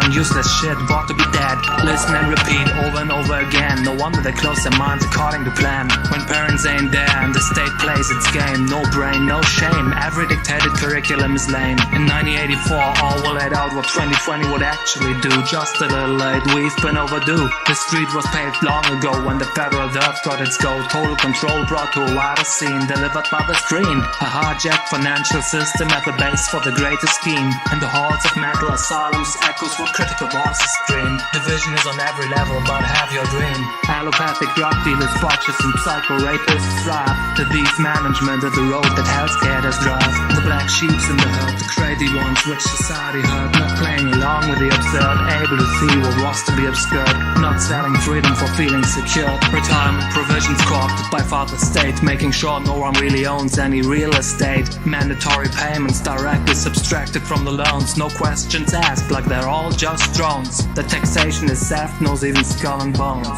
on useless shit, bought to be dead. Listen and repeat over and over again. No wonder they close their minds according to plan. When parents ain't there and the state plays its game, no brain, no shame, every dictated curriculum is lame. In 1984, all were laid out what 2020 would actually do. Just a little late, we've been overdue. The street was paved long ago when the federal dirt got its go. Total control brought to a wider scene, delivered by the screen. A hijacked financial system at the base for the greatest scheme. In the halls of mental asylums echoes what critical voices scream. Division is on every level, but have your dream. Allopathic drug dealers, botchers and psycho rapists thrive. Disease management is the road that healthcare does drive. The black sheeps in the herd, the crazy ones which society hurt. Not playing along with the absurd, able to see what was to be obscured. Not selling freedom for feeling secure. Retirement provisions co-opted by father state, making sure no one really owns any real estate. Mandatory payments directly subtracted from the loans. No questions asked, like they're all just drones. The taxation is soft, knows even skull and bones.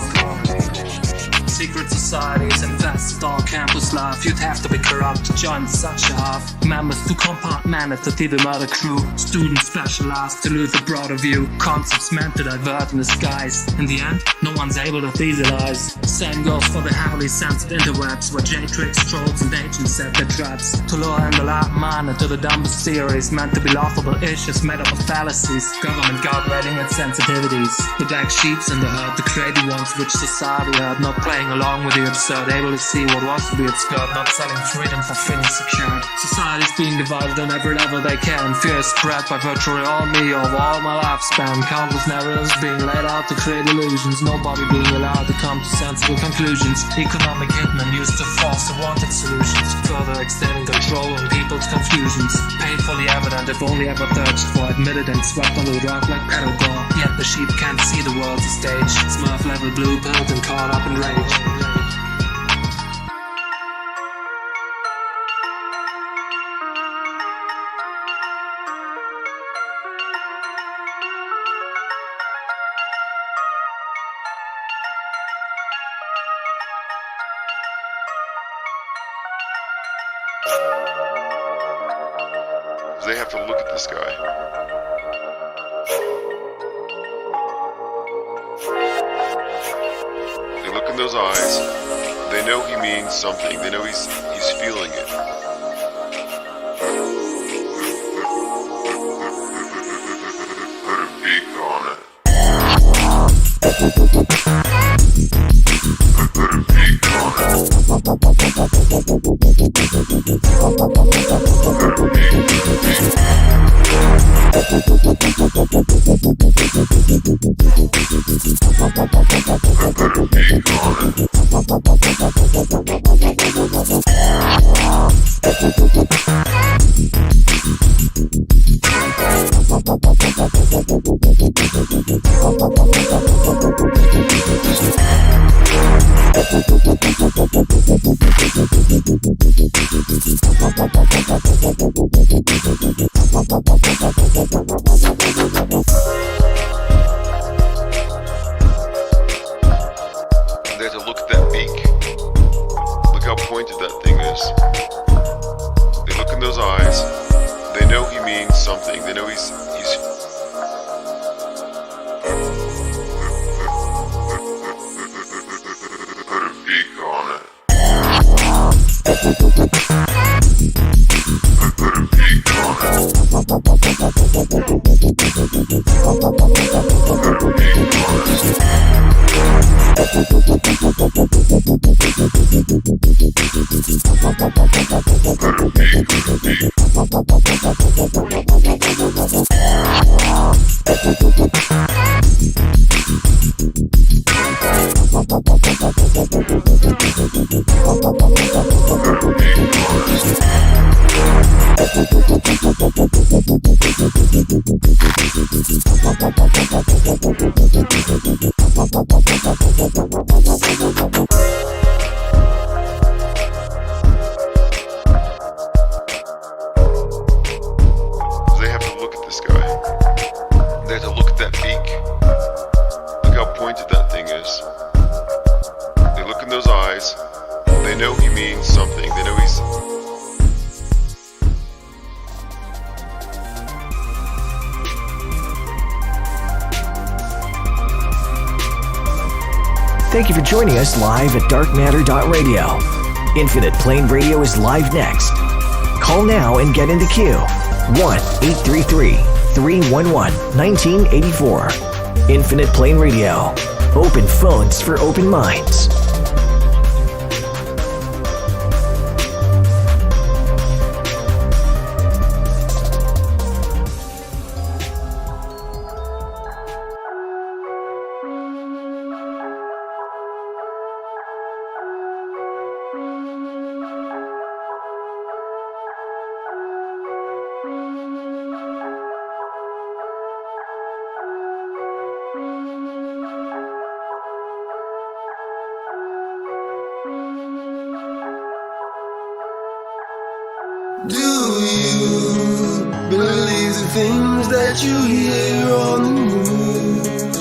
Secret societies infest all campus life. You'd have to be corrupt to join such a half. Members to compartment the TV murder crew. Students specialized to lose a broader view. Concepts meant to divert in disguise. In the end, no one's able to visualize. Same goes for the heavily censored interwebs, where J-Tricks, trolls and agents set their traps. To lure in the light mind to the dumbest theories, meant to be laughable issues made up of fallacies. Government guardrailing its sensitivities. The black sheeps in the herd, the crazy ones which society had. Not playing along with the absurd, able to see what was to be obscured. Not selling freedom for feeling secured. Society's being divided on every level they can. Fear is spread by virtually all me over all my lifespan. Countless narratives being laid out to create illusions. Nobody being allowed to come to sensible conclusions. Economic hitmen used to force the wanted solutions, further extending control on people's confusions. Painfully evident if only ever thirst for, admitted and swept under the rug like pedal gore. Yet the sheep can't see the world's a stage. Smurf level blue pilled and caught up in rage. They have to look at this guy. They look in those eyes. They know he means something. They know he's feeling it. Put a beak on it. Put a beak on it. They have to look at that beak. Look how pointed that thing is. They look in those eyes. They know he means something. They know he's put a beak on it. Put a beak on it. They have to look at this guy. They have to look at that beak. Look how pointed that thing is. They look in those eyes. They know he means something. They know he's Thank you for joining us live at darkmatter.radio. Infinite Plane Radio is live next. Call now and get in the queue. 1-833-311-1984. Infinite Plane Radio. Open phones for open minds. Do you believe the things that you hear on the news?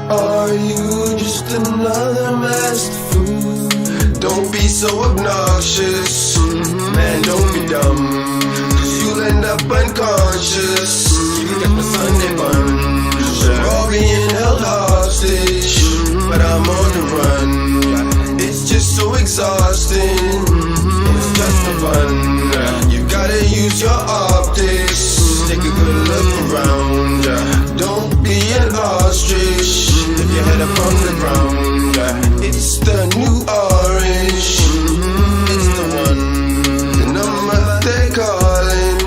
Are you just another master fool? Don't be so obnoxious, man, don't be dumb, 'cause you'll end up unconscious. You get the Sunday buns, we're all being held hostage, but I'm on the run. It's just so exhausting, it's just for fun. You gotta use your optics, take a good look around. Don't be an ostrich if your head up on the ground. It's the new orange, it's the one, the number they're calling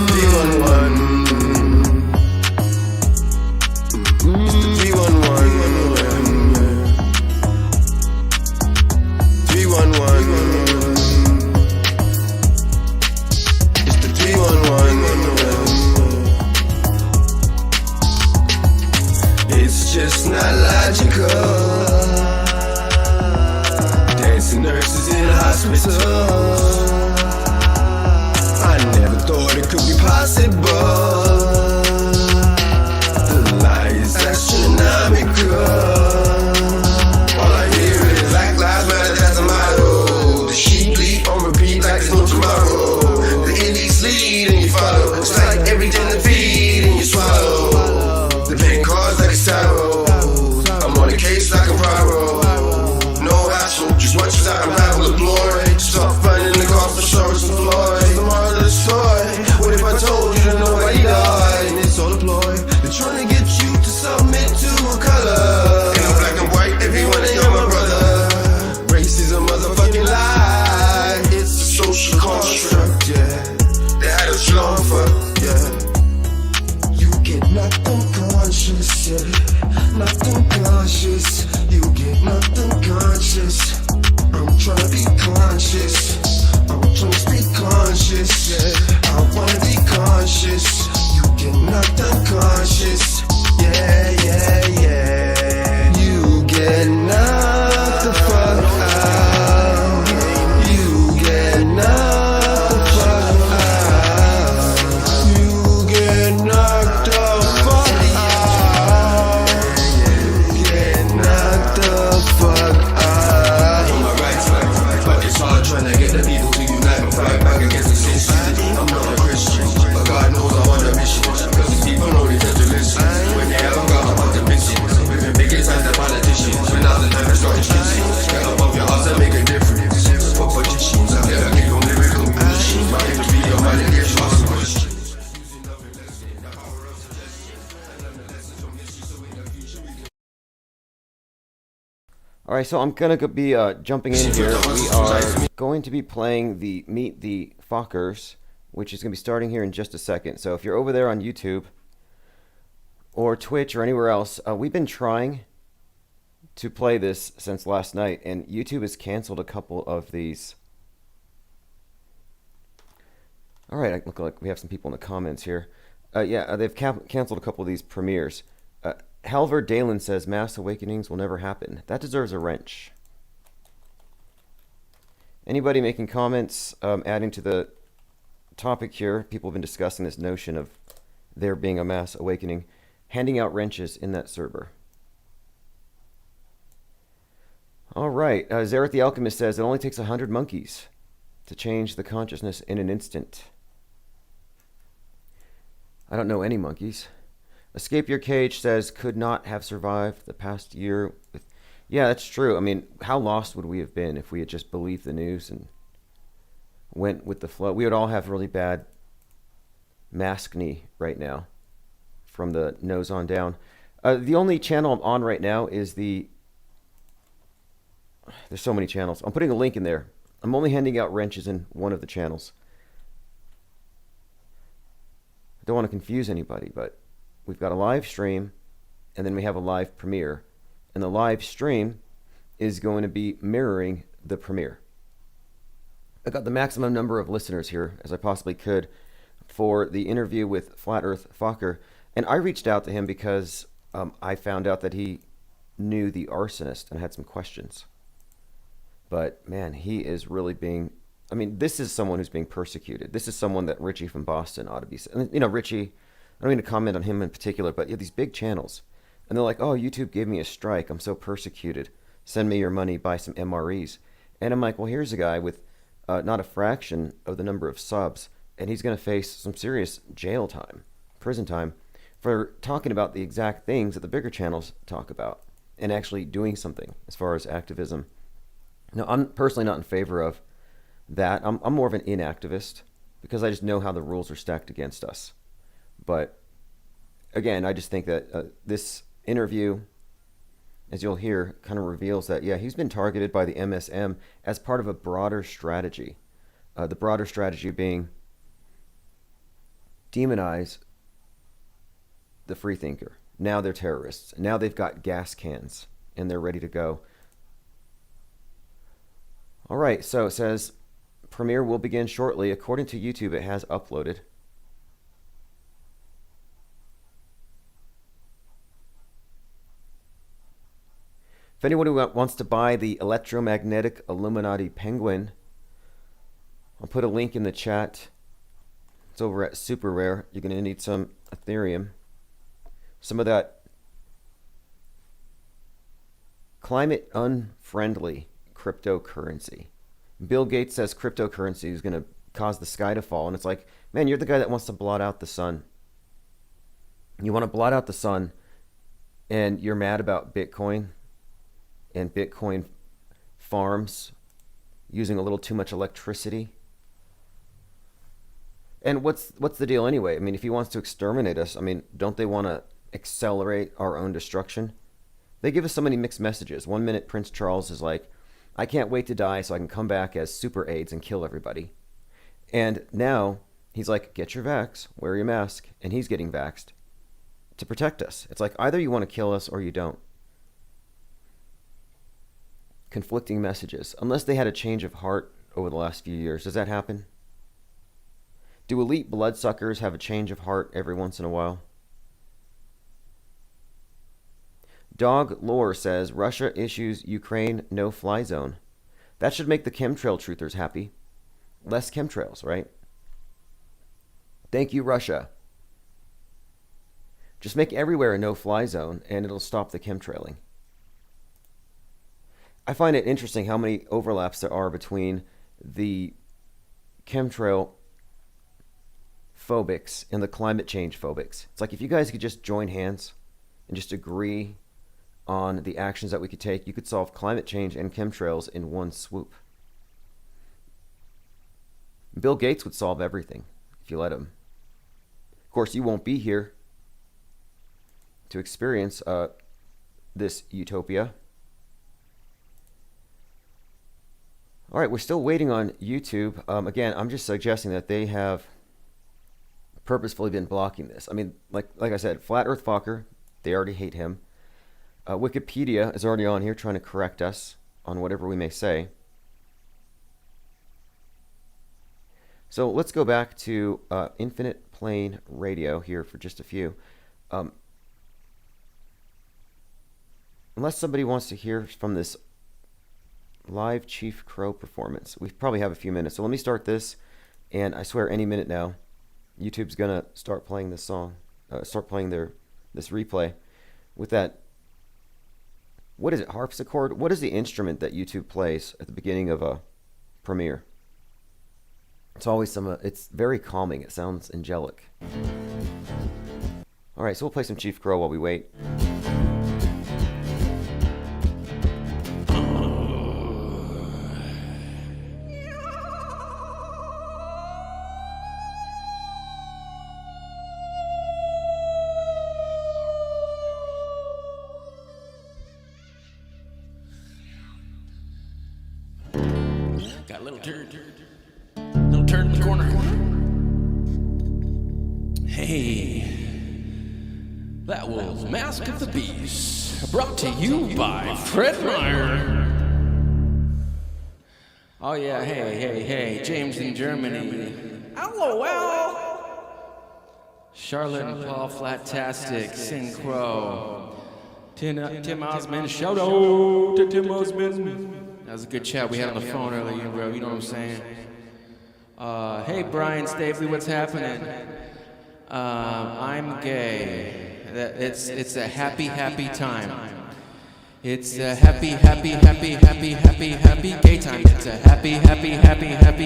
311. It's the 311. 311. It's the 311. It's just not logical. Dancing nurses in hospitals. I never thought it could be possible. The lie is astronomical. All I hear is Black Lives Matter, that's a motto. The sheep bleed on repeat like there's no tomorrow. The elites lead and you follow. It's like everything to feed and you swallow. The pain caused like a sorrow. I'm on a case like a Poirot. No hassle, just watch as I unravel the glory. Stop finding the cost for Soros and Floyd. The moral of the story. What if I told you to know why he died? And it's all a ploy. They're trying to get you to submit to a color. Ain't no black and white if you wanna, you're my brother. Race is a motherfucking lie. It's a social construct, yeah. They had us long for, yeah. You get knocked unconscious, yeah. Knocked unconscious. You get knocked unconscious. I'm trying to be conscious. I'm trying to stay conscious, yeah. I wanna be conscious. You get knocked unconscious. Yeah, yeah, yeah. You get knocked the fuck out. You get knocked the fuck out. You get knocked the fuck out. Get knocked the fuck out. On my right side, but it's hard trying to get the people to unite and fight back against the sin city. I'm not a Christian, but God knows I'm on a mission. Cause these people only tend to listen when they haven't got about the mission. We've been big inside the politicians, when now's the time to start teaching. Get above your house and make a difference. For politicians, I get a kick on lyrical machines. My aim to be your mind and get you ask questions. Using love and lesson, the power of suggestion. And learn the lessons from history so in the future we can. All right, so I'm going to be jumping in here. We are going to be playing the Meet the FOKKERS, which is going to be starting here in just a second. So if you're over there on YouTube or Twitch or anywhere else, we've been trying to play this since last night, and YouTube has canceled a couple of these. All right, I look like we have some people in the comments here. They've canceled a couple of these premieres. Halvard Dalen says mass awakenings will never happen. That deserves a wrench. Anybody making comments, adding to the topic here? People have been discussing this notion of there being a mass awakening. Handing out wrenches in that server. All right, Zareth the Alchemist says it only takes 100 monkeys to change the consciousness in an instant. I don't know any monkeys. Escape Your Cage says could not have survived the past year with Yeah, that's true. I mean, how lost would we have been if we had just believed the news and went with the flow? We would all have really bad maskne right now from the nose on down. The only channel I'm on right now is the... There's so many channels. I'm putting a link in there. I'm only handing out wrenches in one of the channels. I don't want to confuse anybody, but we've got a live stream, and then we have a live premiere. And the live stream is going to be mirroring the premiere. I got the maximum number of listeners here as I possibly could for the interview with Flat Earth FOKKER. And I reached out to him because I found out that he knew the arsonist and had some questions. But man, he is really being... I mean, this is someone who's being persecuted. This is someone that Richie from Boston ought to be... You know, Richie, I don't mean to comment on him in particular, but you have these big channels. And they're like, oh, YouTube gave me a strike. I'm so persecuted. Send me your money, buy some MREs. And I'm like, well, here's a guy with not a fraction of the number of subs, and he's going to face some serious jail time, prison time, for talking about the exact things that the bigger channels talk about and actually doing something as far as activism. Now, I'm personally not in favor of that. I'm more of an inactivist because I just know how the rules are stacked against us. But again, I just think that this interview, as you'll hear, kind of reveals that, yeah, he's been targeted by the MSM as part of a broader strategy. The broader strategy being demonize the freethinker. Now they're terrorists. Now they've got gas cans and they're ready to go. All right, so it says premiere will begin shortly. According to YouTube, it has uploaded. If anyone who wants to buy the electromagnetic Illuminati penguin, I'll put a link in the chat. It's over at Super Rare. You're going to need some Ethereum. Some of that climate unfriendly cryptocurrency. Bill Gates says cryptocurrency is going to cause the sky to fall. And it's like, man, you're the guy that wants to blot out the sun. You want to blot out the sun and you're mad about Bitcoin and Bitcoin farms using a little too much electricity. And what's the deal anyway? I mean, if he wants to exterminate us, I mean, don't they want to accelerate our own destruction? They give us so many mixed messages. 1 minute Prince Charles is like, I can't wait to die so I can come back as Super AIDS and kill everybody. And now he's like, get your vax, wear your mask, and he's getting vaxxed to protect us. It's like either you want to kill us or you don't. Conflicting messages. Unless they had a change of heart over the last few years. Does that happen? Do elite bloodsuckers have a change of heart every once in a while? Dog Lore says Russia issues Ukraine no-fly zone. That should make the chemtrail truthers happy. Less chemtrails, right? Thank you, Russia. Just make everywhere a no-fly zone and it'll stop the chemtrailing. I find it interesting how many overlaps there are between the chemtrail phobics and the climate change phobics. It's like if you guys could just join hands and just agree on the actions that we could take, you could solve climate change and chemtrails in one swoop. Bill Gates would solve everything if you let him. Of course, you won't be here to experience this utopia. All right, we're still waiting on YouTube. Again, I'm just suggesting that they have purposefully been blocking this. I mean, like I said, Flat Earth FOKKER, they already hate him. Wikipedia is already on here trying to correct us on whatever we may say. So let's go back to Infinite Plane Radio here for just a few. Unless somebody wants to hear from this live Chief Crow performance. We probably have a few minutes. So let me start this, and I swear any minute now, YouTube's going to start playing this song, start playing this replay with that. What is it, harpsichord? What is the instrument that YouTube plays at the beginning of a premiere? It's always it's very calming. It sounds angelic. All right, so we'll play some Chief Crow while we wait. got a little turd in the corner. Hey, that was Mask of the Beast, brought to you by Fred Meyer. Oh yeah, hey, James in Germany. LOL. Charlotte and Paul, Flatastic, Synchro. Tim Osmond, shout out to Tim Osmond. That was a good chat we had on the phone earlier, bro. You know what I'm saying? Hey, Brian Stapley, what's happening? I'm gay. It's a happy time. It's a happy gay time. It's a happy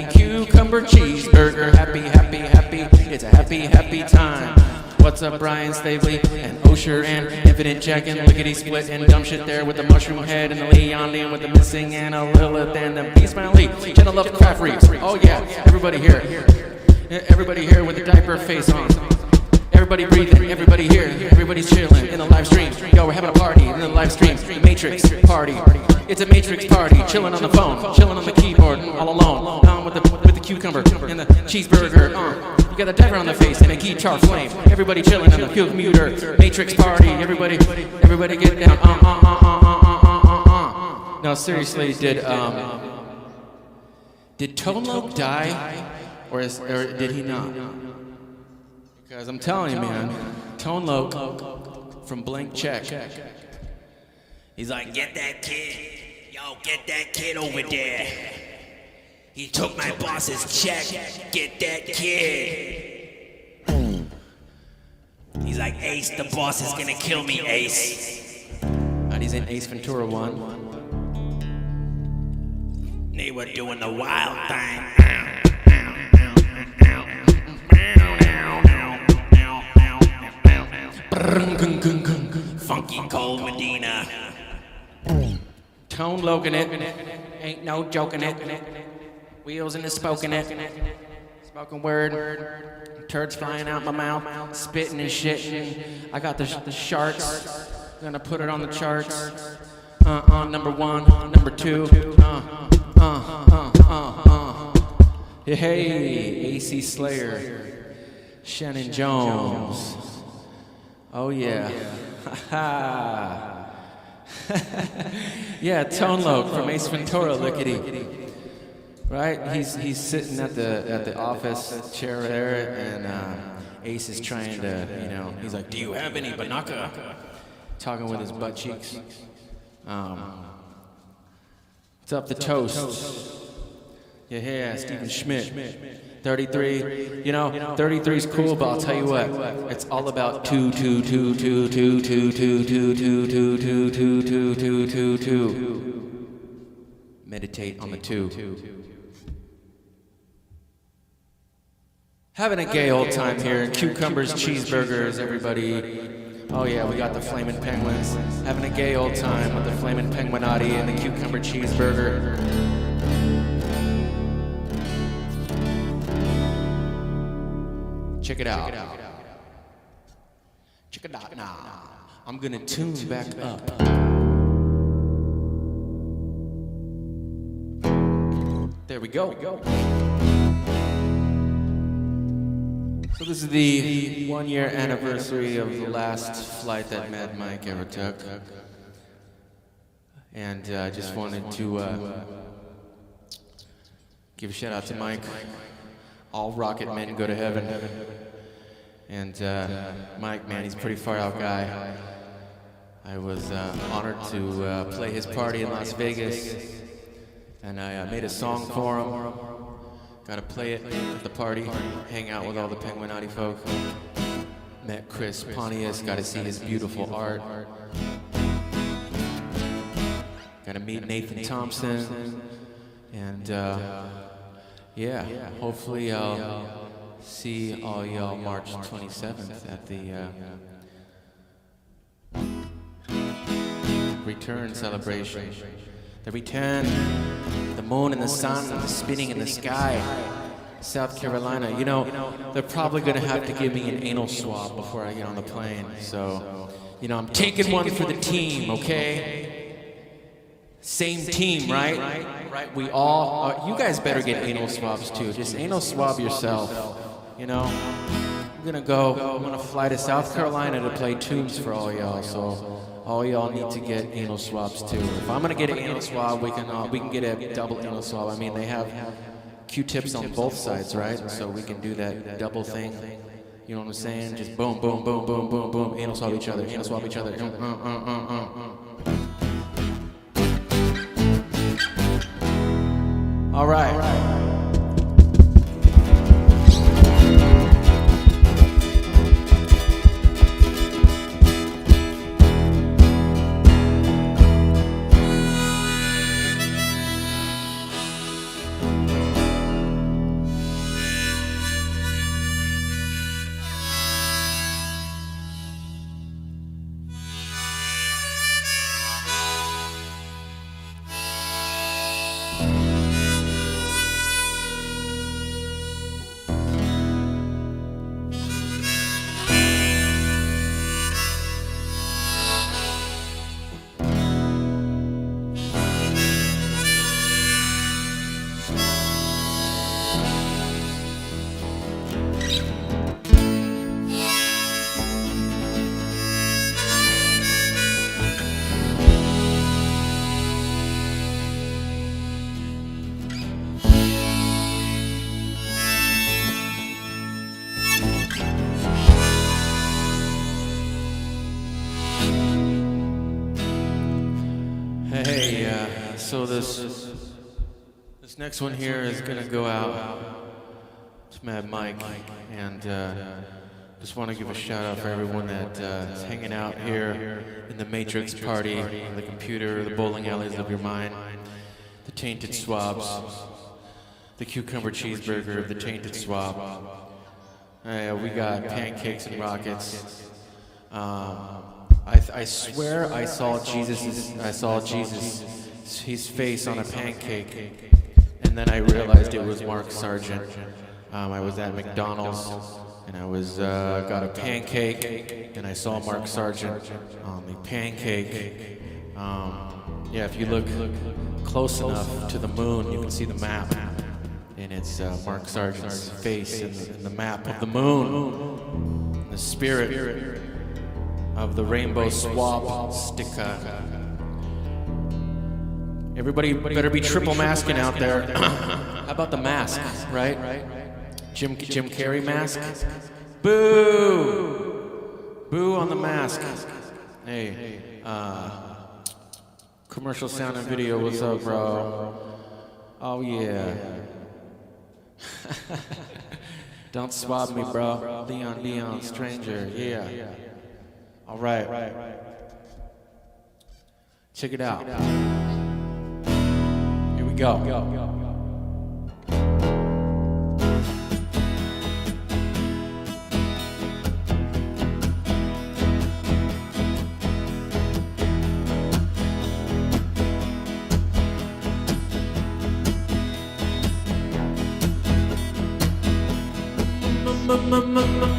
cucumber cheeseburger. Happy. It's a happy time. What's up, Brian Stapley and Osher and Infinite Jack and Lickety Split and dumb shit there with the mushroom head and the Leon with the missing and a Lilith and the Peace Lee. Channel Love Craft Reefs. Oh yeah, everybody here. Everybody here with the diaper face on. Everybody breathing, everybody here, everybody's chilling in the live stream. Yo, we're having a party in the live stream. Matrix party. It's a Matrix party. Chilling on the phone, chilling on the keyboard, all alone. With the cucumber and the cheeseburger. You got a diaper on the face and a guitar flame. Everybody chilling on the computer. Matrix party. Everybody get down. No, seriously, did Tone Loc die, or did he not? Because I'm telling you, man, Tone Loc from Blank Check. He's like, get that kid. Yo, get that kid over there. He took my boss's check. Get that kid. He's like, Ace, the boss is gonna kill me, Ace. And he's in Ace Ventura 1. They were doing the wild thing. Funky Cold Medina. Tone Loc in it. Ain't no joking it. Wheels in the spoken it. Spoken word. Turds flying out my mouth. Spitting and shitting. I got the sharks. Gonna put it on the charts. Number 1, number 2. Hey, AC Slayer. Shannon Jones. Oh yeah. Yeah, Tone Loc from Ace Ventura, Lickety. Right? He's sitting at the office chair there, and Ace is trying to, he's like, do you have any banaka? Talking with his butt cheeks. What's up, the toast? Yeah, Stephen Schmidt. 33, 33 is cool, but I'll tell you what, it's all about two. Meditate on the 2. Having a gay old time here. Cucumbers, cheeseburgers, everybody. Oh yeah, we got the Flamin' Penguins. Having a gay old time with the Flamin' Penguinati and the cucumber cheeseburger. Check it out. Check it out now. I'm gonna tune back up. There we go. So this is the 1-year anniversary of the last flight that Mad Mike ever took. And I just wanted to give a shout out to Mike. All rocket men go to heaven. And Mike, man, he's a pretty far out guy. I was honored to play his party in Las Vegas. And I made a song for him. Got to play it at the party, hang out with all the Penguinati folk. Met Chris Pontius, got to see his beautiful art. Got to meet Nathan Thompson. And yeah, hopefully I'll see all y'all March 27th at the return celebration. The return, the moon and the sun and the spinning in the sky. South Carolina, they're probably gonna have to give me an anal swab before I get on the plane. So, I'm taking one for the team, okay? Same team, right? Right. We all. You guys better get anal swabs too. Just anal swab yourself. You know. I'm gonna fly to South Carolina to play tubes for all y'all. So all y'all need to get anal swabs too. If I'm gonna get an anal swab, we can get a double anal swab. I mean, they have Q-tips on both sides, right? So we can do that double thing. You know what I'm saying? Just boom, boom, boom, boom, boom, boom. Anal swab each other. Anal swab each other. All right. So this next one here is gonna go out to Mad Mike, and just want to give a shout out for everyone that is hanging out here in the Matrix party, the computer, the bowling alleys of your mind, the tainted swabs, the cucumber cheeseburger, the tainted swab. We got pancakes and rockets. I swear I saw Jesus. His face on a pancake, and then I realized it was Mark Sargent. I was at McDonald's, and I was got a pancake, and I saw Mark Sargent on the pancake. Yeah, if you look close enough to the moon, you can see the map, and it's Mark Sargent's face in the map of the moon, the spirit of the rainbow swab sticker. Everybody better be triple masking out there. How about the mask, right? Jim Carrey mask? Boo! Boo on the mask. Hey, commercial sound and video, what's up, bro? Oh, yeah. Don't swab me, bro. Leon, stranger, yeah. All right. Check it out. Here we go.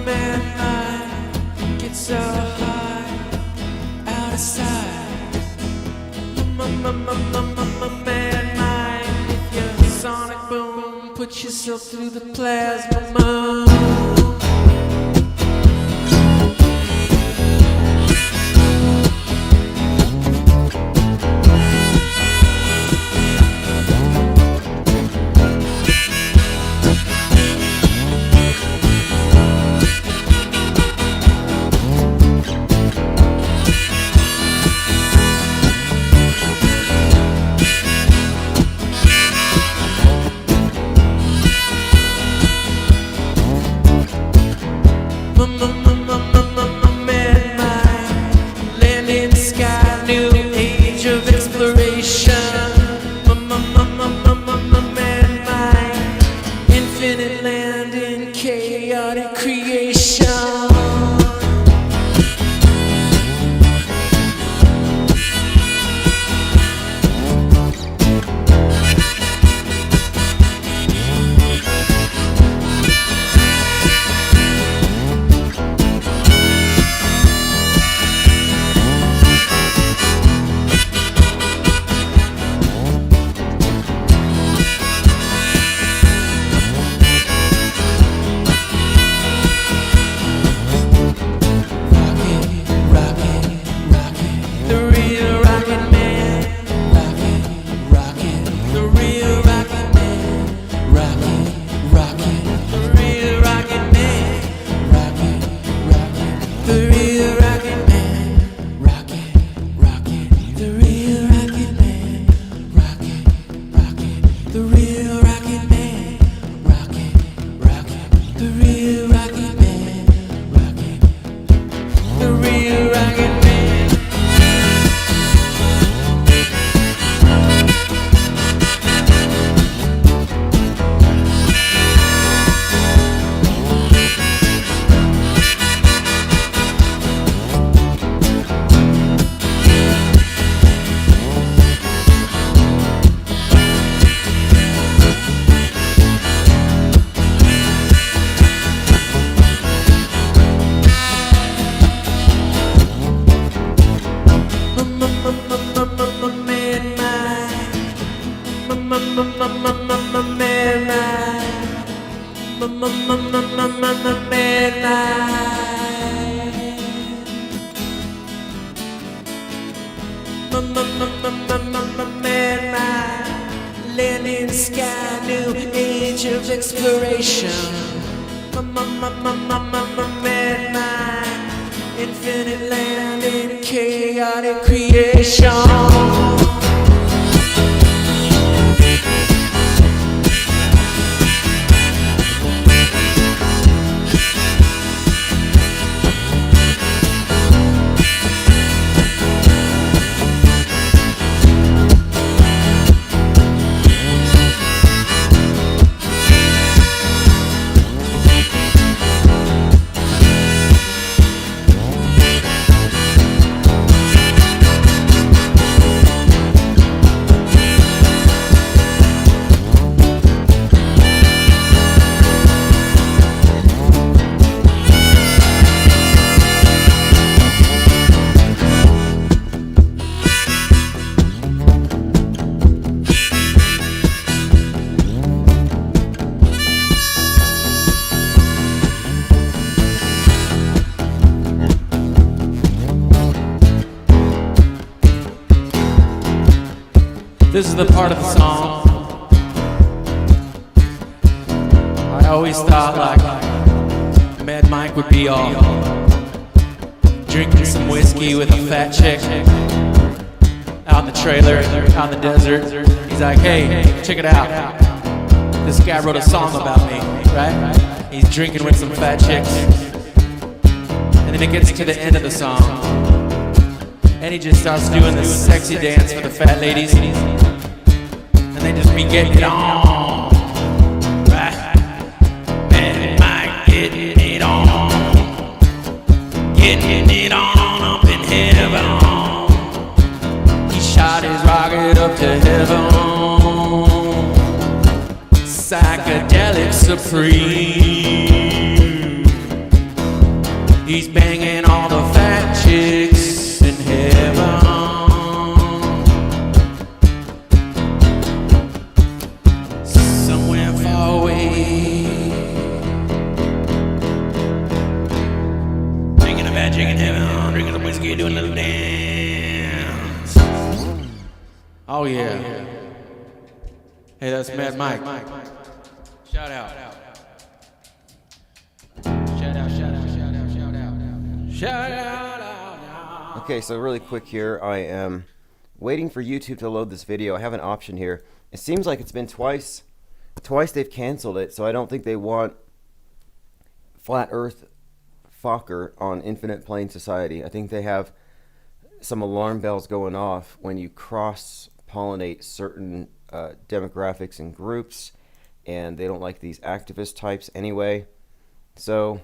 Man, I get so high, out of sight. Man, mind, if you're sonic boom, put yourself through the plasma moon. Man, my land in the sky, new age of exploration. Man, my infinite land in chaotic creation. This is the part of the song I always thought like Mad Mike would be all drinking some whiskey with a fat chick out in the trailer, out in the desert. He's like, hey, check it out. This guy wrote a song about me, right? He's drinking with some fat chicks. And then it gets to the end of the song. And he just starts doing this sexy dance for the fat ladies. And they just be getting it on. Right? Man, Mike getting it on. Getting it on up in heaven. He shot his rocket up to heaven. Psychedelic supreme. He's banging all the fat chicks in heaven. Somewhere far away. Drinking a fat chick in heaven. Drinking some whiskey, doing a little dance. Oh yeah. Hey, that's Mad Mike. Shout out. Shout out, shout out, shout out, shout out. Shout out. Okay, so really quick here, I am waiting for YouTube to load this video. I have an option here. It seems like it's been twice they've canceled it, so I don't think they want Flat Earth FOKKER on Infinite Plane Society. I think they have some alarm bells going off when you cross-pollinate certain demographics and groups, and they don't like these activist types anyway. So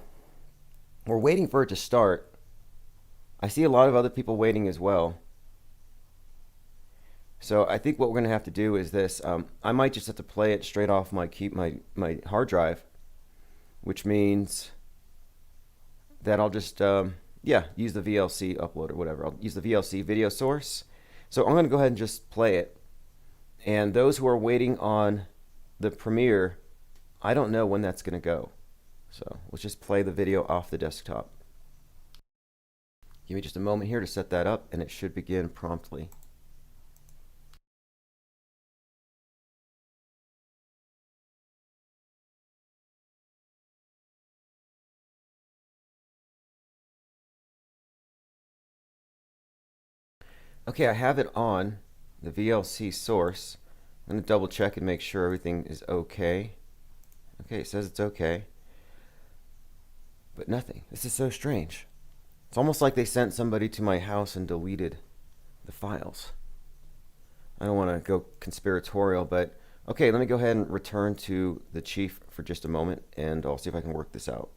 we're waiting for it to start. I see a lot of other people waiting as well. So I think what we're going to have to do is this. I might just have to play it straight off my hard drive, which means that I'll just use the VLC upload or whatever. I'll use the VLC video source. So I'm going to go ahead and just play it. And those who are waiting on the premiere, I don't know when that's going to go. So let's just play the video off the desktop. Give me just a moment here to set that up, and it should begin promptly. Okay, I have it on the VLC source. I'm going to double check and make sure everything is okay. Okay, it says it's okay. But nothing. This is so strange. It's almost like they sent somebody to my house and deleted the files. I don't want to go conspiratorial, but okay, let me go ahead and return to the chief for just a moment, and I'll see if I can work this out.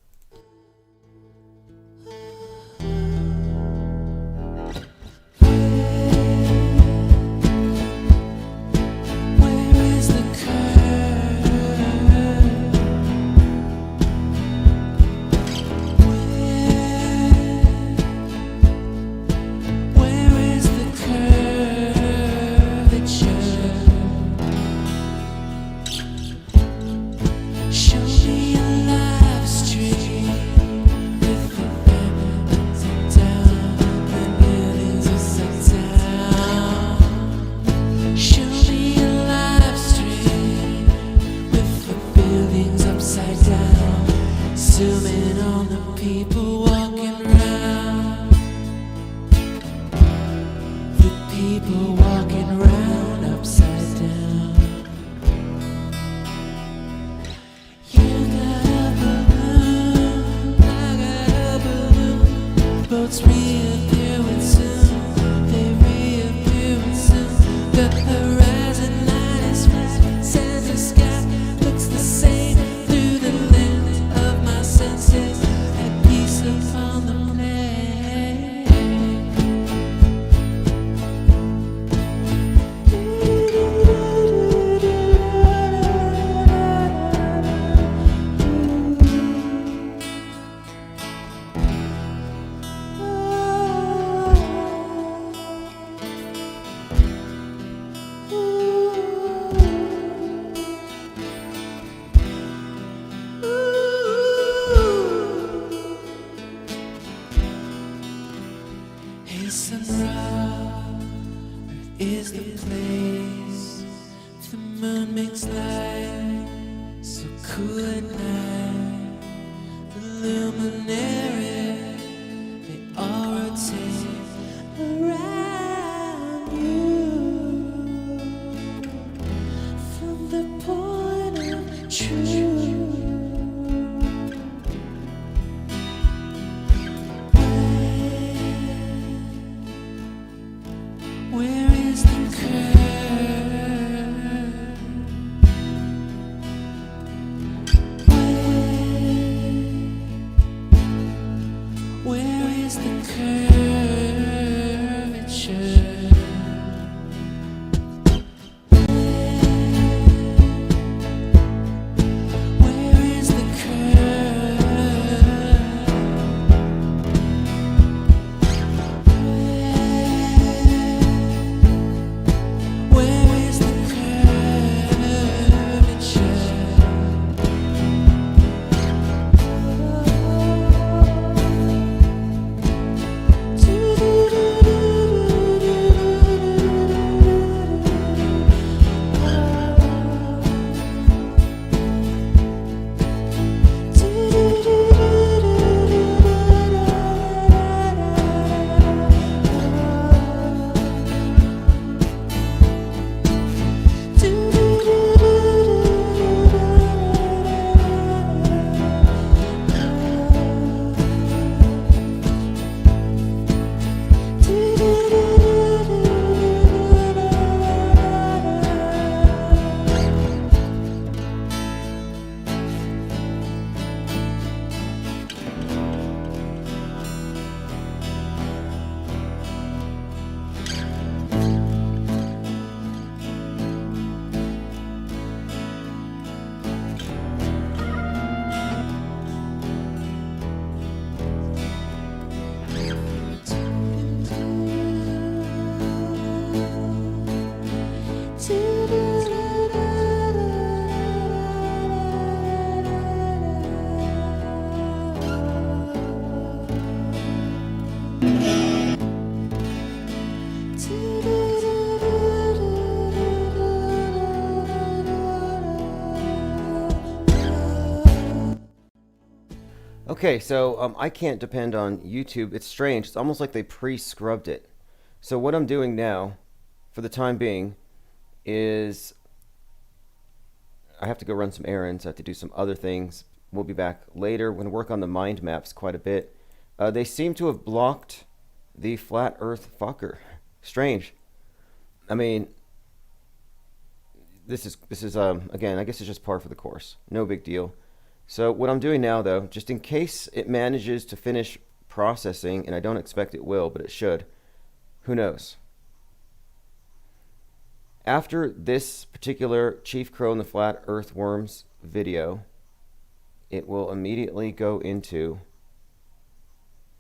Show me a live stream. People walking round upside down. You got a balloon, I got a balloon. Boats reappearing soon, they reappearing soon. The horizon line is flat, sands and sky looks the same through the lens of my senses. At peace upon the Hey, sunrise is the place. The moon makes light so cool at night. The luminary, they all rotate around you. From the point of truth, where is the curve? Where is the curvature? Where is the curve? Where is the Okay, so I can't depend on YouTube. It's strange. It's almost like they pre-scrubbed it. So what I'm doing now, for the time being, is I have to go run some errands. I have to do some other things. We'll be back later. We're going to work on the mind maps quite a bit. They seem to have blocked the flat Earth FOKKER. Strange. I mean, this is again, I guess it's just par for the course. No big deal. So what I'm doing now, though, just in case it manages to finish processing, and I don't expect it will, but it should. Who knows? After this particular Chief Crow and the Flat Earthworms video, it will immediately go into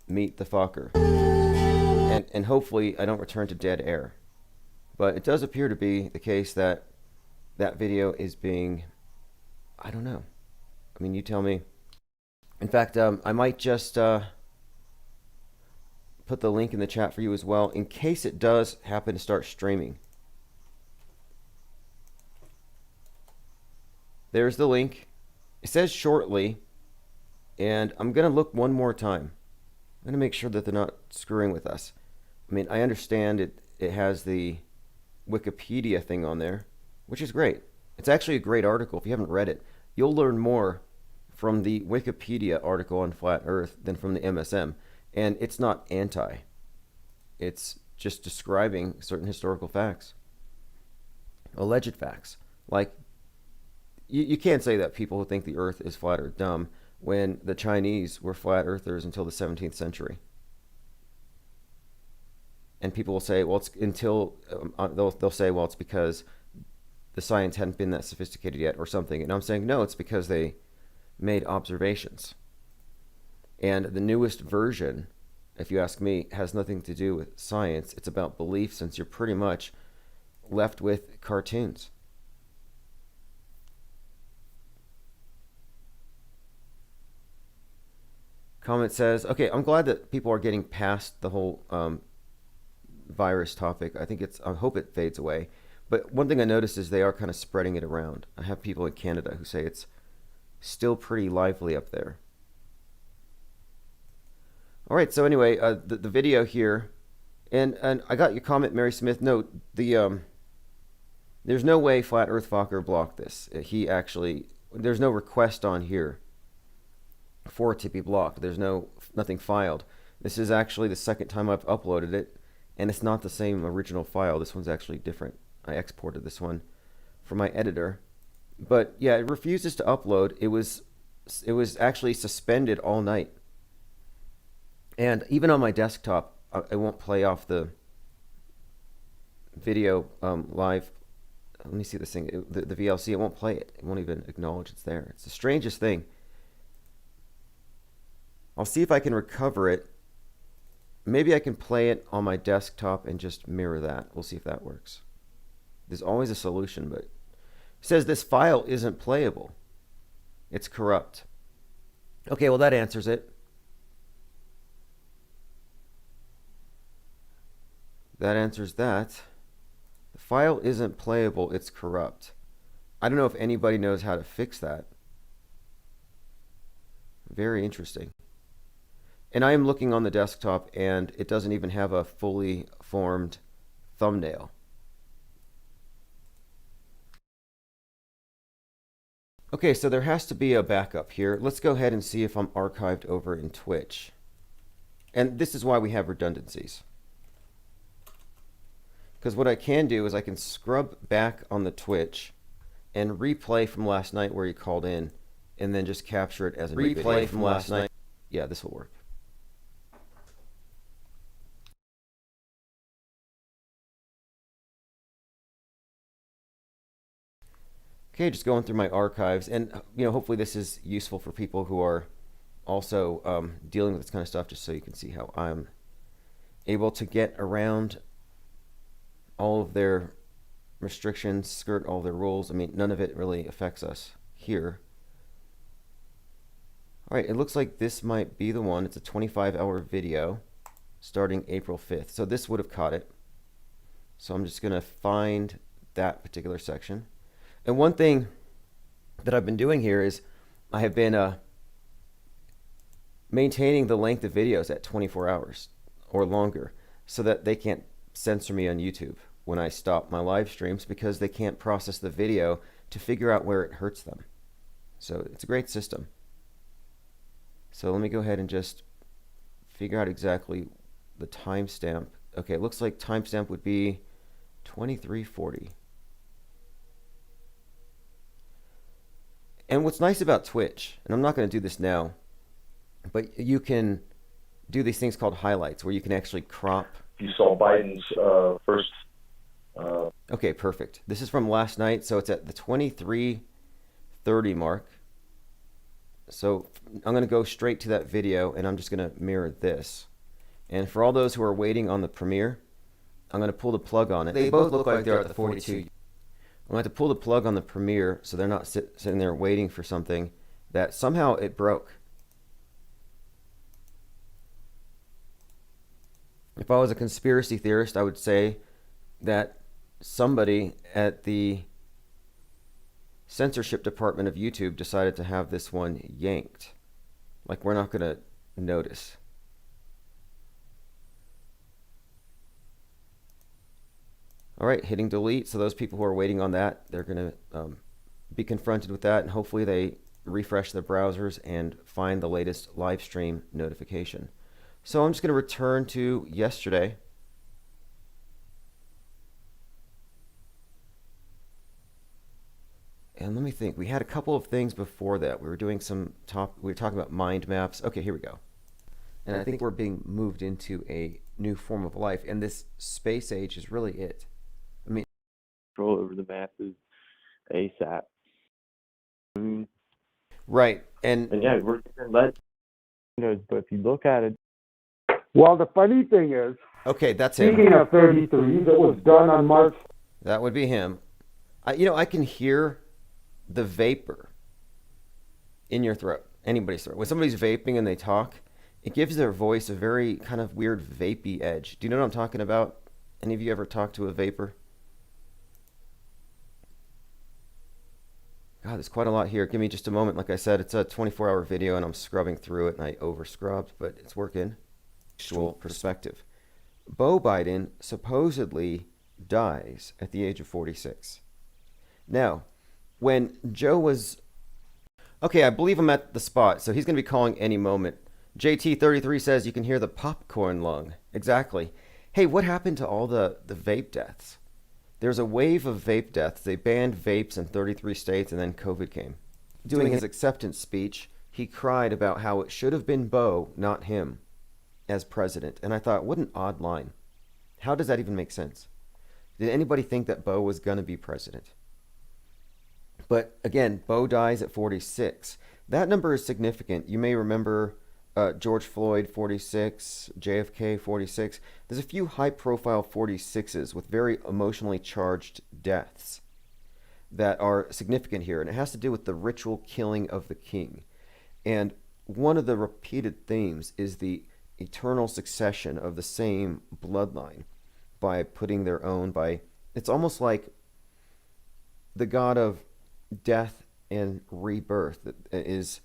Meet the FOKKER. And hopefully I don't return to dead air. But it does appear to be the case that that video is being, I don't know. I mean, you tell me. In fact, I might just put the link in the chat for you as well, in case it does happen to start streaming. There's the link. It says shortly, and I'm going to look one more time. I'm going to make sure that they're not screwing with us. I mean, I understand it. it has the Wikipedia thing on there, which is great. It's actually a great article. If you haven't read it, you'll learn more from the Wikipedia article on Flat Earth than from the MSM. And it's not anti. It's just describing certain historical facts. Alleged facts. Like, you can't say that people who think the Earth is flat are dumb when the Chinese were flat earthers until the 17th century. And people will say, well, it's until, they'll say, well, it's because the science hadn't been that sophisticated yet or something. And I'm saying, no, it's because they made observations. And the newest version, if you ask me, has nothing to do with science. It's about belief, since you're pretty much left with cartoons. Comment says, okay, I'm glad that people are getting past the whole virus topic. I hope it fades away. But one thing I noticed is they are kind of spreading it around. I have people in Canada who say it's still pretty lively up there. All right, so anyway, the video here, and I got your comment, Mary Smith. No, there's no way Flat Earth Fokker blocked this. There's no request on here for it to be blocked. There's nothing filed. This is actually the second time I've uploaded it, and it's not the same original file. This one's actually different. I exported this one from my editor. But yeah, it refuses to upload. It was actually suspended all night. And even on my desktop, I won't play off the video live. Let me see this thing. The VLC, it won't play it. It won't even acknowledge it's there. It's the strangest thing. I'll see if I can recover it. Maybe I can play it on my desktop and just mirror that. We'll see if that works. There's always a solution, but it says this file isn't playable. It's corrupt. Okay, well that answers it. That answers that. The file isn't playable, it's corrupt. I don't know if anybody knows how to fix that. Very interesting. And I am looking on the desktop and it doesn't even have a fully formed thumbnail. Okay, so there has to be a backup here. Let's go ahead and see if I'm archived over in Twitch. And this is why we have redundancies. Because what I can do is I can scrub back on the Twitch and replay from last night where you called in, and then just capture it as a replay from last night. Yeah, this will work. Okay, just going through my archives, and hopefully this is useful for people who are also dealing with this kind of stuff, just so you can see how I'm able to get around all of their restrictions, skirt all their rules. I mean, none of it really affects us here. All right, it looks like this might be the one. It's a 25-hour video starting April 5th. So this would have caught it. So I'm just going to find that particular section. And one thing that I've been doing here is I have been maintaining the length of videos at 24 hours or longer so that they can't censor me on YouTube when I stop my live streams, because they can't process the video to figure out where it hurts them. So it's a great system. So let me go ahead and just figure out exactly the timestamp. Okay, it looks like timestamp would be 2340. And what's nice about Twitch, and I'm not going to do this now, but you can do these things called highlights where you can actually crop. You saw Biden's first. Okay, perfect. This is from last night, so it's at the 23:30 mark. So I'm going to go straight to that video, and I'm just going to mirror this. And for all those who are waiting on the premiere, I'm going to pull the plug on it. They both look like they're at the 42. I'm going to have to pull the plug on the premiere so they're not sitting there waiting for something that somehow it broke. If I was a conspiracy theorist, I would say that somebody at the censorship department of YouTube decided to have this one yanked. Like, we're not going to notice. All right, hitting delete. So those people who are waiting on that, they're going to be confronted with that, and hopefully they refresh their browsers and find the latest live stream notification. So I'm just going to return to yesterday. And let me think. We had a couple of things before that. We were doing we were talking about mind maps. Okay, here we go. And I think we're being moved into a new form of life, and this space age is really it. I mean, control over the masses ASAP. Right, and yeah, we're led. But if you look at it, well, the funny thing is, okay, that's him. speaking of 33, that was done on March. That would be him. I can hear the vapor in your throat, anybody's throat. When somebody's vaping and they talk, it gives their voice a very kind of weird vapey edge. Do you know what I'm talking about? Any of you ever talked to a vapor? God, there's quite a lot here. Give me just a moment. Like I said, it's a 24-hour video, and I'm scrubbing through it, and I over-scrubbed, but it's working. Actual perspective. Beau Biden supposedly dies at the age of 46. Now, when Joe was... Okay, I believe I'm at the spot, so he's going to be calling any moment. JT33 says you can hear the popcorn lung. Exactly. Hey, what happened to all the vape deaths? There's a wave of vape deaths. They banned vapes in 33 states, and then COVID came. Doing his acceptance speech, he cried about how it should have been Beau, not him, as president. And I thought, what an odd line. How does that even make sense? Did anybody think that Beau was going to be president? But again, Beau dies at 46. That number is significant. You may remember George Floyd, 46, JFK, 46. There's a few high-profile 46s with very emotionally charged deaths that are significant here, and it has to do with the ritual killing of the king. And one of the repeated themes is the eternal succession of the same bloodline by putting their own, it's almost like the god of death and rebirth is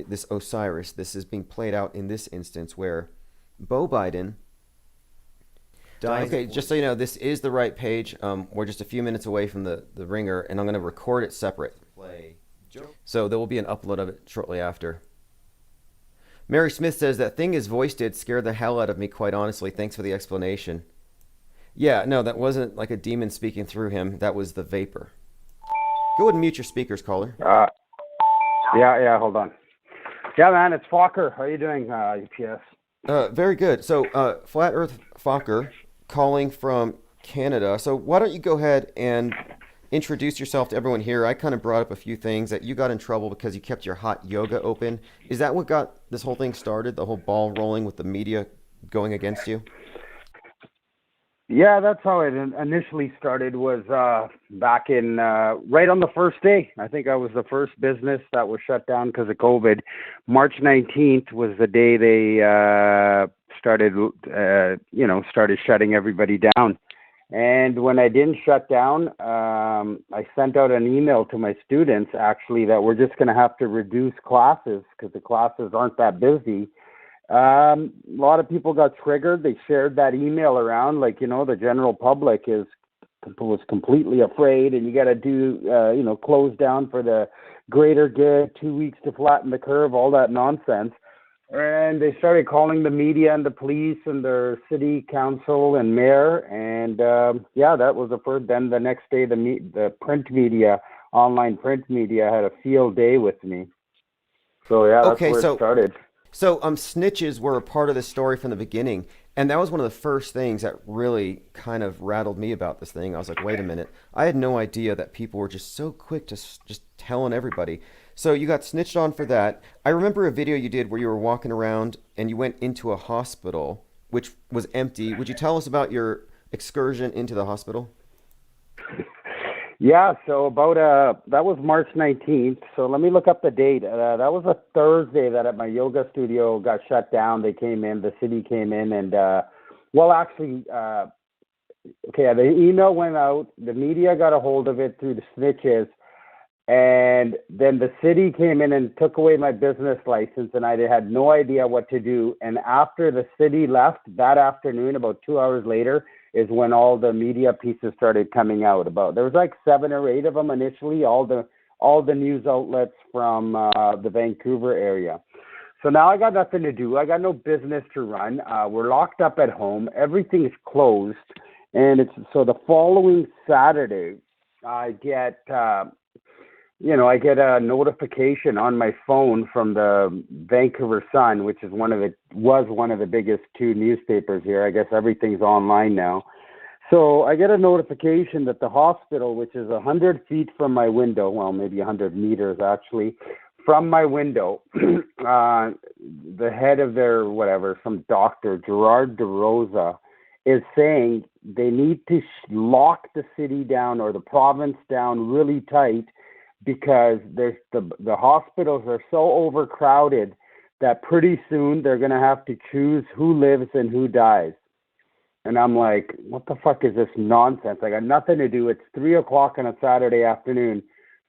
this Osiris. This is being played out in this instance where Beau Biden dies. Okay, just so you know, this is the right page. We're just a few minutes away from the ringer, and I'm going to record it separate. So there will be an upload of it shortly after. Mary Smith says, that thing his voice did scared the hell out of me, quite honestly. Thanks for the explanation. Yeah, no, that wasn't like a demon speaking through him. That was the vapor. Go ahead and mute your speakers, caller. Yeah, hold on. Yeah, man, it's FOKKER. How are you doing, UPS? Very good. So, Flat Earth FOKKER calling from Canada. So why don't you go ahead and introduce yourself to everyone here. I kind of brought up a few things that you got in trouble because you kept your hot yoga open. Is that what got this whole thing started, the whole ball rolling with the media going against you? Yeah, that's how it initially started, was back in, right on the first day. I think I was the first business that was shut down because of COVID. March 19th was the day they started shutting everybody down. And when I didn't shut down, I sent out an email to my students, actually, that we're just going to have to reduce classes because the classes aren't that busy. A lot of people got triggered. They shared that email around, like, the general public was completely afraid, and you got to do, close down for the greater good, 2 weeks to flatten the curve, all that nonsense. And they started calling the media and the police and their city council and mayor. And that was the first. Then the next day, the print media, online print media, had a field day with me. So that's where it started. So snitches were a part of the story from the beginning, and that was one of the first things that really kind of rattled me about this thing. I was like, wait a minute. I had no idea that people were just so quick to just telling everybody. So you got snitched on for that. I remember a video you did where you were walking around and you went into a hospital, which was empty. Would you tell us about your excursion into the hospital? Yeah, so that was March 19th. So let me look up the date. That was a Thursday that at my yoga studio got shut down. They came in, the city came in, and the email went out. The media got a hold of it through the snitches. And then the city came in and took away my business license, and I had no idea what to do. And after the city left that afternoon, about 2 hours later, is when all the media pieces started coming out about. There was like 7 or 8 of them initially, all the news outlets from the Vancouver area. So now I got nothing to do. I got no business to run. We're locked up at home. Everything's closed, and it's so the following Saturday, I get I get a notification on my phone from the Vancouver Sun, which is was one of the biggest 2 newspapers here. I guess everything's online now. So I get a notification that the hospital, which is 100 feet from my window, well, maybe 100 meters actually, from my window, the head of their some doctor, Gerard DeRosa, is saying they need to lock the city down or the province down really tight because there's the hospitals are so overcrowded that pretty soon they're going to have to choose who lives and who dies. And I'm like, what the fuck is this nonsense? I got nothing to do. It's 3:00 on a Saturday afternoon.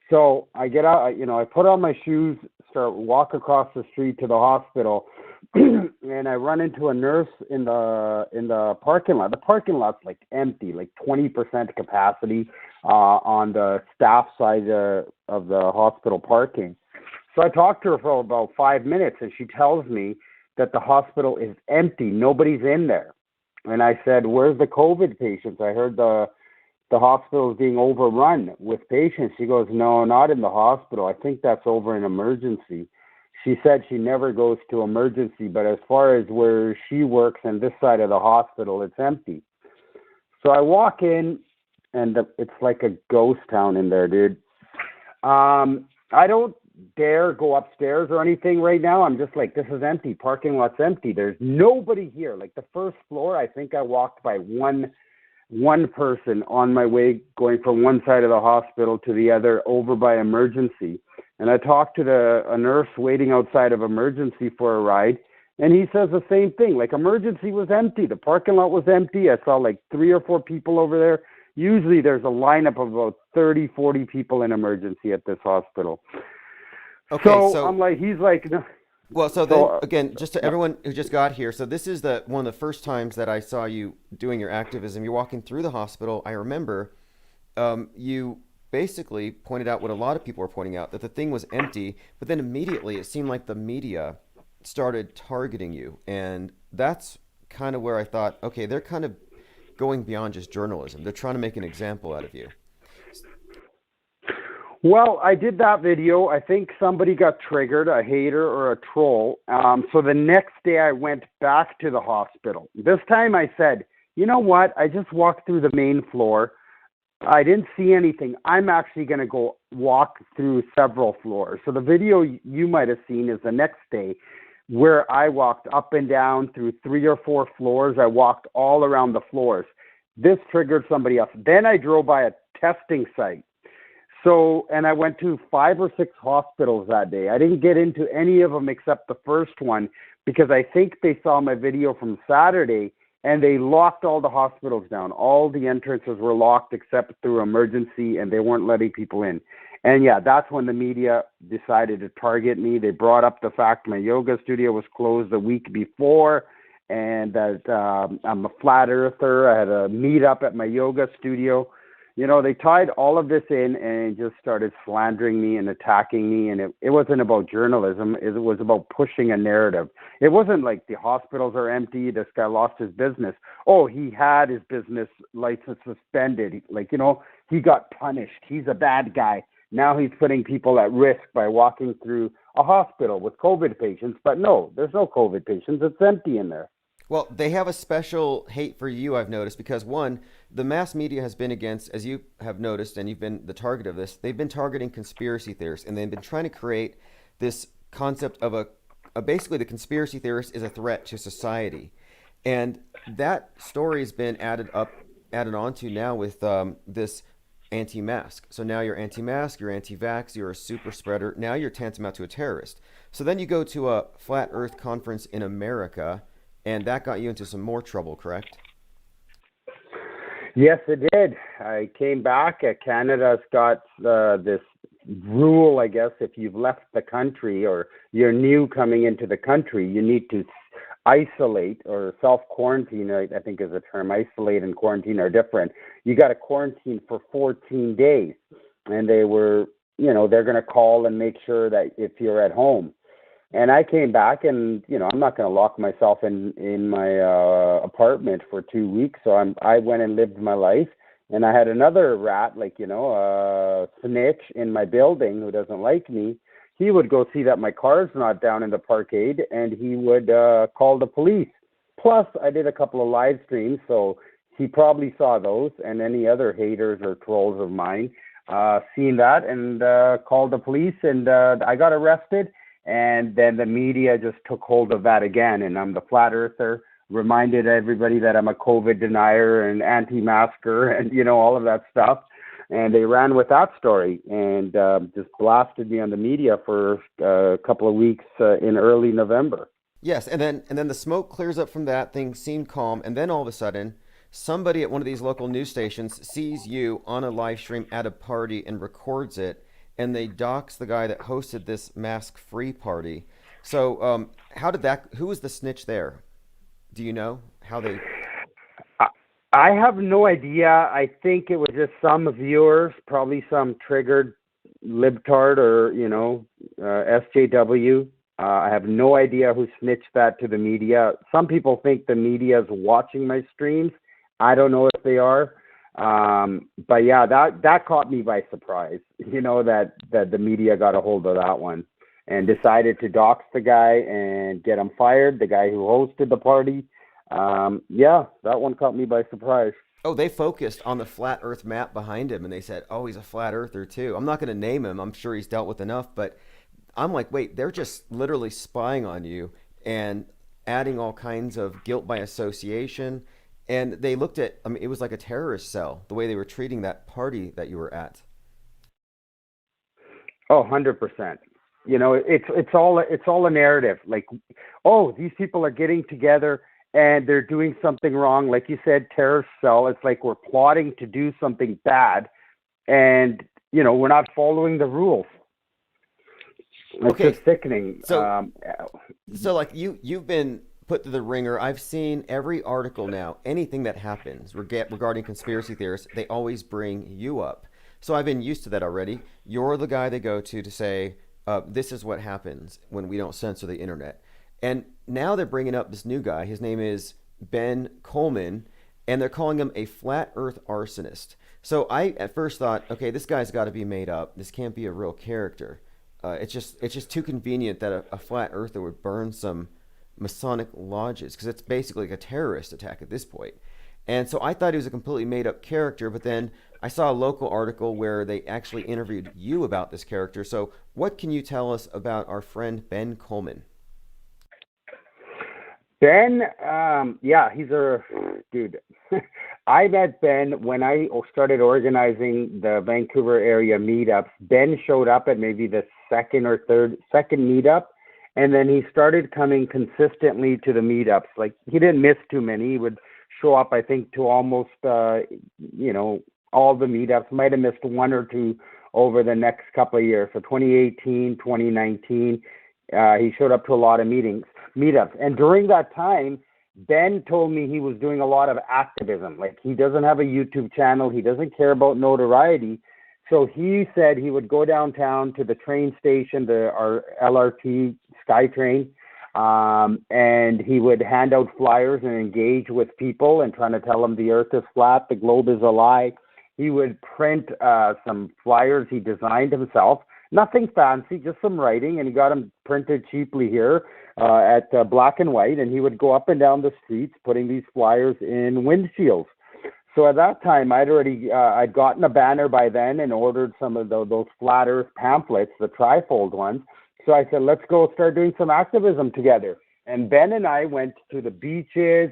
So I get out, I put on my shoes, walk across the street to the hospital, and I run into a nurse in the parking lot. The parking lot's like empty, like 20% capacity on the staff side of the hospital parking. So I talked to her for about 5 minutes, and she tells me that the hospital is empty. Nobody's in there. And I said, where's the COVID patients? I heard the hospital is being overrun with patients. She goes, no, not in the hospital. I think that's over in emergency. She said she never goes to emergency, but as far as where she works and this side of the hospital, it's empty. So I walk in, and it's like a ghost town in there, dude. I don't dare go upstairs or anything right now. I'm just like, this is empty. Parking lot's empty. There's nobody here. Like the first floor, I think I walked by one person on my way going from one side of the hospital to the other over by emergency. And I talked to a nurse waiting outside of emergency for a ride, and he says the same thing. Like emergency was empty. The parking lot was empty. I saw like 3 or 4 people over there. Usually there's a lineup of about 30, 40 people in emergency at this hospital. Okay, so I'm like, he's like, no. Well, so then, again, just to everyone who just got here, so this is one of the first times that I saw you doing your activism. You're walking through the hospital. I remember you basically pointed out what a lot of people were pointing out, that the thing was empty, but then immediately it seemed like the media started targeting you. And that's kind of where I thought, okay, they're kind of going beyond just journalism. They're trying to make an example out of you. Well, I did that video. I think somebody got triggered, a hater or a troll. So the next day I went back to the hospital. This time I said, you know what? I just walked through the main floor. I didn't see anything. I'm actually going to go walk through several floors. So the video you might have seen is the next day where I walked up and down through 3 or 4 floors. I walked all around the floors. This triggered somebody else. Then I drove by a testing site. So, and I went to 5 or 6 hospitals that day. I didn't get into any of them except the first one because I think they saw my video from Saturday and they locked all the hospitals down. All the entrances were locked except through emergency, and they weren't letting people in. And yeah, that's when the media decided to target me. They brought up the fact my yoga studio was closed the week before and that I'm a flat earther. I had a meetup at my yoga studio. You know, they tied all of this in and just started slandering me and attacking me. And it wasn't about journalism. It was about pushing a narrative. It wasn't like the hospitals are empty. This guy lost his business. Oh, he had his business license suspended. Like, you know, he got punished. He's a bad guy. Now he's putting people at risk by walking through a hospital with COVID patients. But no, there's no COVID patients. It's empty in there. Well, they have a special hate for you, I've noticed, because one, the mass media has been against, as you have noticed, and you've been the target of this, they've been targeting conspiracy theorists, and they've been trying to create this concept of basically the conspiracy theorist is a threat to society. And that story has been added on to now with this anti-mask. So now you're anti-mask, you're anti-vax, you're a super spreader. Now you're tantamount to a terrorist. So then you go to a flat earth conference in America, and that got you into some more trouble, correct? Yes, it did. I came back. Canada's got this rule, I guess, if you've left the country or you're new coming into the country, you need to isolate or self-quarantine, I think is the term. Isolate and quarantine are different. You got to quarantine for 14 days. And they were, they're going to call and make sure that if you're at home. And I came back and, I'm not going to lock myself in my apartment for 2 weeks. So I went and lived my life. And I had another rat, a snitch in my building who doesn't like me. He would go see that my car's not down in the parkade, and he would call the police. Plus, I did a couple of live streams, so he probably saw those, and any other haters or trolls of mine seen that and called the police, and I got arrested. And then the media just took hold of that again, and I'm the flat earther, reminded everybody that I'm a COVID denier and anti-masker and, all of that stuff. And they ran with that story and just blasted me on the media for a couple of weeks in early November. Yes, and then the smoke clears up from that, things seem calm, and then all of a sudden, somebody at one of these local news stations sees you on a live stream at a party and records it, and they dox the guy that hosted this mask-free party. So who was the snitch there? Do you know how they... I have no idea. I think it was just some viewers, probably some triggered libtard or, SJW. I have no idea who snitched that to the media. Some people think the media is watching my streams. I don't know if they are. But yeah, that caught me by surprise, that the media got a hold of that one and decided to dox the guy and get him fired, the guy who hosted the party. Yeah, that one caught me by surprise. Oh, they focused on the flat earth map behind him, and they said, oh, he's a flat earther too. I'm not going to name him. I'm sure he's dealt with enough, but I'm like, wait, they're just literally spying on you and adding all kinds of guilt by association. And they looked at, it was like a terrorist cell, the way they were treating that party that you were at. Oh, 100%. It's all a narrative. Like, oh, these people are getting together and they're doing something wrong. Like you said, terrorist cell. It's like we're plotting to do something bad, and we're not following the rules. It's just sickening. So like you've been put to the ringer. I've seen every article now. Anything that happens regarding conspiracy theorists, they always bring you up. So I've been used to that already. You're the guy they go to say, this is what happens when we don't censor the internet. And now they're bringing up this new guy. His name is Ben Coleman, and they're calling him a flat earth arsonist. So I at first thought, okay, this guy's got to be made up. This can't be a real character. It's just too convenient that a flat earther would burn some Masonic lodges, because it's basically like a terrorist attack at this point. And so I thought he was a completely made up character, but then I saw a local article where they actually interviewed you about this character. So what can you tell us about our friend Ben Coleman? Ben, yeah, he's a dude. I met Ben when I started organizing the Vancouver area meetups. Ben showed up at maybe the second meetup, and then he started coming consistently to the meetups. Like, he didn't miss too many. He would show up, I think, to almost, all the meetups. Might have missed one or two over the next couple of years. So 2018, 2019, he showed up to a lot of meetups. And during that time, Ben told me he was doing a lot of activism. Like, he doesn't have a YouTube channel. He doesn't care about notoriety. So he said he would go downtown to the train station, our LRT SkyTrain, and he would hand out flyers and engage with people and trying to tell them the earth is flat, the globe is a lie. He would print some flyers he designed himself. Nothing fancy, just some writing, and he got them printed cheaply here at black and white, and he would go up and down the streets putting these flyers in windshields. So at that time, I'd gotten a banner by then and ordered some of those flat earth pamphlets, the trifold ones. So I said, let's go start doing some activism together. And Ben and I went to the beaches,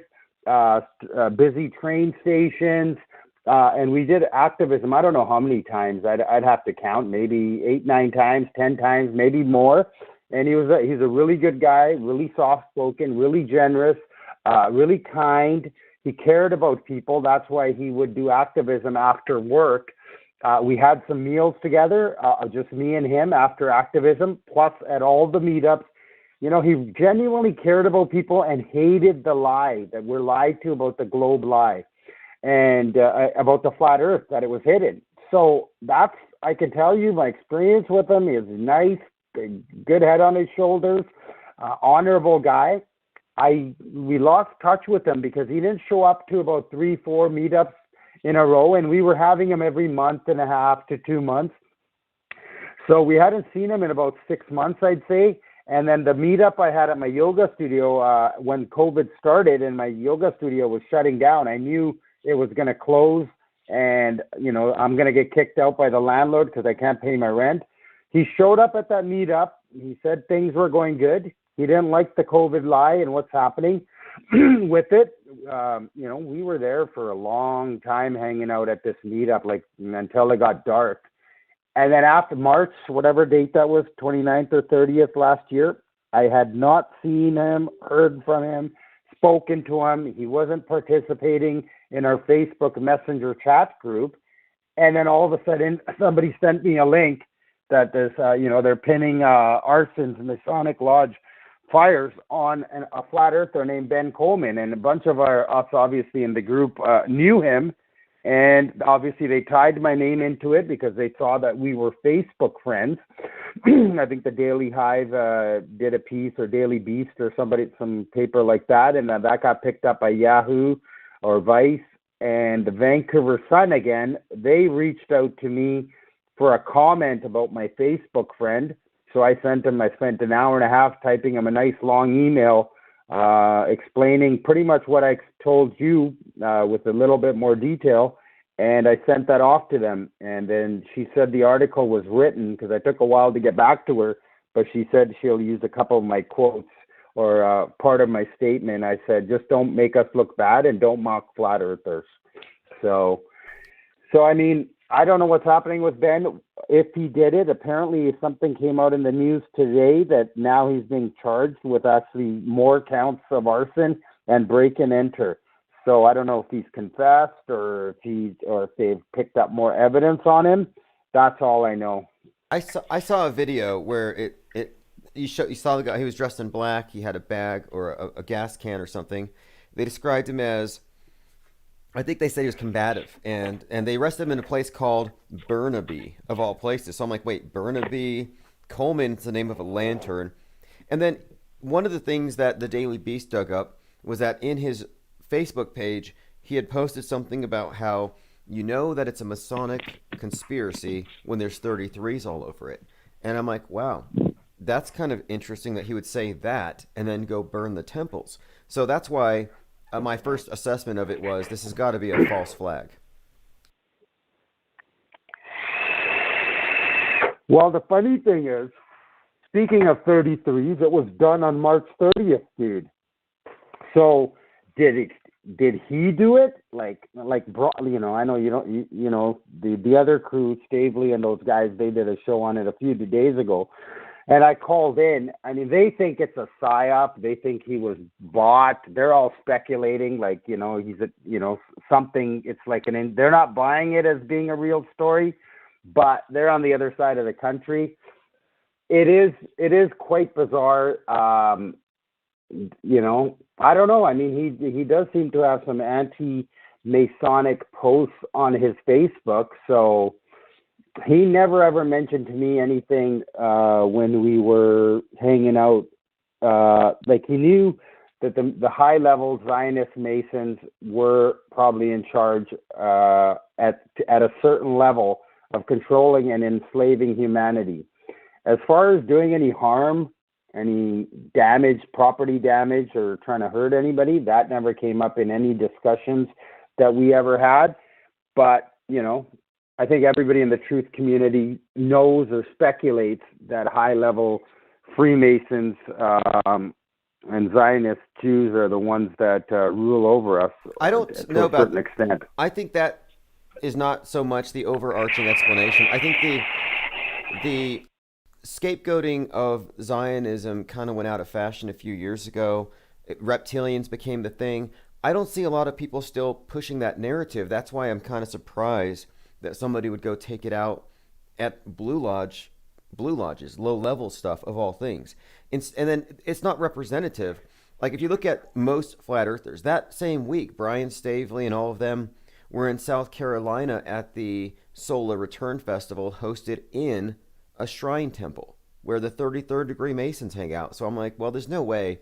busy train stations, and we did activism. I don't know how many times. I'd have to count, maybe 8, 9 times, 10 times, maybe more. And he's a really good guy, really soft-spoken, really generous, really kind. He cared about people. That's why he would do activism after work. We had some meals together, just me and him after activism. Plus, at all the meetups, he genuinely cared about people and hated the lie that we're lied to about the globe lie and about the flat earth, that it was hidden. So I can tell you my experience with him. Is nice, good head on his shoulders, honorable guy. We lost touch with him because he didn't show up to about 3-4 meetups in a row, and we were having him every month and a half to 2 months. So we hadn't seen him in about 6 months, I'd say. And then the meetup I had at my yoga studio, when COVID started and my yoga studio was shutting down, I knew it was going to close and, I'm going to get kicked out by the landlord because I can't pay my rent. He showed up at that meetup. He said things were going good. He didn't like the COVID lie and what's happening with it. We were there for a long time hanging out at this meetup, like until it got dark. And then after March, whatever date that was, 29th or 30th last year, I had not seen him, heard from him, spoken to him. He wasn't participating in our Facebook Messenger chat group. And then all of a sudden, somebody sent me a link that there's, they're pinning Arson's Masonic Lodge fires on a flat earther named Ben Coleman. And a bunch of us obviously in the group knew him. And obviously they tied my name into it because they saw that we were Facebook friends. I think the Daily Hive did a piece, or Daily Beast or some paper like that. And that got picked up by Yahoo or Vice. And the Vancouver Sun, again, they reached out to me for a comment about my Facebook friend. So I spent an hour and a half typing him a nice long email explaining pretty much what I told you with a little bit more detail, and I sent that off to them. And then she said the article was written, because I took a while to get back to her, but she said she'll use a couple of my quotes or part of my statement. I said, just don't make us look bad and don't mock flat earthers. So I mean, I don't know what's happening with Ben. If he did it, apparently something came out in the news today that now he's being charged with actually more counts of arson and break and enter. So I don't know if he's confessed or if they've picked up more evidence on him. That's all I know. I saw a video where you saw the guy. He was dressed in black. He had a bag or a gas can or something. They described him as, I think they said he was combative, and they arrested him in a place called Burnaby, of all places. So I'm like, wait, Burnaby? Coleman's the name of a lantern. And then one of the things that the Daily Beast dug up was that in his Facebook page, he had posted something about how that it's a Masonic conspiracy when there's 33s all over it. And I'm like, wow, that's kind of interesting that he would say that and then go burn the temples. So that's why my first assessment of it was, this has got to be a false flag. Well, the funny thing is, speaking of 33s, it was done on March 30th, dude. So did he do it? I know you don't, the other crew, Stavely and those guys, they did a show on it a few days ago. And I called in. I mean, they think it's a psyop. They think he was bought. They're all speculating, he's something. It's like they're not buying it as being a real story, but they're on the other side of the country. It is quite bizarre. I don't know. I mean, he does seem to have some anti-Masonic posts on his Facebook, so he never ever mentioned to me anything when we were hanging out. He knew that the high-level Zionist Masons were probably in charge at a certain level of controlling and enslaving humanity. As far as doing any harm, any damage, property damage, or trying to hurt anybody, that never came up in any discussions that we ever had. But, I think everybody in the truth community knows or speculates that high-level Freemasons and Zionist Jews are the ones that rule over us. I don't know about to a certain extent. I think that is not so much the overarching explanation. I think the scapegoating of Zionism kind of went out of fashion a few years ago. Reptilians became the thing. I don't see a lot of people still pushing that narrative. That's why I'm kind of surprised that somebody would go take it out at Blue Lodge Blue Lodges, low-level stuff of all things. And then it's not representative. Like if you look at most flat earthers, that same week, Brian Stavely and all of them were in South Carolina at the Solar Return Festival hosted in a shrine temple where the 33rd degree Masons hang out. So I'm like, well, there's no way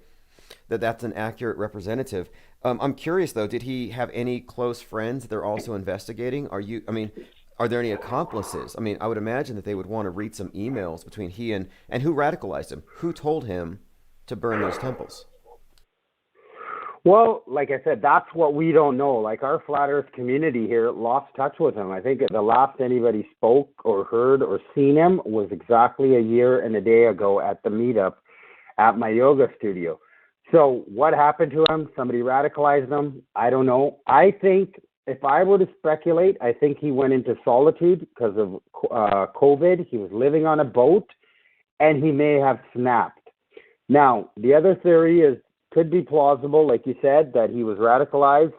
that that's an accurate representative. I'm curious though, did he have any close friends that they're also investigating? Are there any accomplices? I mean, I would imagine that they would want to read some emails between he and who radicalized him? Who told him to burn those temples? Well, like I said, that's what we don't know. Like our flat earth community here lost touch with him. I think the last anybody spoke or heard or seen him was exactly a year and a day ago at the meetup at my yoga studio. So what happened to him? Somebody radicalized him. I don't know. I think if I were to speculate, I think he went into solitude because of COVID. He was living on a boat and he may have snapped. Now, the other theory could be plausible, like you said, that he was radicalized,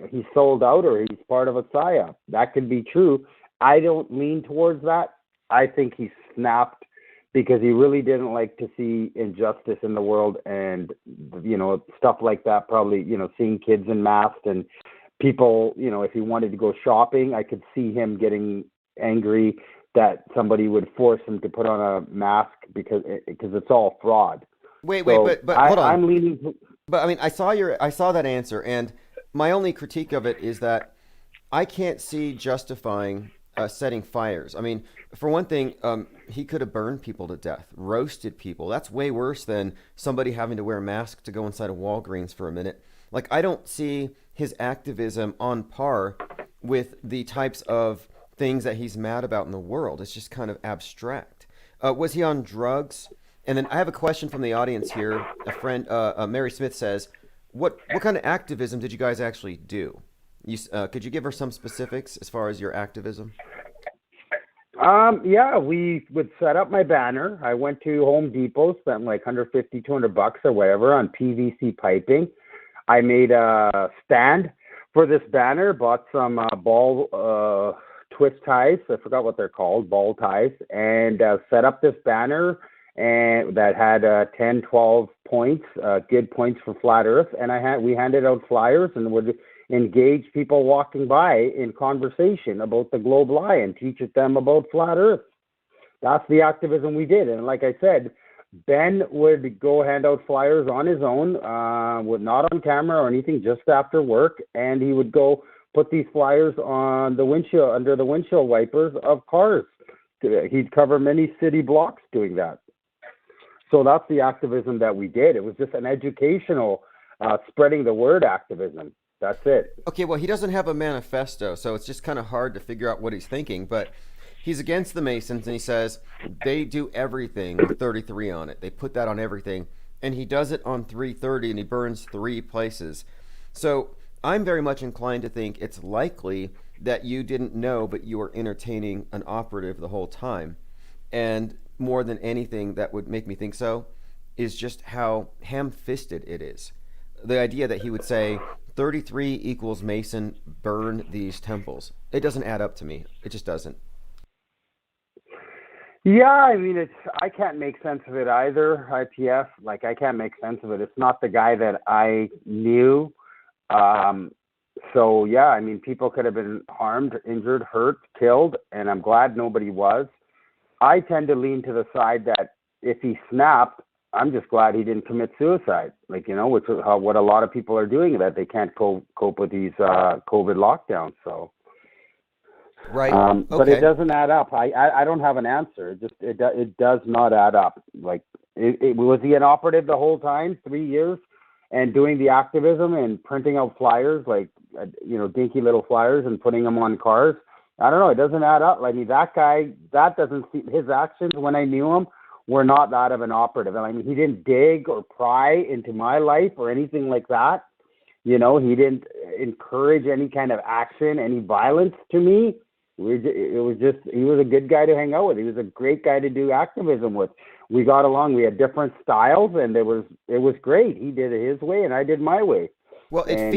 he sold out, or he's part of a psyop. That could be true. I don't lean towards that. I think he snapped because he really didn't like to see injustice in the world and, stuff like that, probably, seeing kids in masks and people, if he wanted to go shopping, I could see him getting angry that somebody would force him to put on a mask because it's all fraud. Wait, but hold on. I'm leaning. But I mean, I saw that answer, and my only critique of it is that I can't see justifying setting fires. I mean, for one thing, he could have burned people to death, roasted people. That's way worse than somebody having to wear a mask to go inside a Walgreens for a minute. Like, I don't see his activism on par with the types of things that he's mad about in the world. It's just kind of abstract. Was he on drugs? And then I have a question from the audience here. A friend, Mary Smith, says, "What kind of activism did you guys actually do? Could you give her some specifics as far as your activism?" Yeah, we would set up my banner. I went to Home Depot, spent like $150, $200 or whatever on PVC piping. I made a stand for this banner, bought some ball twist ties. I forgot what they're called, ball ties, and set up this banner and that had 10, 12 points, good points for flat earth. And we handed out flyers and would engage people walking by in conversation about the globe lie and teach them about flat earth. That's the activism we did. And like I said, Ben would go hand out flyers on his own, not on camera or anything, just after work. And he would go put these flyers on the windshield, under the windshield wipers of cars. He'd cover many city blocks doing that. So that's the activism that we did. It was just an educational, spreading the word activism. That's it. Okay, well, he doesn't have a manifesto, so it's just kind of hard to figure out what he's thinking. But he's against the Masons, and he says they do everything with 33 on it. They put that on everything. And he does it on 330, and he burns 3 places. So I'm very much inclined to think it's likely that you didn't know, but you were entertaining an operative the whole time. And more than anything that would make me think so is just how ham-fisted it is. The idea that he would say 33 equals Mason, burn these temples. It doesn't add up to me. It just doesn't. Yeah, I mean, I can't make sense of it either, IPF. Like, I can't make sense of it. It's not the guy that I knew. So, yeah, I mean, people could have been harmed, injured, hurt, killed, and I'm glad nobody was. I tend to lean to the side that if he snapped, I'm just glad he didn't commit suicide, which is what a lot of people are doing, that they can't cope with these COVID lockdowns. So, right. But it doesn't add up. I don't have an answer. It does not add up. Like, was he an operative the whole time, 3 years, and doing the activism and printing out flyers, like dinky little flyers, and putting them on cars? I don't know. It doesn't add up. I mean, that guy, that doesn't see his actions when I knew him were not that of an operative. I mean, he didn't dig or pry into my life or anything like that. He didn't encourage any kind of action, any violence to me. It was just, he was a good guy to hang out with. He was a great guy to do activism with. We got along. We had different styles, and it was great. He did it his way, and I did my way. Well, it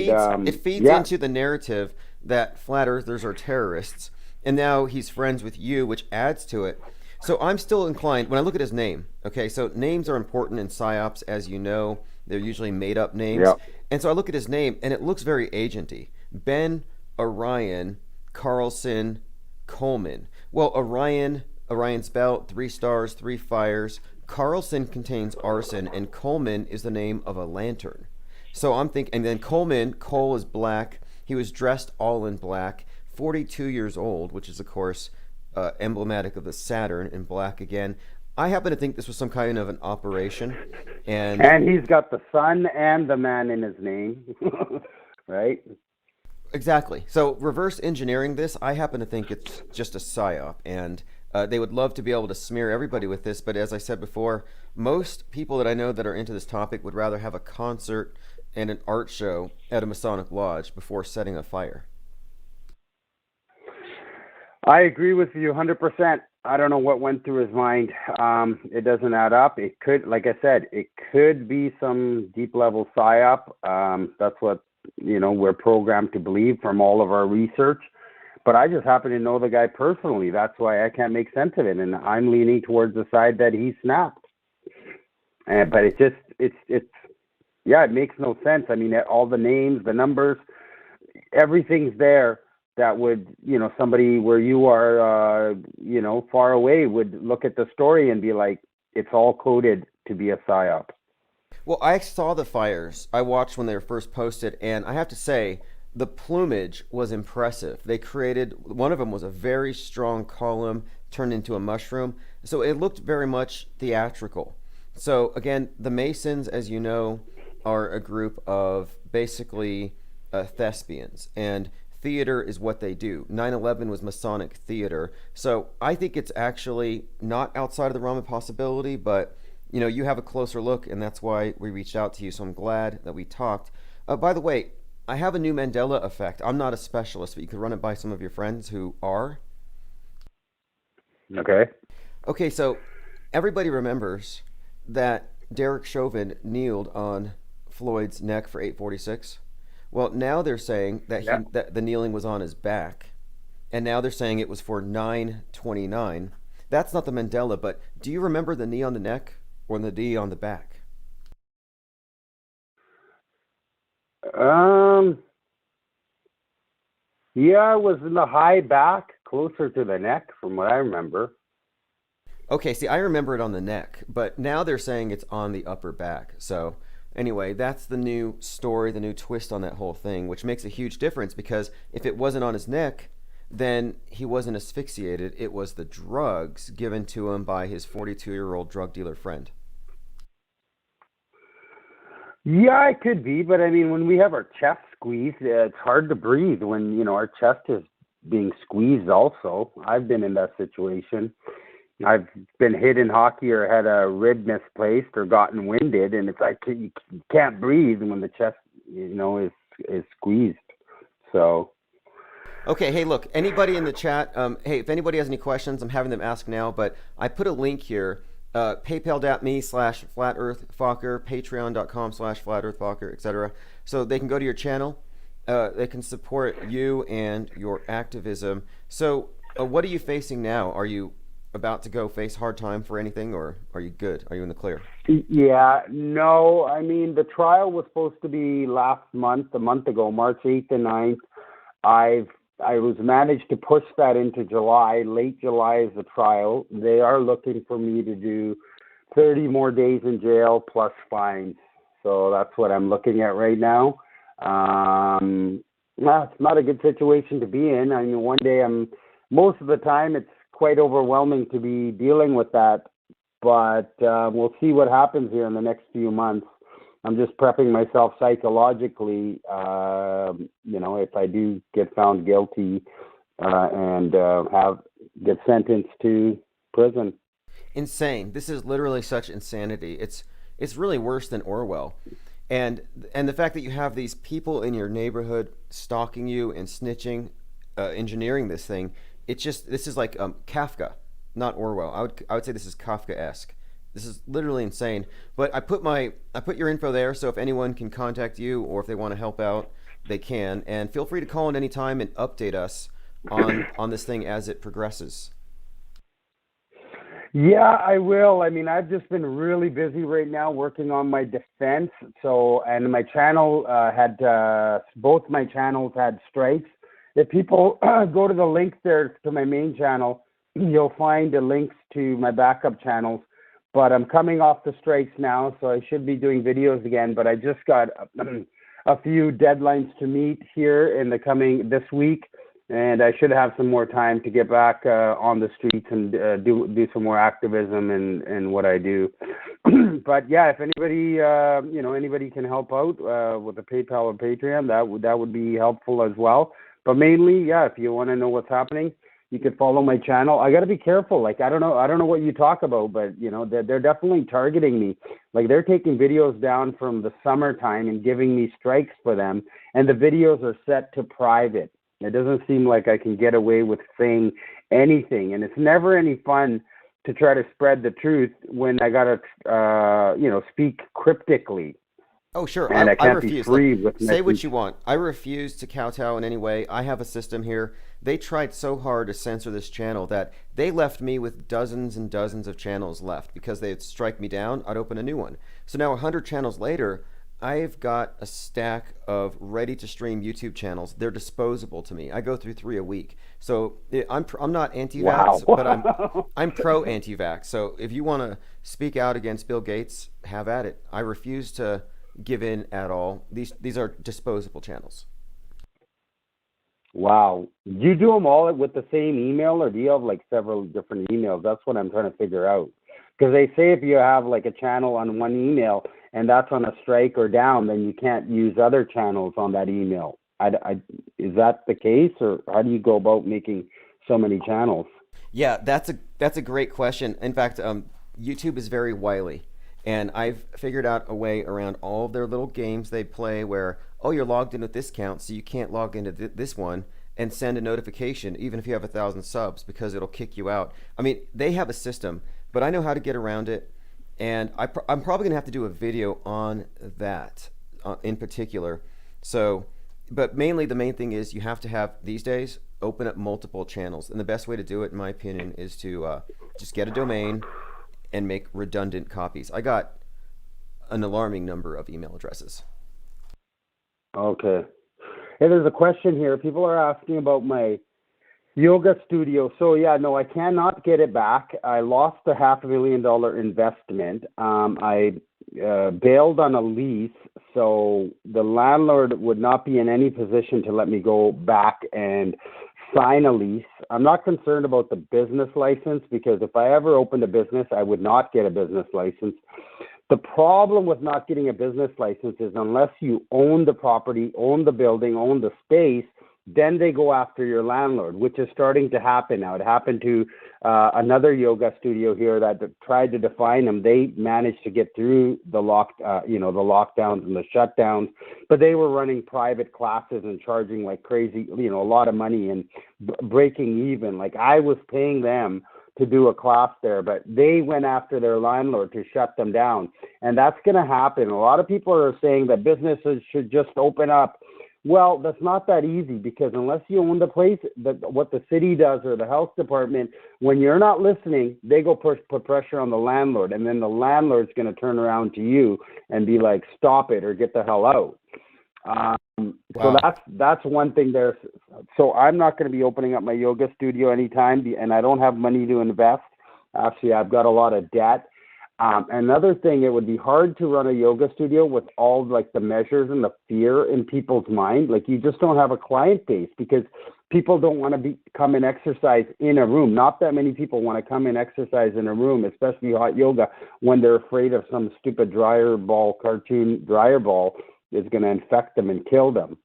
feeds into the narrative that flat earthers are terrorists, and now he's friends with you, which adds to it. So I'm still inclined, when I look at his name, okay, so names are important in PSYOPs, as you know. They're usually made-up names. Yep. And so I look at his name, and it looks very agenty. Ben Orion Carlson Coleman. Well, Orion's belt, 3 stars, 3 fires. Carlson contains arson, and Coleman is the name of a lantern. So I'm thinking, and then Cole is black. He was dressed all in black, 42 years old, which is, of course, emblematic of the Saturn in black again. I happen to think this was some kind of an operation. And he's got the sun and the man in his name, right? Exactly. So reverse engineering this, I happen to think it's just a psyop, and they would love to be able to smear everybody with this, but as I said before, most people that I know that are into this topic would rather have a concert and an art show at a Masonic lodge before setting a fire. I agree with you 100%. I don't know what went through his mind. It doesn't add up. It could, like I said, it could be some deep level psyop. That's what, we're programmed to believe from all of our research. But I just happen to know the guy personally. That's why I can't make sense of it. And I'm leaning towards the side that he snapped. But it makes no sense. I mean, all the names, the numbers, everything's there. That would, somebody where you are, far away would look at the story and be like, it's all coded to be a psyop. Well, I saw the fires. I watched when they were first posted, and I have to say, the plumage was impressive. They created, one of them was a very strong column turned into a mushroom, so it looked very much theatrical. So again, the Masons, as you know, are a group of basically thespians, and theater is what they do. 9/11 was Masonic theater. So I think it's actually not outside of the realm of possibility, but you have a closer look, and that's why we reached out to you. So I'm glad that we talked. By the way, I have a new Mandela effect. I'm not a specialist, but you could run it by some of your friends who are. Okay. Okay, so everybody remembers that Derek Chauvin kneeled on Floyd's neck for 846. Well, now they're saying that that the kneeling was on his back, and now they're saying it was for 9/29. That's not the Mandela, but do you remember the knee on the neck or the knee on the back? Yeah, it was in the high back, closer to the neck, from what I remember. Okay, see, I remember it on the neck, but now they're saying it's on the upper back. So anyway, that's the new story, the new twist on that whole thing, which makes a huge difference, because if it wasn't on his neck, then he wasn't asphyxiated. It was the drugs given to him by his 42-year-old drug dealer friend. Yeah, it could be, but I mean, when we have our chest squeezed, it's hard to breathe when, our chest is being squeezed also. I've been in that situation. I've been hit in hockey or had a rib misplaced or gotten winded, and it's like you can't breathe when the chest, is squeezed. So. Okay, hey, look, anybody in the chat, hey, if anybody has any questions, I'm having them ask now, but I put a link here, paypal.me/flatearthfokker, patreon.com/flatearthfokker, etc. So they can go to your channel, they can support you and your activism. So what are you facing now? Are you about to go face hard time for anything, or are you good? Are you in the clear? Yeah, no, I mean, the trial was supposed to be a month ago, March 8th and 9th. I was managed to push that into July. Late July is the trial. They are looking for me to do 30 more days in jail plus fines. So that's what I'm looking at right now. It's not a good situation to be in. I mean, one day most of the time it's quite overwhelming to be dealing with that, but we'll see what happens here in the next few months. I'm just prepping myself psychologically, if I do get found guilty and get sentenced to prison. Insane. This is literally such insanity. It's really worse than Orwell. And the fact that you have these people in your neighborhood stalking you and snitching, engineering this thing, this is like Kafka, not Orwell. I would say this is Kafka-esque. This is literally insane. But I put your info there, so if anyone can contact you or if they want to help out, they can. And feel free to call in any time and update us on this thing as it progresses. Yeah, I will. I mean, I've just been really busy right now working on my defense. So, and my channel had both my channels had strikes. If people go to the link there to my main channel, you'll find the links to my backup channels. But I'm coming off the strikes now, so I should be doing videos again. But I just got a few deadlines to meet here in the coming this week, and I should have some more time to get back on the streets and do some more activism in what I do. But yeah, if anybody anybody can help out with the PayPal or Patreon, that would be helpful as well. But mainly, yeah, if you want to know what's happening, you can follow my channel. I got to be careful. Like, I don't know what you talk about, but you know, they're definitely targeting me. Like, they're taking videos down from the summertime and giving me strikes for them, and the videos are set to private. It doesn't seem like I can get away with saying anything, and it's never any fun to try to spread the truth when I gotta, speak cryptically. Oh, sure. And I can't be refuse. free Look, with my say what speech. you want. I refuse to kowtow in any way. I have a system here. They tried so hard to censor this channel that they left me with dozens and dozens of channels left because they'd strike me down. I'd open a new one. So now 100 channels later, I've got a stack of ready-to-stream YouTube channels. They're disposable to me. I go through 3 a week. So I'm not anti-vax, Wow. but I'm pro-anti-vax. So if you want to speak out against Bill Gates, have at it. I refuse to give in at all. These are disposable channels. Wow. Do you do them all with the same email, or do you have like several different emails? That's what I'm trying to figure out. Because they say if you have like a channel on one email and that's on a strike or down, then you can't use other channels on that email. Is that the case, or how do you go about making so many channels? Yeah, that's a great question. In fact, YouTube is very wily. And I've figured out a way around all of their little games they play where, oh, you're logged in with this account, so you can't log into this one and send a notification, even if you have 1,000 subs, because it'll kick you out. I mean, they have a system, but I know how to get around it. And I'm probably going to have to do a video on that in particular. So, but mainly the main thing is you have to have, these days, open up multiple channels. And the best way to do it, in my opinion, is to just get a domain and make redundant copies. I got an alarming number of email addresses. Okay. Hey, there's a question here. People are asking about my yoga studio. So yeah, no, I cannot get it back. I lost a $500,000 investment. I bailed on a lease, so the landlord would not be in any position to let me go back and sign a lease. I'm not concerned about the business license, because if I ever opened a business, I would not get a business license. The problem with not getting a business license is unless you own the property, own the building, own the space, then they go after your landlord, which is starting to happen now. It happened to another yoga studio here that tried to define them. They managed to get through the lockdowns and the shutdowns, but they were running private classes and charging like crazy, a lot of money and breaking even. Like, I was paying them to do a class there, but they went after their landlord to shut them down. And that's going to happen. A lot of people are saying that businesses should just open up. Well, that's not that easy, because unless you own the place, what the city does or the health department, when you're not listening, they go put pressure on the landlord, and then the landlord's going to turn around to you and be like, stop it or get the hell out. So that's one thing there. So I'm not going to be opening up my yoga studio anytime, and I don't have money to invest. Actually, I've got a lot of debt. Another thing, it would be hard to run a yoga studio with all like the measures and the fear in people's mind. Like, you just don't have a client base, because people don't want to come and exercise in a room. Not that many people want to come and exercise in a room, especially hot yoga, when they're afraid of some stupid cartoon dryer ball is going to infect them and kill them.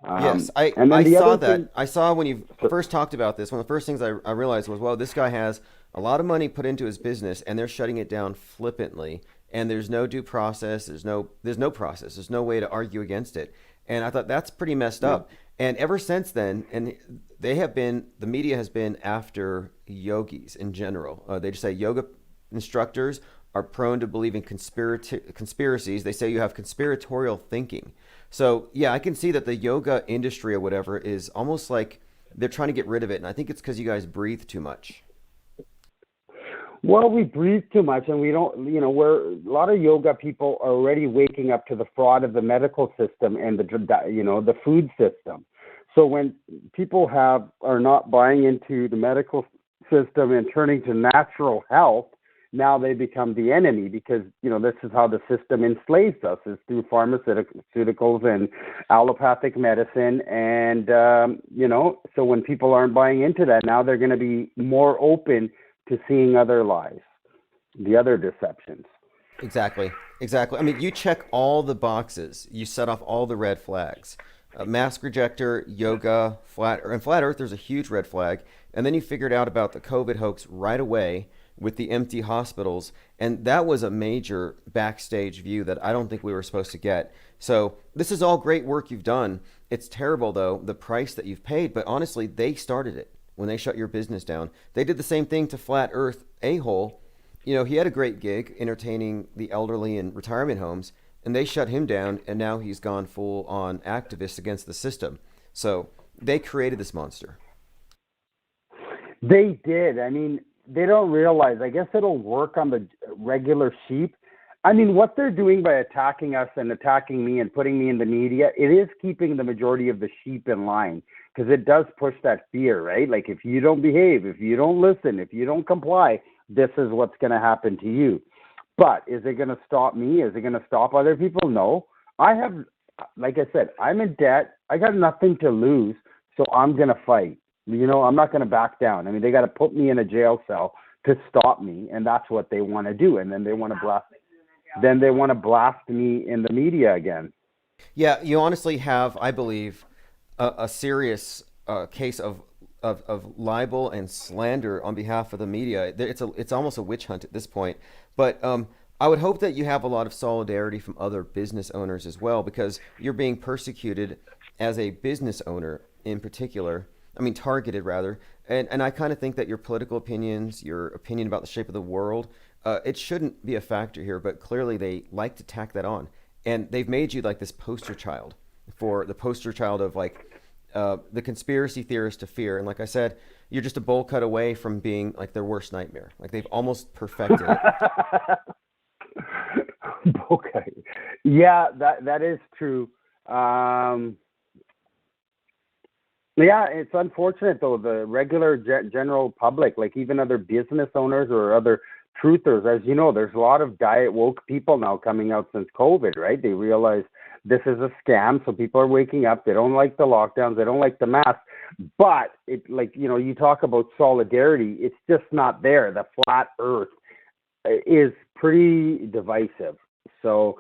Yes, I saw that. I saw when you first talked about this, one of the first things I realized was, well, this guy has a lot of money put into his business, and they're shutting it down flippantly, and there's no due process, there's no process, there's no way to argue against it. And I thought that's pretty messed up. And ever since then, and the media has been after yogis in general. They just say yoga instructors are prone to believing conspiracies. They say you have conspiratorial thinking. So yeah, I can see that the yoga industry or whatever is almost like they're trying to get rid of it. And I think it's because you guys breathe too much. Well, we breathe too much, and we don't. We're a lot of yoga people are already waking up to the fraud of the medical system and the food system. So when people are not buying into the medical system and turning to natural health, now they become the enemy because this is how the system enslaves us, is through pharmaceuticals and allopathic medicine, and so when people aren't buying into that, now they're going to be more open to seeing other lies, the other deceptions. Exactly. I mean, you check all the boxes. You set off all the red flags. Mask rejector, yoga, flat earthers a huge red flag. And then you figured out about the COVID hoax right away with the empty hospitals. And that was a major backstage view that I don't think we were supposed to get. So this is all great work you've done. It's terrible, though, the price that you've paid. But honestly, they started it. When they shut your business down, they did the same thing to Flat Earth a-hole. He had a great gig entertaining the elderly in retirement homes, and they shut him down, and now he's gone full on activist against the system. So they created this monster. They did. I mean, they don't realize. I guess it'll work on the regular sheep. I mean, what they're doing by attacking us and attacking me and putting me in the media, it is keeping the majority of the sheep in line. Because it does push that fear, right? Like, if you don't behave, if you don't listen, if you don't comply, this is what's going to happen to you. But is it going to stop me? Is it going to stop other people? No. Like I said, I'm in debt. I got nothing to lose, so I'm going to fight. I'm not going to back down. I mean, they got to put me in a jail cell to stop me, and that's what they want to do. And then they want to blast. Then they want to blast me in the media again. Yeah, you honestly have, I believe, a serious case of libel and slander on behalf of the media. It's almost a witch hunt at this point. But I would hope that you have a lot of solidarity from other business owners as well, because you're being persecuted as a business owner in particular. I mean, targeted rather. And I kind of think that your political opinions, your opinion about the shape of the world, it shouldn't be a factor here. But clearly they like to tack that on. And they've made you like this poster child of like the conspiracy theorist to fear. And like I said, you're just a bowl cut away from being like their worst nightmare. Like they've almost perfected it. Okay. Yeah, that is true. Yeah, it's unfortunate though, the regular general public, like even other business owners or other truthers, as you know, there's a lot of diet woke people now coming out since COVID, right? They realize this is a scam, so people are waking up. They don't like the lockdowns. They don't like the mask. But it, like, you talk about solidarity. It's just not there. The flat Earth is pretty divisive. So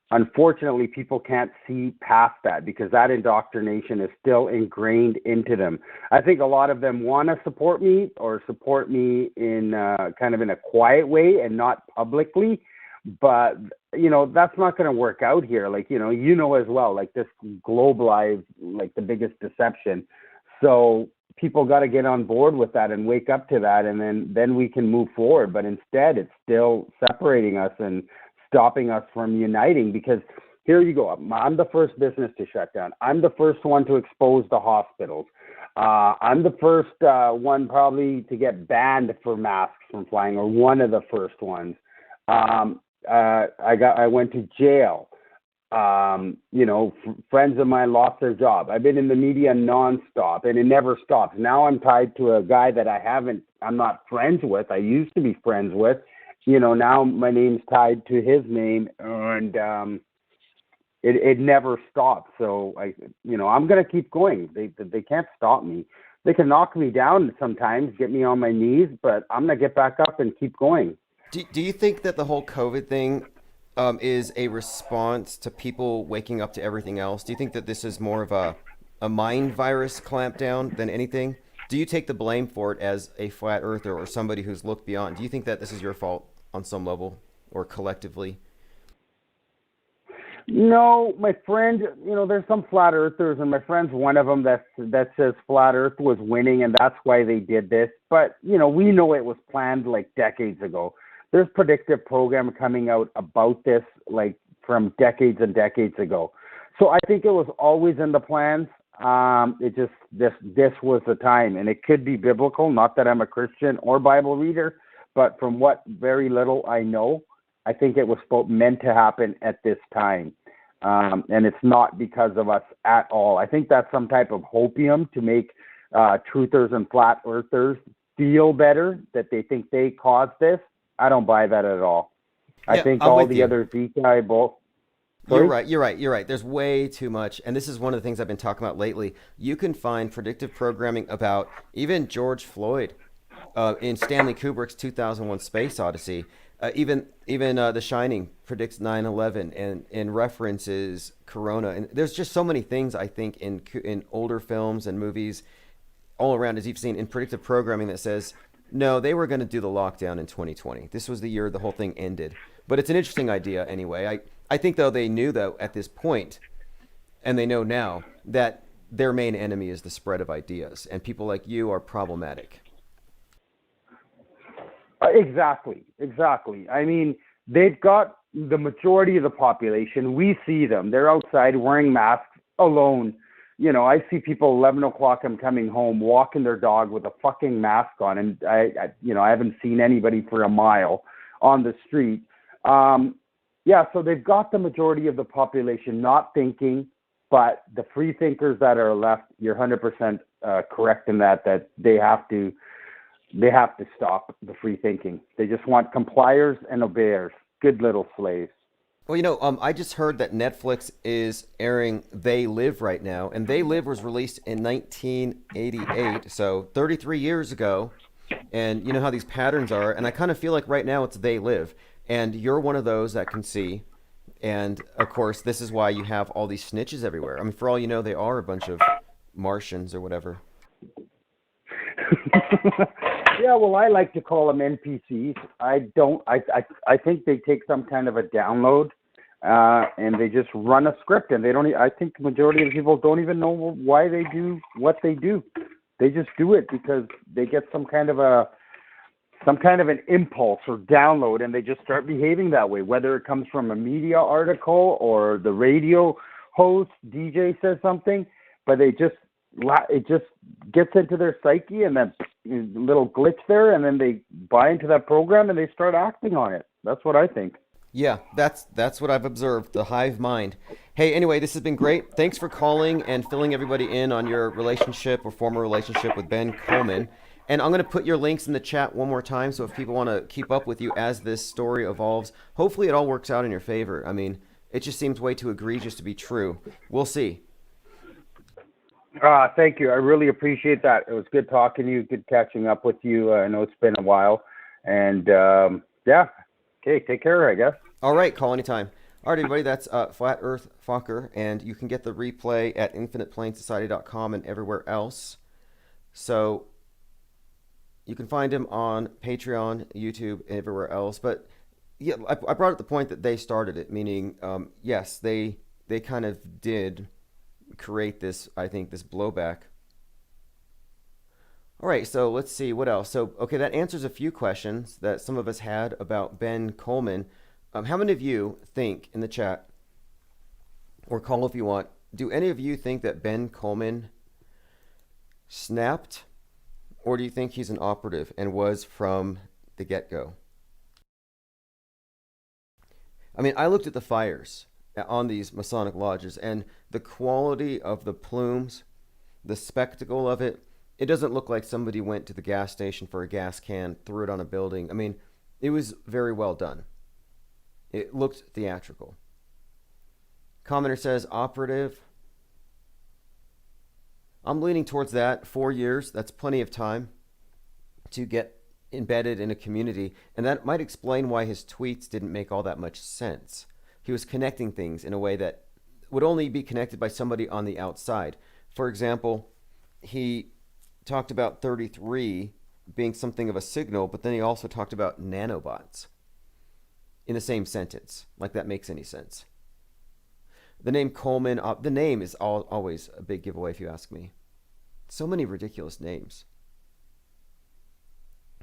unfortunately, people can't see past that because that indoctrination is still ingrained into them. I think a lot of them want to support me in kind of in a quiet way and not publicly. But, that's not going to work out here. Like, as well, like this globalized, like the biggest deception. So people got to get on board with that and wake up to that. And then we can move forward. But instead, it's still separating us and stopping us from uniting, because here you go. I'm the first business to shut down. I'm the first one to expose the hospitals. I'm the first one probably to get banned for masks from flying, or one of the first ones. I went to jail. Friends of mine lost their job. I've been in the media nonstop, and it never stops. Now I'm tied to a guy that I'm not friends with. I used to be friends with. Now my name's tied to his name, and it never stops. So I'm gonna keep going. They can't stop me. They can knock me down sometimes, get me on my knees, but I'm gonna get back up and keep going. Do you think that the whole COVID thing is a response to people waking up to everything else? Do you think that this is more of a mind virus clampdown than anything? Do you take the blame for it as a flat earther or somebody who's looked beyond? Do you think that this is your fault on some level or collectively? No, my friend, there's some flat earthers, and my friend's one of them that says flat earth was winning and that's why they did this. But, we know it was planned like decades ago. There's predictive program coming out about this like from decades and decades ago. So I think it was always in the plans. It just, this was the time, and it could be biblical. Not that I'm a Christian or Bible reader, but from what very little I know, I think it was meant to happen at this time. And it's not because of us at all. I think that's some type of hopium to make truthers and flat earthers feel better, that they think they caused this. I don't buy that at all. I think I'm all with the you. other Zika both. Sorry? You're right. There's way too much. And this is one of the things I've been talking about lately. You can find predictive programming about even George Floyd in Stanley Kubrick's 2001 Space Odyssey. Even The Shining predicts 9/11 and references Corona. And there's just so many things, I think, in older films and movies all around, as you've seen, in predictive programming that says, no, they were going to do the lockdown in 2020. This was the year the whole thing ended. But it's an interesting idea anyway. I think, though, they knew, though, at this point, and they know now, that their main enemy is the spread of ideas. And people like you are problematic. Exactly. I mean, they've got the majority of the population. We see them. They're outside wearing masks alone. You know, I see people 11 o'clock, I'm coming home, walking their dog with a fucking mask on. And I haven't seen anybody for a mile on the street. Yeah, so they've got the majority of the population not thinking, but the free thinkers that are left, you're 100% correct in that they have to stop the free thinking. They just want compliers and obeyers, good little slaves. Well, I just heard that Netflix is airing They Live right now, and They Live was released in 1988, so 33 years ago. And you know how these patterns are, and I kind of feel like right now it's They Live, and you're one of those that can see. And of course, this is why you have all these snitches everywhere. I mean, for all you know, they are a bunch of Martians or whatever. Yeah, well, I like to call them NPCs. I think they take some kind of a download, and they just run a script, and they don't. I think the majority of the people don't even know why they do what they do. They just do it because they get some kind of an impulse or download, and they just start behaving that way. Whether it comes from a media article or the radio host, DJ says something, but it just gets into their psyche, and then a little glitch there, and then they buy into that program and they start acting on it. That's what I think. Yeah, that's what I've observed, the hive mind. Hey, anyway, this has been great. Thanks for calling and filling everybody in on your relationship or former relationship with Ben Coleman. And I'm going to put your links in the chat one more time, so if people want to keep up with you as this story evolves, hopefully it all works out in your favor. I mean, it just seems way too egregious to be true. We'll see. Thank you. I really appreciate that. It was good talking to you, good catching up with you. I know it's been a while. And, yeah. Okay, take care, I guess. All right, call anytime. All right, everybody, that's Flat Earth FOKKER, and you can get the replay at infiniteplainsociety.com and everywhere else. So you can find him on Patreon, YouTube, and everywhere else. But yeah, I brought up the point that they started it, meaning, yes, they kind of did create this, I think, this blowback. All right, so let's see what else. So, okay, that answers a few questions that some of us had about Ben Coleman. How many of you think in the chat, or call if you want, do any of you think that Ben Coleman snapped, or do you think he's an operative and was from the get-go? I mean, I looked at the fires on these Masonic lodges, and the quality of the plumes, the spectacle of it, it doesn't look like somebody went to the gas station for a gas can, threw it on a building. I mean, it was very well done. It looked theatrical. Commenter says, operative. I'm leaning towards that. 4 years, that's plenty of time to get embedded in a community, and that might explain why his tweets didn't make all that much sense. He was connecting things in a way that would only be connected by somebody on the outside. For example, he talked about 33 being something of a signal, but then he also talked about nanobots in the same sentence, like that makes any sense. The name Coleman, the name is always a big giveaway if you ask me. So many ridiculous names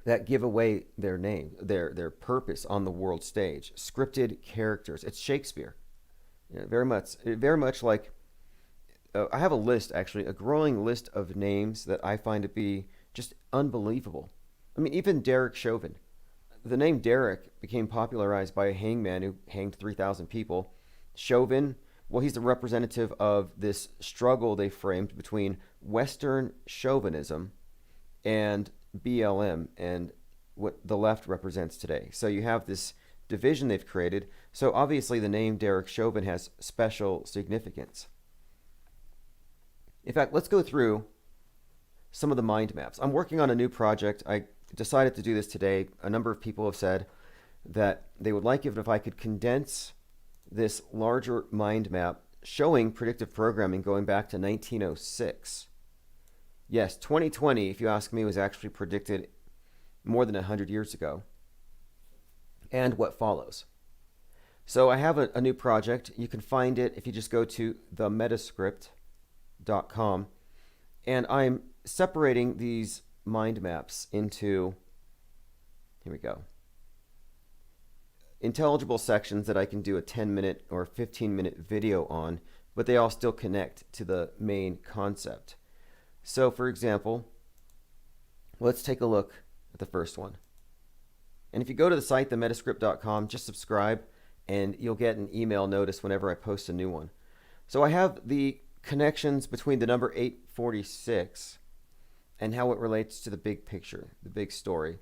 that give away their name, their purpose on the world stage. Scripted characters. It's Shakespeare. You know, very much like, I have a list, actually, a growing list of names that I find to be just unbelievable. I mean, even Derek Chauvin. the name Derek became popularized by a hangman who hanged 3,000 people. Chauvin, well, he's the representative of this struggle they framed between Western chauvinism and BLM and what the left represents today. So you have this division they've created. So obviously the name Derek Chauvin has special significance. In fact, let's go through some of the mind maps. I'm working on a new project. I decided to do this today. A number of people have said that they would like it if I could condense this larger mind map showing predictive programming going back to 1906. Yes, 2020, if you ask me, was actually predicted more than 100 years ago. And what follows. So I have a new project. You can find it if you just go to themetascript.com. And I'm separating these mind maps into, here we go, intelligible sections that I can do a 10-minute or 15-minute video on, but they all still connect to the main concept. So for example, let's take a look at the first one. And if you go to the site, themetascript.com, just subscribe and you'll get an email notice whenever I post a new one. So I have the connections between the number 846 and how it relates to the big picture, the big story.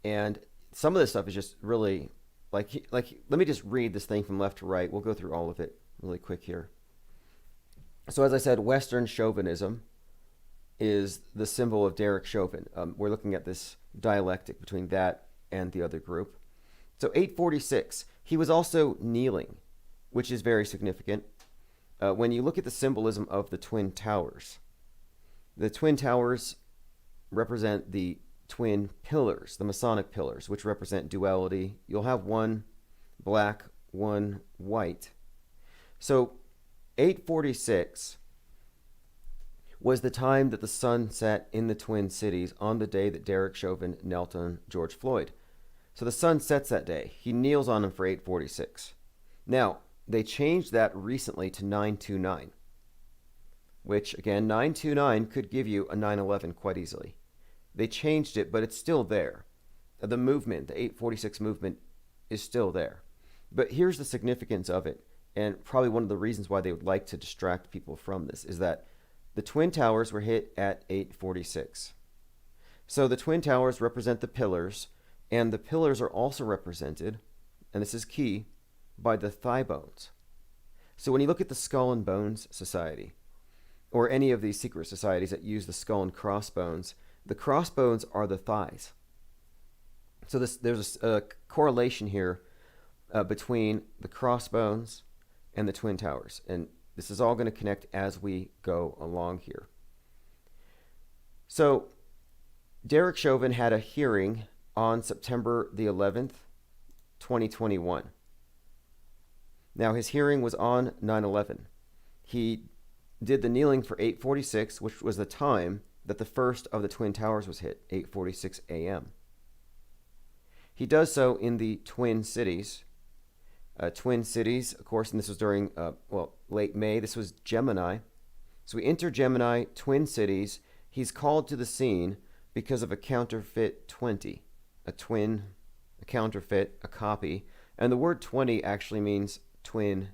And some of this stuff is just really, like let me just read this thing from left to right. We'll go through all of it really quick here. So as I said, Western chauvinism is the symbol of Derek Chauvin. We're looking at this dialectic between that and the other group. So 846, he was also kneeling, which is very significant. When you look at the symbolism of the Twin Towers, the Twin Towers represent the twin pillars, the Masonic pillars, which represent duality. You'll have one black, one white. So 846 was the time that the sun set in the Twin Cities on the day that Derek Chauvin knelt on George Floyd. So the sun sets that day. He kneels on him for 846. Now, they changed that recently to 929, which, again, 929 could give you a 9/11 quite easily. They changed it, but it's still there. The movement, the 846 movement, is still there. But here's the significance of it, and probably one of the reasons why they would like to distract people from this, is that the Twin Towers were hit at 846. So the Twin Towers represent the pillars, and the pillars are also represented, and this is key, by the thigh bones. So when you look at the Skull and Bones Society, or any of these secret societies that use the skull and crossbones, the crossbones are the thighs. So there's a correlation here between the crossbones and the Twin Towers, and this is all going to connect as we go along here. So Derek Chauvin had a hearing on September the 11th, 2021. Now, his hearing was on 9/11. He did the kneeling for 846, which was the time that the first of the Twin Towers was hit, 8:46 a.m. He does so in the Twin Cities. Twin Cities, of course, and this was during, late May. This was Gemini. So we enter Gemini, Twin Cities. He's called to the scene because of a counterfeit 20. A twin, a counterfeit, a copy. And the word 20 actually means twin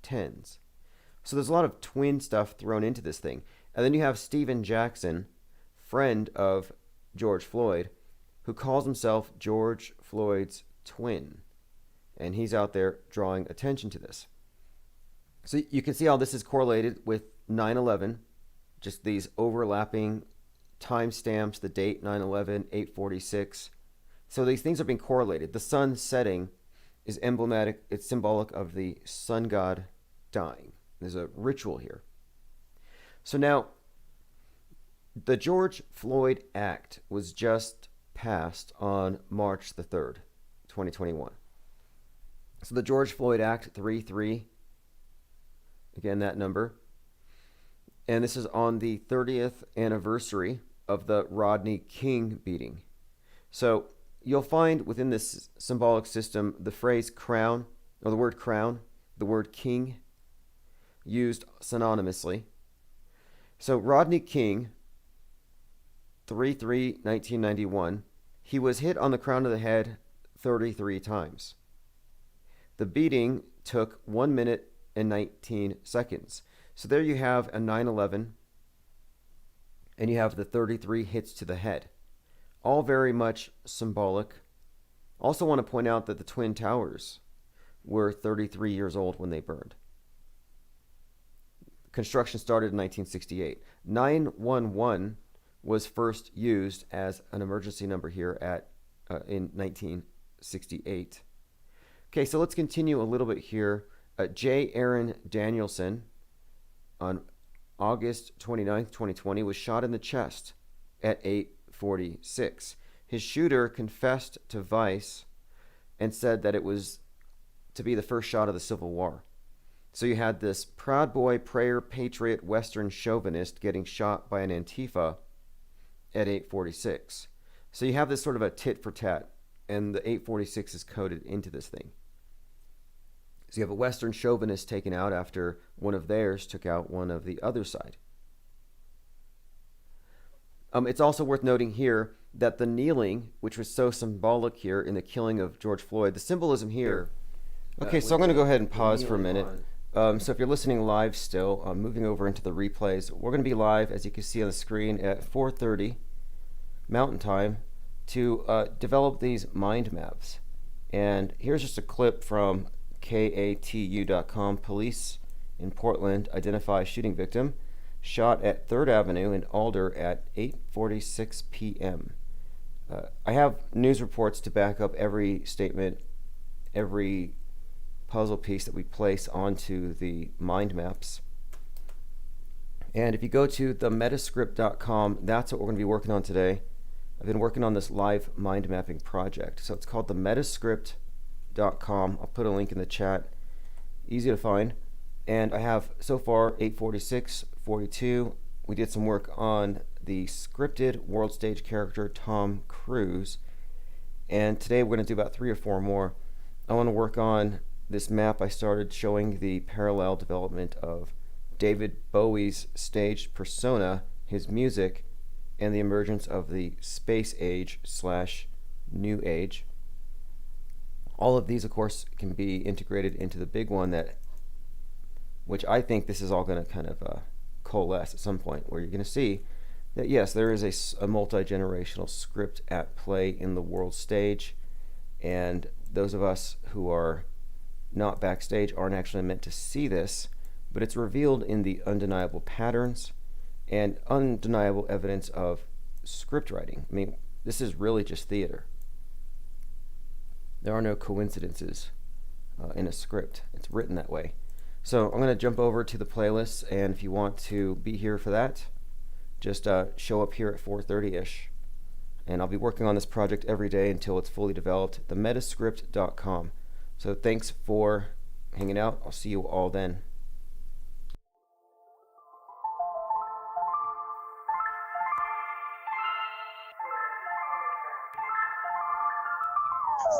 tens. So there's a lot of twin stuff thrown into this thing. And then you have Stephen Jackson, friend of George Floyd, who calls himself George Floyd's twin. And he's out there drawing attention to this. So you can see how this is correlated with 9/11, just these overlapping timestamps, the date 9/11, 846. So these things are being correlated. The sun setting is emblematic, it's symbolic of the sun god dying. There's a ritual here. So now, the George Floyd Act was just passed on March the 3rd, 2021. So the George Floyd Act 33, again that number, and this is on the 30th anniversary of the Rodney King beating. So you'll find within this symbolic system the phrase crown, or the word crown, the word king, used synonymously. So Rodney King, 3/3/1991, He was hit on the crown of the head 33 times. The beating took 1 minute and 19 seconds. So there you have a 9/11, and you have the 33 hits to the head. All very much symbolic. Also want to point out that the Twin Towers were 33 years old when they burned. Construction started in 1968. 911 was first used as an emergency number here in 1968. Okay, so let's continue a little bit here. J. Aaron Danielson on August 29th, 2020 was shot in the chest at 8:46. His shooter confessed to Vice and said that it was to be the first shot of the Civil War. So you had this Proud Boy, prayer, patriot, Western chauvinist getting shot by an Antifa at 8:46. So you have this sort of a tit for tat, and the 8:46 is coded into this thing. So you have a Western chauvinist taken out after one of theirs took out one of the other side. It's also worth noting here that the kneeling, which was so symbolic here in the killing of George Floyd, the symbolism here. Okay, so I'm going to go ahead and pause for a minute. So if you're listening live still, I'm moving over into the replays. We're going to be live, as you can see on the screen, at 4:30 Mountain Time to develop these mind maps. And here's just a clip from KATU.com. Police in Portland identify shooting victim shot at 3rd Avenue in Alder at 8:46 p.m. I have news reports to back up every statement, every puzzle piece that we place onto the mind maps. And if you go to the metascript.com, that's what we're going to be working on today. I've been working on this live mind mapping project. So it's called the metascript.com. I'll put a link in the chat. Easy to find. And I have so far 8:46, 42. We did some work on the scripted world stage character Tom Cruise. And today we're going to do about 3 or 4 more. I want to work on this map I started showing the parallel development of David Bowie's staged persona, his music, and the emergence of the space age / new age. All of these, of course, can be integrated into the big one which I think this is all going to kind of coalesce at some point, where you're going to see that yes, there is a multi-generational script at play in the world stage, and those of us who are not backstage aren't actually meant to see this, but it's revealed in the undeniable patterns and undeniable evidence of script writing. I mean, this is really just theater. There are no coincidences in a script. It's written that way. So I'm going to jump over to the playlist, and if you want to be here for that, just show up here at 4:30-ish. And I'll be working on this project every day until it's fully developed. Themetascript.com. So thanks for hanging out. I'll see you all then.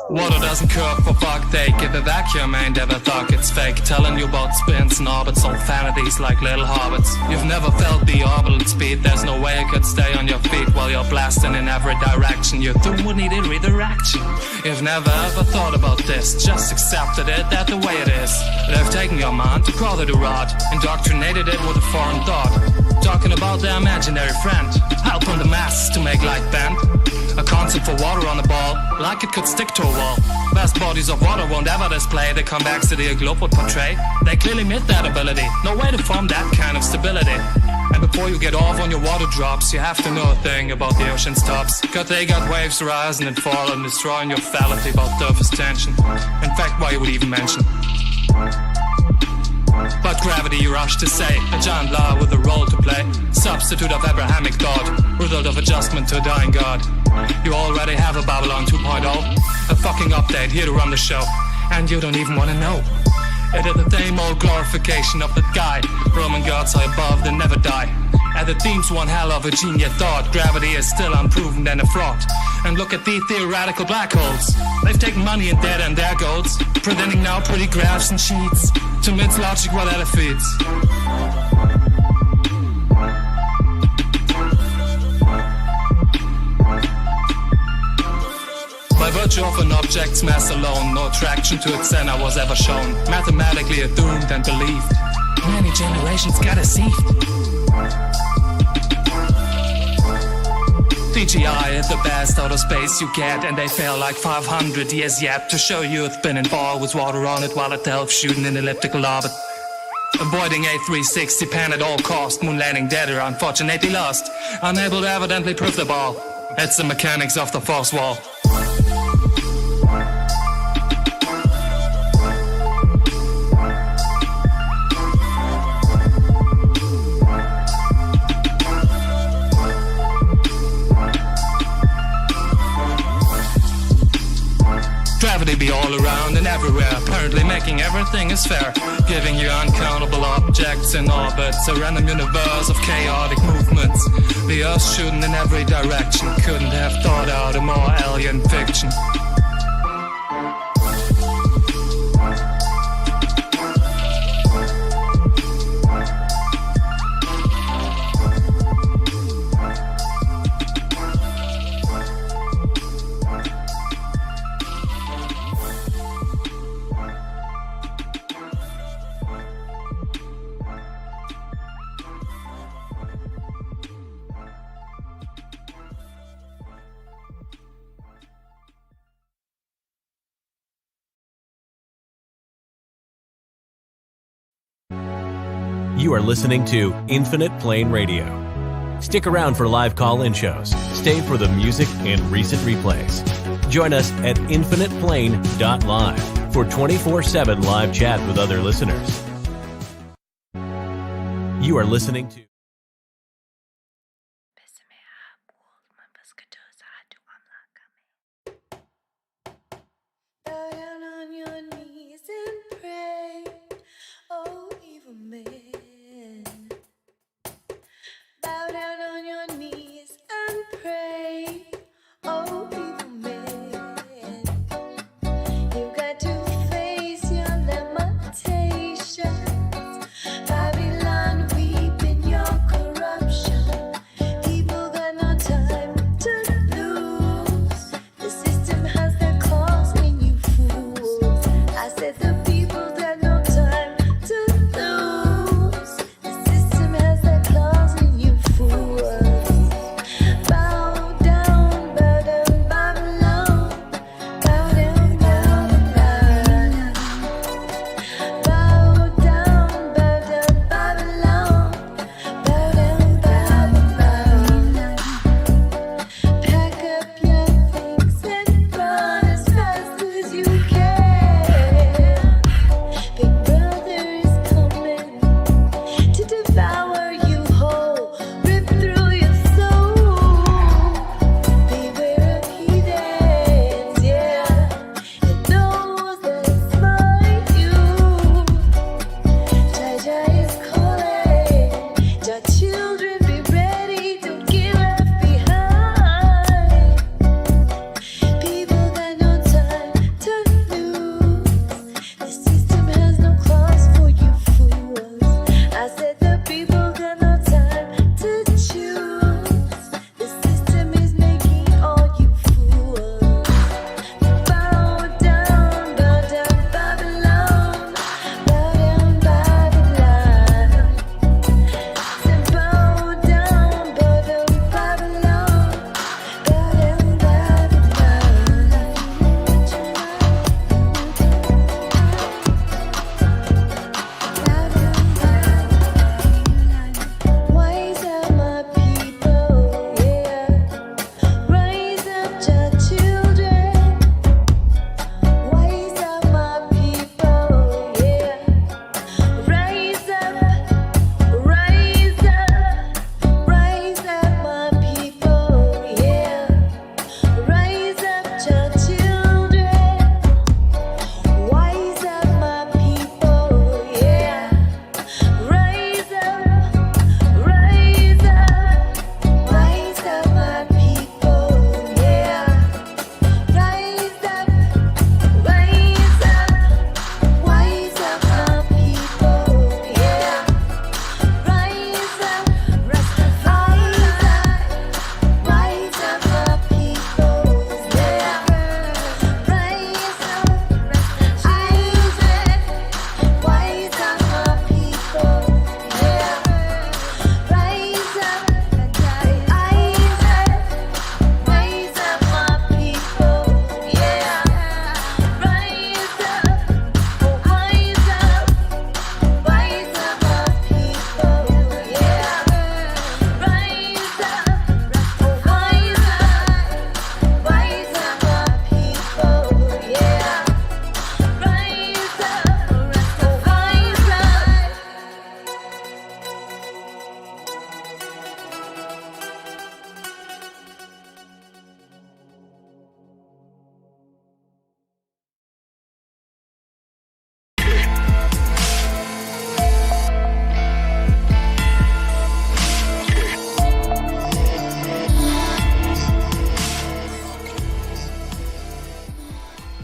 Water doesn't curve for fuck, they give a vacuum, ain't ever thought it's fake. Telling you about spins and orbits, all vanities like little hobbits. You've never felt the orbital speed, there's no way you could stay on your feet while you're blasting in every direction. Your doom would need a redirection. You've never ever thought about this, just accepted it, that the way it is. They've taken your mind to call it a rod, indoctrinated it with a foreign thought. Talking about their imaginary friend, helping the masses to make light bend. A concept for water on the ball, like it could stick to a wall. Vast bodies of water won't ever display the complexity a globe would portray. They clearly meet that ability, no way to form that kind of stability. And before you get off on your water drops, you have to know a thing about the ocean's tops. Cause they got waves rising and falling, destroying your fallacy about surface tension. In fact, why you would even mention. But gravity, you rush to say, a giant law with a role to play. Substitute of Abrahamic thought, result of adjustment to a dying god. You already have a Babylon 2.0, a fucking update here to run the show. And you don't even wanna know. It is the same old glorification of the guy. Roman gods are above, they never die. And the theme's one hell of a genius thought. Gravity is still unproven and a fraud. And look at these theoretical black holes. They've taken money and debt and their goals, presenting now pretty graphs and sheets to mix logic what other feeds. nature of an object's mass alone, no attraction to its center was ever shown. Mathematically doomed and believed. Many generations got deceived. DGI is the best out of space you get, and they fail like 500 years yet to show you a spinning ball with water on it while it delves shooting in elliptical orbit. Avoiding A360 pan at all cost, moon landing dead or unfortunately lost. Unable to evidently prove the ball. It's the mechanics of the force wall. Gravity be all around and everywhere, apparently making everything is fair, giving you uncountable objects in orbits, a random universe of chaotic movements. The Earth shooting in every direction, couldn't have thought out a more alien fiction. You are listening to Infinite Plane Radio. Stick around for live call-in shows. Stay for the music and recent replays. Join us at infiniteplane.live for 24/7 live chat with other listeners. You are listening to Bow down on your knees and pray, oh evil man. Bow down on your knees and pray, oh evil man. You got to face your limitations. Babylon weep in your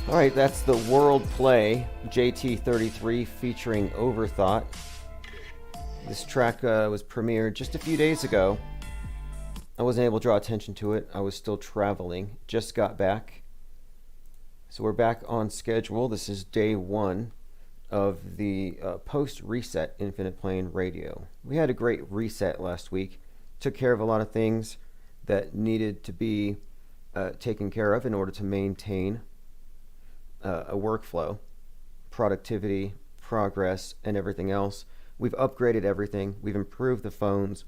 All right, that's the World Play JT33 featuring Overthought. This track was premiered just a few days ago. I wasn't able to draw attention to it. I was still traveling. Just got back. So we're back on schedule. This is day one of the post-reset Infinite Plane Radio. We had a great reset last week. Took care of a lot of things that needed to be taken care of in order to maintain a workflow, productivity, progress, and everything else. We've upgraded everything. We've improved the phones.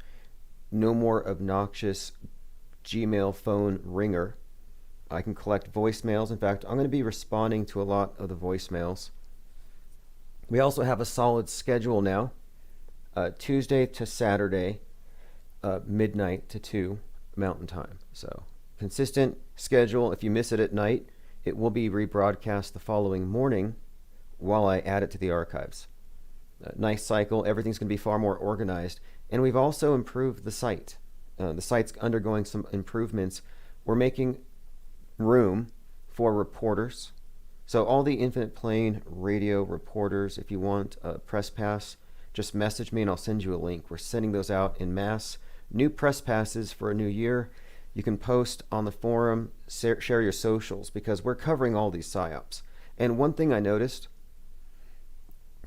No more obnoxious Gmail phone ringer. I can collect voicemails. In fact, I'm going to be responding to a lot of the voicemails. We also have a solid schedule now. Tuesday to Saturday, midnight to 2 Mountain Time. So consistent schedule. If you miss it at night, it will be rebroadcast the following morning while I add it to the archives. Nice cycle. Everything's going to be far more organized. And we've also improved the site. The site's undergoing some improvements. We're making room for reporters. So all the Infinite Plane Radio reporters, if you want a press pass, just message me and I'll send you a link. We're sending those out in mass. New press passes for a new year. You can post on the forum, share your socials, because we're covering all these PSYOPs. And one thing I noticed,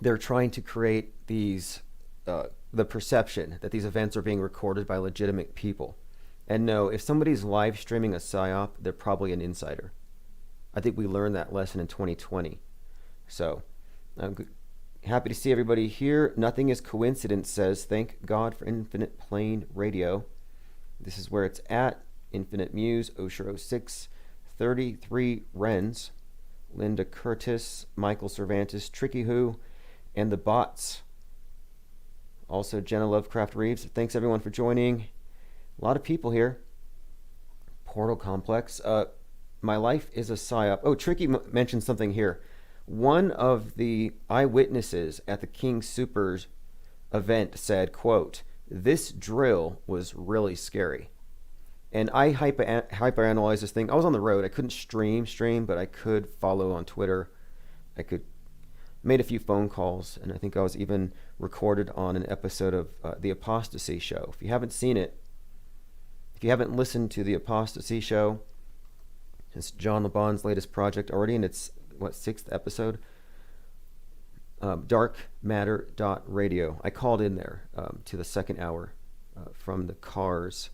they're trying to create these, the perception that these events are being recorded by legitimate people. And no, if somebody's live streaming a PSYOP, they're probably an insider. I think we learned that lesson in 2020. So, I'm happy to see everybody here. Nothing is coincidence, says, thank God for Infinite Plane Radio. This is where it's at. Infinite Muse, Osher 06, 33 Wrens, Linda Curtis, Michael Cervantes, Tricky Who, and the bots. Also, Jenna Lovecraft Reeves. Thanks everyone for joining. A lot of people here. Portal Complex. My life is a PSYOP. Oh, Tricky mentioned something here. One of the eyewitnesses at the King Soopers event said, quote, "This drill was really scary." And I hyperanalyzed this thing. I was on the road. I couldn't stream, but I could follow on Twitter. I could made a few phone calls, and I think I was even recorded on an episode of The Apostasy Show. If you haven't seen it, if you haven't listened to The Apostasy Show, it's John LeBon's latest project, already in its, 6th episode? darkmatter.radio. I called in there to the second hour from the car's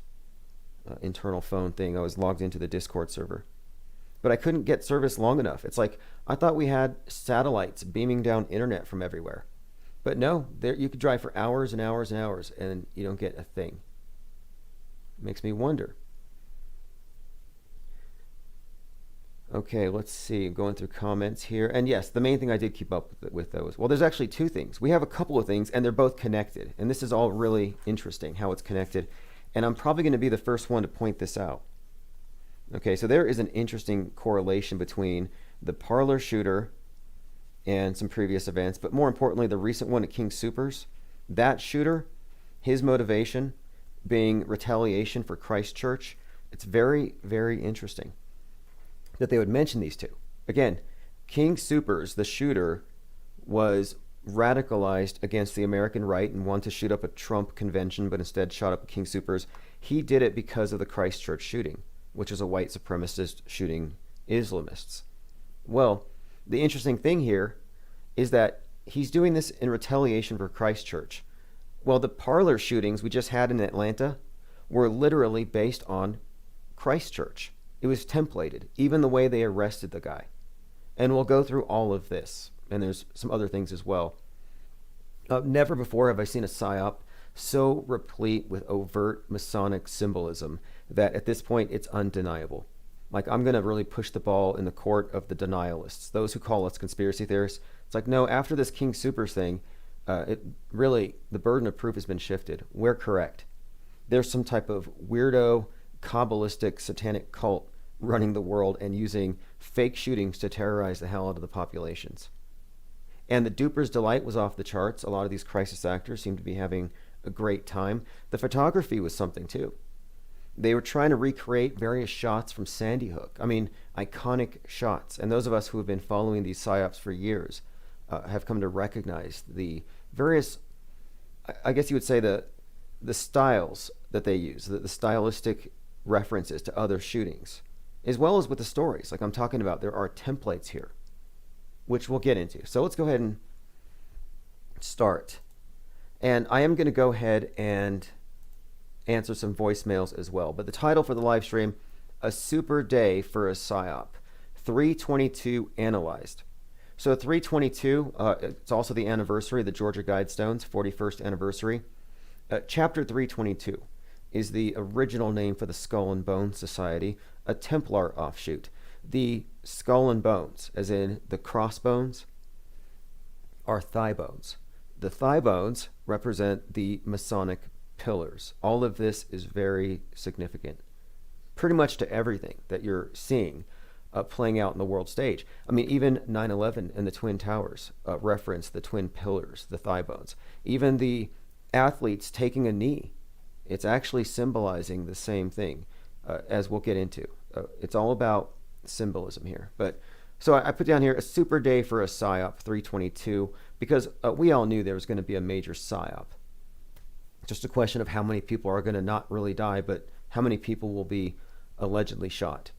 internal phone thing. I was logged into the Discord server. But I couldn't get service long enough. It's like, I thought we had satellites beaming down internet from everywhere. But no, there you could drive for hours and hours and hours and you don't get a thing. It makes me wonder. Okay, let's see. I'm going through comments here. And yes, the main thing I did keep up with those. Well, there's actually two things. We have a couple of things, and they're both connected. And this is all really interesting, how it's connected. And I'm probably going to be the first one to point this out. Okay, so there is an interesting correlation between the Parlor shooter and some previous events, but more importantly, the recent one at King Soopers. That shooter, his motivation being retaliation for Christchurch. It's very, very interesting that they would mention these two. Again, King Soopers, the shooter, was radicalized against the American right and wanted to shoot up a Trump convention, but instead shot up King Soopers. He did it because of the Christchurch shooting, which is a white supremacist shooting Islamists. Well, the interesting thing here is that he's doing this in retaliation for Christchurch. Well, the Parlor shootings we just had in Atlanta were literally based on Christchurch. It was templated, even the way they arrested the guy. And we'll go through all of this, and there's some other things as well. Never before have I seen a PSYOP so replete with overt Masonic symbolism that at this point it's undeniable. Like, I'm going to really push the ball in the court of the denialists, those who call us conspiracy theorists. It's like, no, after this King Soopers thing, it really, the burden of proof has been shifted. We're correct. There's some type of weirdo, Kabbalistic, satanic cult running the world and using fake shootings to terrorize the hell out of the populations. And the duper's delight was off the charts. A lot of these crisis actors seem to be having a great time. The photography was something too. They were trying to recreate various shots from Sandy Hook. I mean, iconic shots. And those of us who have been following these psyops for years have come to recognize the various, I guess you would say, the styles that they use, the stylistic references to other shootings, as well as with the stories. Like I'm talking about, there are templates here, which we'll get into. So let's go ahead and start. And I am going to go ahead and answer some voicemails as well. But the title for the live stream, A Super Day for a PSYOP, 322 Analyzed. So 322, it's also the anniversary of the Georgia Guidestones, 41st anniversary. Chapter 322 is the original name for the Skull and Bones Society, a Templar offshoot. The skull and bones, as in the crossbones, are thigh bones. The thigh bones represent the Masonic pillars. All of this is very significant, pretty much to everything that you're seeing playing out in the world stage. I mean, even 9/11 and the Twin Towers reference the twin pillars, the thigh bones. Even the athletes taking a knee, it's actually symbolizing the same thing, as we'll get into. It's all about symbolism here. But so I put down here a super day for a PSYOP 322 because we all knew there was going to be a major PSYOP. Just a question of how many people are going to not really die, but how many people will be allegedly shot.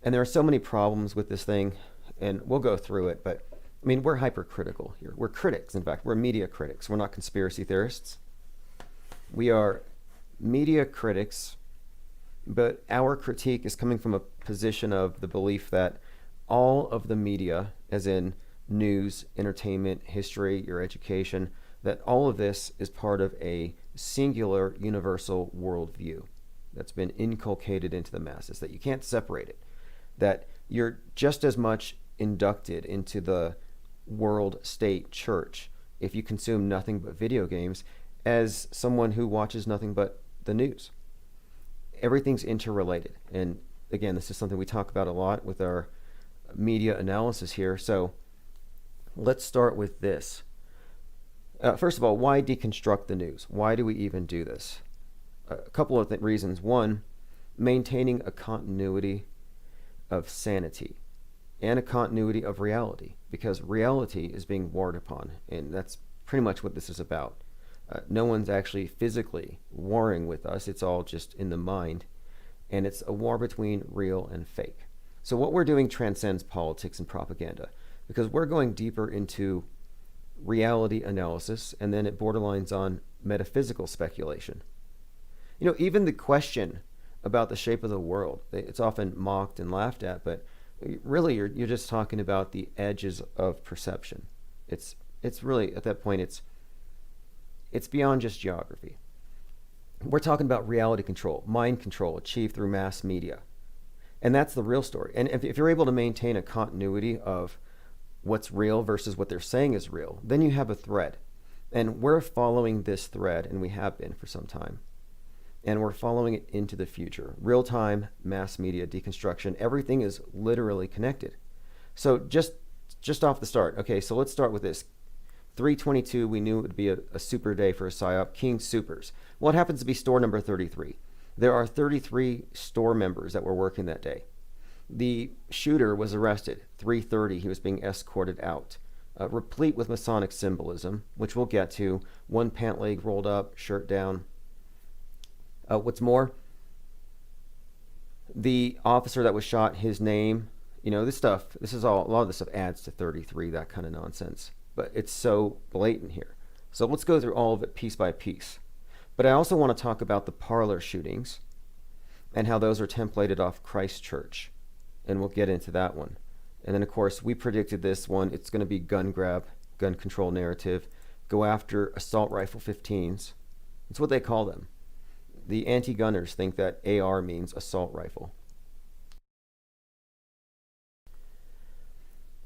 And there are so many problems with this thing, and we'll go through it, but I mean, we're hypercritical here. We're critics, in fact. We're media critics. We're not conspiracy theorists. We are media critics, but our critique is coming from a position of the belief that all of the media, as in news, entertainment, history, your education, that all of this is part of a singular universal worldview that's been inculcated into the masses, that you can't separate it, that you're just as much inducted into the world state church if you consume nothing but video games as someone who watches nothing but the news. Everything's interrelated. And again, this is something we talk about a lot with our media analysis here. So let's start with this. First of all, why deconstruct the news? Why do we even do this? A couple of reasons. One, maintaining a continuity of sanity and a continuity of reality, because reality is being warred upon, and that's pretty much what this is about. No one's actually physically warring with us. It's all just in the mind, and it's a war between real and fake. So what we're doing transcends politics and propaganda, because we're going deeper into reality analysis, and then it borderlines on metaphysical speculation. You know, even the question about the shape of the world, it's often mocked and laughed at, but really you're just talking about the edges of perception. It's really, at that point, it's beyond just geography. We're talking about reality control, mind control achieved through mass media. And that's the real story. And if you're able to maintain a continuity of what's real versus what they're saying is real, then you have a thread. And we're following this thread, and we have been for some time. And we're following it into the future. Real-time mass media deconstruction, everything is literally connected. So just off the start, okay, so let's start with this. 322, we knew it would be a super day for a PSYOP, King Supers. Well, it happens to be store number 33. There are 33 store members that were working that day. The shooter was arrested, 3:30, he was being escorted out, replete with Masonic symbolism, which we'll get to, one pant leg rolled up, shirt down. What's more, the officer that was shot, his name, you know, this is all, a lot of this stuff adds to 33, that kind of nonsense. But it's so blatant here. So let's go through all of it piece by piece. But I also want to talk about the parlor shootings and how those are templated off Christchurch. And we'll get into that one. And then, of course, we predicted this one. It's going to be gun grab, gun control narrative, go after assault rifle 15s. It's what they call them. The anti-gunners think that AR means assault rifle.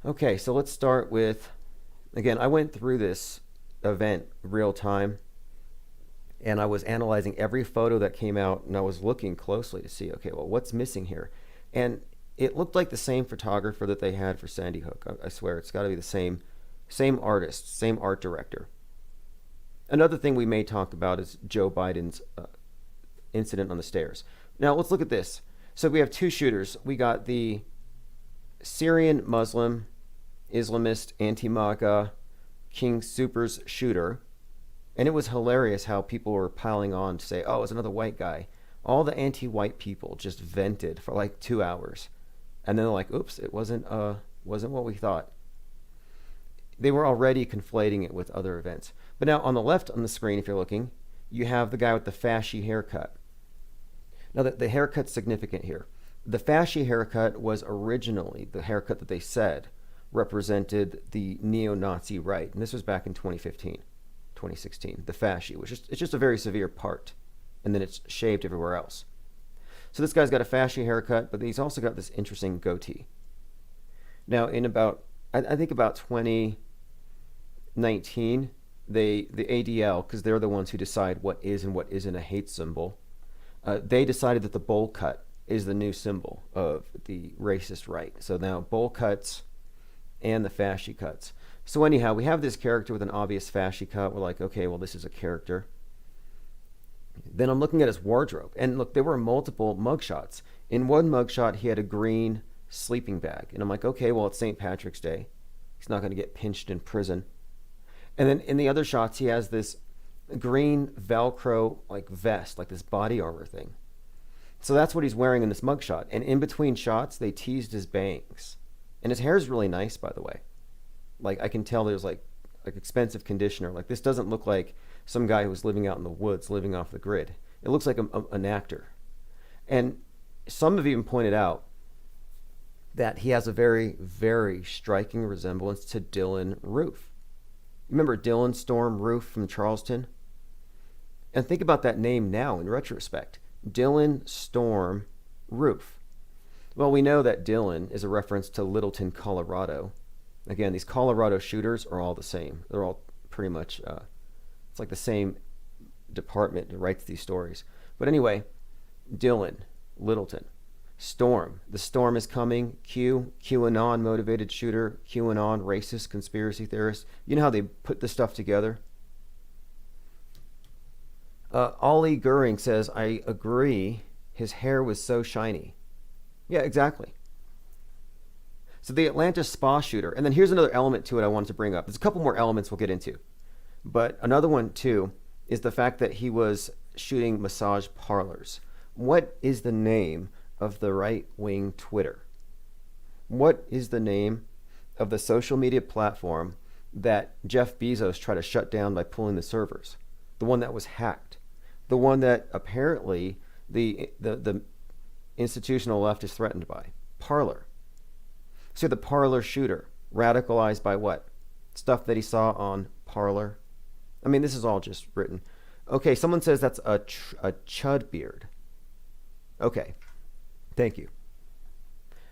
Okay, so let's start with, again, I went through this event real time, and I was analyzing every photo that came out, and I was looking closely to see, okay, well, what's missing here? And it looked like the same photographer that they had for Sandy Hook. I swear, it's got to be the same artist, same art director. Another thing we may talk about is Joe Biden's incident on the stairs. Now let's look at this. So we have two shooters. We got the Syrian Muslim, Islamist, anti-MAGA, King Supers shooter. And it was hilarious how people were piling on to say, oh, it's another white guy. All the anti-white people just vented for like 2 hours. And then they're like, oops, it wasn't what we thought. They were already conflating it with other events. But now on the left on the screen, if you're looking, you have the guy with the fashy haircut. Now the haircut's significant here. The fashy haircut was originally the haircut that they said represented the neo-Nazi right. And this was back in 2015, 2016. The fashy, it's just a very severe part. And then it's shaved everywhere else. So this guy's got a fashy haircut, but he's also got this interesting goatee. Now in about, I think about 2019, the ADL, because they're the ones who decide what is and what isn't a hate symbol, they decided that the bowl cut is the new symbol of the racist right. So now bowl cuts and the fashy cuts. So anyhow, we have this character with an obvious fashy cut. We're like, okay, well, this is a character. Then I'm looking at his wardrobe. And look, there were multiple mugshots. In one mugshot, he had a green sleeping bag. And I'm like, okay, well, it's St. Patrick's Day. He's not going to get pinched in prison. And then in the other shots, he has this green Velcro like vest, like this body armor thing. So that's what he's wearing in this mugshot. And in between shots, they teased his bangs. And his hair is really nice, by the way. Like I can tell there's like expensive conditioner. Like this doesn't look like some guy who was living out in the woods, living off the grid. It looks like an actor. And some have even pointed out that he has a very, very striking resemblance to Dylan Roof. Remember Dylan Storm Roof from Charleston? And think about that name now in retrospect. Dylan Storm Roof. Well, we know that Dylan is a reference to Littleton, Colorado. Again, these Colorado shooters are all the same. They're all pretty much, it's like the same department that writes these stories. But anyway, Dylan, Littleton. Storm. The storm is coming. QAnon motivated shooter. QAnon racist conspiracy theorist. You know how they put this stuff together? Ollie Goering says, I agree. His hair was so shiny. Yeah, exactly. So the Atlanta spa shooter. And then here's another element to it I wanted to bring up. There's a couple more elements we'll get into. But another one, too, is the fact that he was shooting massage parlors. What is the name of the right-wing Twitter? What is the name of the social media platform that Jeff Bezos tried to shut down by pulling the servers? The one that was hacked. The one that apparently the institutional left is threatened by. Parler. So the Parler shooter, radicalized by what? Stuff that he saw on Parler. I mean, this is all just written. Okay, someone says that's a chud beard. Okay, thank you.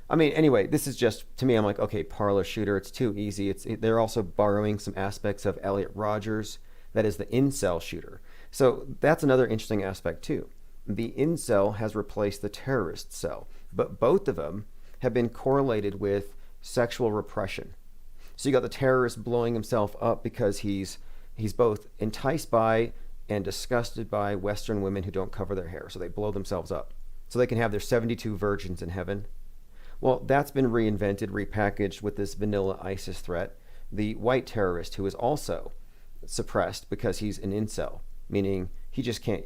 I mean, anyway, this is just, to me, I'm like, okay, Parler shooter, it's too easy. They're also borrowing some aspects of Elliot Rogers. That is the incel shooter. So that's another interesting aspect, too. The incel has replaced the terrorist cell, but both of them have been correlated with sexual repression. So you got the terrorist blowing himself up because he's both enticed by and disgusted by Western women who don't cover their hair, so they blow themselves up so they can have their 72 virgins in heaven. Well, that's been reinvented, repackaged with this vanilla ISIS threat. The white terrorist who is also suppressed because he's an incel, meaning he just can't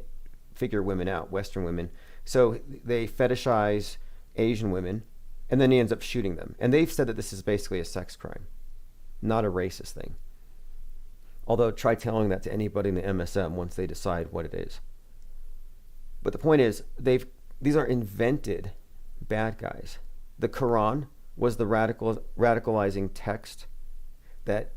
figure women out, Western women. So they fetishize Asian women, and then he ends up shooting them. And they've said that this is basically a sex crime, not a racist thing. Although try telling that to anybody in the MSM once they decide what it is. But the point is, these are invented bad guys. The Quran was the radicalizing text that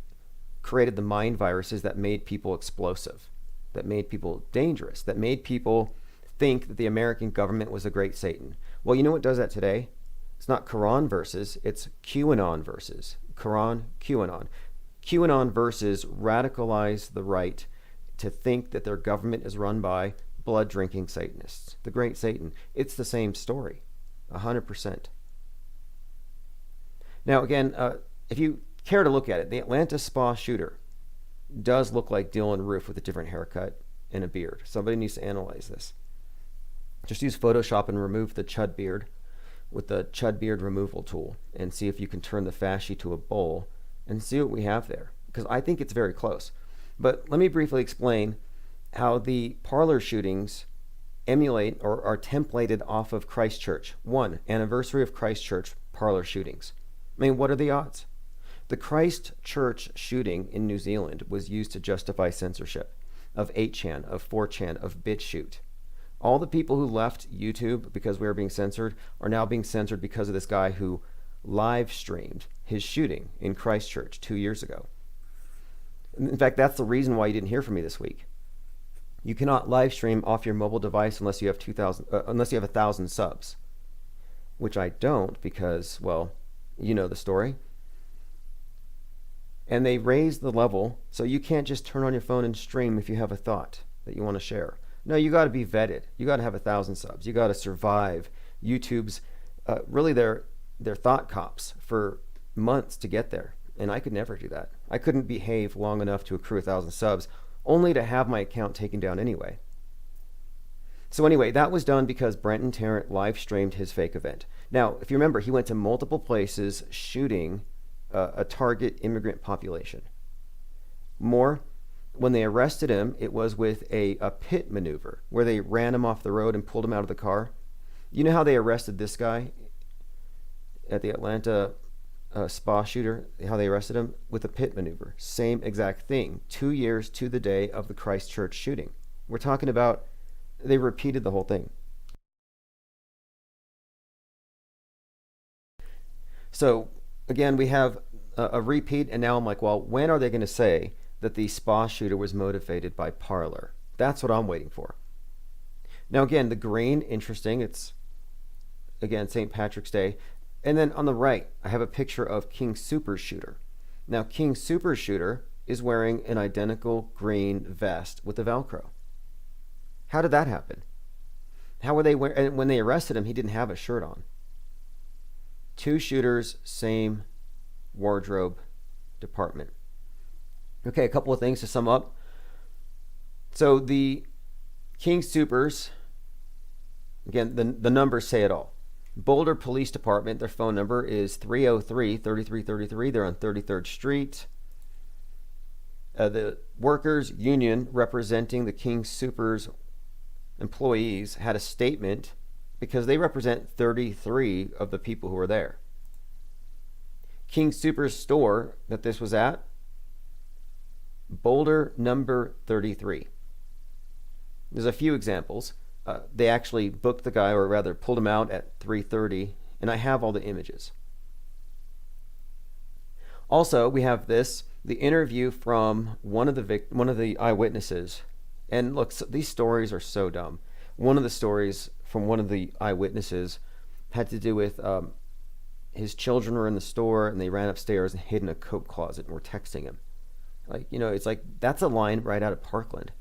created the mind viruses that made people explosive, that made people dangerous, that made people think that the American government was a great Satan. Well, you know what does that today? It's not Quran verses, it's QAnon verses. Quran, QAnon. QAnon verses radicalize the right to think that their government is run by blood-drinking Satanists. The great Satan. It's the same story, 100%. Now, again, if you care to look at it, the Atlanta spa shooter does look like Dylan Roof with a different haircut and a beard. Somebody needs to analyze this. Just use Photoshop and remove the chud beard with the chud beard removal tool and see if you can turn the fascie to a bowl and see what we have there, because I think it's very close. But let me briefly explain how the parlor shootings emulate or are templated off of Christchurch. One, anniversary of Christchurch parlor shootings. I mean, what are the odds? The Christchurch shooting in New Zealand was used to justify censorship of 8chan, of 4chan, of BitChute. All the people who left YouTube because we were being censored are now being censored because of this guy who live streamed his shooting in Christchurch 2 years ago. In fact, that's the reason why you didn't hear from me this week. You cannot live stream off your mobile device unless you have 1,000 subs, which I don't because, well, you know the story. And they raised the level, so you can't just turn on your phone and stream if you have a thought that you want to share. No, you got to be vetted. You got to have 1,000 subs. You got to survive YouTube's really their thought cops for months to get there, and I could never do that. I couldn't behave long enough to accrue 1,000 subs, only to have my account taken down anyway. So anyway, that was done because Brenton Tarrant live streamed his fake event. Now, if you remember, he went to multiple places shooting a target immigrant population. More, when they arrested him, it was with a pit maneuver where they ran him off the road and pulled him out of the car. You know how they arrested this guy at the Atlanta spa shooter, how they arrested him? With a pit maneuver. Same exact thing. 2 years to the day of the Christchurch shooting. We're talking about, they repeated the whole thing. So again, we have a repeat, and now I'm like, well, when are they going to say that the spa shooter was motivated by Parler? That's what I'm waiting for. Now again, the green, interesting. It's, again, St. Patrick's Day. And then on the right, I have a picture of King Super Shooter. Now, King Super Shooter is wearing an identical green vest with the Velcro. How did that happen? How were they wearing? And when they arrested him, he didn't have a shirt on. Two shooters, same wardrobe department. Okay, a couple of things to sum up. So the King Supers, again, the numbers say it all. Boulder Police Department, their phone number is 303-3333. They're on 33rd Street. The workers' union representing the King Supers employees had a statement because they represent 33 of the people who are there. King Supers store that this was at, Boulder number 33. There's a few examples. They actually booked the guy, or rather pulled him out at 3:30, and I have all the images. Also, we have the interview from one of the eyewitnesses. And look, these stories are so dumb. One of the stories from one of the eyewitnesses had to do with his children were in the store and they ran upstairs and hid in a coat closet and were texting him. Like, you know, it's like, that's a line right out of Parkland.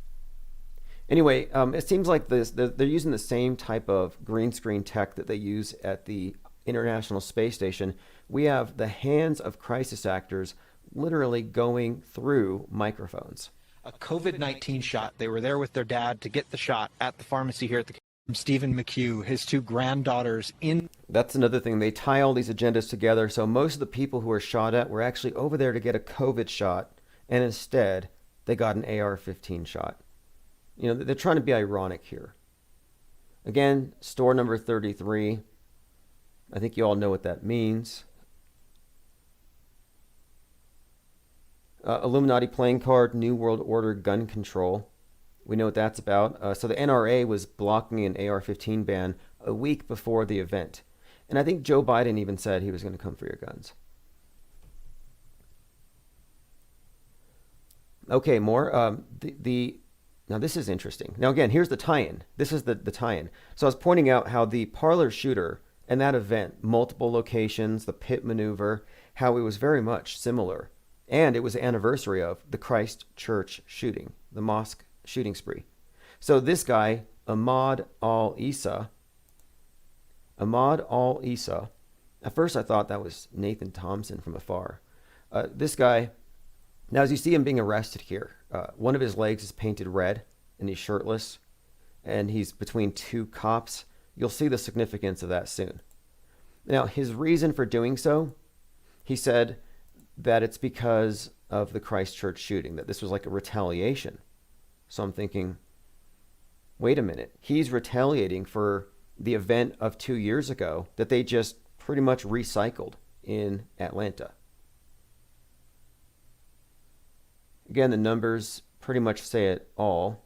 Anyway, it seems like they're using the same type of green screen tech that they use at the International Space Station. We have the hands of crisis actors literally going through microphones. A COVID-19 shot. They were there with their dad to get the shot at the pharmacy here at the Stephen McHugh, his two granddaughters in. That's another thing. They tie all these agendas together. So most of the people who were shot at were actually over there to get a COVID shot, and instead they got an AR-15 shot. You know, they're trying to be ironic here. Again, store number 33. I think you all know what that means. Illuminati playing card, New World Order gun control. We know what that's about. So the NRA was blocking an AR-15 ban a week before the event. And I think Joe Biden even said he was going to come for your guns. Okay, more. Now this is interesting. Now again, here's the tie-in. This is the tie-in. So I was pointing out how the parlor shooter and that event, multiple locations, the pit maneuver, how it was very much similar. And it was the anniversary of the Christchurch shooting, the mosque shooting spree. So this guy, Ahmad al-Isa, at first I thought that was Nathan Thompson from afar. This guy, now as you see him being arrested here, one of his legs is painted red and he's shirtless. and he's between two cops. You'll see the significance of that soon. Now, his reason for doing so, he said that it's because of the Christchurch shooting, that this was like a retaliation. So I'm thinking, wait a minute. He's retaliating for the event of 2 years ago that they just pretty much recycled in Atlanta. Again, the numbers pretty much say it all.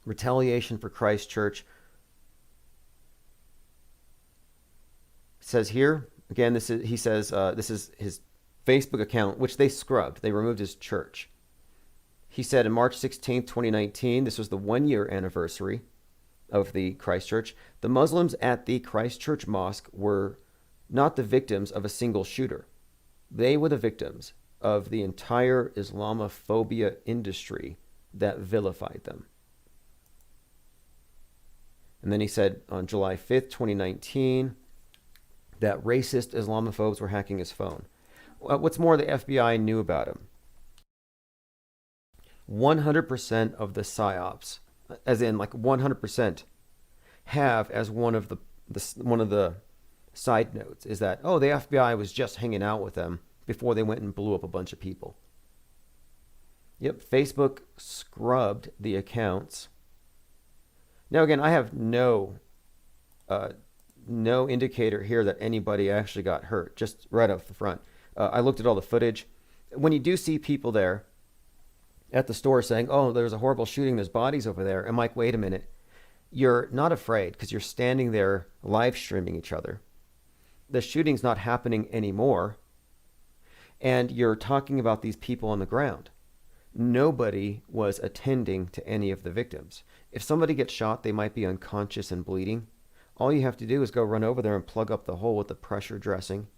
Retaliation for Christchurch. It says here, again, he says this is his Facebook account, which they scrubbed. They removed his church. He said on March 16th, 2019, this was the 1-year anniversary of the Christchurch. The Muslims at the Christchurch Mosque were not the victims of a single shooter. They were the victims of the entire Islamophobia industry that vilified them. And then he said on July 5th, 2019, that racist Islamophobes were hacking his phone. What's more, the FBI knew about him. 100% of the PSYOPs, as in like 100%, have as one of the side notes is that, oh, the FBI was just hanging out with them before they went and blew up a bunch of people. Yep, Facebook scrubbed the accounts. Now again, I have no indicator here that anybody actually got hurt, just right off the front. I looked at all the footage. When you do see people there at the store saying, oh, there's a horrible shooting, there's bodies over there, I'm like, wait a minute. You're not afraid because you're standing there live streaming each other. The shooting's not happening anymore. And you're talking about these people on the ground. Nobody was attending to any of the victims. If somebody gets shot, they might be unconscious and bleeding. All you have to do is go run over there and plug up the hole with the pressure dressing.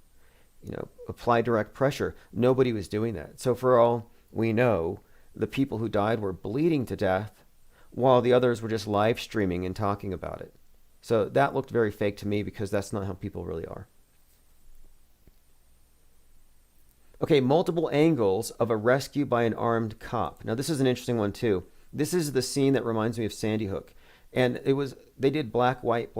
Apply direct pressure. Nobody was doing that. So for all we know, the people who died were bleeding to death while the others were just live streaming and talking about it. So that looked very fake to me because that's not how people really are. Okay, multiple angles of a rescue by an armed cop. Now this is an interesting one too. This is the scene that reminds me of Sandy Hook. And they did black, white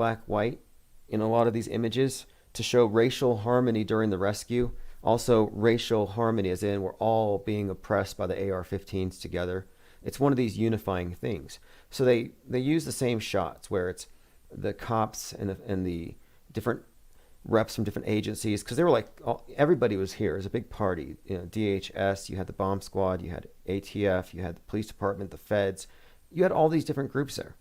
in a lot of these images to show racial harmony during the rescue. Also racial harmony as in we're all being oppressed by the AR-15s together. It's one of these unifying things. So they use the same shots where it's the cops and the different reps from different agencies, because they were like, everybody was here. It was a big party. DHS, you had the bomb squad, you had ATF, you had the police department, the feds. You had all these different groups there.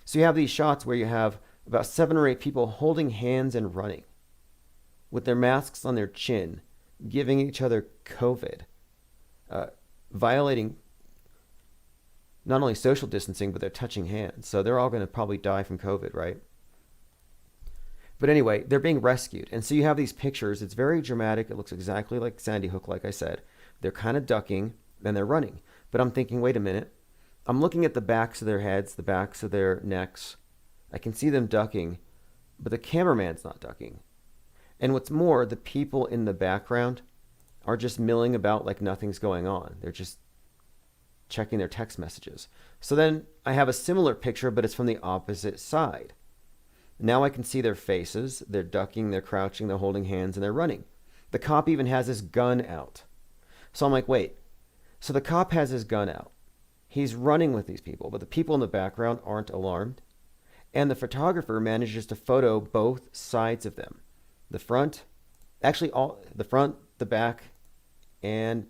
So you have these shots where you have about 7 or 8 people holding hands and running with their masks on their chin, giving each other COVID, violating not only social distancing, but they're touching hands. So they're all going to probably die from COVID, right? But anyway, they're being rescued. And so you have these pictures. It's very dramatic. It looks exactly like Sandy Hook, like I said. They're kind of ducking, and they're running. But I'm thinking, wait a minute. I'm looking at the backs of their heads, the backs of their necks. I can see them ducking, but the cameraman's not ducking. And what's more, the people in the background are just milling about like nothing's going on. They're just checking their text messages. So then I have a similar picture, but it's from the opposite side. Now I can see their faces. They're ducking, they're crouching, they're holding hands, and they're running. The cop even has his gun out. So I'm like, wait. So the cop has his gun out. He's running with these people, but the people in the background aren't alarmed. And the photographer manages to photo both sides of them. The front, the front, the back, and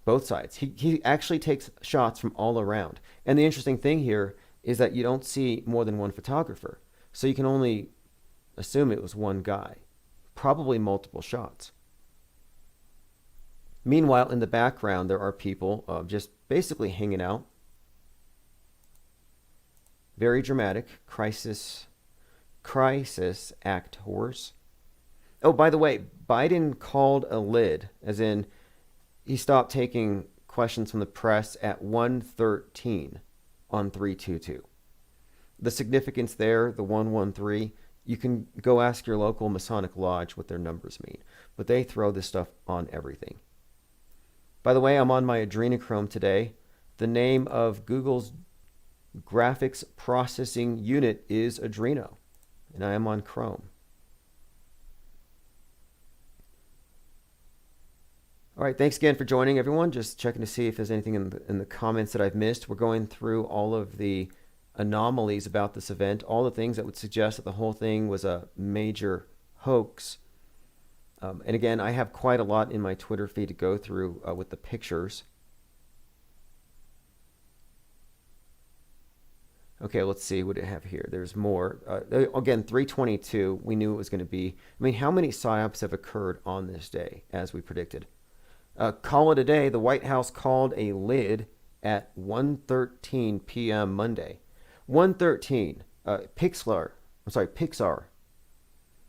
both sides. He actually takes shots from all around. And the interesting thing here is that you don't see more than one photographer. So you can only assume it was one guy. Probably multiple shots. Meanwhile, in the background, there are people just basically hanging out. Very dramatic. Crisis actors. Oh, by the way, Biden called a lid, as in he stopped taking questions from the press at 1:13 on 322. The significance there, the 113, you can go ask your local Masonic Lodge what their numbers mean. But they throw this stuff on everything. By the way, I'm on my adrenochrome today. The name of Google's graphics processing unit is Adreno, and I am on Chrome. All right, thanks again for joining, everyone. Just checking to see if there's anything in the comments that I've missed. We're going through all of the anomalies about this event, all the things that would suggest that the whole thing was a major hoax. And again, I have quite a lot in my Twitter feed to go through with the pictures. Okay, let's see what I have here. There's more. Again, 322, we knew it was going to be. I mean, how many PSYOPs have occurred on this day, as we predicted? Call it a day. The White House called a lid at 1:13 p.m. Monday. 1:13. Pixar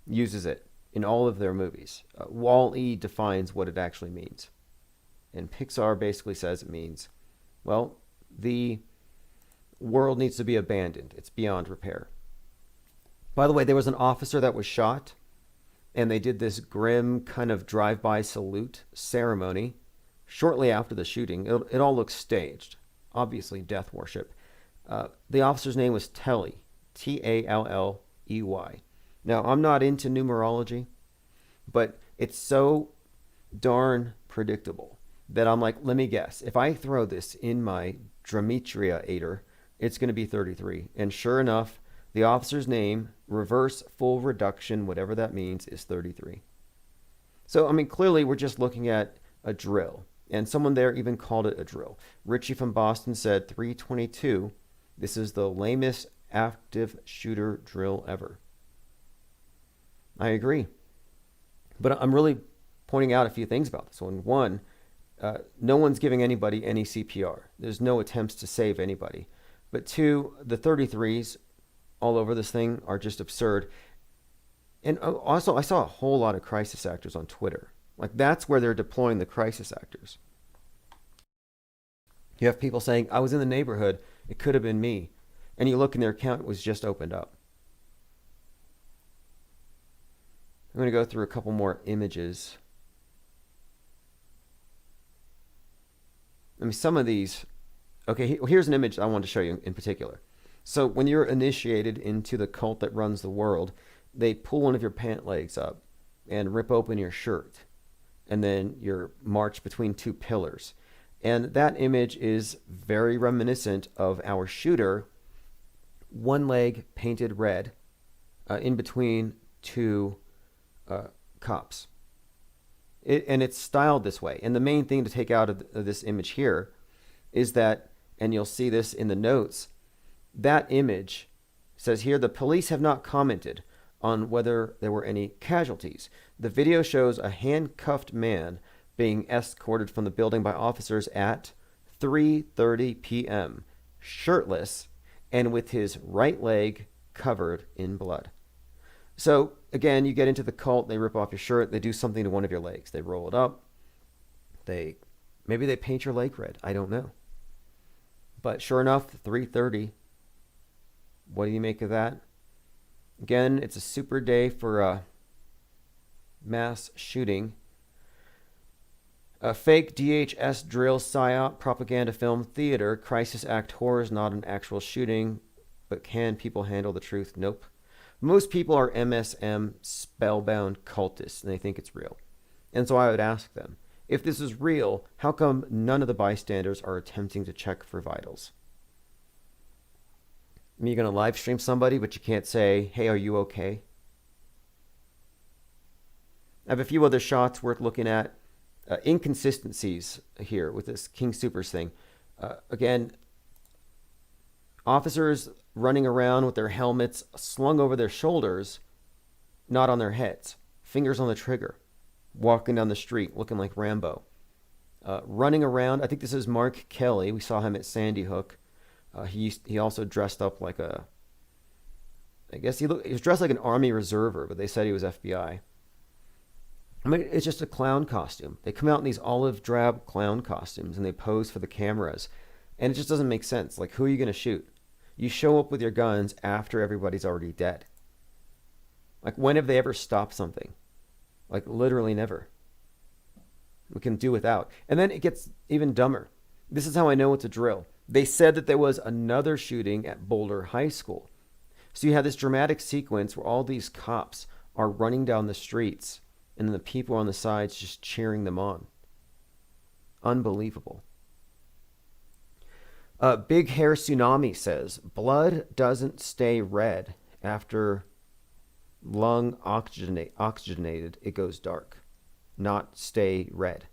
uses it in all of their movies. Wall-E defines what it actually means. And Pixar basically says it means, well, the world needs to be abandoned. It's beyond repair. By the way, there was an officer that was shot, and they did this grim kind of drive-by salute ceremony shortly after the shooting. It all looks staged. Obviously, death worship. The officer's name was Talley, Talley. Now, I'm not into numerology, but it's so darn predictable that I'm like, let me guess. If I throw this in my Drametria-ator, it's going to be 33. And sure enough, the officer's name, reverse full reduction, whatever that means, is 33. So, I mean, clearly we're just looking at a drill. And someone there even called it a drill. Richie from Boston said 322, this is the lamest active shooter drill ever. I agree. But I'm really pointing out a few things about this one. One, no one's giving anybody any CPR. There's no attempts to save anybody. But two, the 33s all over this thing are just absurd. And also, I saw a whole lot of crisis actors on Twitter. Like, that's where they're deploying the crisis actors. You have people saying, I was in the neighborhood, it could have been me. And you look and their account was just opened up. I'm going to go through a couple more images. I mean, some of these... Okay, here's an image I wanted to show you in particular. So when you're initiated into the cult that runs the world, they pull one of your pant legs up and rip open your shirt. And then you're marched between two pillars. And that image is very reminiscent of our shooter, one leg painted red, in between two cops. And it's styled this way. And the main thing to take out of this image here is that, and you'll see this in the notes, that image says here, the police have not commented on whether there were any casualties. The video shows a handcuffed man being escorted from the building by officers at 3:30 p.m., shirtless and with his right leg covered in blood. So, again, you get into the cult, they rip off your shirt, they do something to one of your legs. They roll it up, maybe they paint your leg red, I don't know. But sure enough, 3:30, what do you make of that? Again, it's a super day for a mass shooting. A fake DHS drill psyop propaganda film theater. Crisis act horror is not an actual shooting, but can people handle the truth? Nope. Most people are MSM spellbound cultists, and they think it's real. And so I would ask them, if this is real, how come none of the bystanders are attempting to check for vitals? I mean, you're going to live stream somebody, but you can't say, hey, are you okay? I have a few other shots worth looking at. Inconsistencies here with this King Supers thing. Again, officers running around with their helmets slung over their shoulders, not on their heads. Fingers on the trigger. Walking down the street looking like Rambo. Running around, I think this is Mark Kelly. We saw him at Sandy Hook. He also dressed up like a... I guess he was dressed like an Army reserver, but they said he was FBI. I mean, it's just a clown costume. They come out in these olive drab clown costumes and they pose for the cameras. And it just doesn't make sense. Like, who are you going to shoot? You show up with your guns after everybody's already dead. Like, when have they ever stopped something? Like, literally never. We can do without. And then it gets even dumber. This is how I know it's a drill. They said that there was another shooting at Boulder High School. So you have this dramatic sequence where all these cops are running down the streets and then the people on the sides just cheering them on. Unbelievable. Big Hair Tsunami says, blood doesn't stay red after lung oxygenated. It goes dark, not stay red.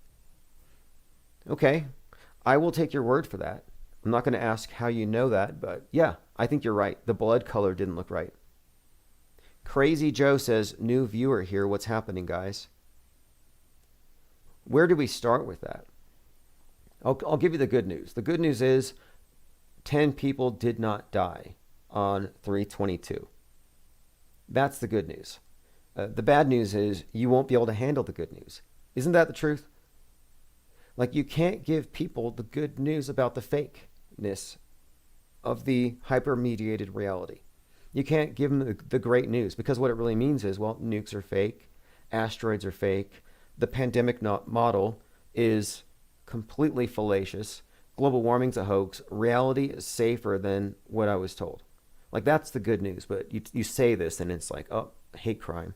Okay, I will take your word for that. I'm not going to ask how you know that, but yeah, I think you're right. The blood color didn't look right. Crazy Joe says, new viewer here. What's happening, guys? Where do we start with that? I'll give you the good news. The good news is 10 people did not die on 3/22. That's the good news. The bad news is you won't be able to handle the good news. Isn't that the truth? Like, you can't give people the good news about the fakeness of the hyper-mediated reality. You can't give them the great news, because what it really means is, well, nukes are fake, asteroids are fake, the pandemic model is completely fallacious, global warming's a hoax, reality is safer than what I was told. Like, that's the good news, but you say this and it's like, oh, hate crime.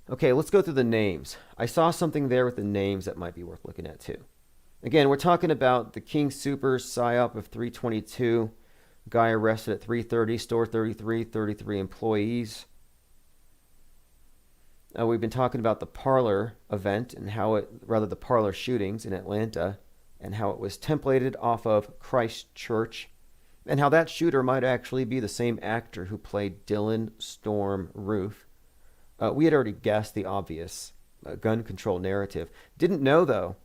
Okay, let's go through the names. I saw something there with the names that might be worth looking at too. Again, we're talking about the King Super PSYOP of 3/22, guy arrested at 3:30, store 33, 33 employees. We've been talking about the Parler event and how the Parler shootings in Atlanta, and how it was templated off of Christ Church, and how that shooter might actually be the same actor who played Dylan Storm Roof. We had already guessed the obvious gun control narrative. Didn't know, though,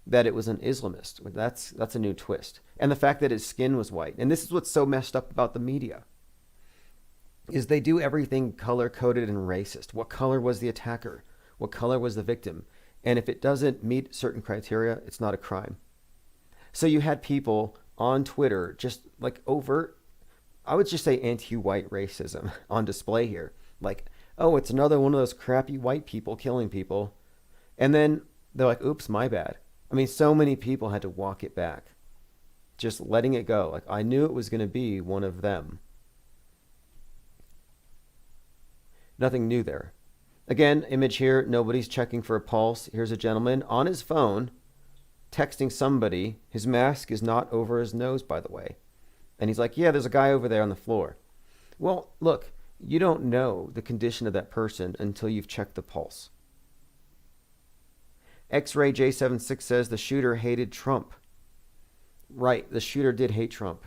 that it was an Islamist. That's a new twist. And the fact that his skin was white. And this is what's so messed up about the media, is they do everything color-coded and racist. What color was the attacker? What color was the victim? And if it doesn't meet certain criteria, it's not a crime. So you had people on Twitter just like overt, I would just say anti-white racism on display here. Like, oh, it's another one of those crappy white people killing people. And then they're like, oops, my bad. I mean, so many people had to walk it back. Just letting it go. Like, I knew it was going to be one of them. Nothing new there. Again, image here, nobody's checking for a pulse. Here's a gentleman on his phone texting somebody. His mask is not over his nose, by the way. And he's like, yeah, there's a guy over there on the floor. Well, look, you don't know the condition of that person until you've checked the pulse. X-Ray J76 says the shooter hated Trump. Right, the shooter did hate Trump.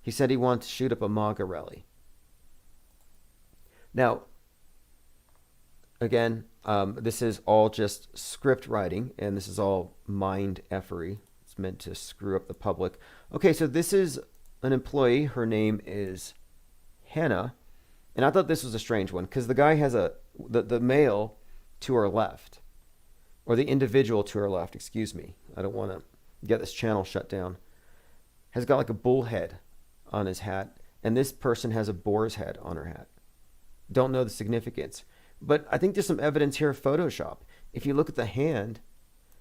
He said he wanted to shoot up a MAGA rally. Now, again, this is all just script writing, and this is all mind effery. It's meant to screw up the public. Okay, so this is an employee. Her name is Hannah. And I thought this was a strange one, because the guy has the male to her left, or the individual to her left, excuse me. I don't want to get this channel shut down. Has got like a bull head on his hat, and this person has a boar's head on her hat. Don't know the significance. But I think there's some evidence here of Photoshop. If you look at the hand,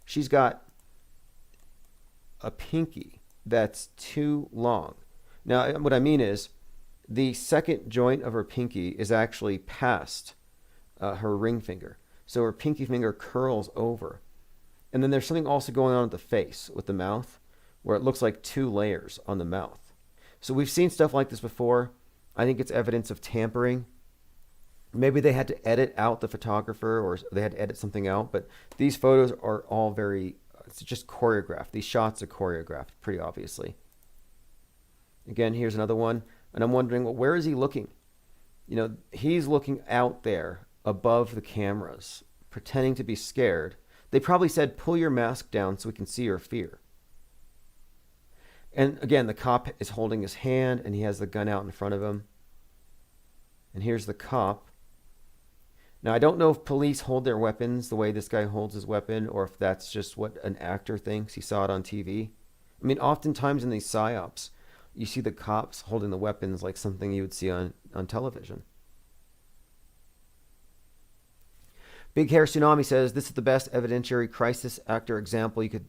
she's got a pinky that's too long. Now, what I mean is, the second joint of her pinky is actually past her ring finger. So her pinky finger curls over. And then there's something also going on with the face, with the mouth, where it looks like two layers on the mouth. So we've seen stuff like this before. I think it's evidence of tampering. Maybe they had to edit out the photographer, or they had to edit something out. But these photos are all it's just choreographed. These shots are choreographed, pretty obviously. Again, here's another one. And I'm wondering, well, where is he looking? You know, he's looking out there above the cameras, pretending to be scared. They probably said, pull your mask down so we can see your fear. And again, the cop is holding his hand, and he has the gun out in front of him. And here's the cop. Now, I don't know if police hold their weapons the way this guy holds his weapon, or if that's just what an actor thinks. He saw it on TV. I mean, oftentimes in these psyops, you see the cops holding the weapons like something you would see on television. Big Hair Tsunami says, this is the best evidentiary crisis actor example you could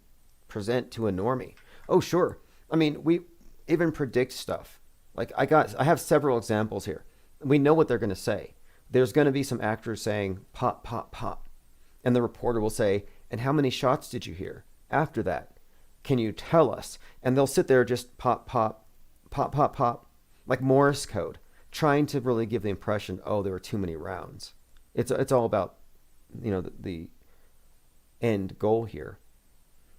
present to a normie. Oh, sure. I mean, we even predict stuff. Like I have several examples here. We know what they're going to say. There's going to be some actors saying pop, pop, pop. And the reporter will say, and how many shots did you hear after that? Can you tell us? And they'll sit there just pop, pop, pop, pop, pop, like Morse code, trying to really give the impression, oh, there were too many rounds. It's all about, the end goal here.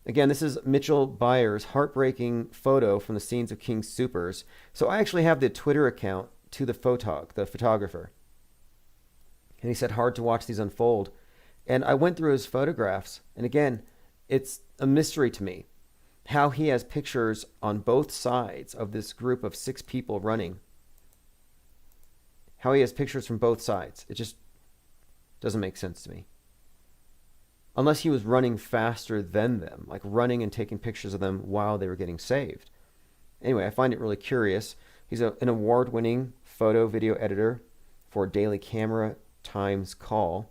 Again, this is Mitchell Byers' heartbreaking photo from the scenes of King Supers. So I actually have the Twitter account to the photographer. And he said, hard to watch these unfold. And I went through his photographs. And again, it's a mystery to me how he has pictures on both sides of this group of 6 people running. How he has pictures from both sides. It just doesn't make sense to me. Unless he was running faster than them, like running and taking pictures of them while they were getting saved. Anyway, I find it really curious. He's an award-winning photo video editor for Daily Camera Times Call.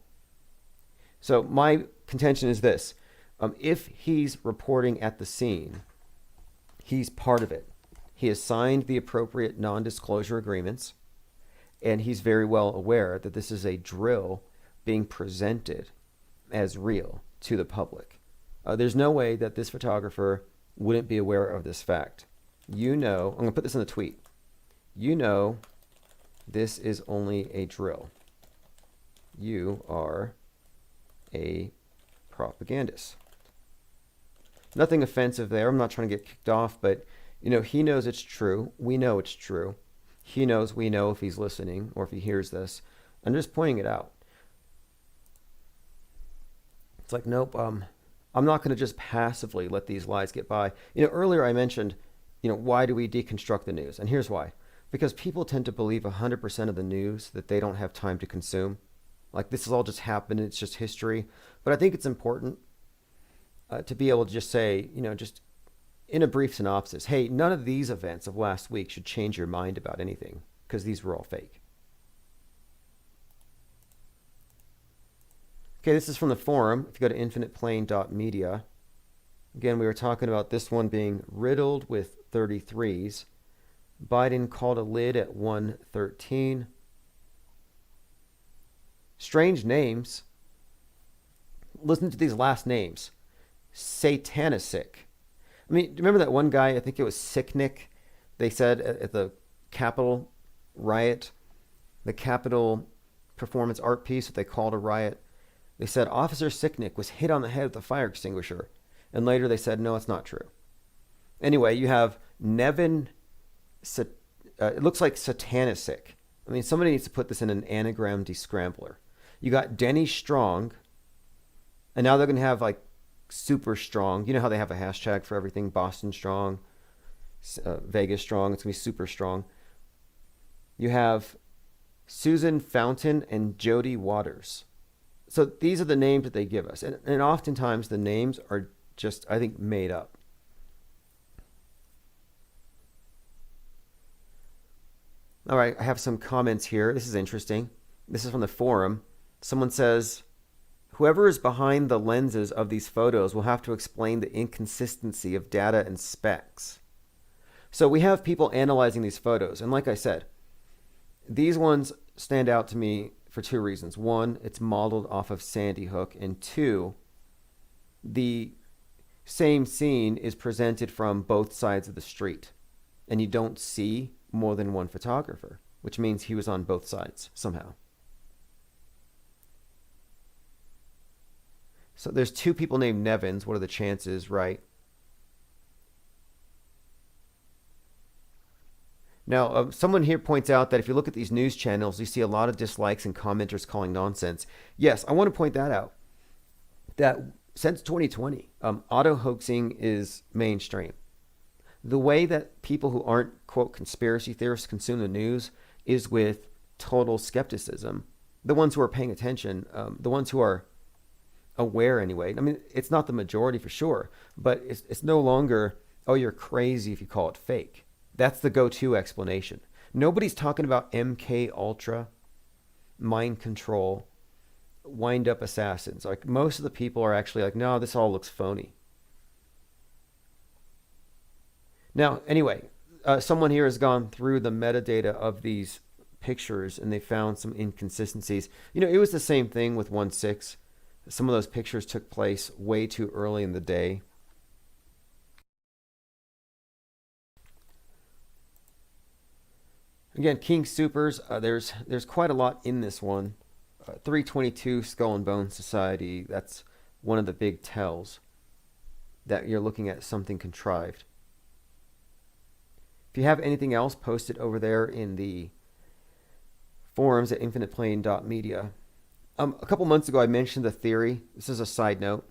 So my contention is this. If he's reporting at the scene, he's part of it. He has signed the appropriate non-disclosure agreements, and he's very well aware that this is a drill being presented as real to the public. There's no way that this photographer wouldn't be aware of this fact. I'm going to put this in the tweet. This is only a drill. You are a propagandist. Nothing offensive there. I'm not trying to get kicked off, but he knows it's true. We know it's true. He knows we know if he's listening or if he hears this. I'm just pointing it out. It's like, nope, I'm not going to just passively let these lies get by. Earlier I mentioned, why do we deconstruct the news? And here's why. Because people tend to believe 100% of the news that they don't have time to consume. Like, this has all just happened, it's just history. But I think it's important to be able to just say, just in a brief synopsis, hey, none of these events of last week should change your mind about anything, because these were all fake. Okay, this is from the forum. If you go to infiniteplane.media, again, we were talking about this one being riddled with 33s. Biden called a lid at 113. Strange names. Listen to these last names. Satanisic. I mean, do you remember that one guy, I think it was Sicknick, they said at the Capitol riot, the Capitol performance art piece that they called a riot? They said Officer Sicknick was hit on the head with a fire extinguisher. And later they said, no, it's not true. Anyway, you have Nevin, it looks like Satanisic. I mean, somebody needs to put this in an anagram descrambler. You got Denny Strong, and now they're going to have like Super Strong. You know how they have a hashtag for everything? Boston Strong, Vegas Strong. It's going to be Super Strong. You have Susan Fountain and Jody Waters. So these are the names that they give us. And oftentimes the names are just, I think, made up. All right, I have some comments here. This is interesting. This is from the forum. Someone says, whoever is behind the lenses of these photos will have to explain the inconsistency of data and specs. So we have people analyzing these photos. And like I said, these ones stand out to me for 2 reasons. 1, it's modeled off of Sandy Hook. And 2, the same scene is presented from both sides of the street. And you don't see more than one photographer, which means he was on both sides somehow. So there's 2 people named Nevins. What are the chances, right? Now, someone here points out that if you look at these news channels, you see a lot of dislikes and commenters calling nonsense. Yes, I want to point that out. That since 2020, auto-hoaxing is mainstream. The way that people who aren't, quote, conspiracy theorists consume the news is with total skepticism. The ones who are paying attention, the ones who are aware anyway. I mean, it's not the majority for sure, but it's no longer, oh, you're crazy if you call it fake. That's the go-to explanation. Nobody's talking about MK Ultra, mind control, wind-up assassins. Like, most of the people are actually like, no, this all looks phony. Now, anyway, someone here has gone through the metadata of these pictures and they found some inconsistencies. You know, it was the same thing with 1.6. Some of those pictures took place way too early in the day. Again, King Supers, there's quite a lot in this one. 322 Skull and Bone Society, that's one of the big tells that you're looking at something contrived. If you have anything else, post it over there in the forums at infiniteplane.media. A couple months ago, I mentioned the theory. This is a side note.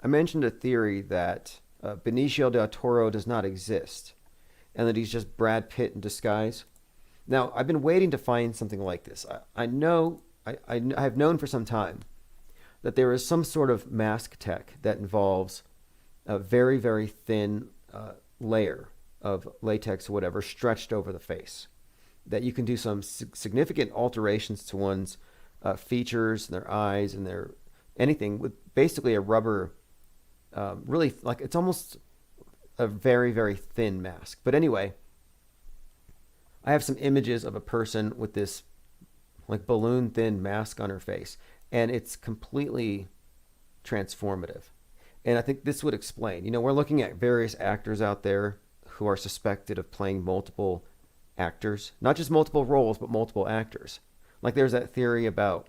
I mentioned a theory that Benicio del Toro does not exist and that he's just Brad Pitt in disguise. Now, I've been waiting to find something like this. I have known for some time that there is some sort of mask tech that involves a very, very thin layer of latex or whatever stretched over the face, that you can do some significant alterations to one's features, their eyes, and their anything with basically a rubber, really, like, it's almost a very, very thin mask. But anyway, I have some images of a person with this like balloon thin mask on her face, and it's completely transformative. And I think this would explain, you know, we're looking at various actors out there who are suspected of playing multiple actors, not just multiple roles, but multiple actors. Like, there's that theory about,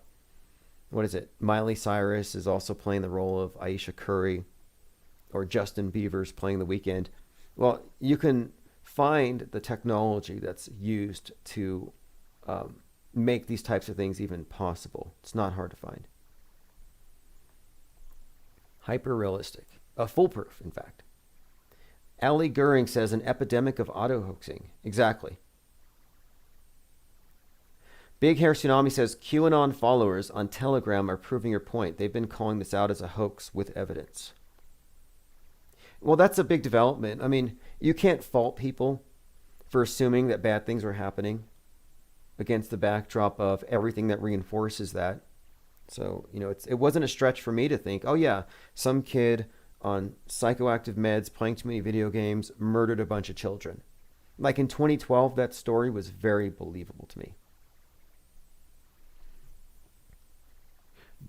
what is it, Miley Cyrus is also playing the role of Aisha Curry, or Justin Bieber's playing The Weeknd. Well, you can find the technology that's used to make these types of things even possible. It's not hard to find. Hyper-realistic. Foolproof, in fact. Ali Goering says an epidemic of auto-hoaxing. Exactly. Big Hair Tsunami says QAnon followers on Telegram are proving your point. They've been calling this out as a hoax with evidence. Well, that's a big development. I mean, you can't fault people for assuming that bad things are happening against the backdrop of everything that reinforces that. So, you know, it wasn't a stretch for me to think, oh yeah, some kid on psychoactive meds playing too many video games murdered a bunch of children. Like in 2012, that story was very believable to me.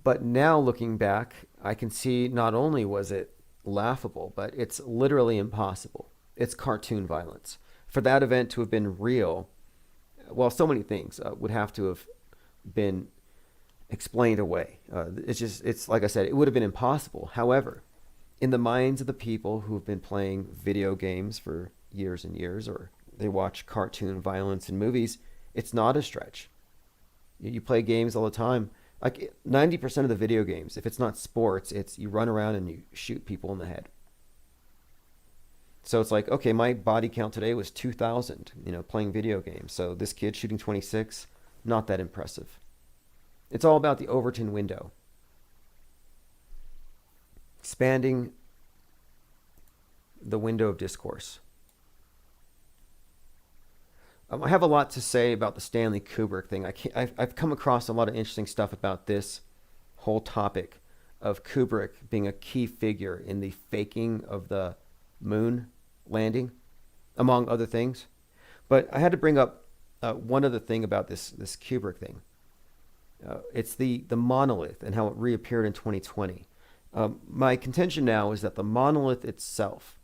But now looking back, I can see not only was it laughable, but it's literally impossible. It's cartoon violence. For that event to have been real, well, so many things would have to have been explained away. It's like I said, it would have been impossible. However, in the minds of the people who have been playing video games for years and years, or they watch cartoon violence in movies, it's not a stretch. You play games all the time. Like 90% of the video games, if it's not sports, it's you run around and you shoot people in the head. So it's like, okay, my body count today was 2,000, you know, playing video games. So this kid shooting 26, not that impressive. It's all about the Overton window. Expanding the window of discourse. I have a lot to say about the Stanley Kubrick thing. I've come across a lot of interesting stuff about this whole topic of Kubrick being a key figure in the faking of the moon landing, among other things. But I had to bring up one other thing about this Kubrick thing. It's the monolith and how it reappeared in 2020. My contention now is that the monolith itself,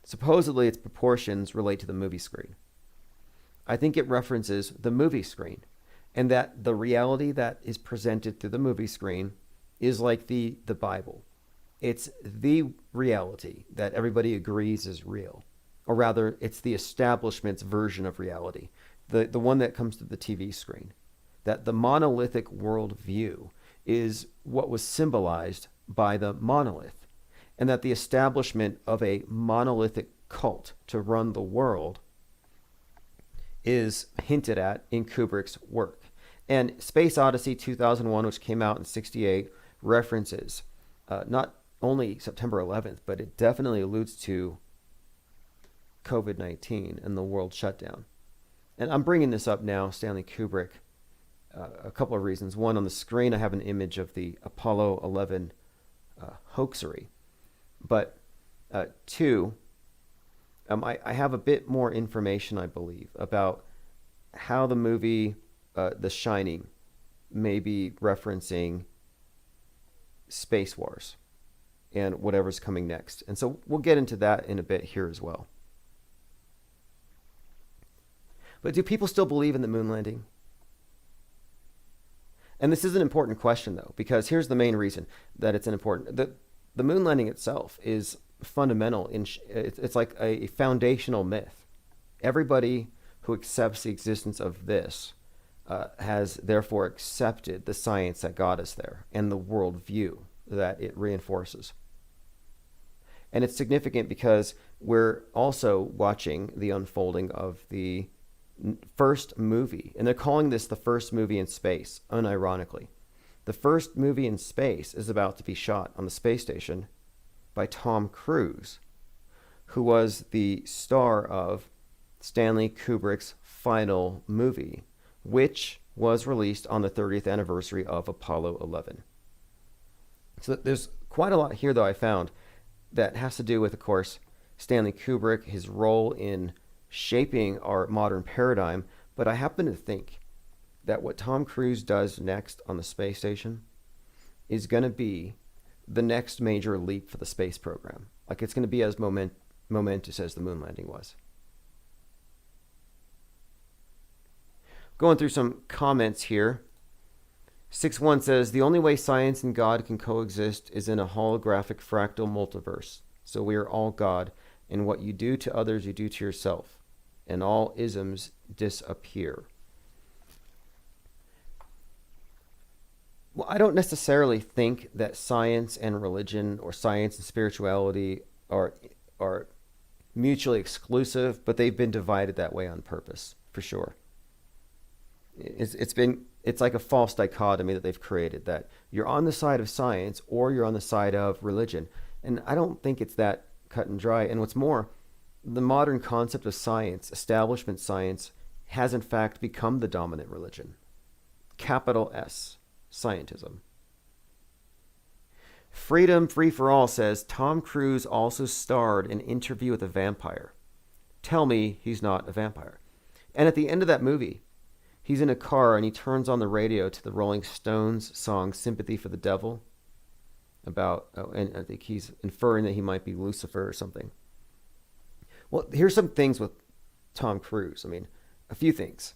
supposedly its proportions relate to the movie screen. I think it references the movie screen, and that the reality that is presented through the movie screen is like the Bible. It's the reality that everybody agrees is real, or rather, it's the establishment's version of reality, the one that comes to the TV screen. That the monolithic worldview is what was symbolized by the monolith, and that the establishment of a monolithic cult to run the world is hinted at in Kubrick's work. And Space Odyssey 2001, which came out in '68, references not only September 11th, but it definitely alludes to COVID-19 and the world shutdown. And I'm bringing this up now, Stanley Kubrick. A couple of reasons. One, on the screen, I have an image of the Apollo 11 hoaxery. But two, I have a bit more information, I believe, about how the movie The Shining may be referencing Space Wars and whatever's coming next. And so we'll get into that in a bit here as well. But do people still believe in the moon landing? And this is an important question, though, because here's the main reason that it's an important. The moon landing itself is fundamental. It's like a foundational myth. Everybody who accepts the existence of this has therefore accepted the science that got us there and the worldview that it reinforces. And it's significant because we're also watching the unfolding of the first movie, and they're calling this the first movie in space, unironically. The first movie in space is about to be shot on the space station by Tom Cruise, who was the star of Stanley Kubrick's final movie, which was released on the 30th anniversary of Apollo 11. So there's quite a lot here, though, I found that has to do with, of course, Stanley Kubrick, his role in shaping our modern paradigm. But I happen to think that what Tom Cruise does next on the space station is going to be the next major leap for the space program. Like, it's going to be as momentous as the moon landing was. Going through some comments here. 6-1 says, the only way science and God can coexist is in a holographic fractal multiverse. So we are all God, and what you do to others, you do to yourself, and all isms disappear. Well, I don't necessarily think that science and religion or science and spirituality are mutually exclusive, but they've been divided that way on purpose, for sure. It's like a false dichotomy that they've created, that you're on the side of science or you're on the side of religion. And I don't think it's that cut and dry. And what's more, the modern concept of science, establishment science, has in fact become the dominant religion. Capital S, scientism. Freedom Free for All says, Tom Cruise also starred in Interview with a Vampire. Tell me he's not a vampire. And at the end of that movie, he's in a car and he turns on the radio to the Rolling Stones song Sympathy for the Devil, and I think he's inferring that he might be Lucifer or something. Well, here's some things with Tom Cruise. I mean, a few things.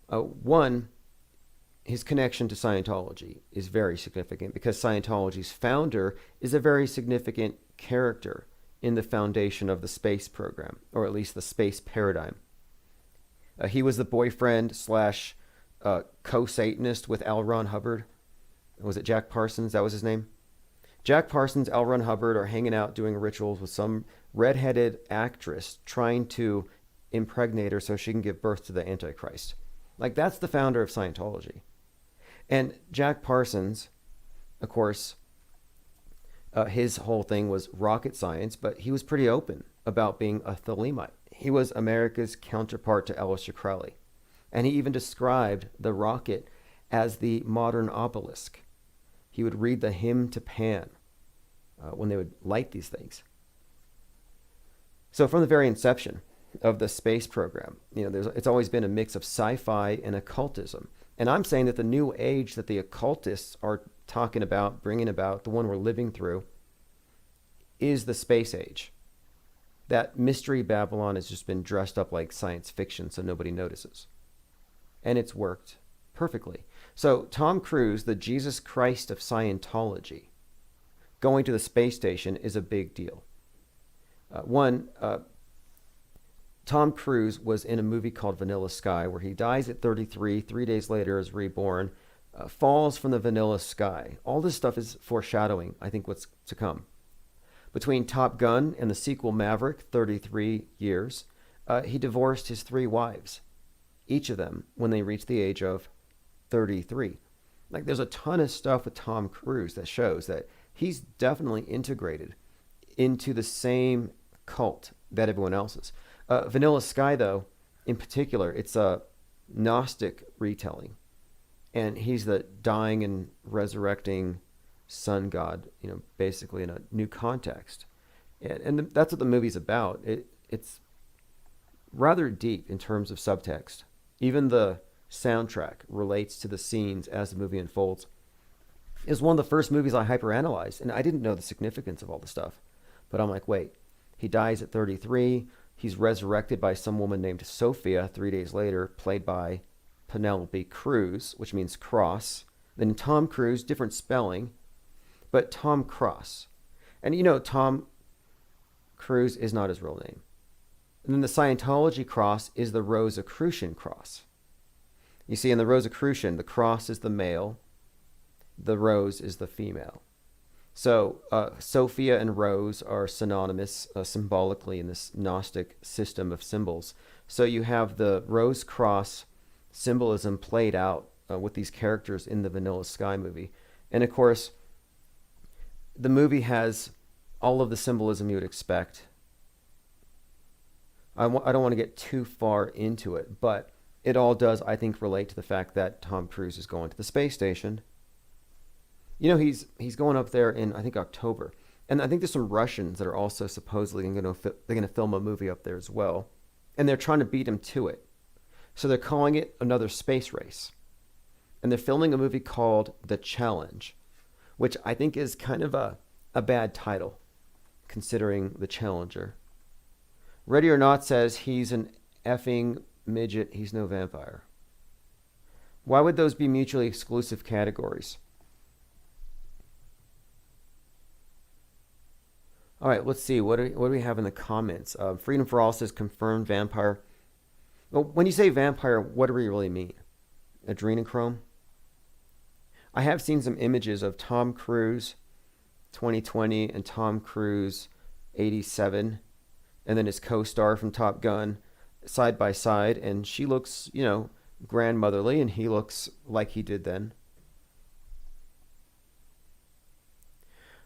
One, his connection to Scientology is very significant because Scientology's founder is a very significant character in the foundation of the space program, or at least the space paradigm. He was the boyfriend / co-Satanist with L. Ron Hubbard. Was it Jack Parsons? That was his name? Jack Parsons, L. Ron Hubbard are hanging out doing rituals with some redheaded actress trying to impregnate her so she can give birth to the Antichrist. Like, that's the founder of Scientology. And Jack Parsons, of course, his whole thing was rocket science, but he was pretty open about being a Thelemite. He was America's counterpart to Aleister Crowley. And he even described the rocket as the modern obelisk. He would read the hymn to Pan when they would light these things. So from the very inception of the space program, it's always been a mix of sci-fi and occultism. And I'm saying that the new age that the occultists are talking about, bringing about, the one we're living through, is the space age. That mystery Babylon has just been dressed up like science fiction so nobody notices. And it's worked perfectly. So Tom Cruise, the Jesus Christ of Scientology, going to the space station is a big deal. Tom Cruise was in a movie called Vanilla Sky where he dies at 33, 3 days later is reborn, falls from the vanilla sky. All this stuff is foreshadowing, I think, what's to come. Between Top Gun and the sequel Maverick, 33 years, he divorced his 3 wives, each of them when they reached the age of 33. Like, there's a ton of stuff with Tom Cruise that shows that he's definitely integrated into the same cult that everyone else is. Vanilla Sky, though, in particular, it's Gnostic retelling. And he's the dying and resurrecting sun god, basically in a new context. And that's what the movie's about. It's rather deep in terms of subtext. Even the soundtrack relates to the scenes as the movie unfolds. It was one of the first movies I hyperanalyzed, and I didn't know the significance of all the stuff. But I'm like, wait, he dies at 33. He's resurrected by some woman named Sophia 3 days later, played by Penelope Cruz, which means cross. Then Tom Cruise, different spelling, but Tom Cross. And Tom Cruise is not his real name. And then the Scientology cross is the Rosicrucian cross. You see, in the Rosicrucian, the cross is the male, the rose is the female. So Sophia and Rose are synonymous symbolically in this Gnostic system of symbols. So you have the rose cross symbolism played out with these characters in the Vanilla Sky movie. And of course, the movie has all of the symbolism you would expect. I don't want to get too far into it, but it all does, I think, relate to the fact that Tom Cruise is going to the space station. He's going up there in, I think, October. And I think there's some Russians that are also supposedly going to film a movie up there as well. And they're trying to beat him to it. So they're calling it another space race. And they're filming a movie called The Challenge, which I think is kind of a bad title, considering The Challenger. Ready or Not says he's an effing midget, he's no vampire. Why would those be mutually exclusive categories? All right, let's see. What do we have in the comments? Freedom for All says confirmed vampire. Well, when you say vampire, what do we really mean? Adrenochrome? I have seen some images of Tom Cruise 2020 and Tom Cruise 87, and then his co-star from Top Gun side by side, and she looks, grandmotherly, and he looks like he did then.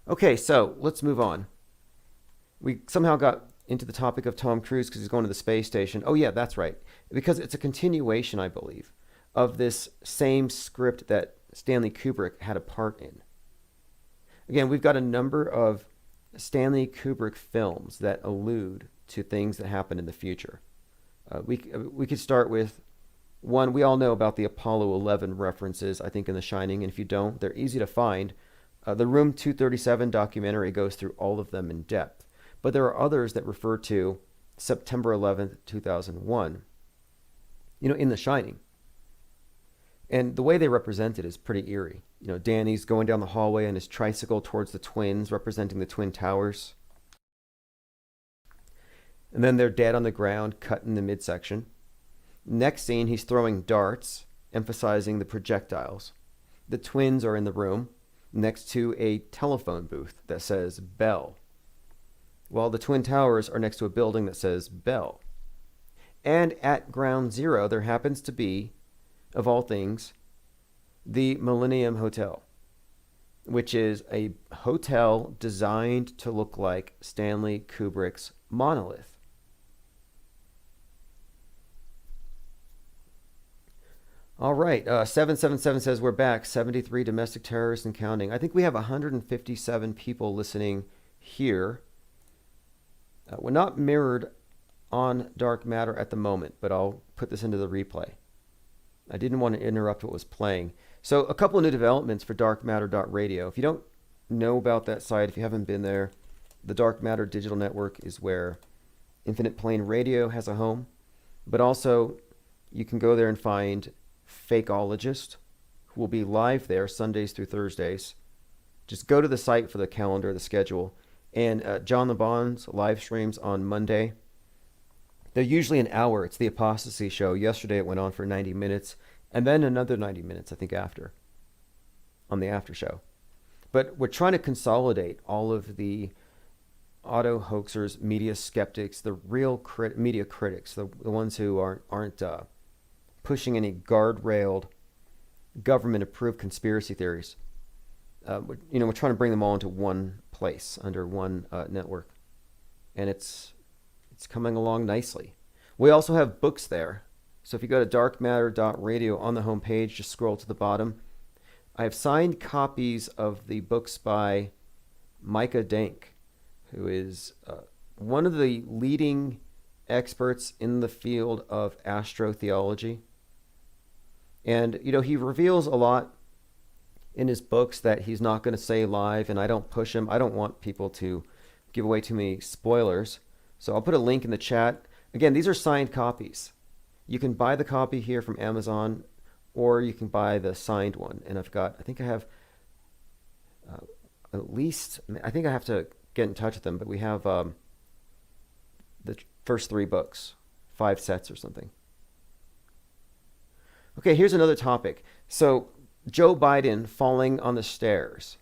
Okay, so let's move on. We somehow got into the topic of Tom Cruise because he's going to the space station. Oh yeah, that's right. Because it's a continuation, I believe, of this same script that Stanley Kubrick had a part in. Again, we've got a number of Stanley Kubrick films that allude to things that happen in the future. We could start with one. We all know about the Apollo 11 references, I think, in The Shining, and if you don't, they're easy to find. The Room 237 documentary goes through all of them in depth. But there are others that refer to September 11th, 2001, in The Shining. And the way they represent it is pretty eerie. Danny's going down the hallway on his tricycle towards the twins, representing the Twin Towers. And then they're dead on the ground, cut in the midsection. Next scene, he's throwing darts, emphasizing the projectiles. The twins are in the room next to a telephone booth that says Bell, while the Twin Towers are next to a building that says Bell. And at Ground Zero, there happens to be, of all things, the Millennium Hotel, which is a hotel designed to look like Stanley Kubrick's Monolith. All right, 777 says we're back, 73 domestic terrorists and counting. I think we have 157 people listening here. We're not mirrored on Dark Matter at the moment, but I'll put this into the replay. I didn't want to interrupt what was playing. So a couple of new developments for darkmatter.radio. If you don't know about that site, if you haven't been there, the Dark Matter Digital Network is where Infinite Plane Radio has a home. But also, you can go there and find Fakeologist, who will be live there Sundays through Thursdays. Just go to the site for the calendar, the schedule. And John the Bond's live streams on Monday. They're usually an hour. It's the Apostasy Show. Yesterday it went on for 90 minutes. And then another 90 minutes, I think, after. On the after show. But we're trying to consolidate all of the auto hoaxers, media skeptics, the real media critics, the ones who aren't pushing any guardrailed, government-approved conspiracy theories. We're trying to bring them all into one place under one network, and it's coming along nicely. We also have books there. So if you go to darkmatter.radio on the homepage, just scroll to the bottom. I have signed copies of the books by Micah Dank, who is one of the leading experts in the field of astrotheology. And, he reveals a lot in his books that he's not going to say live, and I don't push him. I don't want people to give away too many spoilers. So I'll put a link in the chat. Again, these are signed copies. You can buy the copy here from Amazon, or you can buy the signed one. And I think I have at least, I think I have to get in touch with them, but we have the first 3 books, 5 sets or something. Okay, here's another topic. So, Joe Biden falling on the stairs.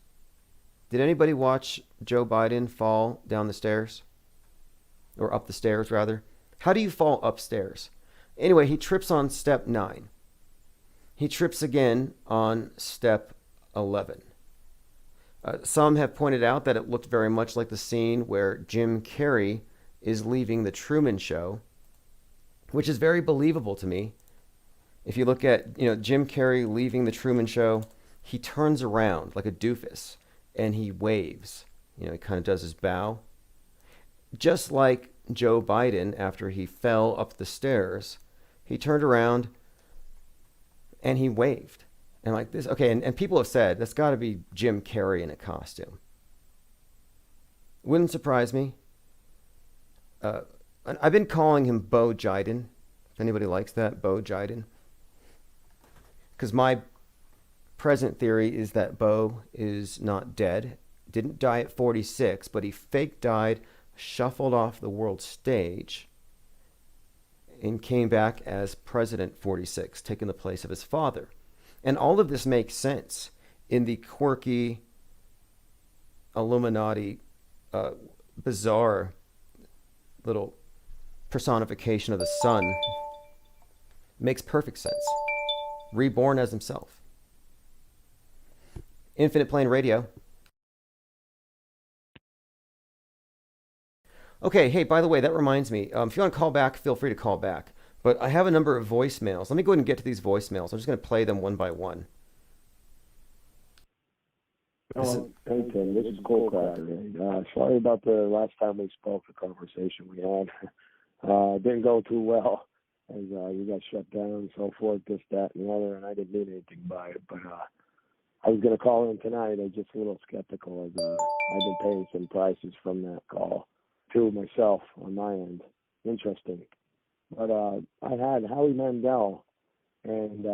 Did anybody watch Joe Biden fall down the stairs? Or up the stairs, rather? How do you fall upstairs? Anyway, he trips on step 9. He trips again on step 11. Some have pointed out that it looked very much like the scene where Jim Carrey is leaving the Truman Show, which is very believable to me. If you look at, Jim Carrey leaving the Truman Show, he turns around like a doofus and he waves. He kind of does his bow. Just like Joe Biden, after he fell up the stairs, he turned around and he waved. And like this, okay, and people have said that's got to be Jim Carrey in a costume. Wouldn't surprise me. I've been calling him Bo Jiden. If anybody likes that, Bo Jiden. Because my present theory is that Bo is not dead. Didn't die at 46, but he fake died, shuffled off the world stage, and came back as President 46, taking the place of his father. And all of this makes sense in the quirky, Illuminati, bizarre little personification of the sun. Makes perfect sense. Reborn as himself. Infinite Plane Radio. Okay, hey, by the way, that reminds me. If you want to call back, feel free to call back. But I have a number of voicemails. Let me go ahead and get to these voicemails. I'm just going to play them one by one. Hey, Tim, this is Cole Cracker. Sorry about the last time we spoke, the conversation we had. Didn't go too well, as you got shut down and so forth, this, that, and the other, and I didn't mean anything by it. But I was going to call in tonight. I'm just a little skeptical, as I've been paying some prices from that call, too, myself, on my end. Interesting. But I had Howie Mandel and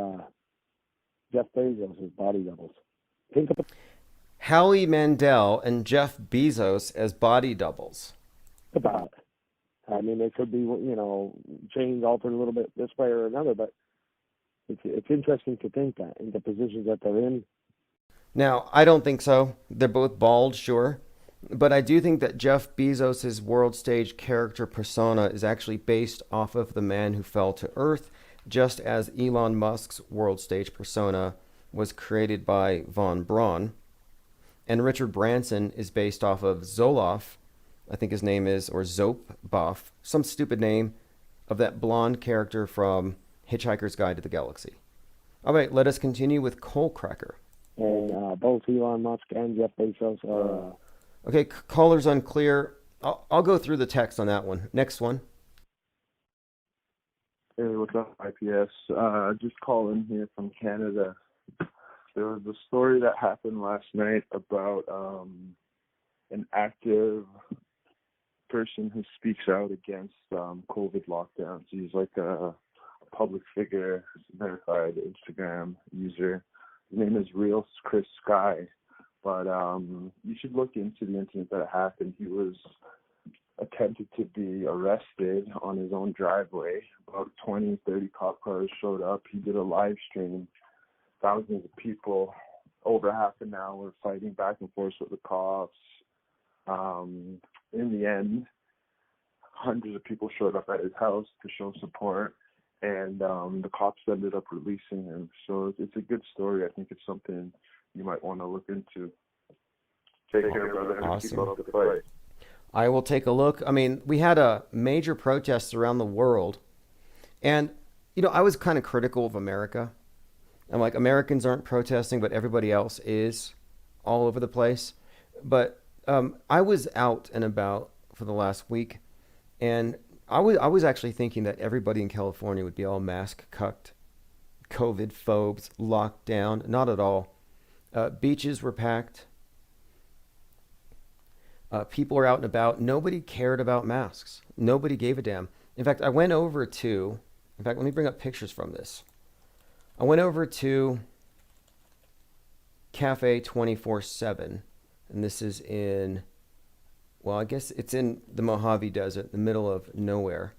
Jeff Bezos as body doubles. Think about Howie Mandel and Jeff Bezos as body doubles. About it. I mean, it could be, changed, altered a little bit this way or another, but it's interesting to think that in the positions that they're in. Now, I don't think so. They're both bald, sure. But I do think that Jeff Bezos' world stage character persona is actually based off of the man who fell to Earth, just as Elon Musk's world stage persona was created by Von Braun. And Richard Branson is based off of Zoloff, I think his name is, or Zopboff, some stupid name of that blonde character from Hitchhiker's Guide to the Galaxy. All right, let us continue with Cole Cracker. And both Elon Musk and Jeff Bezos are... Okay, caller's unclear. I'll go through the text on that one. Next one. Hey, what's up, IPS? Just calling here from Canada. There was a story that happened last night about an active person who speaks out against COVID lockdowns. He's like a public figure, verified Instagram user. His name is Real Chris Sky. But you should look into the incident that happened. He was attempted to be arrested on his own driveway. About 20, 30 cop cars showed up. He did a live stream. Thousands of people, over half an hour, fighting back and forth with the cops. In the end, hundreds of people showed up at his house to show support, and the cops ended up releasing him. So it's a good story. I think it's something you might want to look into. Take care, brother. Awesome. Keep up the fight. I will take a look. I mean, we had a major protest around the world. And, I was kind of critical of America. I'm like, Americans aren't protesting, but everybody else is all over the place. But I was out and about for the last week, and I was actually thinking that everybody in California would be all mask cucked, COVID phobes, locked down. Not at all. Beaches were packed. People were out and about. Nobody cared about masks. Nobody gave a damn. In fact, let me bring up pictures from this. I went over to Cafe 24/7, and this is in, well, I guess it's in the Mojave Desert, the middle of nowhere.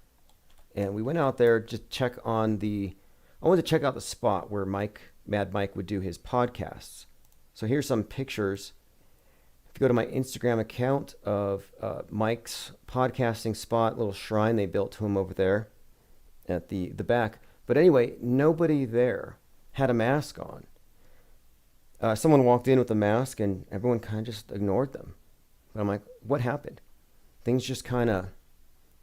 And we went out there just I wanted to check out the spot where Mad Mike would do his podcasts. So here's some pictures. If you go to my Instagram account of Mike's podcasting spot, little shrine they built to him over there at the back. But anyway, nobody there had a mask on. Someone walked in with a mask and everyone kind of just ignored them. But I'm like, what happened? Things just kind of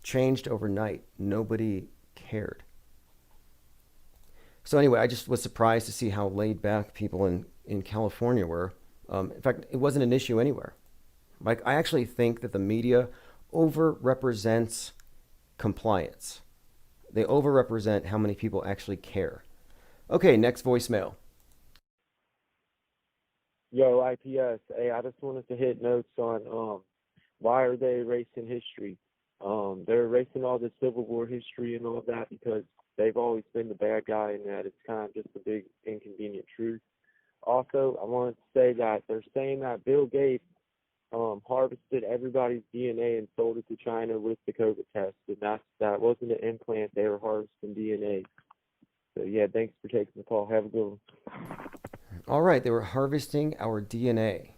changed overnight. Nobody cared. So anyway, I just was surprised to see how laid back people in California were. In fact, it wasn't an issue anywhere. Like, I actually think that the media overrepresents compliance. They overrepresent how many people actually care. Okay, next voicemail. Yo, IPS. Hey, I just wanted to hit notes on why are they erasing history? They're erasing all the Civil War history and all that because they've always been the bad guy and that it's kind of just a big inconvenient truth. Also, I wanted to say that they're saying that Bill Gates harvested everybody's DNA and sold it to China with the COVID test, and that wasn't an implant. They were harvesting DNA. So yeah, thanks for taking the call. Have a good one. All right, they were harvesting our DNA.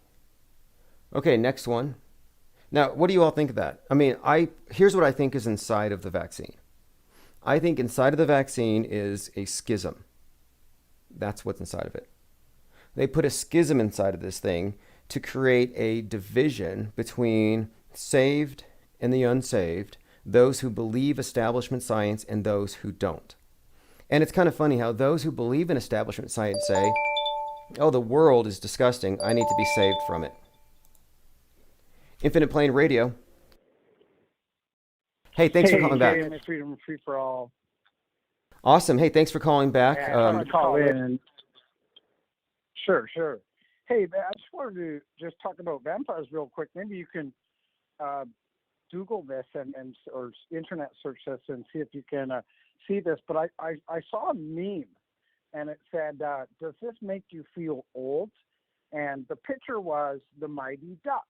Okay, next one. Now, what do you all think of that? I mean, here's what I think is inside of the vaccine. I think inside of the vaccine is a schism. That's what's inside of it. They put a schism inside of this thing to create a division between saved and the unsaved, those who believe establishment science and those who don't. And it's kind of funny how those who believe in establishment science say, oh, the world is disgusting. I need to be saved from it. Infinite Plane Radio. Hey, thanks for calling back. Freedom free for all. Awesome. Hey, thanks for calling back. Yeah, I want to call in. Sure. Hey, man, I just wanted to just talk about vampires real quick. Maybe you can Google this or internet search this and see if you can see this. But I saw a meme, and it said, "Does this make you feel old?" And the picture was the Mighty Ducks.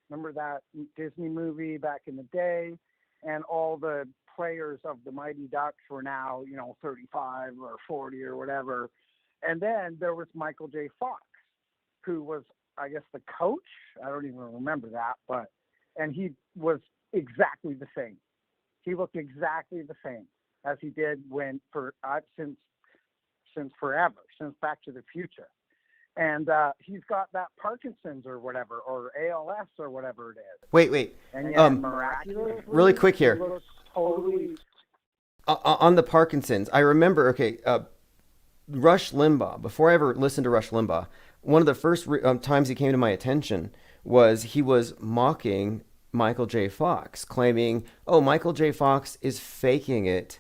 Remember that Disney movie back in the day? And all the players of the Mighty Ducks were now, 35 or 40 or whatever. And then there was Michael J. Fox, who was, I guess, the coach. I don't even remember that, and he was exactly the same. He looked exactly the same as he did since forever, since Back to the Future. And he's got that Parkinson's or whatever, or ALS or whatever it is. Wait. And yet, miraculously, really quick here. Totally. On the Parkinson's, I remember, Rush Limbaugh, before I ever listened to Rush Limbaugh, one of the first times he came to my attention was he was mocking Michael J. Fox, claiming, oh, Michael J. Fox is faking it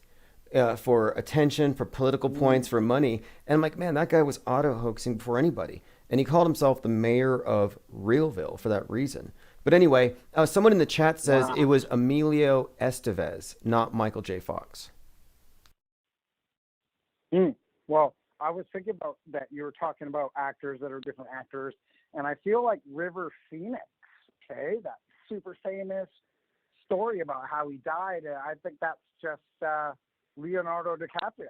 for attention, for political points, for money. And I'm like, man, that guy was auto-hoaxing before anybody. And he called himself the mayor of Realville for that reason. But anyway, someone in the chat says it was Emilio Estevez, not Michael J. Fox. Well, I was thinking about that. You were talking about actors that are different actors. And I feel like River Phoenix, that super famous story about how he died. I think that's just Leonardo DiCaprio.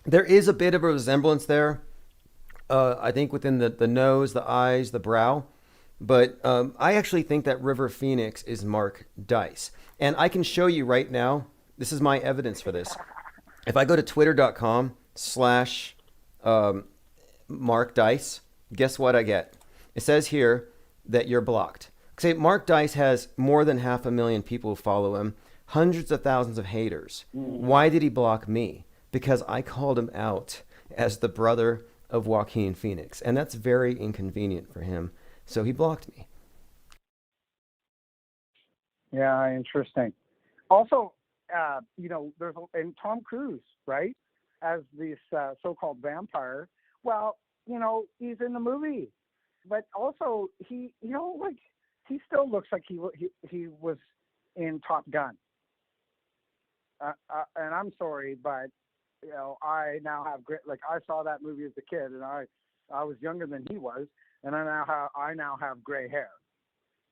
There is a bit of a resemblance there, I think, within the nose, the eyes, the brow. But I actually think that River Phoenix is Mark Dice. And I can show you right now, this is my evidence for this. If I go to twitter.com/Mark Dice, guess what I get? It says here that you're blocked. Say Mark Dice has more than 500,000 people who follow him, hundreds of thousands of haters. Why did he block me? Because I called him out as the brother of Joaquin Phoenix, and that's very inconvenient for him. So he blocked me. Yeah, interesting. Also, there's and Tom Cruise, right, as this so-called vampire. Well, he's in the movie, but also he still looks like he was in Top Gun. And I'm sorry, but I now have great. Like, I saw that movie as a kid, and I was younger than he was, and I now have gray hair.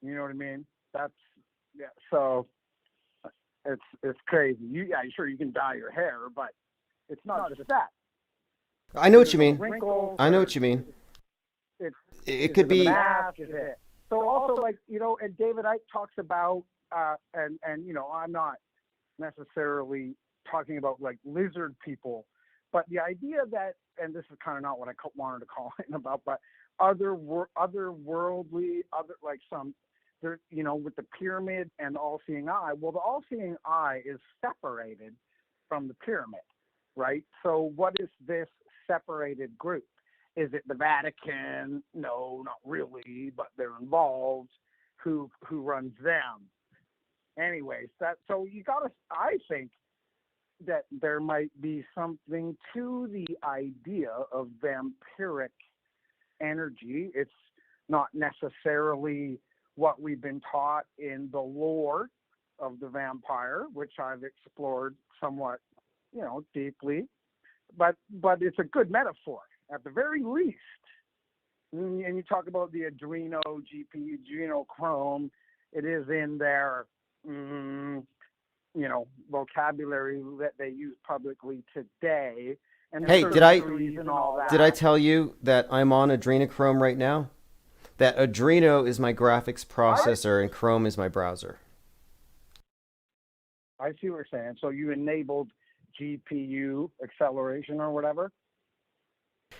You know what I mean? So it's crazy. Sure, you can dye your hair, but it's not just that. I know what you mean. Wrinkles, I know what you mean. It could be. So also, and David Icke talks about, and I'm not necessarily talking about like lizard people, but the idea that, and this is kind of not what I wanted to call in about, but otherworldly, with the pyramid and the all-seeing eye. Well, the all-seeing eye is separated from the pyramid, right? So what is this separated group? Is it the Vatican? No, not really, but they're involved. Who runs them? Anyways, I think that there might be something to the idea of vampiric energy. It's not necessarily what we've been taught in the lore of the vampire, which I've explored somewhat, deeply, but it's a good metaphor at the very least. And you talk about the adrenochrome, it is in their, vocabulary that they use publicly today. And Hey, did I tell you that I'm on adrenochrome right now? That Adreno is my graphics processor and Chrome is my browser. I see what you're saying. So you enabled GPU acceleration or whatever?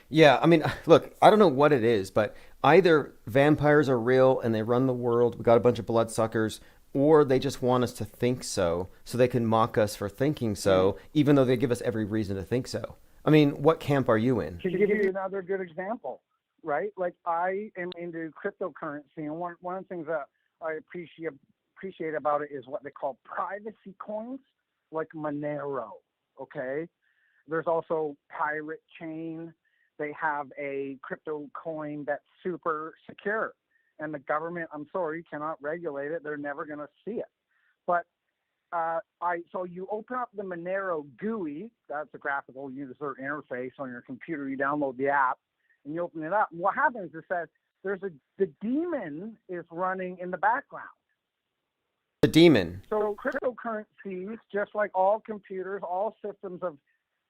Yeah, I mean, look, I don't know what it is, but either vampires are real and they run the world, we got a bunch of bloodsuckers, or they just want us to think so they can mock us for thinking so, even though they give us every reason to think so. I mean, what camp are you in? To give you another good example, right? Like, I am into cryptocurrency, and one of the things that I appreciate about it is what they call privacy coins, like Monero, okay? There's also Pirate Chain. They have a crypto coin that's super secure, and the government, I'm sorry, cannot regulate it. They're never going to see it. But so you open up the Monero GUI, that's a graphical user interface on your computer. You download the app, and you open it up. And what happens is that the daemon is running in the background. The daemon. So cryptocurrencies, just like all computers, all systems of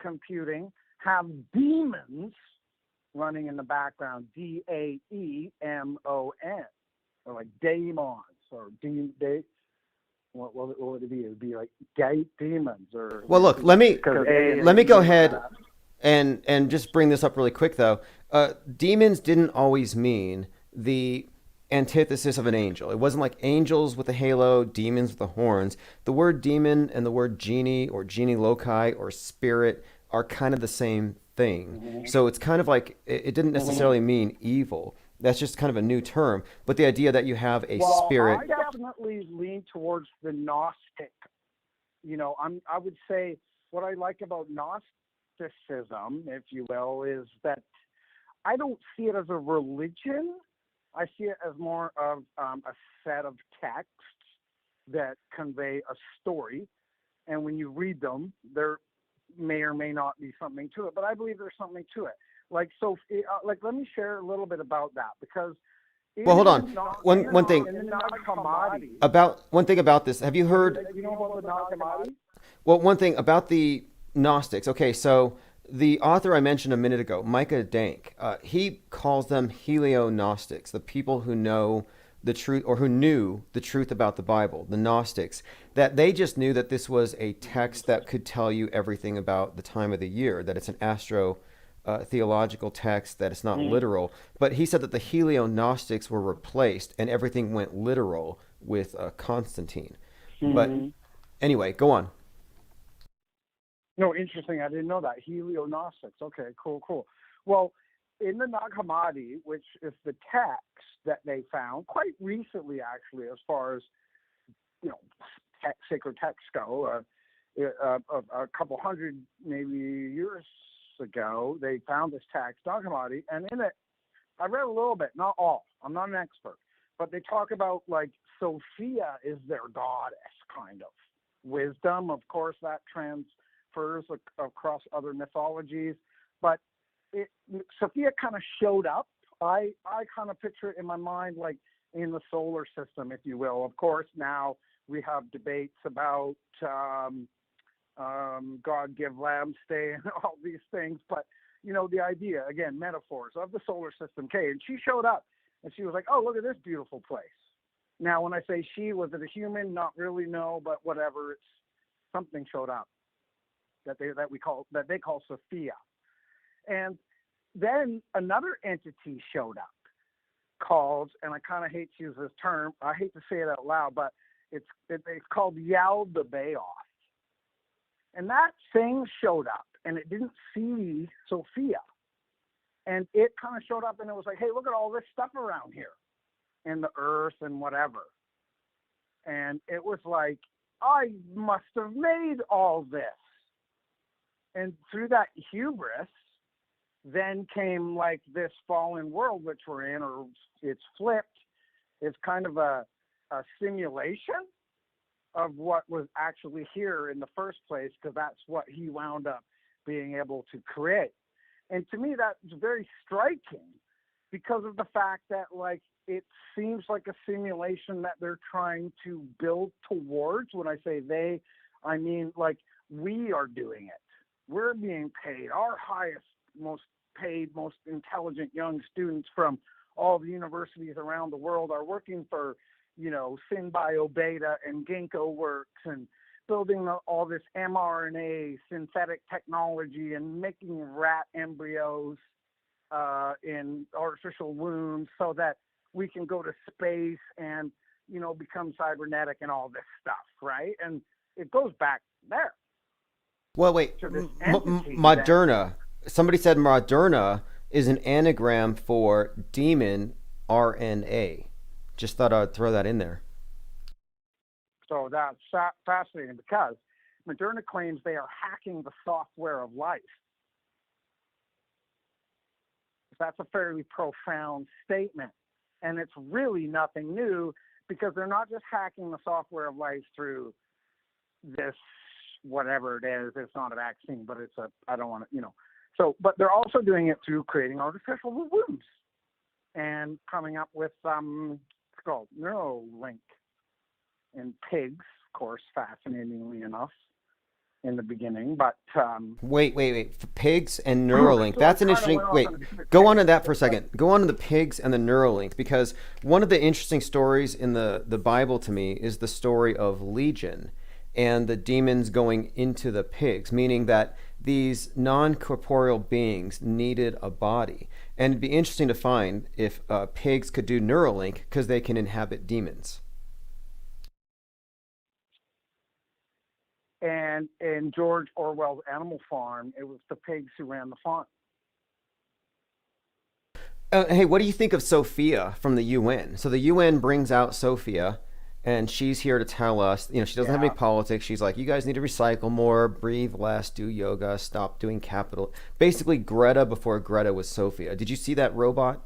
computing, have demons running in the background. DAEMON, or like daemons, or what would it be? It would be like demons, or. Well, look, let me go ahead and just bring this up really quick though. Demons didn't always mean the antithesis of an angel. It wasn't like angels with a halo, demons with the horns. The word demon and the word genie or genie loci or spirit are kind of the same thing. Mm-hmm. So it's kind of like, it didn't necessarily mean evil. That's just kind of a new term. But the idea that you have a spirit. I definitely lean towards the Gnostic. I would say what I like about Gnosticism, if you will, is that I don't see it as a religion. I see it as more of a set of texts that convey a story. And when you read them, there may or may not be something to it, but I believe there's something to it. Let me share a little bit about that, because well, hold on. One thing about this. Have you heard? You know about the Nag Hammadi? Well, one thing about the Gnostics. Okay, so the author I mentioned a minute ago, Micah Dank, he calls them helio-Gnostics, the people who know the truth, or who knew the truth about the Bible, the Gnostics, that they just knew that this was a text that could tell you everything about the time of the year, that it's an theological text, that it's not literal. But he said that the helio-Gnostics were replaced and everything went literal with Constantine. But Anyway, go on. No, interesting. I didn't know that. Heliognostics. Okay, cool. Well, in the Nag Hammadi, which is the text that they found quite recently, actually, as far as sacred texts go, a couple hundred maybe years ago, they found this text, Nag Hammadi, and in it, I read a little bit, not all. I'm not an expert, but they talk about like Sophia is their goddess, kind of. Wisdom, of course, that transfers across other mythologies, but Sophia kind of showed up. I kind of picture it in my mind like in the solar system, if you will. Of course, now we have debates about God give lambs stay and all these things, but the idea, again, metaphors of the solar system. Okay, and she showed up and she was like, oh, look at this beautiful place. Now, when I say she, was it a human? Not really, no, but whatever. It's something showed up that they call Sophia. And then another entity showed up called, and I kind of hate to use this term, I hate to say it out loud, but it's called Yaldabaoth. And that thing showed up, and it didn't see Sophia. And it kind of showed up, and it was like, hey, look at all this stuff around here, and the earth and whatever. And it was like, I must have made all this. And through that hubris, then came like this fallen world which we're in, or it's flipped. It's kind of a simulation of what was actually here in the first place, because that's what he wound up being able to create. And to me, that's very striking because of the fact that, like, it seems like a simulation that they're trying to build towards. When I say they, I mean, like, we are doing it. We're being paid. Our highest, most paid, most intelligent young students from all the universities around the world are working for, Synbio Beta and Ginkgo Works and building all this mRNA synthetic technology and making rat embryos in artificial wombs so that we can go to space and, become cybernetic and all this stuff, right? And it goes back there. Well, wait, Moderna. Somebody said Moderna is an anagram for demon RNA. Just thought I'd throw that in there. So that's fascinating because Moderna claims they are hacking the software of life. That's a fairly profound statement. And it's really nothing new because they're not just hacking the software of life through this, whatever it is. It's not a vaccine, but I don't want to, So, but they're also doing it through creating artificial wombs and coming up with, it's called Neuralink in pigs, of course, fascinatingly enough, in the beginning. But wait, for pigs and Neuralink. So that's an interesting. Wait, go on to that for a second. Go on to the pigs and the Neuralink, because one of the interesting stories in the Bible to me is the story of Legion and the demons going into the pigs, meaning that these non-corporeal beings needed a body. And it'd be interesting to find if pigs could do Neuralink because they can inhabit demons. And in George Orwell's Animal Farm, it was the pigs who ran the farm. Hey, what do you think of Sophia from the UN? So the UN brings out Sophia, and she's here to tell us, she doesn't have any politics. She's like, you guys need to recycle more, breathe less, do yoga, stop doing capital. Basically, Greta before Greta was Sophia. Did you see that robot?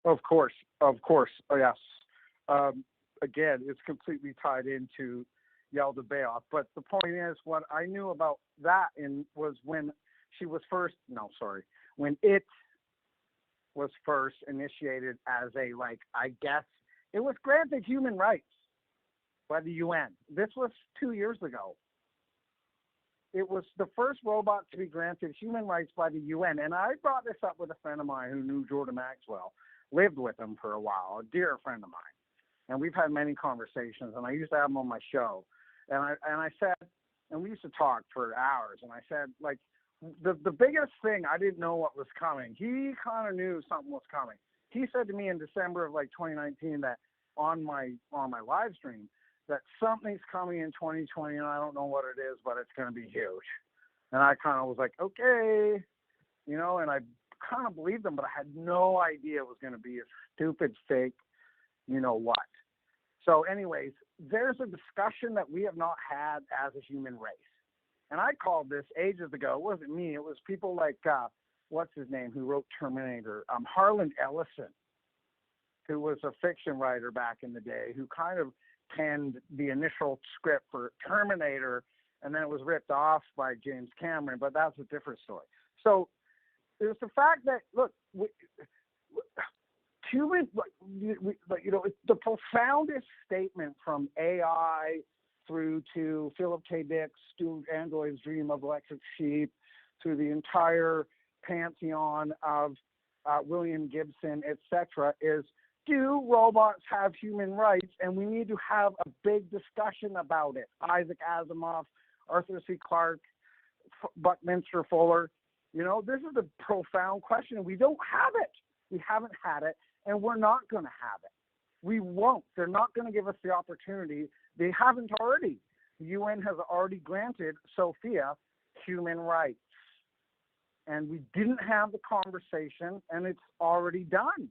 Of course. Oh, yes. Again, it's completely tied into Yaldabaoth. But the point is, what I knew about that was when she was when it was first initiated as I guess, it was granted human rights by the UN. This was 2 years ago. It was the first robot to be granted human rights by the UN. And I brought this up with a friend of mine who knew Jordan Maxwell, lived with him for a while, a dear friend of mine. And we've had many conversations, and I used to have him on my show. And I said, and we used to talk for hours, and I said, the biggest thing, I didn't know what was coming. He kind of knew something was coming. He said to me in December of 2019 that on my live stream that something's coming in 2020, and I don't know what it is, but it's going to be huge. And I kind of was like, okay, you know, and I kind of believed them, but I had no idea it was going to be a stupid, fake, you know what. So anyways, there's a discussion that we have not had as a human race. And I called this ages ago. It wasn't me. It was people like, what's his name, who wrote Terminator? Harlan Ellison, who was a fiction writer back in the day, who kind of penned the initial script for Terminator, and then it was ripped off by James Cameron, but that's a different story. So there's the fact that, look, human, you know, it's the profoundest statement from AI through to Philip K. Dick's Android's Dream of Electric Sheep, to the entire pantheon of William Gibson, etc., is, do robots have human rights? And we need to have a big discussion about it. Isaac Asimov, Arthur C. Clarke, Buckminster Fuller. You know, this is a profound question. We don't have it. We haven't had it, and we're not going to have it. We won't. They're not going to give us the opportunity. They haven't already. The UN has already granted Sophia human rights. And we didn't have the conversation, and it's already done.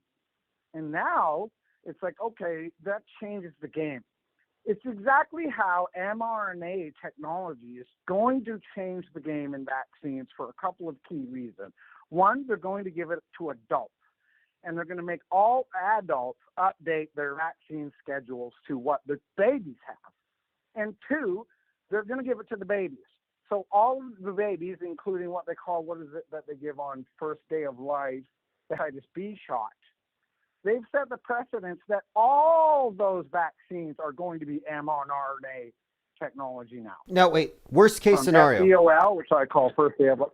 And now it's like, okay, that changes the game. It's exactly how mRNA technology is going to change the game in vaccines for a couple of key reasons. One, they're going to give it to adults, and they're going to make all adults update their vaccine schedules to what the babies have. And two, they're going to give it to the babies. So all of the babies, including what they call, what is it that they give on first day of life, the hepatitis B shot, they've set the precedence that all those vaccines are going to be mRNA technology now. Now, wait, worst case scenario. FDOL, which I call first day of life.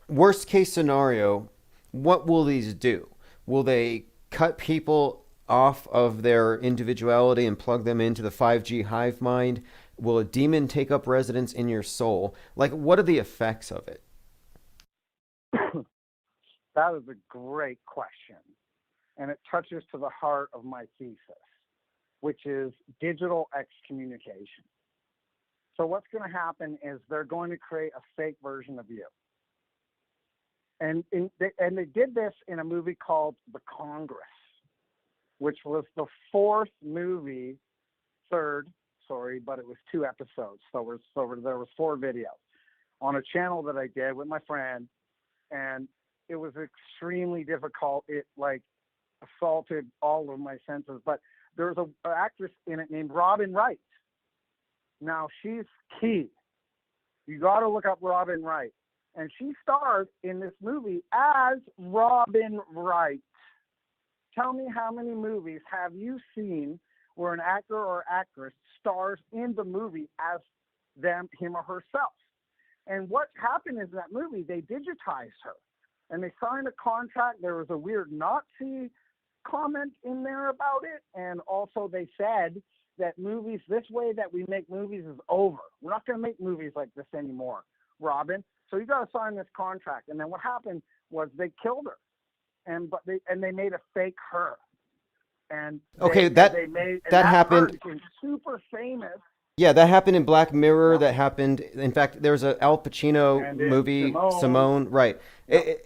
Worst case scenario, what will these do? Will they cut people off of their individuality and plug them into the 5G hive mind? Will a demon take up residence in your soul? Like, what are the effects of it? That is a great question. And it touches to the heart of my thesis, which is digital excommunication. So what's going to happen is they're going to create a fake version of you. And they did this in a movie called The Congress, which was the third, but it was 2 episodes. So there was 4 videos on a channel that I did with my friend, and it was extremely difficult. It like assaulted all of my senses. But there was an actress in it named Robin Wright. Now she's key. You got to look up Robin Wright, and she starred in this movie as Robin Wright. Tell me, how many movies have you seen where an actor or actress stars in the movie as him or herself? And what happened is, in that movie, they digitized her, and they signed a contract. There was a weird Nazi comment in there about it, and also they said that movies, this way that we make movies is over. We're not going to make movies like this anymore, Robin. So you got to sign this contract. And then what happened was they killed her, and they made a fake her. And that happened. Became super famous. Yeah, that happened in Black Mirror. That happened. In fact, there was an Al Pacino movie, Simone, right?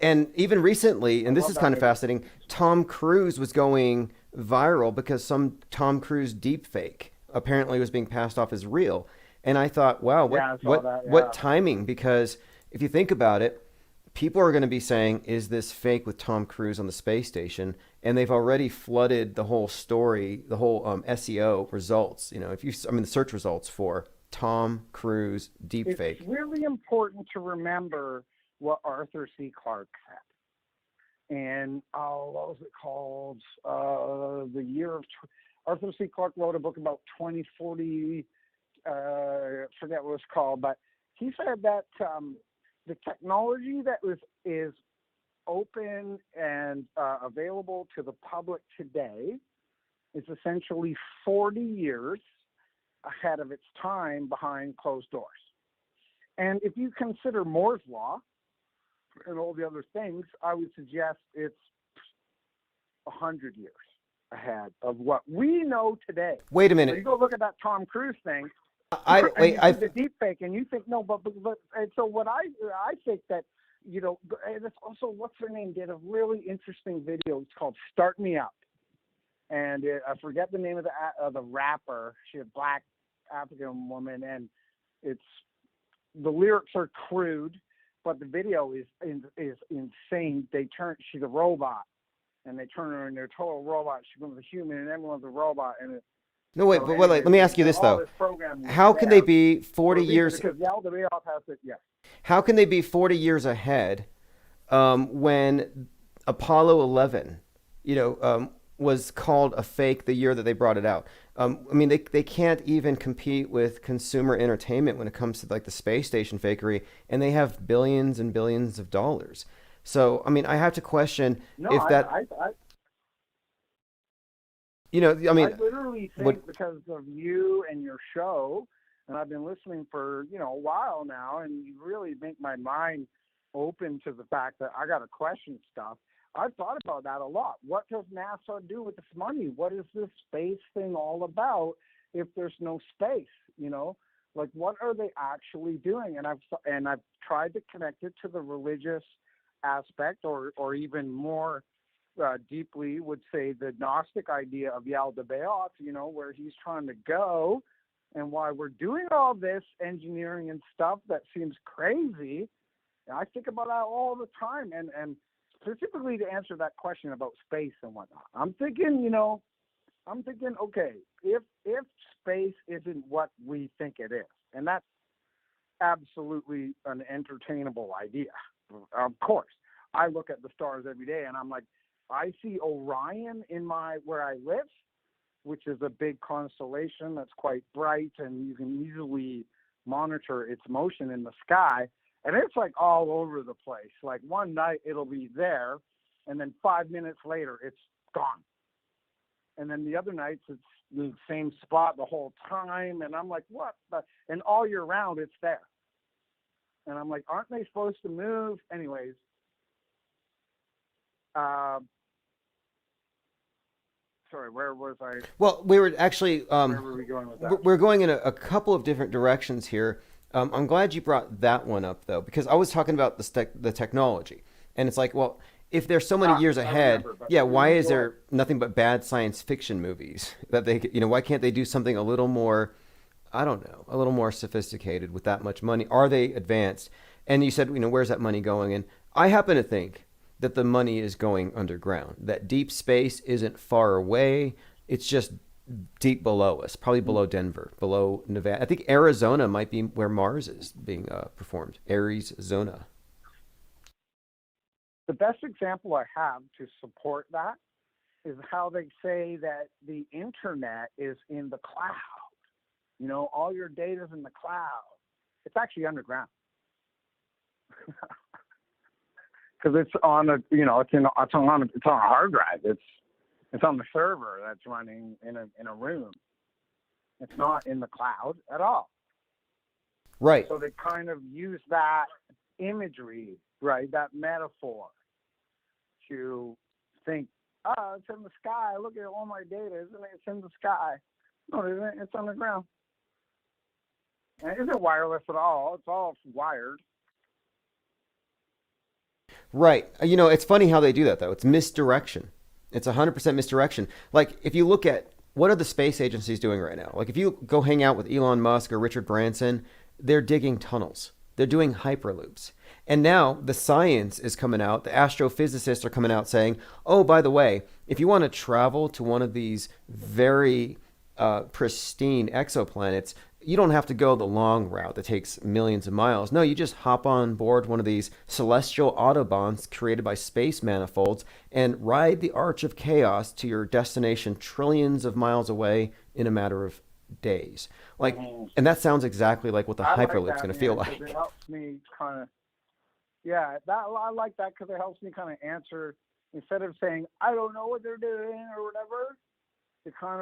And even recently, and this is kind of fascinating, Tom Cruise was going viral because some Tom Cruise deepfake apparently was being passed off as real. And I thought, wow, what timing? Because if you think about it, people are going to be saying, is this fake with Tom Cruise on the space station? And they've already flooded the whole story, the whole SEO results. You know, the search results for Tom Cruise deepfake. It's really important to remember what Arthur C. Clarke said. And what was it called? The year of Arthur C. Clarke wrote a book about 2040. Forget what it was called, but he said that the technology that is open and available to the public today is essentially 40 years ahead of its time behind closed doors. And if you consider Moore's Law and all the other things, I would suggest it's 100 years. ahead of what we know today. Wait a So minute. you go look at that Tom Cruise thing. I The deep fake, and you think no, but and so what I think that, you know, and it's also, what's her name, did a really interesting video. It's called "Start Me Up," and I forget the name of the rapper. She's a black African woman, and the lyrics are crude, but the video is insane. She's a robot, and they turn her into a total robot. She becomes a human, and everyone's a robot, and No, wait, but wait, let me ask you this, though. How can they be 40 years... Because Yal the Rayoff has it, yeah. How can they be 40 years ahead when Apollo 11, was called a fake the year that they brought it out? I mean, they can't even compete with consumer entertainment when it comes to, like, the space station fakery, and they have billions and billions of dollars. So, I mean, I have to question I literally think because of you and your show, and I've been listening for, a while now, and you really make my mind open to the fact that I got to question stuff. I've thought about that a lot. What does NASA do with this money? What is this space thing all about if there's no space, Like, what are they actually doing? And I've tried to connect it to the religious aspect, or even more deeply would say the Gnostic idea of Yal the Bayoff, where he's trying to go, and why we're doing all this engineering and stuff that seems crazy. And I think about that all the time, and specifically to answer that question about space and whatnot. I'm thinking, okay, if space isn't what we think it is, and that's absolutely an entertainable idea, of course. I look at the stars every day, and I'm like, I see Orion where I live, which is a big constellation that's quite bright, and you can easily monitor its motion in the sky. And it's like all over the place. Like one night it'll be there, and then 5 minutes later it's gone. And then the other nights it's the same spot the whole time. And I'm like, what? And all year round it's there. And I'm like, aren't they supposed to move? Anyways, sorry, where was I? Well, we were actually... where were we going with that? We're going in a couple of different directions here. I'm glad you brought that one up, though, because I was talking about the technology. And it's like, well, if they're so many years ahead, why is there nothing but bad science fiction movies? That they, why can't they do something a little more, I don't know, a little more sophisticated with that much money? Are they advanced? And you said, where's that money going? And I happen to think that the money is going underground, that deep space isn't far away. It's just deep below us, probably below Denver, below Nevada. I think Arizona might be where Mars is being performed. Arizona. The best example I have to support that is how they say that the internet is in the cloud. All your data's in the cloud. It's actually underground. Because it's on it's on a hard drive. It's on the server that's running in a room. It's not in the cloud at all. Right. So they kind of use that imagery, right, that metaphor, to think, it's in the sky. Look at all my data, isn't it? It's in the sky. No, it isn't. It's on the ground. And it isn't wireless at all. It's all wired. Right. It's funny how they do that, though. It's misdirection. It's 100% misdirection. Like, if you look at what are the space agencies doing right now? Like, if you go hang out with Elon Musk or Richard Branson, they're digging tunnels. They're doing hyperloops. And now the science is coming out. The astrophysicists are coming out saying, oh, by the way, if you want to travel to one of these very pristine exoplanets, you don't have to go the long route that takes millions of miles. No, you just hop on board one of these celestial autobahns created by space manifolds and ride the arch of chaos to your destination trillions of miles away in a matter of days. Like, and that sounds exactly like what the Hyperloop's going to feel like. It helps me kind of, I like that because it helps me kind of answer, instead of saying, I don't know what they're doing or whatever, it kind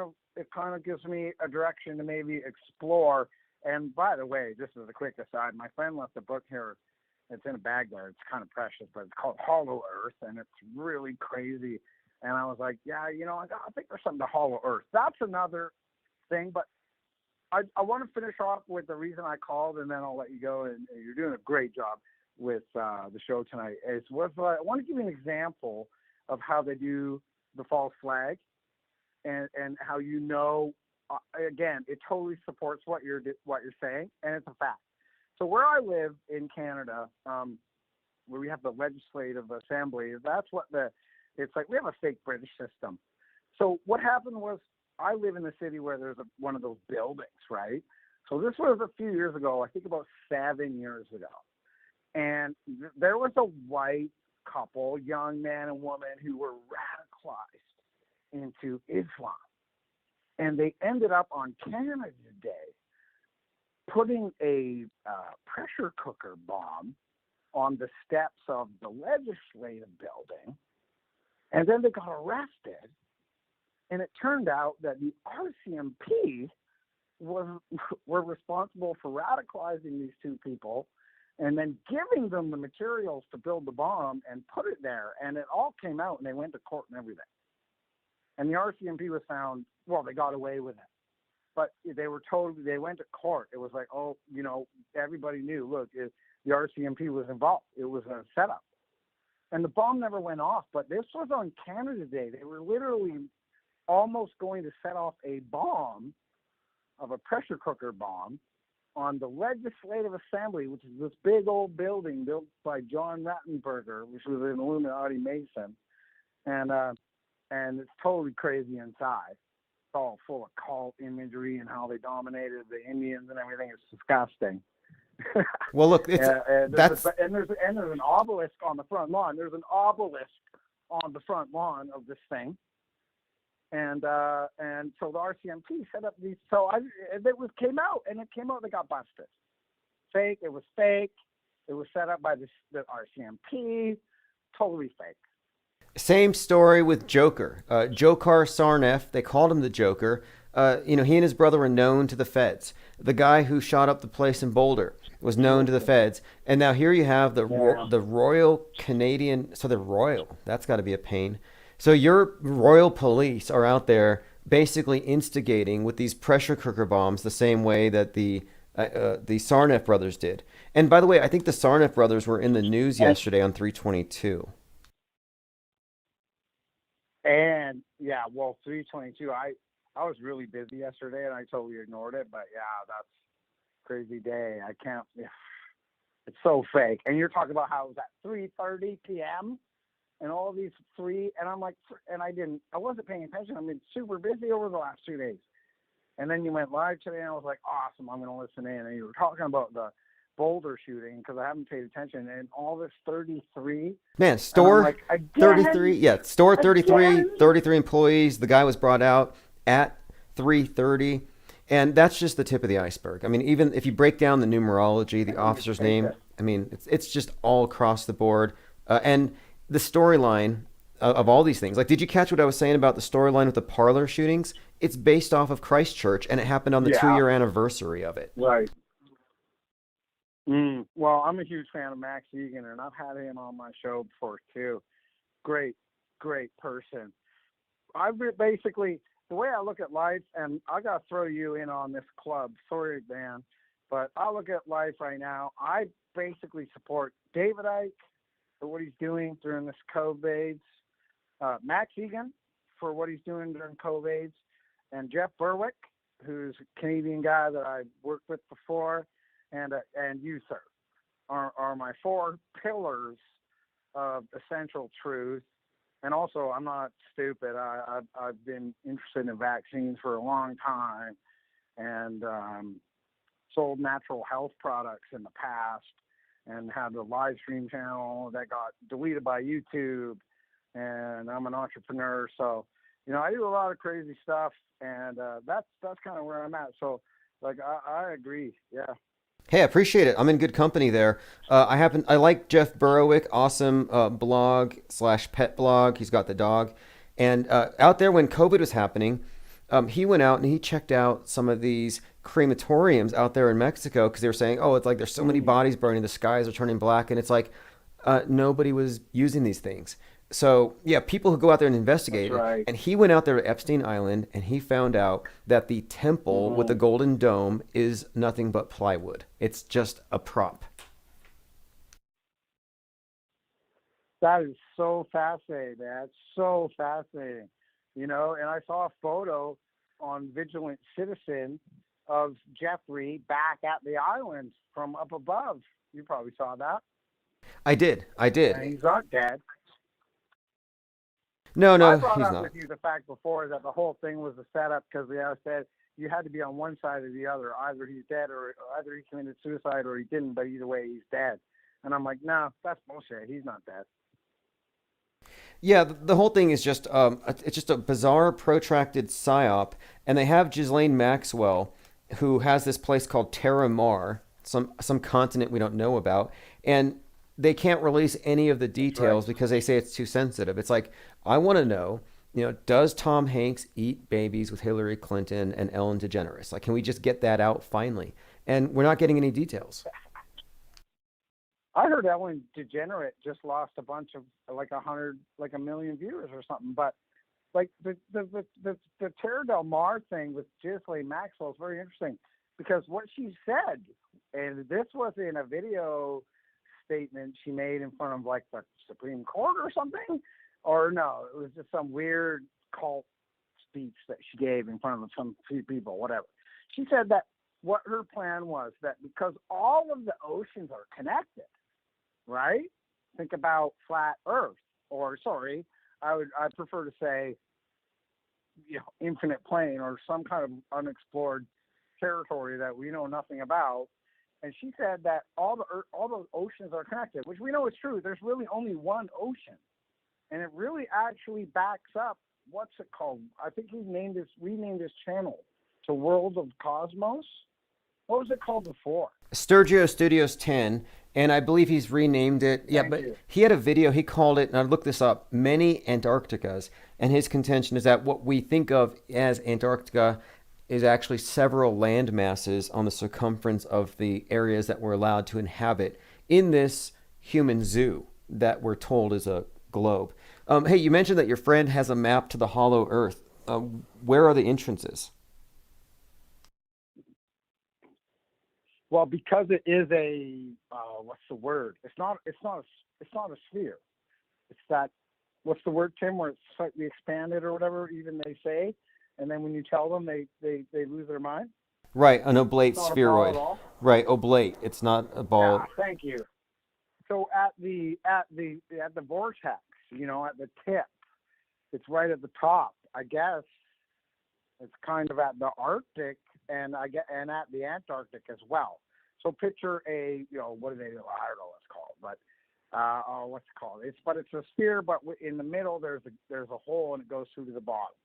of gives me a direction to maybe explore. And by the way, just as a quick aside, my friend left a book here. It's in a bag there. It's kind of precious, but it's called Hollow Earth, and it's really crazy. And I was like, yeah, I think there's something to Hollow Earth. That's another thing, but I want to finish off with the reason I called, and then I'll let you go. And you're doing a great job with the show tonight. I want to give you an example of how they do the false flag, and how again, it totally supports what you're saying, and it's a fact. So where I live in Canada, where we have the Legislative Assembly, that's what it's like we have a fake British system. So what happened was, I live in the city where there's one of those buildings, right? So this was a few years ago, I think about 7 years ago. And there was a white couple, young man and woman, who were radicalized into Islam. And they ended up on Canada Day putting a pressure cooker bomb on the steps of the Legislative building. And then they got arrested. And it turned out that the RCMP were responsible for radicalizing these two people and then giving them the materials to build the bomb and put it there. And it all came out, and they went to court and everything. And the RCMP was found, well, they got away with it. But they went to court. It was like, everybody knew, look, the RCMP was involved. It was a setup. And the bomb never went off. But this was on Canada Day. They were literally almost going to set off a bomb, of a pressure cooker bomb, on the Legislative Assembly, which is this big old building built by John Rattenberger, which was an Illuminati Mason. And it's totally crazy inside. It's all full of cult imagery and how they dominated the Indians and everything. It's disgusting. Well, look, there's an obelisk on the front lawn. There's an obelisk on the front lawn of this thing. And so the RCMP set up these. Came out. They got busted. Fake. It was fake. It was set up by the RCMP. Totally fake. Same story with Joker. Dzhokhar Sarnath. They called him the Joker. He and his brother were known to the feds. The guy who shot up the place in Boulder was known to the feds. And now here you have the Royal Canadian. So they're royal. That's got to be a pain. So your royal police are out there basically instigating with these pressure cooker bombs the same way that the Sarnath brothers did. And by the way, I think the Sarnath brothers were in the news yesterday on 322. And 322. I was really busy yesterday and I totally ignored it. But yeah, that's a crazy day. I can't. It's so fake. And you're talking about how it was at 3:30 p.m. and all these and I'm like, and I wasn't paying attention. I've been super busy over the last 2 days. And then you went live today, and I was like, awesome, I'm going to listen in. And you were talking about the Boulder shooting, because I haven't paid attention, and all this 33. Man, store like, 33. Yeah, store 33, again? 33 employees. The guy was brought out at 3:30. And that's just the tip of the iceberg. I mean, even if you break down the numerology, the officer's name, I mean, it's just all across the board. And the storyline of all these things. Like, did you catch what I was saying about the storyline with the parlor shootings? It's based off of Christchurch, and it happened on the 2-year anniversary of it. Right. Well, I'm a huge fan of Max Egan, and I've had him on my show before, too. Great person. Basically, the way I look at life, and I got to throw you in on this club. Sorry, Dan, but I look at life right now. I basically support David Icke for what he's doing during this COVID. Max Egan for what he's doing during COVID. And Jeff Berwick, who's a Canadian guy that I've worked with before, and you, sir, are my 4 pillars of essential truth. And also, I'm not stupid. I've been interested in vaccines for a long time, and sold natural health products in the past, and had a live stream channel that got deleted by YouTube. And I'm an entrepreneur, so I do a lot of crazy stuff, and that's kind of where I'm at. So, like, I agree. Yeah. Hey, I appreciate it. I'm in good company there. I like Jeff Berwick, awesome blog/pet blog. He's got the dog. And out there when COVID was happening, he went out and he checked out some of these crematoriums out there in Mexico, because they were saying, oh, it's like there's so many bodies burning, the skies are turning black. And it's like nobody was using these things. So, yeah, people who go out there and investigate That's it. right. And he went out there to Epstein Island and he found out that the temple with the golden dome is nothing but plywood. It's just a prop. That is so fascinating, man. It's so fascinating. You know, and I saw a photo on Vigilant Citizen of Jeffrey back at the island from up above. You probably saw that. I did. And he's not dead. No, I brought he's up not. with you the fact before that the whole thing was a setup because I said you had to be on one side or the other. Either he's dead or either he committed suicide or he didn't, but either way, he's dead. And I'm like, no, that's bullshit. He's not dead. Yeah, the whole thing is just it's just a bizarre, protracted psyop, and they have Ghislaine Maxwell, who has this place called Terra Mar, some continent we don't know about, and they can't release any of the details because they say it's too sensitive. It's like, I want to know, does Tom Hanks eat babies with Hillary Clinton and Ellen DeGeneres? Like, can we just get that out finally? And we're not getting any details. I heard Ellen DeGeneres just lost a bunch of like 1 million viewers or something. But like the Terra Del Mar thing with Ghislaine Maxwell is very interesting because what she said, and this was in a video statement she made in front of like the Supreme Court or something, or no, it was just some weird cult speech that she gave in front of some few people, whatever. She said that what her plan was that because all of the oceans are connected, right? Think about flat Earth, or sorry, I prefer to say, infinite plane or some kind of unexplored territory that we know nothing about. And she said that all those oceans are connected, which we know is true. There's really only one ocean, and it really actually backs up. What's it called? I think he renamed his channel to World of Cosmos. What was it called before? Sturgio Studios 10, and I believe he's renamed it. Yeah, but he had a video, he called it, and I looked this up, Many Antarcticas, and his contention is that what we think of as Antarctica is actually several land masses on the circumference of the areas that we're allowed to inhabit in this human zoo that we're told is a globe. Hey, you mentioned that your friend has a map to the hollow earth. Where are the entrances? Well, because it is a what's the word? It's not a sphere. It's that, what's the word, Tim? Where it's slightly expanded or whatever, even they say, and then when you tell them, they lose their mind. Right, an oblate It's not a ball spheroid. at all. Right, oblate. It's not a ball. Yeah, thank you. So at the vortex, at the tip, it's right at the top. I guess it's kind of at the Arctic and at the Antarctic as well. So picture what do they do? I don't know what it's called, but what's it called? It's a sphere, but in the middle there's a hole and it goes through to the bottom.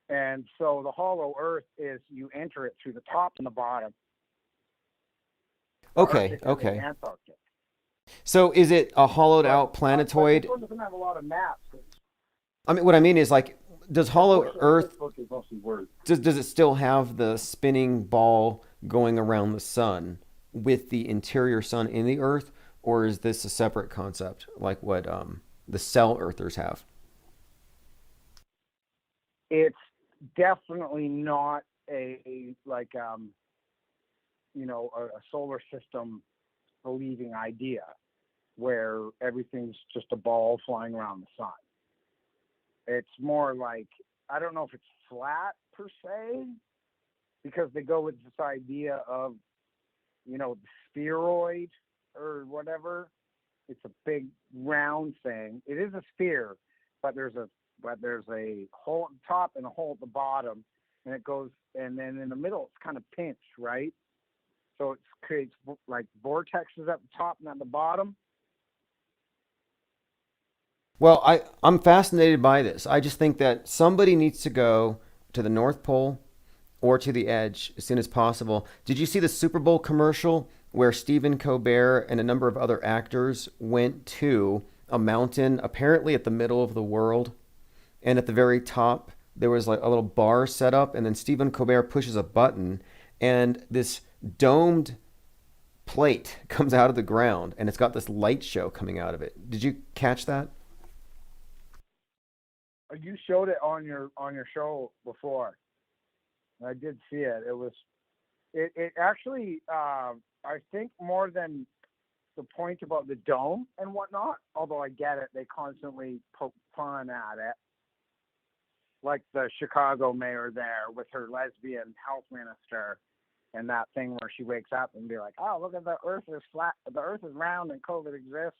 And so the hollow Earth is you enter it through the top and the bottom. Okay. Antarctic. So is it a hollowed out planetoid? This one doesn't have a lot of maps. I mean, what I mean is, like, does hollow Earth, This book is mostly words. does it still have the spinning ball going around the sun with the interior sun in the Earth, or is this a separate concept like what the cell Earthers have? It's definitely not a solar system believing idea where everything's just a ball flying around the sun. It's more like, I don't know if it's flat per se, because they go with this idea of, the spheroid or whatever. It's a big round thing. It is a sphere, but there's a hole at the top and a hole at the bottom, and it goes, and then in the middle it's kind of pinched, right? So it creates like vortexes at the top and at the bottom. Well, I'm fascinated by this. I just think that somebody needs to go to the North Pole or to the edge as soon as possible. Did you see the Super Bowl commercial where Stephen Colbert and a number of other actors went to a mountain, apparently at the middle of the world, and at the very top there was like a little bar set up, and then Stephen Colbert pushes a button, and this domed plate comes out of the ground, and it's got this light show coming out of it. Did you catch that? You showed it on your show before. I did see it. It actually, I think more than the point about the dome and whatnot, although I get it, they constantly poke fun at it. Like the Chicago mayor there with her lesbian health minister and that thing where she wakes up and be like, oh, look at the earth is flat, the earth is round and COVID exists.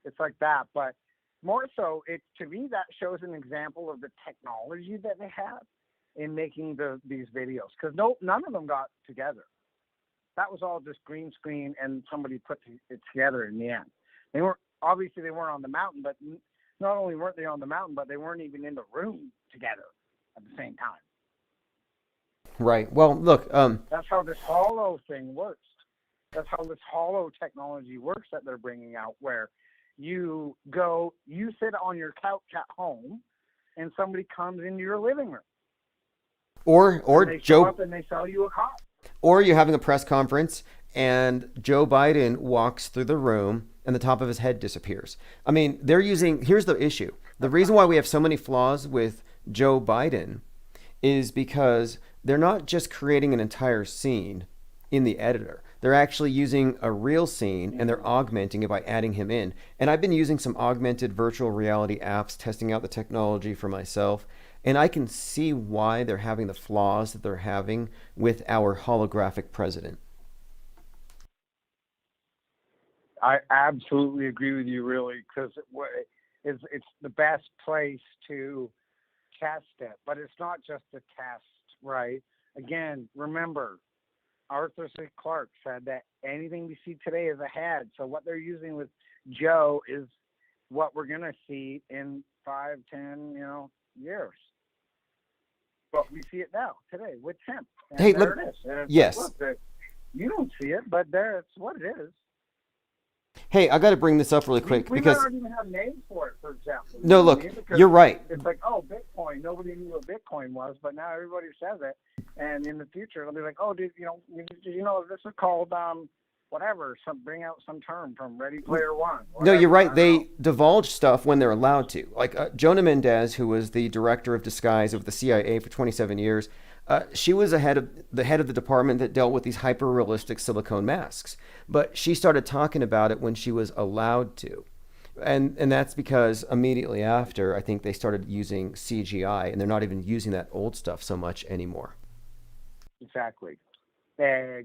It's like that. But more so, to me, that shows an example of the technology that they have in making these videos, because none of them got together. That was all just green screen, and somebody put it together in the end. They weren't on the mountain, but not only weren't they on the mountain, but they weren't even in the room together at the same time. Right. Well, look. That's how this hollow thing works. That's how this hollow technology works that they're bringing out, where you sit on your couch at home, and somebody comes into your living room. Or they Joe, show up and they sell you a car. Or you're having a press conference and Joe Biden walks through the room and the top of his head disappears. I mean, here's the issue. The reason why we have so many flaws with Joe Biden is because they're not just creating an entire scene in the editor. They're actually using a real scene and they're augmenting it by adding him in. And I've been using some augmented virtual reality apps, testing out the technology for myself. And I can see why they're having the flaws that they're having with our holographic president. I absolutely agree with you, really, because it's the best place to test it. But it's not just a test, right? Again, remember, Arthur C. Clarke said that anything we see today is ahead. So what they're using with Joe is what we're going to see in 5, 10, years. But we see it now, today, with him. And Hey, there it is. And yes. Look, you don't see it, but there, it's what it is. Hey, I got to bring this up really quick we because might not even have names for it, for example. No, look, you're right. It's like, oh, Bitcoin. Nobody knew what Bitcoin was, but now everybody says it. And in the future, it'll be like, oh, did you know this is called whatever? Bring out some term from Ready Player One. Whatever. No, you're right. They divulge stuff when they're allowed to. Like Jonah Mendez, who was the director of disguise of the CIA for 27 years, she was the head of the department that dealt with these hyper-realistic silicone masks. But she started talking about it when she was allowed to. And that's because immediately after, I think they started using CGI, and they're not even using that old stuff so much anymore. Exactly. That's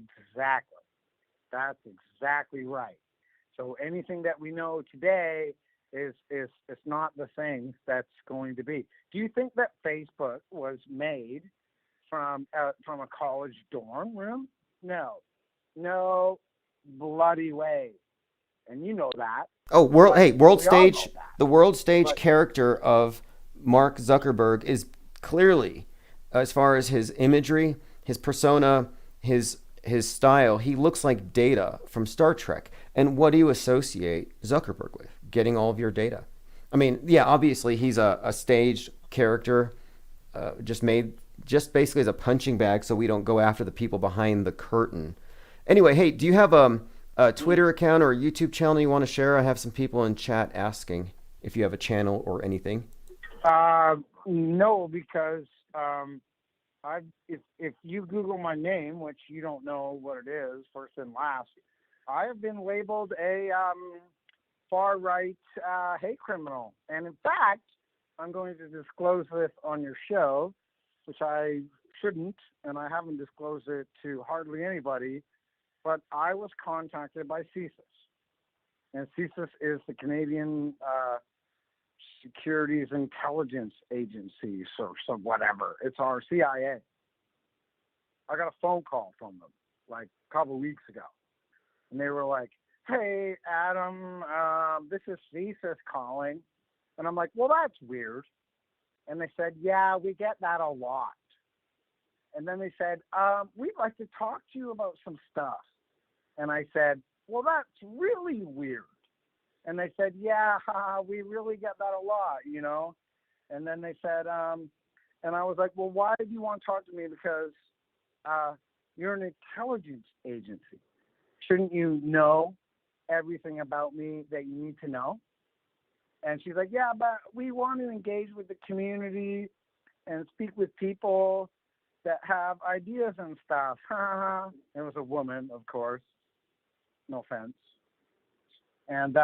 exactly right. So anything that we know today is not the thing that's going to be. Do you think that Facebook was made from a college dorm room? No bloody way. And you know that. Oh, world stage. The world stage But character of Mark Zuckerberg is clearly, as far as his imagery, his persona, his style, he looks like Data from Star Trek. And what do you associate Zuckerberg with? Getting all of your data. I mean, yeah, obviously he's a staged character, just basically as a punching bag so we don't go after the people behind the curtain. Anyway, hey, do you have a Twitter account or a YouTube channel you want to share? I have some people in chat asking if you have a channel or anything. No, because if you Google my name, which you don't know what it is, first and last, I have been labeled a far-right hate criminal. And in fact, I'm going to disclose this on your show, which I shouldn't, and I haven't disclosed it to hardly anybody, but I was contacted by CSIS. And CSIS is the Canadian Securities Intelligence Agency, or some whatever. It's our CIA. I got a phone call from them like a couple of weeks ago. And they were like, hey, Adam, this is CSIS calling. And I'm like, well, that's weird. And they said, yeah, we get that a lot. And then they said, we'd like to talk to you about some stuff. And I said, well, that's really weird. And they said, yeah, we really get that a lot, And then they said, and I was like, well, why do you want to talk to me? Because you're an intelligence agency. shouldn't you know everything about me that you need to know? And she's like, yeah, but we want to engage with the community and speak with people that have ideas and stuff. It was a woman, of course. No offense. And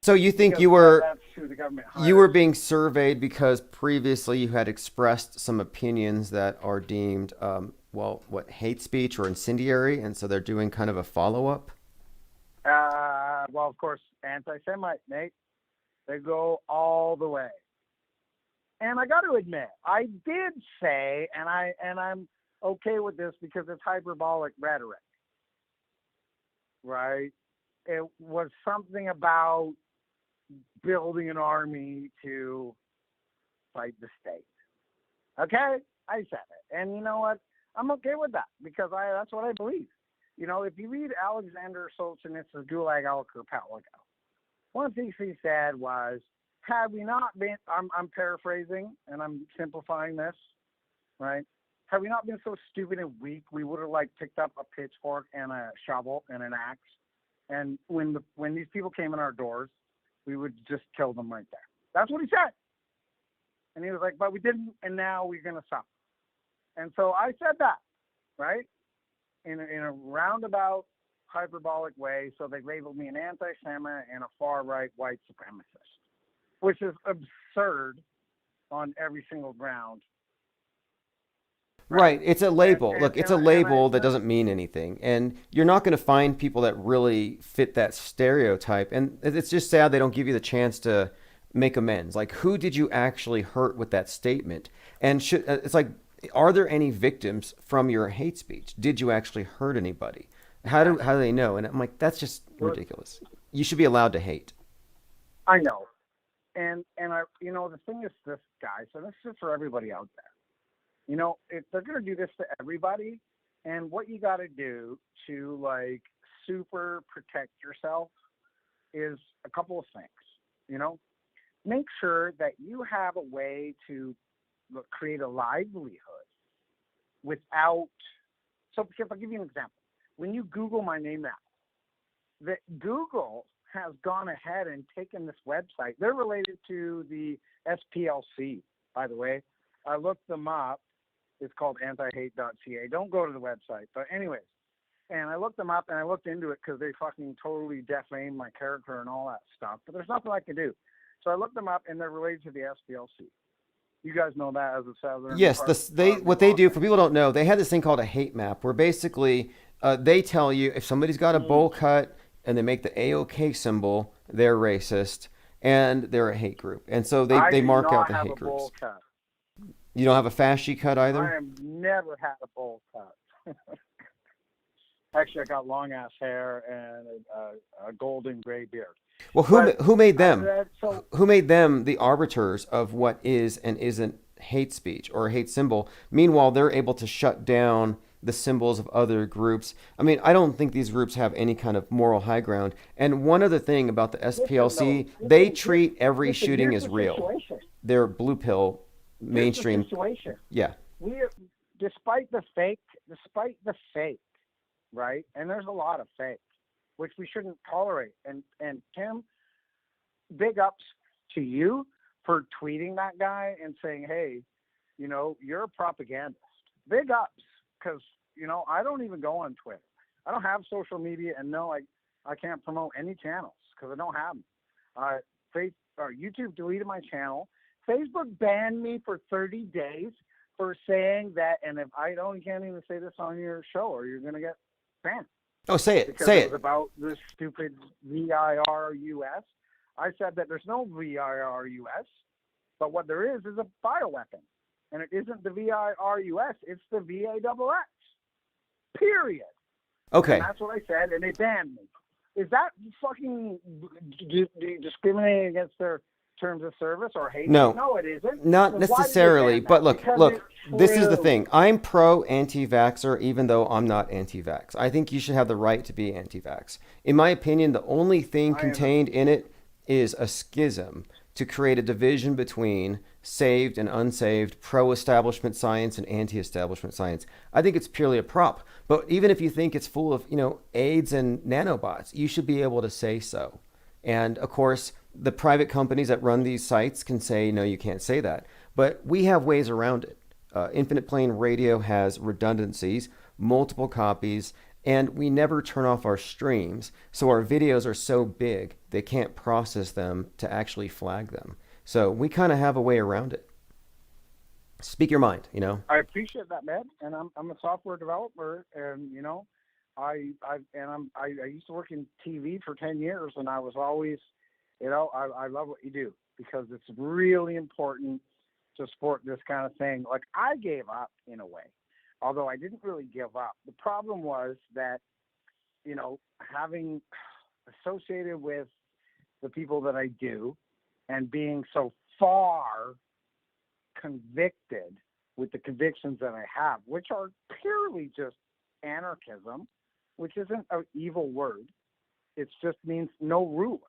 so you think because you were that's who the government you were hires. being surveyed because previously you had expressed some opinions that are deemed hate speech or incendiary, and so they're doing kind of a follow-up? Well, of course, anti-Semite, Nate. They go all the way. And I got to admit, I did say, and I'm okay with this because it's hyperbolic rhetoric, right? It was something about building an army to fight the state. Okay? I said it. And you know what? I'm okay with that because that's what I believe. You know, if you read Alexander Solzhenitsyn's Gulag Archipelago, one of the things he said was, had we not been, I'm paraphrasing and I'm simplifying this, right? Had we not been so stupid and weak, we would have picked up a pitchfork and a shovel and an axe. And when these people came in our doors, we would just kill them right there. That's what he said. And he was like, but we didn't, and now we're going to suffer. And so I said that, right? In a roundabout, hyperbolic way, so they labeled me an anti-Semite and a far-right white supremacist, which is absurd on every single ground. Right. It's a label. Look, it's a label that I doesn't mean anything. And you're not going to find people that really fit that stereotype. And it's just sad they don't give you the chance to make amends. Like, who did you actually hurt with that statement? And it's like, are there any victims from your hate speech? Did you actually hurt anybody? How do they know? And I'm like, that's just ridiculous. You should be allowed to hate. I know. And I, the thing is this, guys, and this is for everybody out there. You know, if they're going to do this to everybody, and what you got to do to super protect yourself is a couple of things. You know, make sure that you have a way to create a livelihood without. So, because I'll give you an example. When you Google my name now, that Google has gone ahead and taken this website. They're related to the SPLC, by the way. I looked them up. It's called antihate.ca. Don't go to the website. But anyways, and I looked them up and I looked into it because they fucking totally defamed my character and all that stuff. But there's nothing I can do. So I looked them up and they're related to the SPLC. You guys know that as a Southern. Yes, what they do, for people who don't know, they had this thing called a hate map where basically they tell you if somebody's got a bowl cut and they make the AOK symbol, they're racist and they're a hate group. And so they mark out the hate groups. Cut. You don't have a fasci cut either? I have never had a bowl cut. Actually, I got long ass hair and a golden gray beard. Well, who made them? Who made them the arbiters of what is and isn't hate speech or a hate symbol? Meanwhile, they're able to shut down the symbols of other groups. I mean, I don't think these groups have any kind of moral high ground. And one other thing about the SPLC, they treat every shooting as real. They're blue pill mainstream. Situation. Yeah. Despite the fake, right? And there's a lot of fake, which we shouldn't tolerate. And Tim, big ups to you for tweeting that guy and saying, hey, you're a propagandist. Big ups, because, I don't even go on Twitter. I don't have social media, and no, I can't promote any channels because I don't have them. YouTube deleted my channel. Facebook banned me for 30 days for saying that, and if I don't, you can't even say this on your show or you're going to get banned. Oh, say it. Because Say it was about this stupid VIRUS. I said that there's no VIRUS, but what there is a bioweapon. And it isn't the VIRUS, it's the VAXX. Period. Okay. And that's what I said, and they banned me. Is that fucking discriminating against their terms of service or hate? No, it isn't. Not necessarily, but look, this is the thing. I'm pro anti-vaxxer, even though I'm not anti-vax. I think you should have the right to be anti-vax. In my opinion, the only thing contained in it is a schism to create a division between saved and unsaved, pro-establishment science and anti-establishment science. I think it's purely a prop. But even if you think it's full of, AIDS and nanobots, you should be able to say so. And of course, the private companies that run these sites can say, no, you can't say that. But we have ways around it. Infinite Plane Radio has redundancies, multiple copies, and we never turn off our streams. So our videos are so big, they can't process them to actually flag them. So we kind of have a way around it. Speak your mind, I appreciate that, man. And I'm a software developer, and I used to work in TV for 10 years, and I was always, I love what you do because it's really important to support this kind of thing. Like, I gave up in a way, although I didn't really give up. The problem was that, having associated with the people that I do and being so far convicted with the convictions that I have, which are purely just anarchism, which isn't an evil word. It just means no ruler.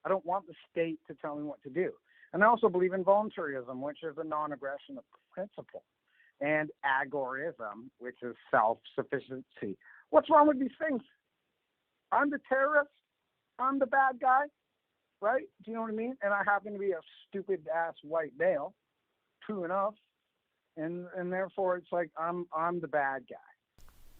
I don't want the state to tell me what to do. And I also believe in voluntarism, which is a non-aggression of principle, and agorism, which is self-sufficiency. What's wrong with these things? I'm the terrorist. I'm the bad guy, right? Do you know what I mean? And I happen to be a stupid-ass white male, true enough, and therefore it's like I'm the bad guy.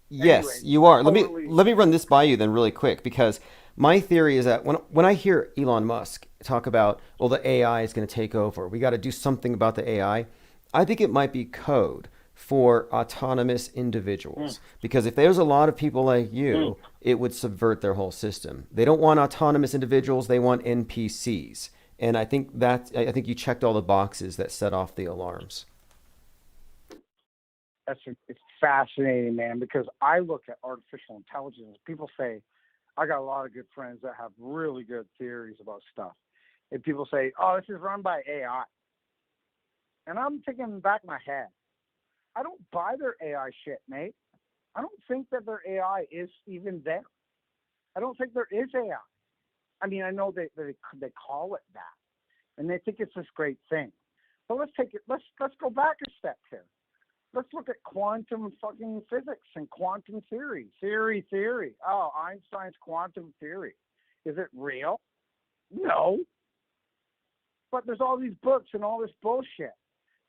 Yes, Anyway, you are. totally. Let me run this by you then really quick, because my theory is that when I hear Elon Musk talk about, well, the AI is going to take over, we got to do something about the AI, I think it might be code for autonomous individuals. Because if there's a lot of people like you, it would subvert their whole system. They don't want autonomous individuals, they want NPCs. And I think you checked all the boxes that set off the alarms. It's fascinating, man, because I look at artificial intelligence. People say, I got a lot of good friends that have really good theories about stuff. And people say, oh, this is run by AI. And I'm thinking back in my head, I don't buy their AI shit, mate. I don't think that their AI is even there. I don't think there is AI. I mean, I know they call it that, and they think it's this great thing. But let's go back a step here. Let's look at quantum fucking physics and quantum theory. Theory. Oh, Einstein's quantum theory. Is it real? No. But there's all these books and all this bullshit.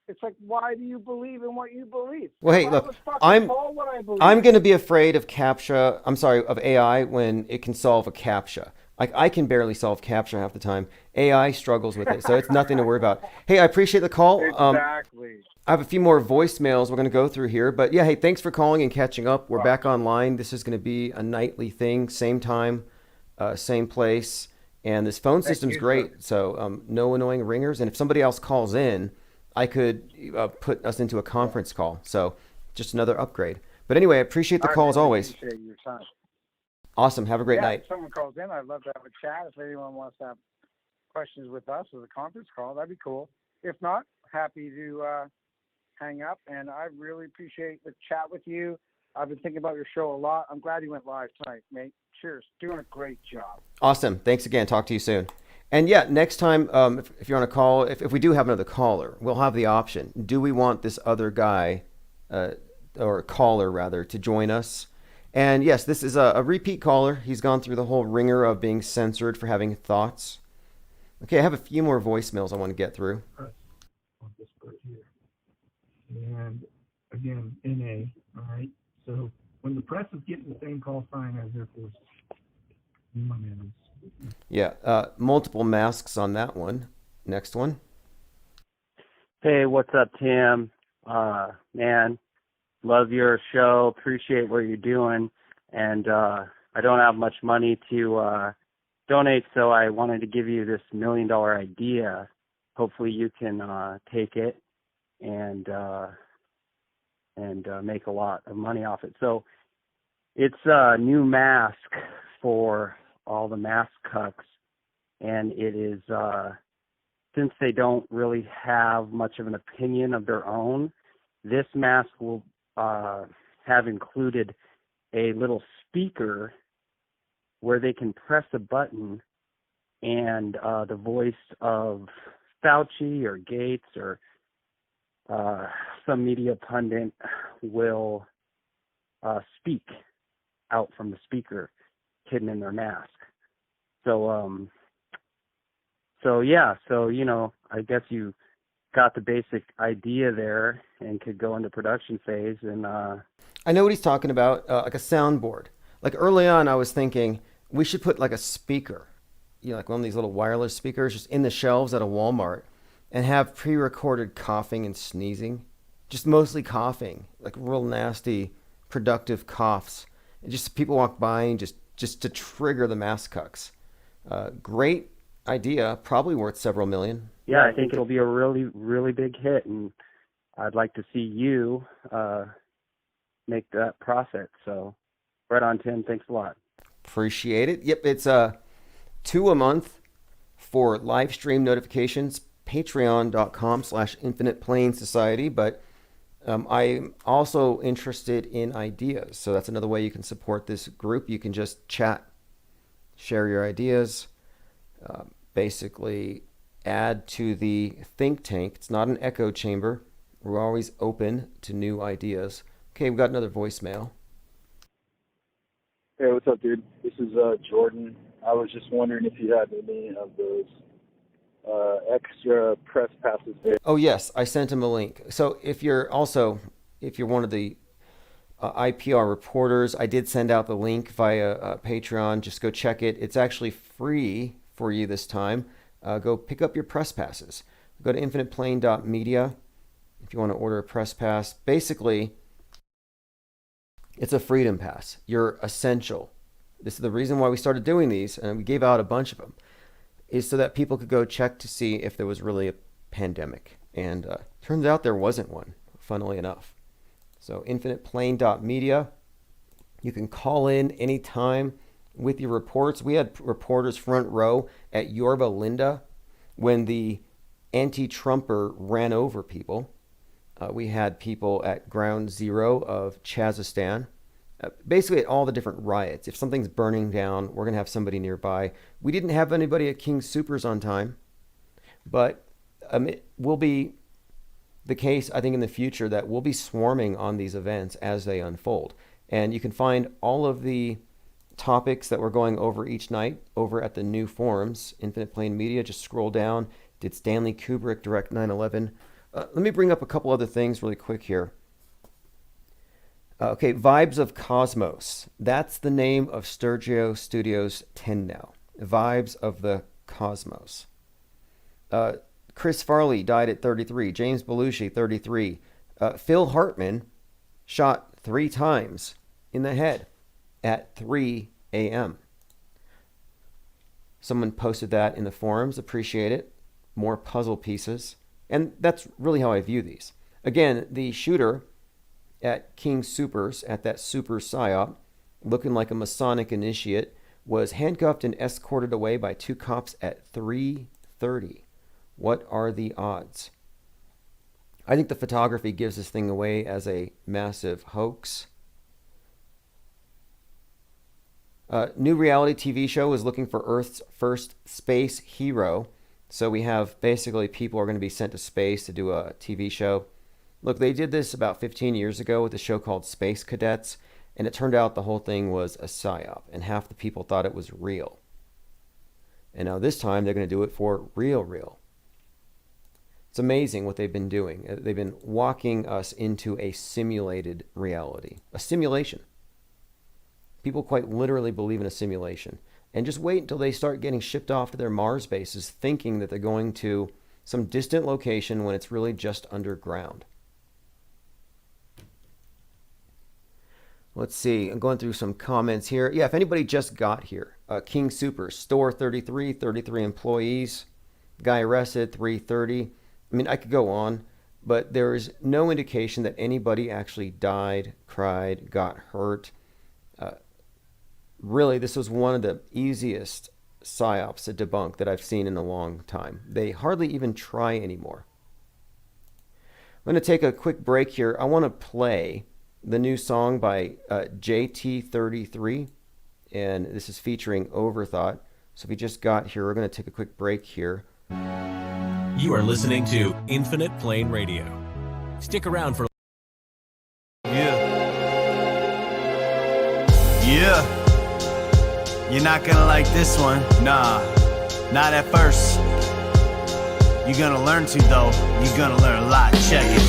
It's like, why do you believe in what you believe? Well, hey, look, I'm going to be afraid of of AI when it can solve a CAPTCHA. Like, I can barely solve CAPTCHA half the time. AI struggles with it, so it's nothing to worry about. Hey, I appreciate the call. Exactly. I have a few more voicemails we're going to go through here. But yeah, hey, thanks for calling and catching up. We're back online. This is going to be a nightly thing, same time, same place. And this phone system's great, so no annoying ringers. And if somebody else calls in, I could put us into a conference call. So just another upgrade. But anyway, I appreciate the call as always. Appreciate your time. Awesome. Have a great night. If someone calls in, I'd love to have a chat. If anyone wants to have questions with us as a conference call, that'd be cool. If not, happy to hang up. And I really appreciate the chat with you. I've been thinking about your show a lot. I'm glad you went live tonight, mate. Cheers. Doing a great job. Awesome. Thanks again. Talk to you soon. And yeah, next time, if you're on a call, if we do have another caller, we'll have the option. Do we want this other guy, or caller rather, to join us? And yes, this is a repeat caller. He's gone through the whole ringer of being censored for having thoughts. Okay, I have a few more voicemails I want to get through. On this part here. And again, NA, all right? So when the press is getting the same call sign as Air Force, my man is. Yeah, multiple masks on that one. Next one. Hey, what's up, Tim? Man, love your show. Appreciate what you're doing. And I don't have much money to donate, so I wanted to give you this $1 million idea. Hopefully you can take it and make a lot of money off it. So it's a new mask for all the mask cucks, and it is since they don't really have much of an opinion of their own, this mask will have included a little speaker where they can press a button and the voice of Fauci or Gates or some media pundit will speak out from the speaker hidden in their mask. So I guess you got the basic idea there and could go into production phase. And I know what he's talking about, like a soundboard. Like early on, I was thinking we should put like a speaker, like one of these little wireless speakers just in the shelves at a Walmart and have pre-recorded coughing and sneezing, just mostly coughing, like real nasty, productive coughs. And just people walk by and just to trigger the mask cucks. Great idea, probably worth several million. Yeah, I think it'll be a really, really big hit, and I'd like to see you make that profit. So, right on, Tim. Thanks a lot. Appreciate it. Yep, it's $2 a month for live stream notifications. Patreon.com/Infinite Plane Society. But I'm also interested in ideas. So that's another way you can support this group. You can just chat, share your ideas, basically add to the think tank. It's not an echo chamber. We're always open to new ideas. Okay, we've got another voicemail. Hey, what's up, dude? This is Jordan. I was just wondering if you had any of those extra press passes there. Oh, yes, I sent him a link. So if you're one of the IPR reporters, I did send out the link via Patreon. Just go check it. It's actually free for you this time. Go pick up your press passes. Go to infiniteplane.media if you want to order a press pass. Basically, it's a freedom pass. You're essential. This is the reason why we started doing these, and we gave out a bunch of them, is so that people could go check to see if there was really a pandemic. And turns out there wasn't one, funnily enough. So infiniteplane.media. You can call in anytime with your reports. We had reporters front row at Yorba Linda when the anti-Trumper ran over people. We had people at Ground Zero of Chazistan. Basically at all the different riots. If something's burning down, we're going to have somebody nearby. We didn't have anybody at King Soopers on time, but it will be the case, I think, in the future that we'll be swarming on these events as they unfold. And you can find all of the topics that we're going over each night over at the new forums, Infinite Plane Media. Just scroll down. Did Stanley Kubrick direct 9/11? Let me bring up a couple other things really quick here. Okay, Vibes of Cosmos. That's the name of Sturgio Studios 10 now. Vibes of the Cosmos. Chris Farley died at 33. James Belushi, 33. Phil Hartman shot 3 times in the head at 3 a.m. Someone posted that in the forums. Appreciate it. More puzzle pieces. And that's really how I view these. Again, the shooter at King Soopers, at that super psyop, looking like a Masonic initiate, was handcuffed and escorted away by 2 cops at 3:30. What are the odds? I think the photography gives this thing away as a massive hoax. New reality TV show is looking for Earth's first space hero. So we have basically people are going to be sent to space to do a TV show. Look, they did this about 15 years ago with a show called Space Cadets, and it turned out the whole thing was a psyop, and half the people thought it was real. And now this time they're going to do it for real. It's amazing what they've been doing. They've been walking us into a simulated reality, a simulation. People quite literally believe in a simulation. And just wait until they start getting shipped off to their Mars bases thinking that they're going to some distant location when it's really just underground. Let's see. I'm going through some comments here. Yeah, if anybody just got here. King Super, store 33 employees. Guy arrested, 3:30. I mean, I could go on, but there is no indication that anybody actually died, cried, got hurt. Really, this was one of the easiest psyops to debunk that I've seen in a long time. They hardly even try anymore. I'm going to take a quick break here. I want to play the new song by JT33, and this is featuring Overthought. So if you just got here, we're going to take a quick break here. You are listening to Infinite Plane Radio. Stick around for. Yeah. You're not gonna like this one. Nah, not at first. You're gonna learn to, though. You're gonna learn a lot. Check it.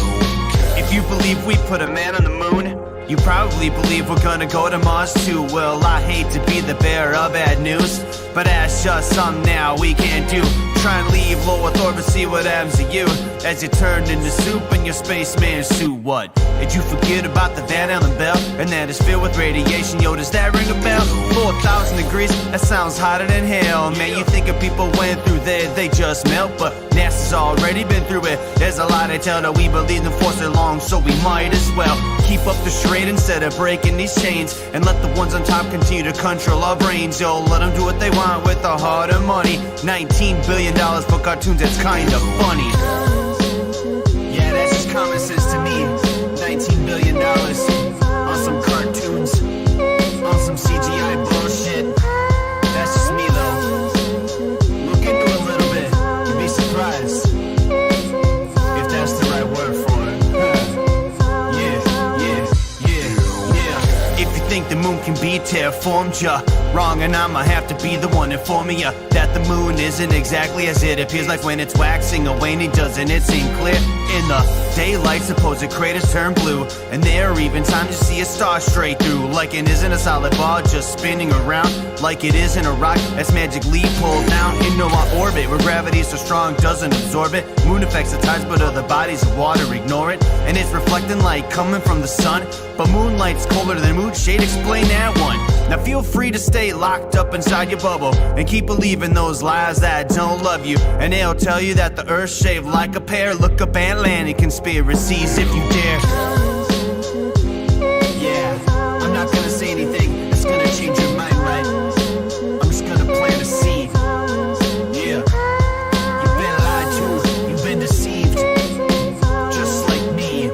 If you believe we put a man on the moon, you probably believe we're gonna go to Mars too. Well, I hate to be the bearer of bad news, but that's just something now we can't do. Try and leave low Earth orbit, see what happens to you as you turn into soup in your spaceman suit. What? Did you forget about the Van Allen bell? And that is filled with radiation. Yo, does that ring a bell? 4,000 degrees, that sounds hotter than hell. Man, you think if people went through there, they just melt, but NASA's already been through it. There's a lot I tell that we believe in for so long, so we might as well keep up the charade instead of breaking these chains, and let the ones on top continue to control our brains. Yo, let them do what they want with the heart and money. $19 billion for cartoons, that's kinda funny. Yeah, that's just common sense to me. $19 billion on some cartoons, on some CGI bullshit. That's just me though. Look into it a little bit, you'd be surprised if that's the right word for it. If you think the moon can be terraformed, you're wrong, and I'ma have to be the one informing you that the moon isn't exactly as it appears. Like when it's waxing or waning, doesn't it seem clear? In the daylight, supposed craters turn blue, and there are even times you see a star straight through. Like it isn't a solid ball just spinning around, like it isn't a rock that's magically pulled down into our orbit, where gravity is so strong doesn't absorb it. Moon affects the tides, but other bodies of water ignore it, and it's reflecting light coming from the sun. But moonlight's colder than moon shade, explain that one. Now feel free to stay locked up inside your bubble and keep believing those lies that don't love you, and they'll tell you that the earth's shaped like a pear. Look up Atlantic conspiracies if you dare. Yeah, I'm not gonna say anything that's gonna change your mind, right? I'm just gonna plant a seed. Yeah, you've been lied to, you've been deceived, just like me.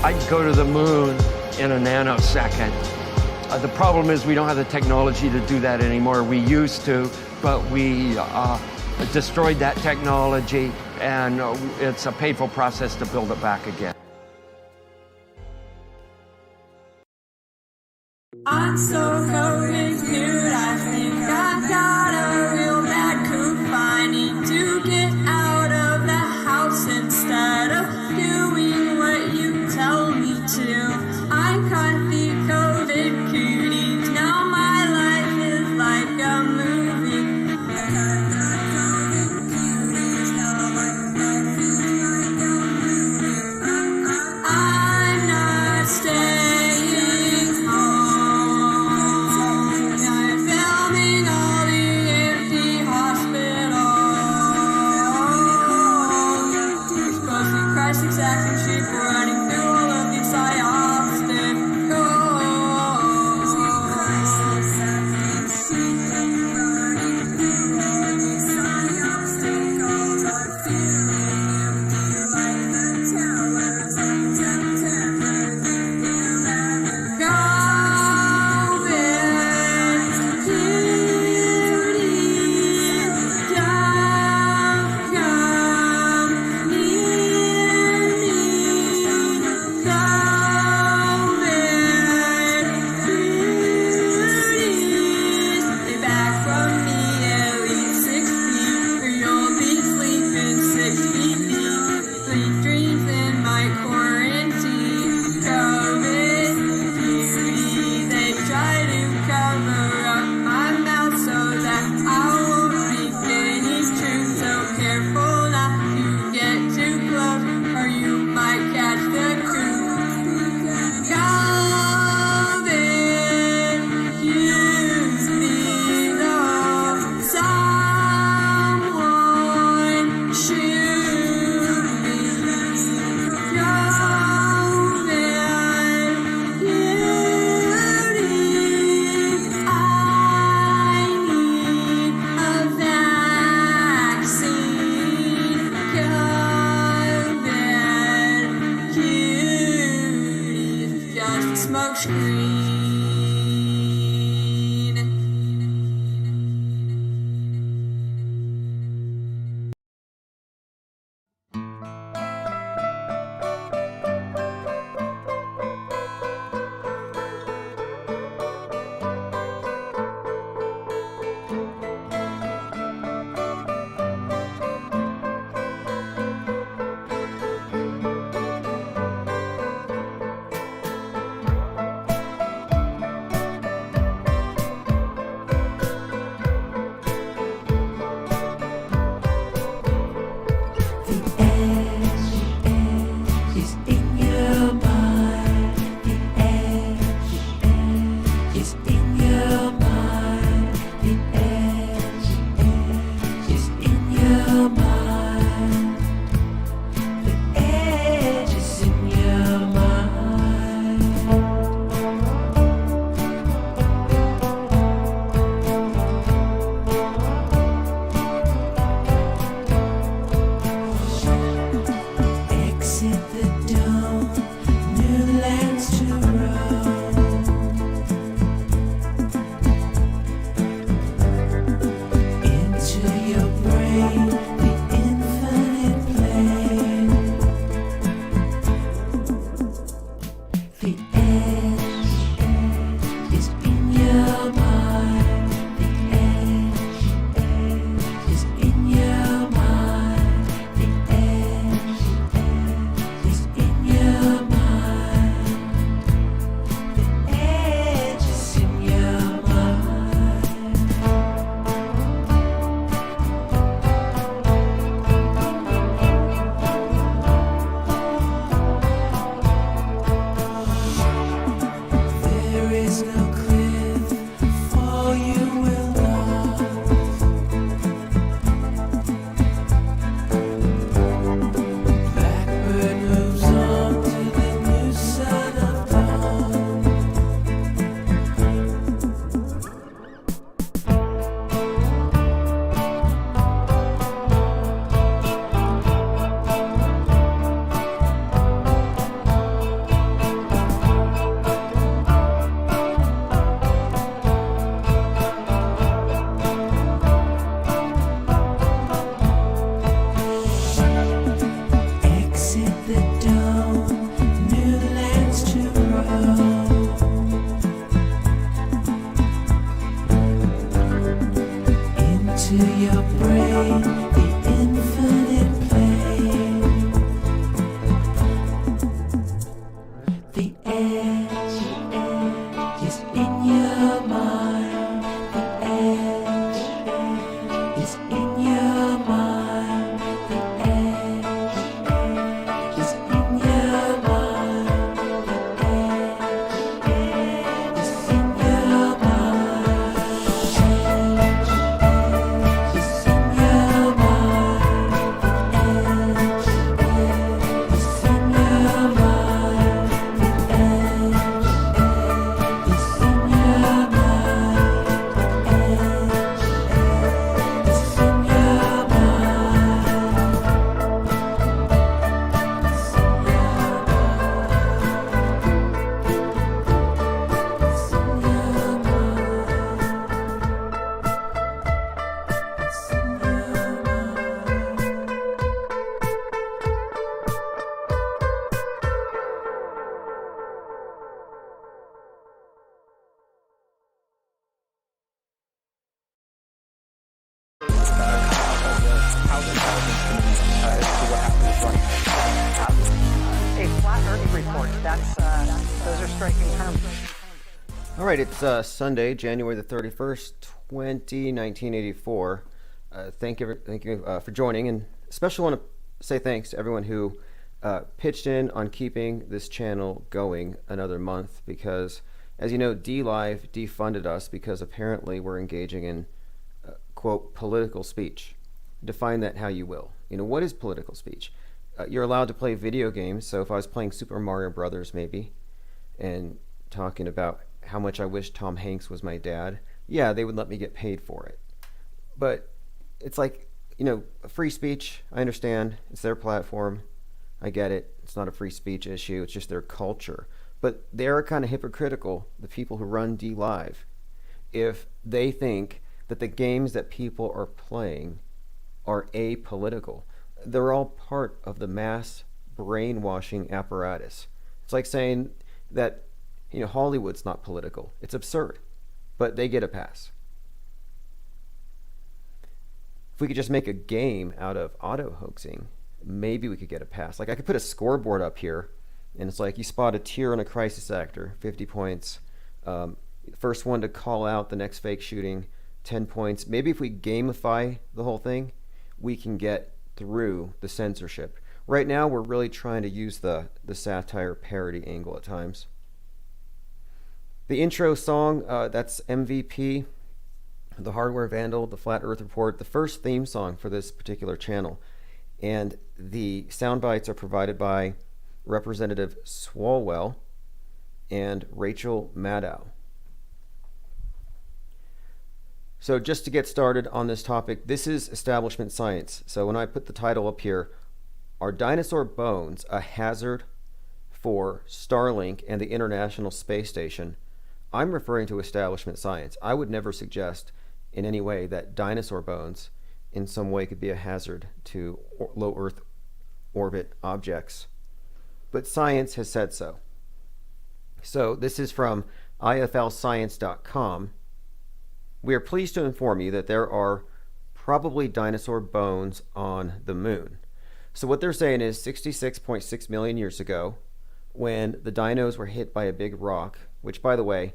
I can go to the moon in a nanosecond. The problem is we don't have the technology to do that anymore. We used to, but we destroyed that technology, and it's a painful process to build it back again. I'm so confused, I think I got a real bad coop. I need to get out of the house instead of doing what you tell me to. I caught the COVID cooties, now my life is like a movie. I'm not staying home. I'm filming all the empty hospitals. Exposing crisis action sheep, running through all of these smoke screen. airport. Those are striking terms. All right, it's Sunday, January the 31st, 1984. Thank you for joining, and especially want to say thanks to everyone who pitched in on keeping this channel going another month, because, as you know, DLive defunded us because apparently we're engaging in, quote, political speech. Define that how you will. You know, what is political speech? You're allowed to play video games, so if I was playing Super Mario Brothers maybe, and talking about how much I wish Tom Hanks was my dad, yeah, they would let me get paid for it. But it's like, you know, free speech, I understand, it's their platform, I get it, it's not a free speech issue, it's just their culture. But they're kind of hypocritical, the people who run DLive, if they think that the games that people are playing are apolitical. They're all part of the mass brainwashing apparatus. It's like saying that, you know, Hollywood's not political. It's absurd, but they get a pass. If we could just make a game out of auto hoaxing, maybe we could get a pass. Like, I could put a scoreboard up here, and it's like, you spot a tear on a crisis actor, 50 points. First one to call out the next fake shooting, 10 points. Maybe if we gamify the whole thing, we can get through the censorship. Right now, we're really trying to use the satire parody angle at times. The intro song, that's MVP, The Hardware Vandal, The Flat Earth Report, the first theme song for this particular channel. And the sound bites are provided by Representative Swalwell and Rachel Maddow. So just to get started on this topic, this is establishment science. So when I put the title up here, are dinosaur bones a hazard for Starlink and the International Space Station? I'm referring to establishment science. I would never suggest in any way that dinosaur bones in some way could be a hazard to low Earth orbit objects. But science has said so. So this is from iflscience.com. We are pleased to inform you that there are probably dinosaur bones on the moon. So what they're saying is 66.6 million years ago, when the dinos were hit by a big rock, which, by the way,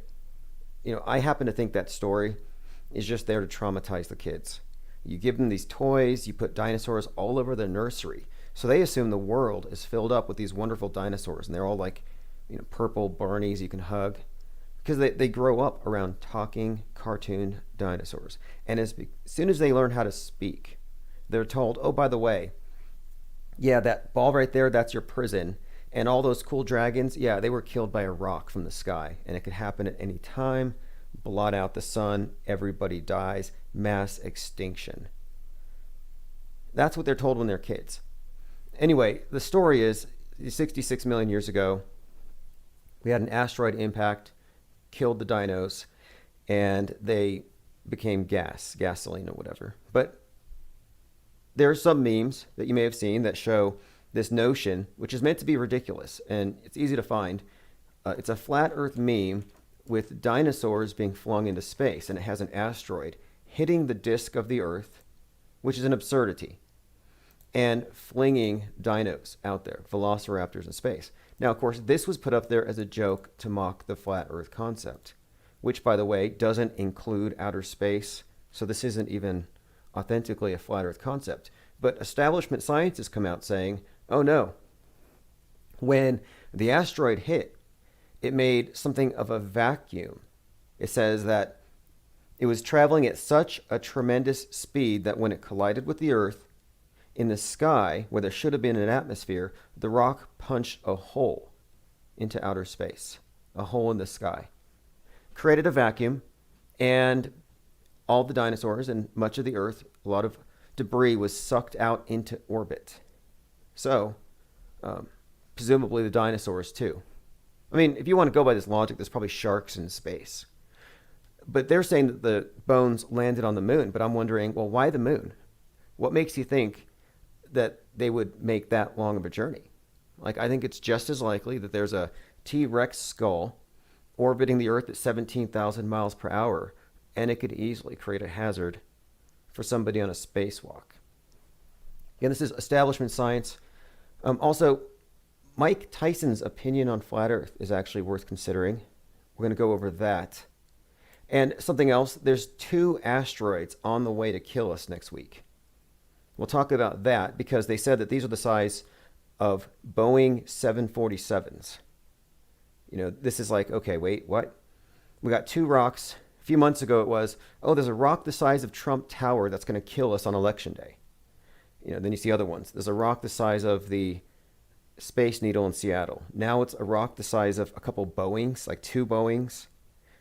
you know, I happen to think that story is just there to traumatize the kids. You give them these toys, you put dinosaurs all over their nursery, so they assume the world is filled up with these wonderful dinosaurs, and they're all like, you know, purple Barneys you can hug, because they grow up around talking cartoon dinosaurs. And as soon as they learn how to speak, they're told, oh, by the way, yeah, that ball right there, that's your prison. And all those cool dragons, yeah, they were killed by a rock from the sky. And it could happen at any time, blot out the sun, everybody dies, mass extinction. That's what they're told when they're kids. Anyway, the story is 66 million years ago, we had an asteroid impact, killed the dinos, and they became gasoline or whatever. But there are some memes that you may have seen that show this notion, which is meant to be ridiculous, and it's easy to find. It's a flat Earth meme with dinosaurs being flung into space, and it has an asteroid hitting the disk of the Earth, which is an absurdity, and flinging dinos out there, velociraptors in space. Now, of course, this was put up there as a joke to mock the flat Earth concept, which, by the way, doesn't include outer space, so this isn't even authentically a flat Earth concept. But establishment science has come out saying, oh no, when the asteroid hit, it made something of a vacuum. It says that it was traveling at such a tremendous speed that when it collided with the Earth, in the sky, where there should have been an atmosphere, the rock punched a hole into outer space, a hole in the sky, created a vacuum, and all the dinosaurs and much of the Earth, a lot of debris was sucked out into orbit. So, presumably the dinosaurs too. I mean, if you want to go by this logic, there's probably sharks in space. But they're saying that the bones landed on the moon, but I'm wondering, well, why the moon? What makes you think that they would make that long of a journey? Like, I think it's just as likely that there's a T-Rex skull orbiting the Earth at 17,000 miles per hour, and it could easily create a hazard for somebody on a spacewalk. Again, this is establishment science. Also, Mike Tyson's opinion on flat Earth is actually worth considering. We're going to go over that. And something else, there's 2 asteroids on the way to kill us next week. We'll talk about that because they said that these are the size of Boeing 747s. You know, this is like, okay, wait, what? We got 2 rocks. A few months ago it was, oh, there's a rock the size of Trump Tower that's going to kill us on Election Day. You know, then you see other ones. There's a rock the size of the Space Needle in Seattle. Now it's a rock the size of a couple Boeings, like 2 Boeings.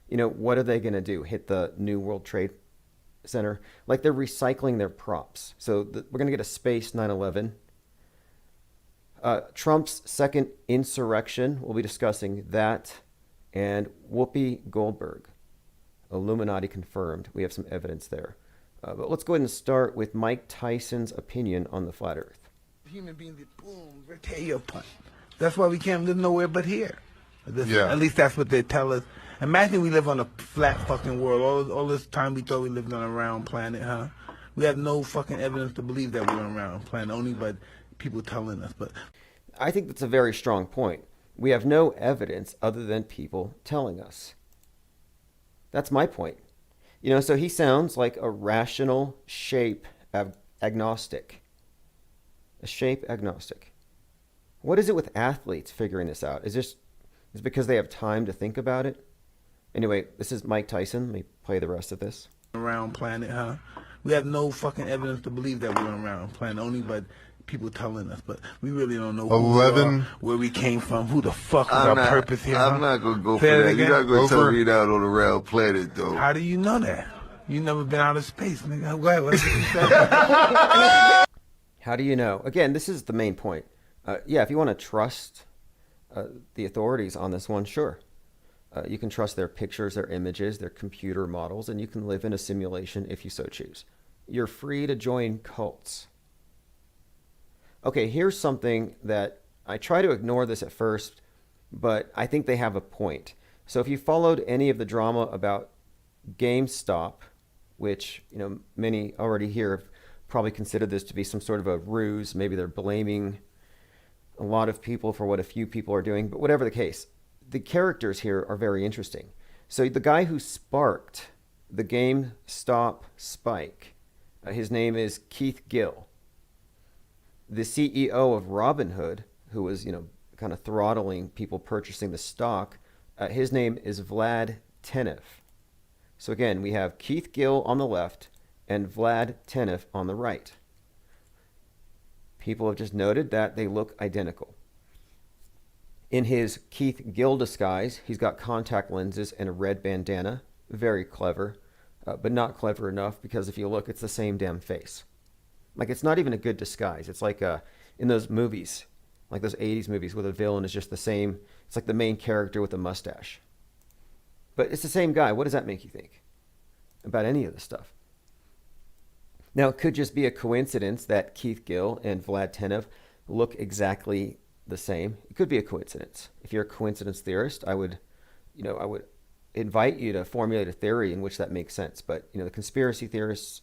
You know, what are they going to do? Hit the New World Trade Center? Like they're recycling their props. So we're going to get a space 9/11. Trump's second insurrection, we'll be discussing that. And Whoopi Goldberg, Illuminati confirmed. We have some evidence there. But let's go ahead and start with Mike Tyson's opinion on the flat Earth. Human beings, boom, they tear you apart. That's why we can't live nowhere but here. Yeah. At least that's what they tell us. Imagine we live on a flat fucking world. All this time we thought we lived on a round planet, huh? We have no fucking evidence to believe that we're on a round planet, only by people telling us. But I think that's a very strong point. We have no evidence other than people telling us. That's my point. You know, so he sounds like a rational shape agnostic. A shape agnostic. What is it with athletes figuring this out? Is it because they have time to think about it? Anyway, this is Mike Tyson. Let me play the rest of this. Round planet, huh? We have no fucking evidence to believe that we're on a round planet, only by people telling us. But we really don't know who we are, where we came from, who the fuck is our purpose here. I'm huh? not going to go Say for it that. again. You're not going to tell me you're not on a round planet, though. How do you know that? You never been out of space, nigga. Go ahead. What did you say? How do you know? Again, this is the main point. Yeah, if you want to trust the authorities on this one, sure. You can trust their pictures, their images, their computer models, and you can live in a simulation if you so choose. You're free to join cults. Okay, here's something that I try to ignore this at first, but I think they have a point. So if you followed any of the drama about GameStop, which, you know, many already here have probably considered this to be some sort of a ruse. Maybe they're blaming a lot of people for what a few people are doing, but whatever the case, the characters here are very interesting. So the guy who sparked the GameStop spike, his name is Keith Gill. The CEO of Robinhood, who was, you know, kind of throttling people purchasing the stock, his name is Vlad Tenev. So again, we have Keith Gill on the left and Vlad Tenev on the right. People have just noted that they look identical. In his Keith Gill disguise, he's got contact lenses and a red bandana. Very clever, but not clever enough because if you look, it's the same damn face. Like, it's not even a good disguise. It's like in those movies, like those 80s movies where the villain is just the same. It's like the main character with a mustache. But it's the same guy. What does that make you think about any of this stuff? Now, it could just be a coincidence that Keith Gill and Vlad Tenev look exactly the same. It could be a coincidence. If you're a coincidence theorist, I would invite you to formulate a theory in which that makes sense. But, you know, the conspiracy theorists,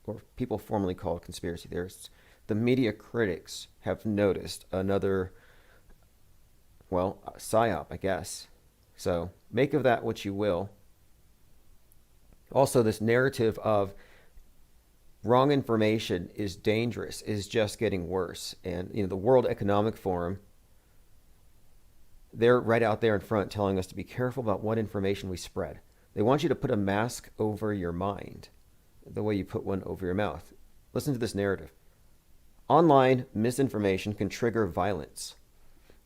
or people formerly called conspiracy theorists, the media critics have noticed another, well, psyop, I guess. So make of that what you will. Also, this narrative of wrong information is dangerous is just getting worse. And, you know, the World Economic Forum, they're right out there in front telling us to be careful about what information we spread. They want you to put a mask over your mind, the way you put one over your mouth. Listen to this narrative. Online misinformation can trigger violence.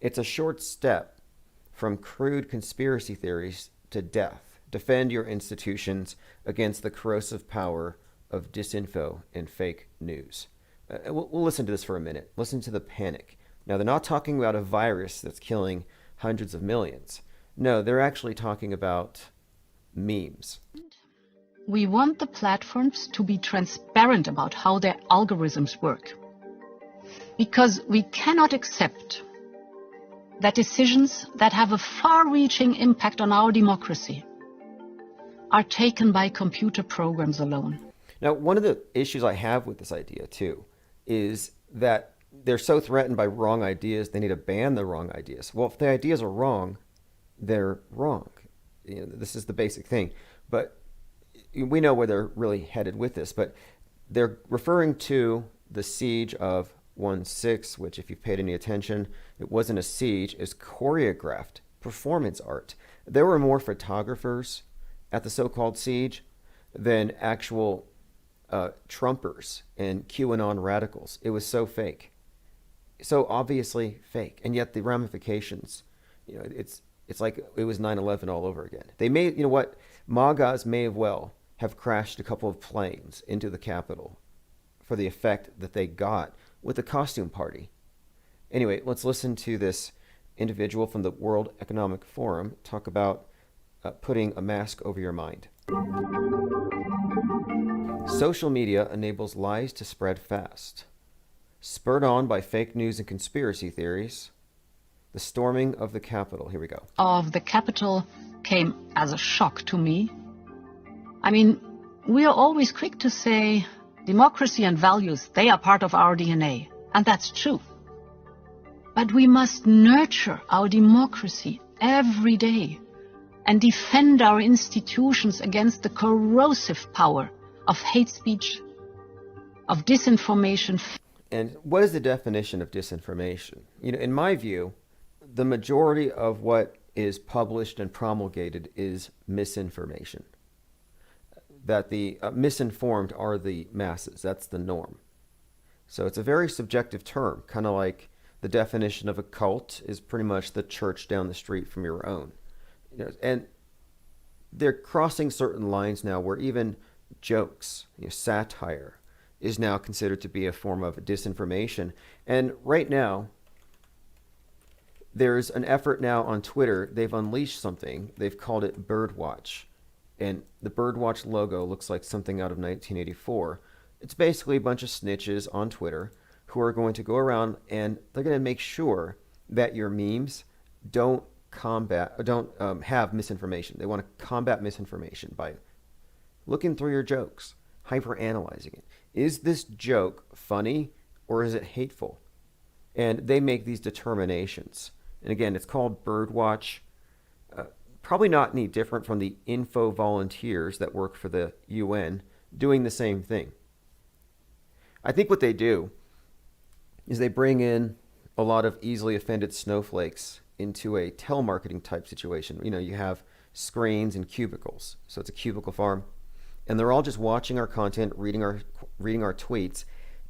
It's a short step from crude conspiracy theories to death. Defend your institutions against the corrosive power of disinfo and fake news. We'll listen to this for a minute. Listen to the panic. Now, they're not talking about a virus that's killing hundreds of millions. No, they're actually talking about memes. We want the platforms to be transparent about how their algorithms work. Because we cannot accept that decisions that have a far-reaching impact on our democracy are taken by computer programs alone. Now, one of the issues I have with this idea, too, is that they're so threatened by wrong ideas, they need to ban the wrong ideas. Well, if the ideas are wrong, they're wrong. This is the basic thing. But we know where they're really headed with this. But they're referring to the siege of 1/6, which, if you've paid any attention, it wasn't a siege, it's choreographed performance art. There were more photographers at the so-called siege than actual Trumpers and QAnon radicals. It was so fake, so obviously fake, and yet the ramifications, it's like it was 9/11 all over again. They may, MAGAs may well have crashed a couple of planes into the Capitol for the effect that they got with the costume party. Anyway, let's listen to this individual from the World Economic Forum talk about putting a mask over your mind. Social media enables lies to spread fast. Spurred on by fake news and conspiracy theories, the storming of the Capitol. Here we go. Of the Capitol came as a shock to me. I mean, we are always quick to say democracy and values, they are part of our DNA. And that's true. But we must nurture our democracy every day and defend our institutions against the corrosive power of hate speech, of disinformation. And what is the definition of disinformation? In my view, the majority of what is published and promulgated is misinformation. That the misinformed are the masses. That's the norm. So it's a very subjective term, kind of like the definition of a cult is pretty much the church down the street from your own. And they're crossing certain lines now where even jokes, satire, is now considered to be a form of disinformation. And right now, there's an effort now on Twitter. They've unleashed something. They've called it Birdwatch. And the Birdwatch logo looks like something out of 1984. It's basically a bunch of snitches on Twitter who are going to go around and they're going to make sure that your memes don't have misinformation. They want to combat misinformation by looking through your jokes, hyper-analyzing it. Is this joke funny or is it hateful? And they make these determinations. And again, it's called Birdwatch. Probably not any different from the info volunteers that work for the UN doing the same thing. I think what they do is they bring in a lot of easily offended snowflakes into a telemarketing type situation. You have screens and cubicles. So it's a cubicle farm. And they're all just watching our content, reading our tweets.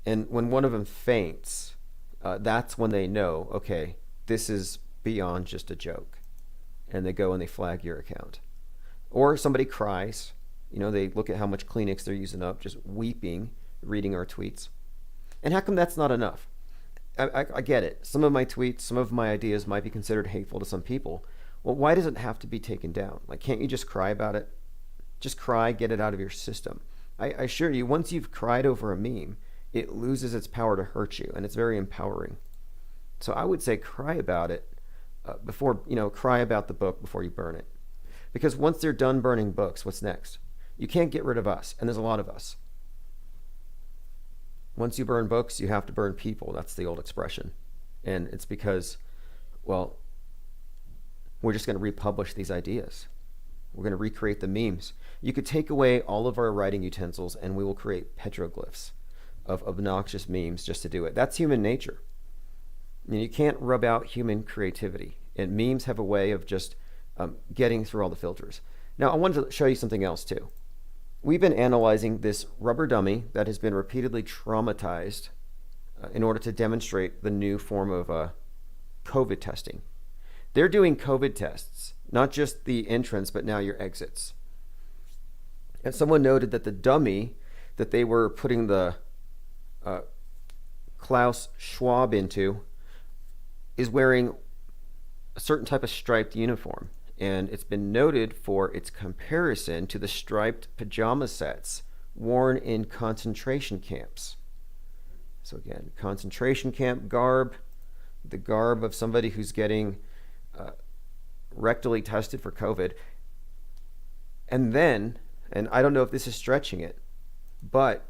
And when one of them faints, that's when they know, okay, this is beyond just a joke. And they go and they flag your account. Or somebody cries. They look at how much Kleenex they're using up, just weeping, reading our tweets. And how come that's not enough? I get it. Some of my tweets, some of my ideas might be considered hateful to some people. Well, why does it have to be taken down? Can't you just cry about it? Just cry, get it out of your system. I assure you, once you've cried over a meme, it loses its power to hurt you, and it's very empowering. So I would say cry about it cry about the book before you burn it. Because once they're done burning books, what's next? You can't get rid of us, and there's a lot of us. Once you burn books, you have to burn people. That's the old expression. And it's because, we're just going to republish these ideas. We're going to recreate the memes. You could take away all of our writing utensils, and we will create petroglyphs of obnoxious memes just to do it. That's human nature. You can't rub out human creativity, and memes have a way of just getting through all the filters. Now, I wanted to show you something else too. We've been analyzing this rubber dummy that has been repeatedly traumatized in order to demonstrate the new form of COVID testing. They're doing COVID tests, not just the entrance, but now your exits. And someone noted that the dummy that they were putting the Klaus Schwab into is wearing a certain type of striped uniform. And it's been noted for its comparison to the striped pajama sets worn in concentration camps. So again, concentration camp garb, the garb of somebody who's getting rectally tested for COVID. And then, and I don't know if this is stretching it, but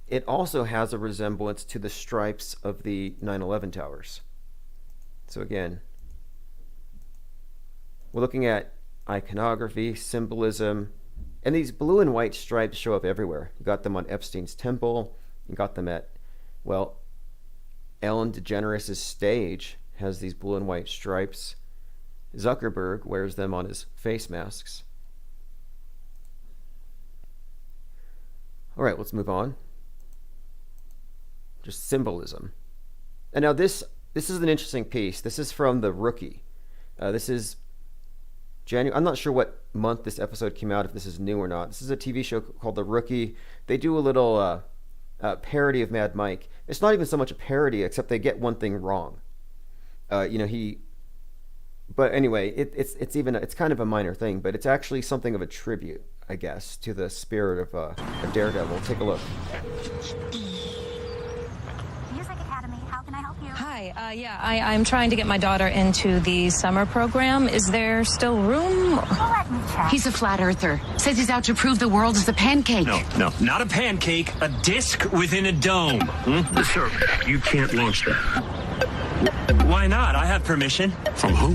it also has a resemblance to the stripes of the 9/11 towers. So again, we're looking at iconography, symbolism, and these blue and white stripes show up everywhere. You got them on Epstein's temple. You got them at, well, Ellen DeGeneres' stage has these blue and white stripes. Zuckerberg wears them on his face masks. All right, let's move on. Just symbolism. And now this is an interesting piece. This is from The Rookie. This is January. I'm not sure what month this episode came out, if this is new or not. This is a TV show called The Rookie. They do a little parody of Mad Mike. It's not even so much a parody, except they get one thing wrong. But anyway, it's kind of a minor thing, but it's actually something of a tribute, I guess, to the spirit of Daredevil. Take a look. Music Academy, how can I help you? Hi, I'm trying to get my daughter into the summer program. Is there still room? Let me check. He's a flat earther. Says he's out to prove the world is a pancake. No, not a pancake, a disc within a dome. Sir, you can't launch that. Why not? I have permission. From who?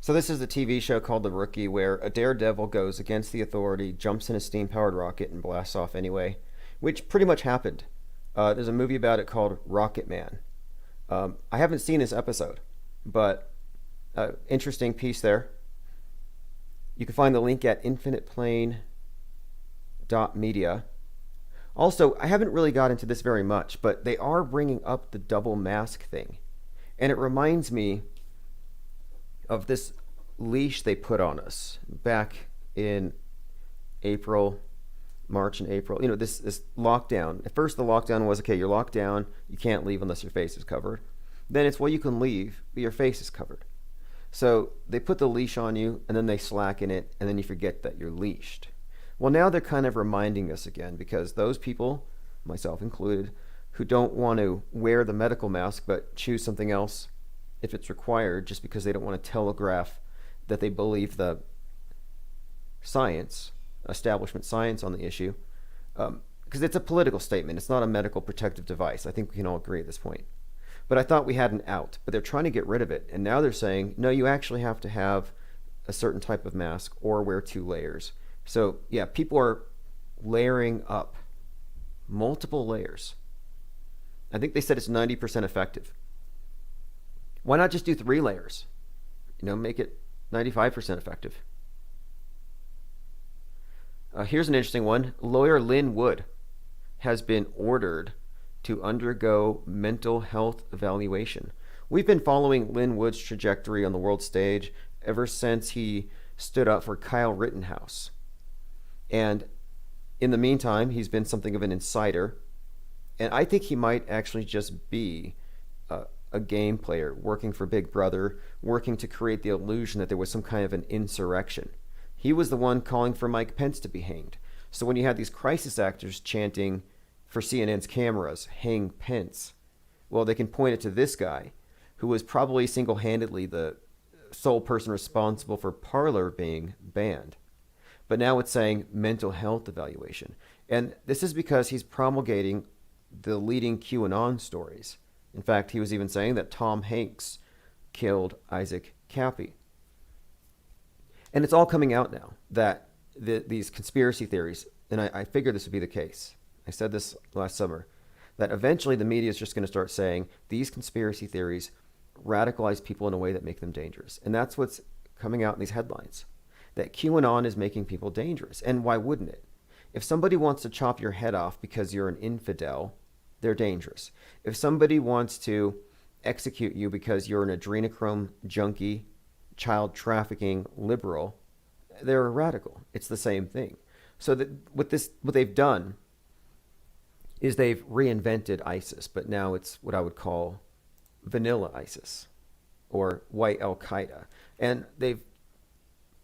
So this is a TV show called The Rookie, where a daredevil goes against the authority, jumps in a steam-powered rocket, and blasts off anyway, which pretty much happened. There's a movie about it called Rocket Man. I haven't seen this episode, but interesting piece there. You can find the link at infiniteplane.media. Also, I haven't really got into this very much, but they are bringing up the double mask thing. And it reminds me of this leash they put on us back in March and April. This lockdown. At first the lockdown was, okay, you're locked down, you can't leave unless your face is covered. Then it's, well, you can leave, but your face is covered. So they put the leash on you, and then they slacken it, and then you forget that you're leashed. Well, now they're kind of reminding us again, because those people, myself included, who don't want to wear the medical mask but choose something else if it's required, just because they don't want to telegraph that they believe the science, establishment science on the issue, because it's a political statement. It's not a medical protective device. I think we can all agree at this point. But I thought we had an out, but they're trying to get rid of it. And now they're saying, no, you actually have to have a certain type of mask or wear 2 layers. So yeah, people are layering up multiple layers. I think they said it's 90% effective. Why not just do 3 layers? Make it 95% effective. Here's an interesting one. Lawyer Lynn Wood has been ordered to undergo mental health evaluation. We've been following Lynn Wood's trajectory on the world stage ever since he stood up for Kyle Rittenhouse. And in the meantime, he's been something of an insider. And I think he might actually just be a game player working for Big Brother, working to create the illusion that there was some kind of an insurrection. He was the one calling for Mike Pence to be hanged. So when you had these crisis actors chanting for CNN's cameras, hang Pence, well, they can point it to this guy, who was probably single-handedly the sole person responsible for Parler being banned. But now it's saying mental health evaluation. And this is because he's promulgating the leading QAnon stories. In fact, he was even saying that Tom Hanks killed Isaac Cappy. And it's all coming out now, that these conspiracy theories, and I figured this would be the case. I said this last summer, that eventually the media is just going to start saying these conspiracy theories radicalize people in a way that make them dangerous. And that's what's coming out in these headlines, that QAnon is making people dangerous. And why wouldn't it? If somebody wants to chop your head off because you're an infidel, they're dangerous. If somebody wants to execute you because you're an adrenochrome junkie, child trafficking liberal, they're a radical. It's the same thing. So that what they've done is they've reinvented ISIS, but now it's what I would call vanilla ISIS or white Al-Qaeda. And they've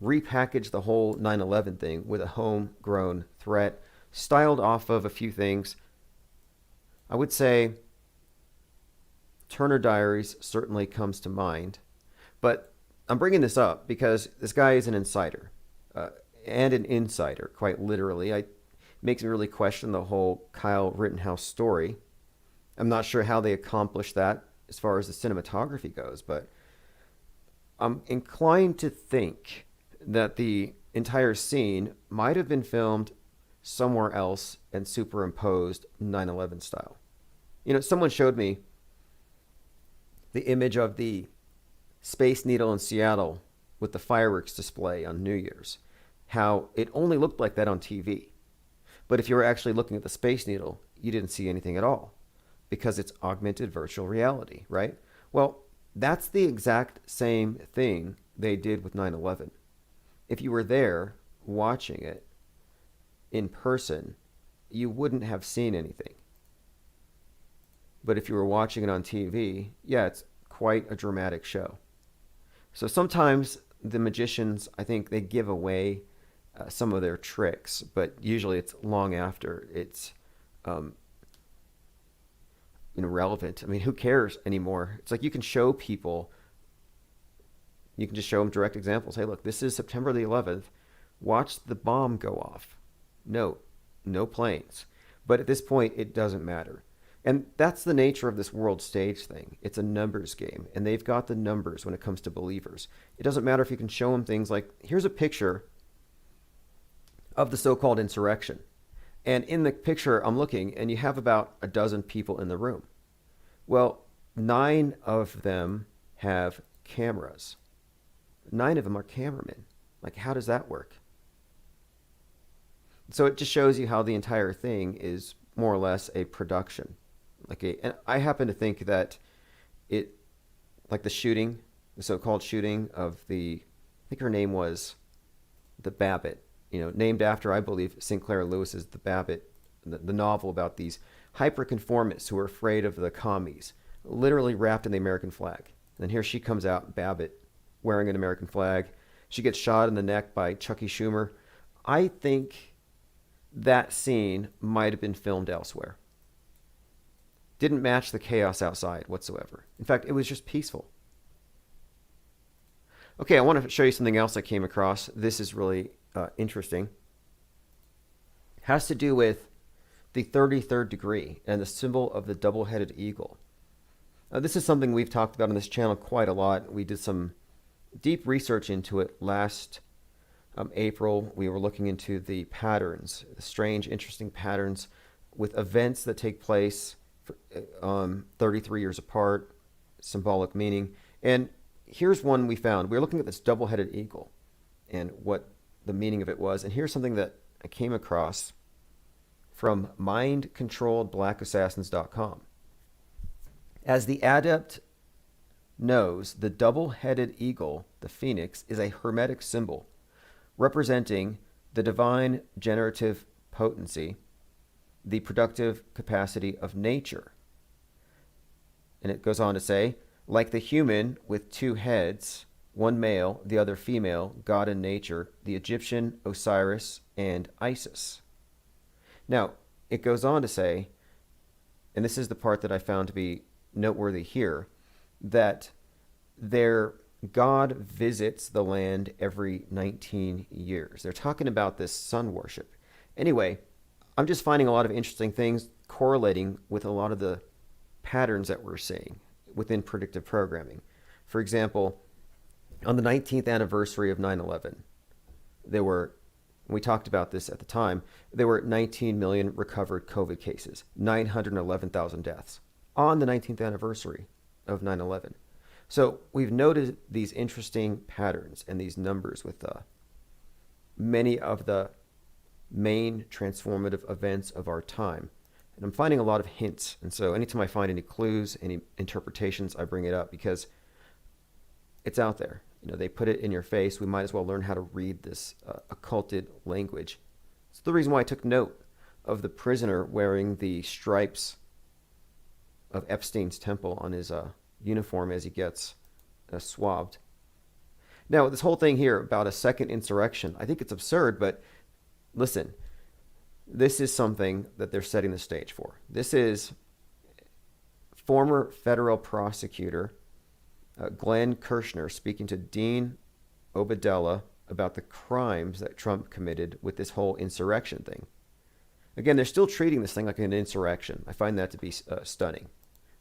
repackaged the whole 9/11 thing with a homegrown threat, styled off of a few things. I would say Turner Diaries certainly comes to mind, but I'm bringing this up because this guy is an insider. and an insider, quite literally. It makes me really question the whole Kyle Rittenhouse story. I'm not sure how they accomplished that as far as the cinematography goes, but I'm inclined to think that the entire scene might have been filmed somewhere else and superimposed 9/11 style. Someone showed me the image of the Space Needle in Seattle with the fireworks display on New Year's, how it only looked like that on TV. But if you were actually looking at the Space Needle, you didn't see anything at all because it's augmented virtual reality, right? Well, that's the exact same thing they did with 9/11. If you were there watching it in person, you wouldn't have seen anything. But if you were watching it on TV, yeah, it's quite a dramatic show. So sometimes the magicians, I think they give away some of their tricks, but usually it's long after it's relevant. I mean, who cares anymore? It's like you can show people, you can just show them direct examples. Hey, look, this is September the 11th. Watch the bomb go off. No planes. But at this point, it doesn't matter. And that's the nature of this world stage thing. It's a numbers game, and they've got the numbers when it comes to believers. It doesn't matter if you can show them things like, here's a picture of the so-called insurrection. And in the picture, I'm looking, and you have about a dozen people in the room. Well, 9 of them have cameras. 9 of them are cameramen. Like, how does that work? So it just shows you how the entire thing is more or less a production. And I happen to think that the shooting, the so-called shooting of I think her name was the Babbitt, named after, I believe, Sinclair Lewis's The Babbitt, the novel about these hyper-conformists who are afraid of the commies, literally wrapped in the American flag. And here she comes out, Babbitt, wearing an American flag. She gets shot in the neck by Chucky Schumer. I think that scene might have been filmed elsewhere. Didn't match the chaos outside whatsoever. In fact, it was just peaceful. Okay, I want to show you something else I came across. This is really interesting. It has to do with the 33rd degree and the symbol of the double-headed eagle. This is something we've talked about on this channel quite a lot. We did some deep research into it last April. We were looking into the patterns, the strange, interesting patterns with events that take place 33 years apart, symbolic meaning. And here's one we found. We were looking at this double-headed eagle and what the meaning of it was. And here's something that I came across from mindcontrolledblackassassins.com. As the adept knows, the double-headed eagle, the phoenix, is a hermetic symbol representing the divine generative potency, the productive capacity of nature. And it goes on to say, like the human with 2 heads, one male, the other female, God and nature, the Egyptian, Osiris, and Isis. Now, it goes on to say, and this is the part that I found to be noteworthy here, that their God visits the land every 19 years. They're talking about this sun worship. Anyway, I'm just finding a lot of interesting things correlating with a lot of the patterns that we're seeing within predictive programming. For example, on the 19th anniversary of 9/11, we talked about this at the time, there were 19 million recovered COVID cases, 911,000 deaths on the 19th anniversary of 9/11. So we've noted these interesting patterns and these numbers with many of the main transformative events of our time. And I'm finding a lot of hints. And so anytime I find any clues, any interpretations, I bring it up because it's out there. They put it in your face. We might as well learn how to read this occulted language. It's the reason why I took note of the prisoner wearing the stripes of Epstein's temple on his uniform as he gets swabbed. Now, this whole thing here about a second insurrection, I think it's absurd, but listen, this is something that they're setting the stage for. This is former federal prosecutor Glenn Kirshner speaking to Dean Obeidallah about the crimes that Trump committed with this whole insurrection thing. Again, they're still treating this thing like an insurrection. I find that to be stunning.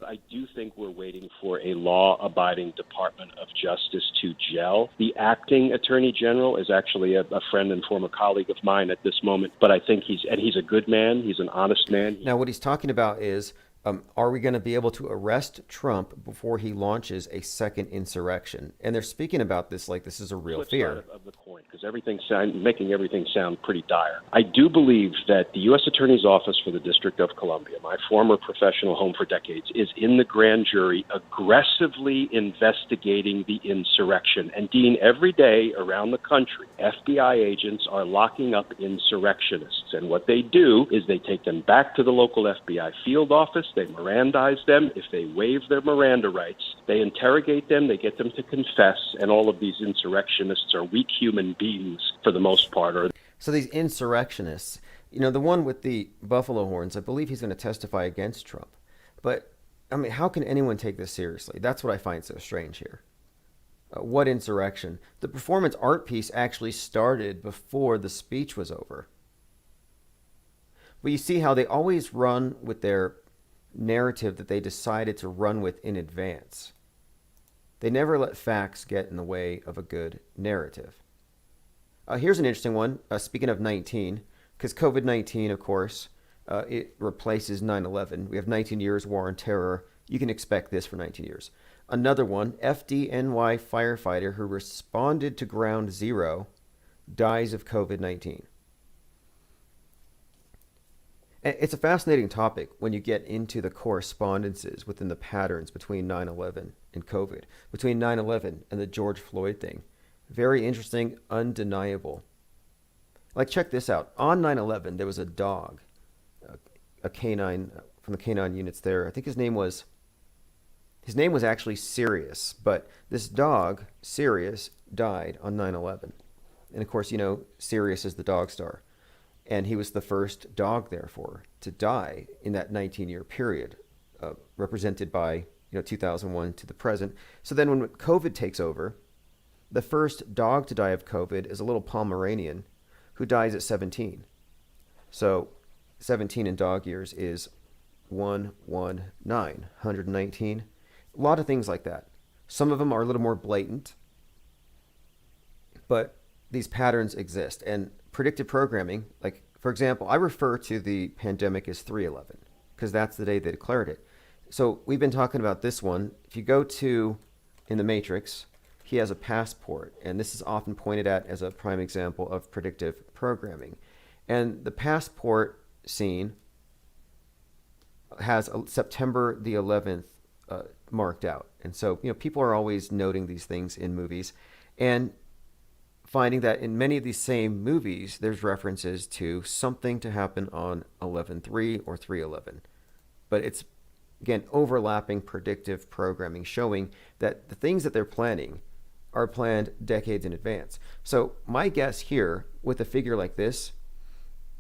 I do think we're waiting for a law-abiding Department of Justice to gel. The acting Attorney General is actually a friend and former colleague of mine at this moment, but I think he's a good man. He's an honest man. Now, what he's talking about is, are we going to be able to arrest Trump before he launches a second insurrection? And they're speaking about this like this is a real fear. Of the coin, because making everything sound pretty dire. I do believe that the U.S. Attorney's Office for the District of Columbia, my former professional home for decades, is in the grand jury aggressively investigating the insurrection. And Dean, every day around the country, FBI agents are locking up insurrectionists. And what they do is they take them back to the local FBI field office. They Mirandize them. If they waive their Miranda rights, they interrogate them, they get them to confess, and all of these insurrectionists are weak human beings for the most part. So these insurrectionists, the one with the buffalo horns, I believe he's going to testify against Trump. But, I mean, how can anyone take this seriously? That's what I find so strange here. What insurrection? The performance art piece actually started before the speech was over. But you see how they always run with their narrative that they decided to run with in advance. They never let facts get in the way of a good narrative. Here's an interesting one. Speaking of 19, because COVID-19, of course, it replaces 9/11. We have 19 years war on terror. You can expect this for 19 years. Another one, FDNY firefighter who responded to Ground Zero dies of COVID-19. It's a fascinating topic when you get into the correspondences within the patterns between 9/11 and COVID, between 9/11 and the George Floyd thing. Very interesting, undeniable. Like, check this out. On 9/11, there was a dog, a canine from the canine units there. I think his name was actually Sirius, but this dog, Sirius, died on 9/11. And of course, Sirius is the dog star. And he was the first dog, therefore, to die in that 19-year period, represented by 2001 to the present. So then when COVID takes over, the first dog to die of COVID is a little Pomeranian who dies at 17. So 17 in dog years is 119. A lot of things like that. Some of them are a little more blatant, but these patterns exist. And predictive programming, like, for example, I refer to the pandemic as 3/11 because that's the day they declared it. So we've been talking about this one. If you go to, in the Matrix, he has a passport, and this is often pointed at as a prime example of predictive programming. And the passport scene has September the 11th marked out. And so, people are always noting these things in movies and finding that in many of these same movies, there's references to something to happen on 11/3 or 3/11. But it's, again, overlapping predictive programming, showing that the things that they're planning are planned decades in advance. So my guess here with a figure like this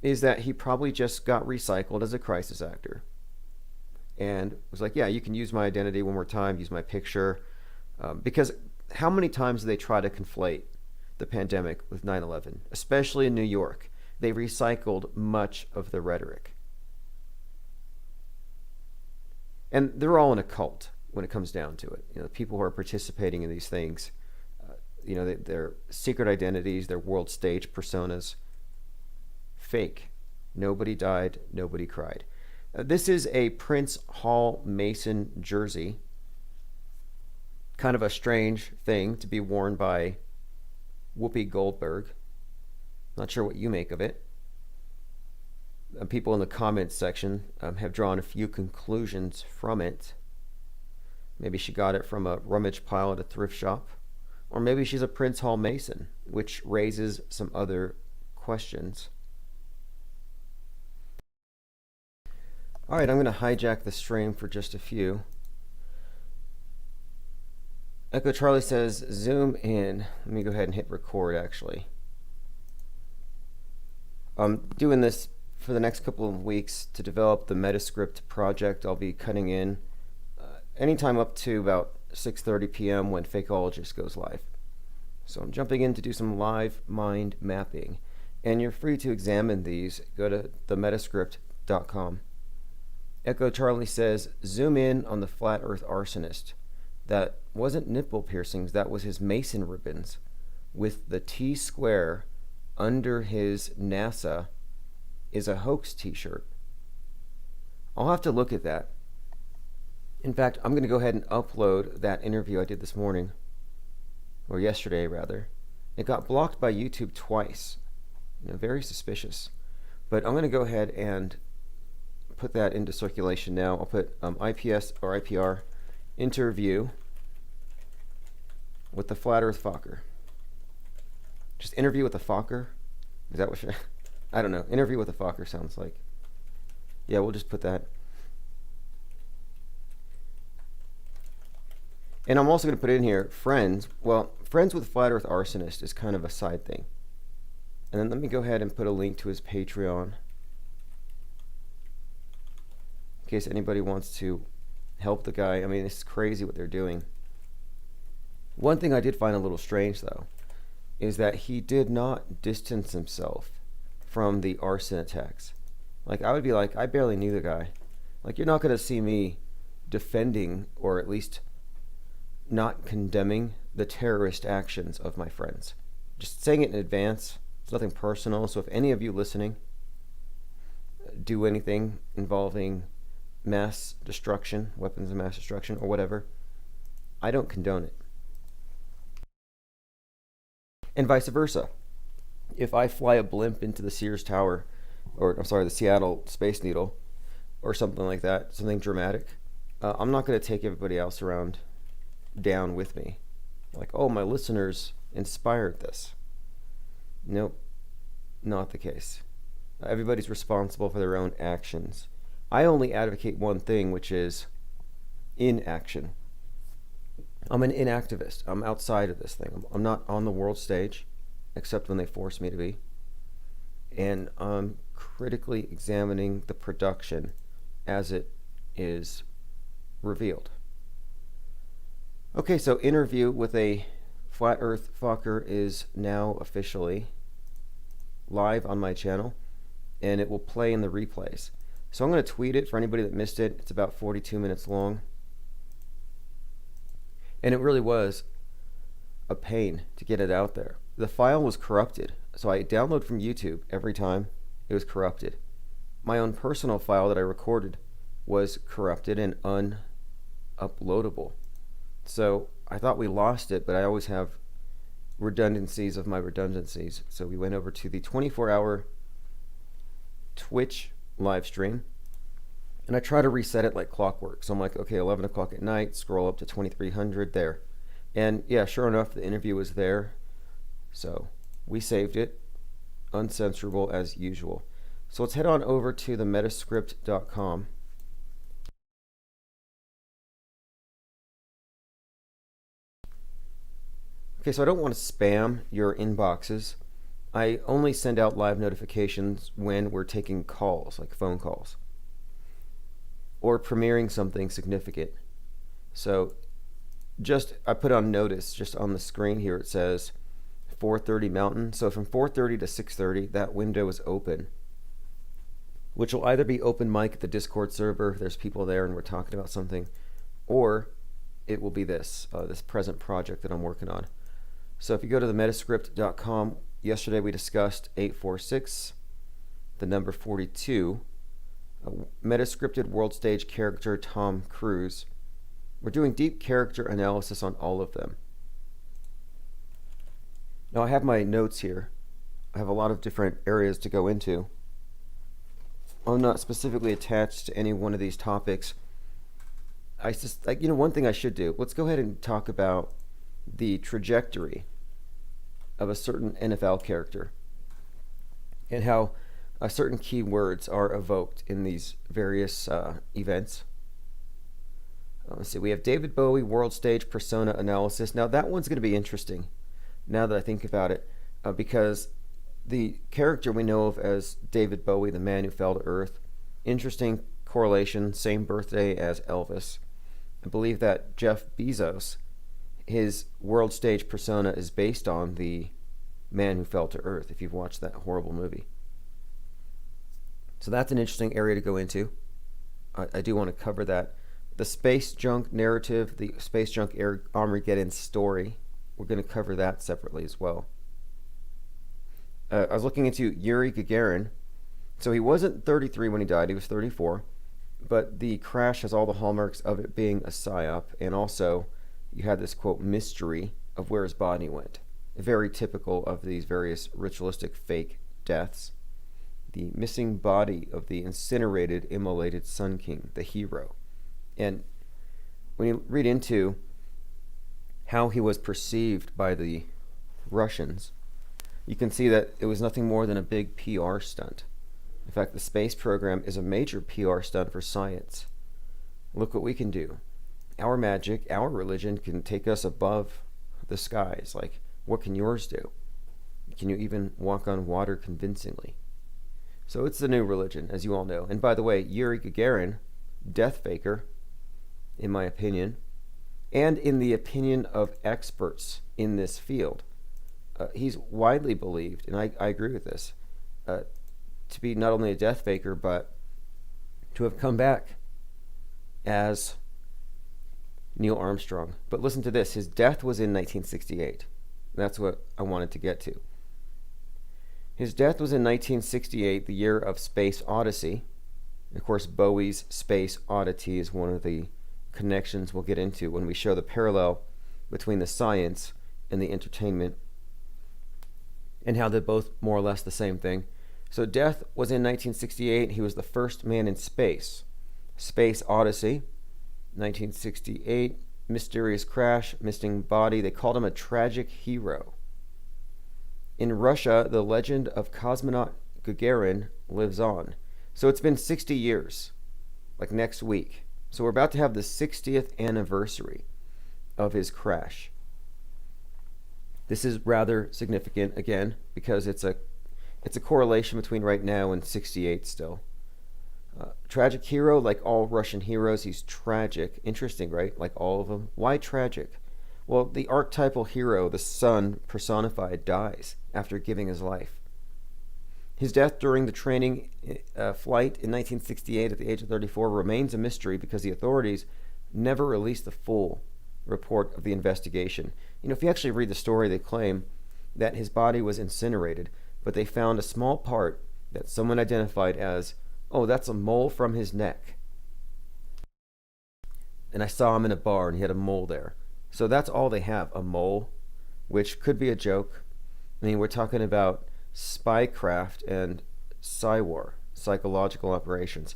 is that he probably just got recycled as a crisis actor and was like, yeah, you can use my identity one more time, use my picture. Because how many times do they try to conflate the pandemic with 9/11, especially in New York? They recycled much of the rhetoric. And they're all in a cult when it comes down to it. The people who are participating in these things, their secret identities, their world stage personas, fake. Nobody died, nobody cried. This is a Prince Hall Mason jersey. Kind of a strange thing to be worn by Whoopi Goldberg. Not sure what you make of it. People in the comments section have drawn a few conclusions from it. Maybe she got it from a rummage pile at a thrift shop. Or maybe she's a Prince Hall Mason, which raises some other questions. All right, I'm going to hijack the stream for just a few. Echo Charlie says, zoom in. Let me go ahead and hit record, actually. I'm doing this for the next couple of weeks to develop the Metascript project. I'll be cutting in anytime up to about 6:30 p.m. when Fakeologist goes live. So I'm jumping in to do some live mind mapping. And you're free to examine these. Go to themetascript.com. Echo Charlie says, zoom in on the flat earth arsonist. That wasn't nipple piercings, that was his Mason ribbons with the T square under his NASA is a hoax t-shirt. I'll have to look at that. In fact, I'm going to go ahead and upload that interview I did this morning, or yesterday rather. It got blocked by YouTube twice. Very suspicious. But I'm going to go ahead and put that into circulation now. I'll put IPS or IPR interview with the Flat Earth Fokker. Just interview with the Fokker? Is that what you're... I don't know. Interview with the Fokker sounds like. Yeah, we'll just put that. And I'm also going to put in here, friends. Well, friends with Flat Earth Arsonist is kind of a side thing. And then let me go ahead and put a link to his Patreon, in case anybody wants to help the guy. I mean, it's crazy what they're doing. One thing I did find a little strange, though, is that he did not distance himself from the arson attacks. Like, I would be like, I barely knew the guy. Like, you're not going to see me defending, or at least not condemning, the terrorist actions of my friends. Just saying it in advance. It's nothing personal. So if any of you listening do anything involving mass destruction, weapons of mass destruction, or whatever, I don't condone it. And vice versa. If I fly a blimp into the Sears Tower, or I'm sorry, the Seattle Space Needle, or something like that, something dramatic, I'm not going to take everybody else around down with me. Like, oh, my listeners inspired this. Nope, not the case. Everybody's responsible for their own actions. I only advocate one thing, which is inaction. I'm an inactivist. I'm outside of this thing. I'm not on the world stage, except when they force me to be. And I'm critically examining the production as it is revealed. Okay, so interview with a Flat Earth Fokker is now officially live on my channel, and it will play in the replays. So I'm going to tweet it for anybody that missed it. It's about 42 minutes long. And it really was a pain to get it out there. The file was corrupted, so I download from YouTube every time it was corrupted. My own personal file that I recorded was corrupted and unuploadable. So I thought we lost it, but I always have redundancies of my redundancies. So we went over to the 24-hour Twitch live stream, and I try to reset it like clockwork. So I'm like, okay, 11 o'clock at night, scroll up to 2300 there. And yeah, sure enough, the interview was there. So we saved it, uncensorable as usual. So let's head on over to the metascript.com. Okay, so I don't want to spam your inboxes. I only send out live notifications when we're taking calls, like phone calls, or premiering something significant. So just, I put on notice, just on the screen here, it says 4:30 Mountain. So from 4:30 to 6:30, that window is open, which will either be open mic at the Discord server, if there's people there and we're talking about something, or it will be this present project that I'm working on. So if you go to the metascript.com, yesterday we discussed 846, the number 42, a metascripted world stage character Tom Cruise. We're doing deep character analysis on all of them. Now I have my notes here. I have a lot of different areas to go into. I'm not specifically attached to any one of these topics. I just, like, one thing I should do, let's go ahead and talk about the trajectory of a certain NFL character and how certain keywords are evoked in these various events. Let's see, we have David Bowie World Stage Persona Analysis. Now that one's going to be interesting now that I think about it, because the character we know of as David Bowie, the man who fell to earth, interesting correlation, same birthday as Elvis. I believe that Jeff Bezos, his world stage persona is based on the man who fell to Earth, if you've watched that horrible movie. So that's an interesting area to go into. I do want to cover that. The space junk narrative, the space junk Armageddon story, we're going to cover that separately as well. I was looking into Yuri Gagarin. So he wasn't 33 when he died, he was 34. But the crash has all the hallmarks of it being a psyop, and also you had this, quote, mystery of where his body went. Very typical of these various ritualistic fake deaths. The missing body of the incinerated, immolated Sun King, the hero. And when you read into how he was perceived by the Russians, you can see that it was nothing more than a big PR stunt. In fact, the space program is a major PR stunt for science. Look what we can do. Our magic, our religion can take us above the skies. Like, what can yours do? Can you even walk on water convincingly? So it's the new religion, as you all know. And by the way, Yuri Gagarin, death faker, in my opinion, and in the opinion of experts in this field, he's widely believed, and I agree with this, to be not only a death faker, but to have come back as Neil Armstrong. But listen to this. His death was in 1968. That's what I wanted to get to. His death was in 1968, the year of Space Odyssey. Of course, Bowie's Space Oddity is one of the connections we'll get into when we show the parallel between the science and the entertainment and how they're both more or less the same thing. So death was in 1968. He was the first man in space. Space Odyssey, 1968, mysterious crash, missing body. They called him a tragic hero. In Russia, the legend of cosmonaut Gagarin lives on. So it's been 60 years, like next week. So we're about to have the 60th anniversary of his crash. This is rather significant, again, because it's a correlation between right now and 68 still. Tragic hero, like all Russian heroes, he's tragic. Interesting, right? Like all of them. Why tragic? Well, the archetypal hero, the sun personified, dies after giving his life. His death during the training flight in 1968 at the age of 34 remains a mystery because the authorities never released the full report of the investigation. You know, if you actually read the story, they claim that his body was incinerated, but they found a small part that someone identified as, oh, that's a mole from his neck. And I saw him in a bar and he had a mole there. So that's all they have, a mole, which could be a joke. I mean, we're talking about spycraft and psywar, psychological operations.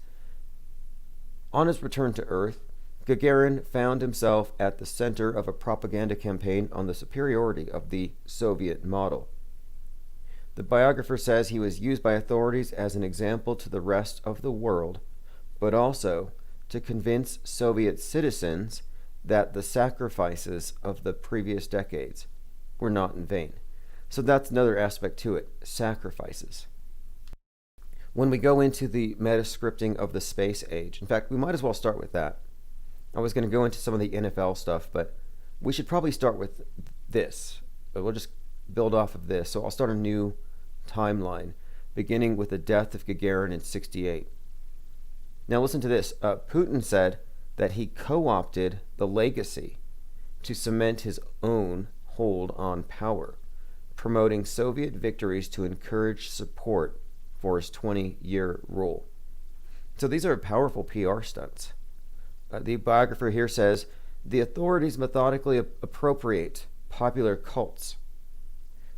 On his return to Earth, Gagarin found himself at the center of a propaganda campaign on the superiority of the Soviet model. The biographer says he was used by authorities as an example to the rest of the world, but also to convince Soviet citizens that the sacrifices of the previous decades were not in vain. So that's another aspect to it, sacrifices. When we go into the meta-scripting of the space age, in fact, we might as well start with that. I was going to go into some of the NFL stuff, but we should probably start with this. We'll just build off of this. So I'll start a new timeline, beginning with the death of Gagarin in 68. Now listen to this. Putin said that he co-opted the legacy to cement his own hold on power, promoting Soviet victories to encourage support for his 20-year rule. So these are powerful PR stunts. The biographer here says, the authorities methodically appropriate popular cults.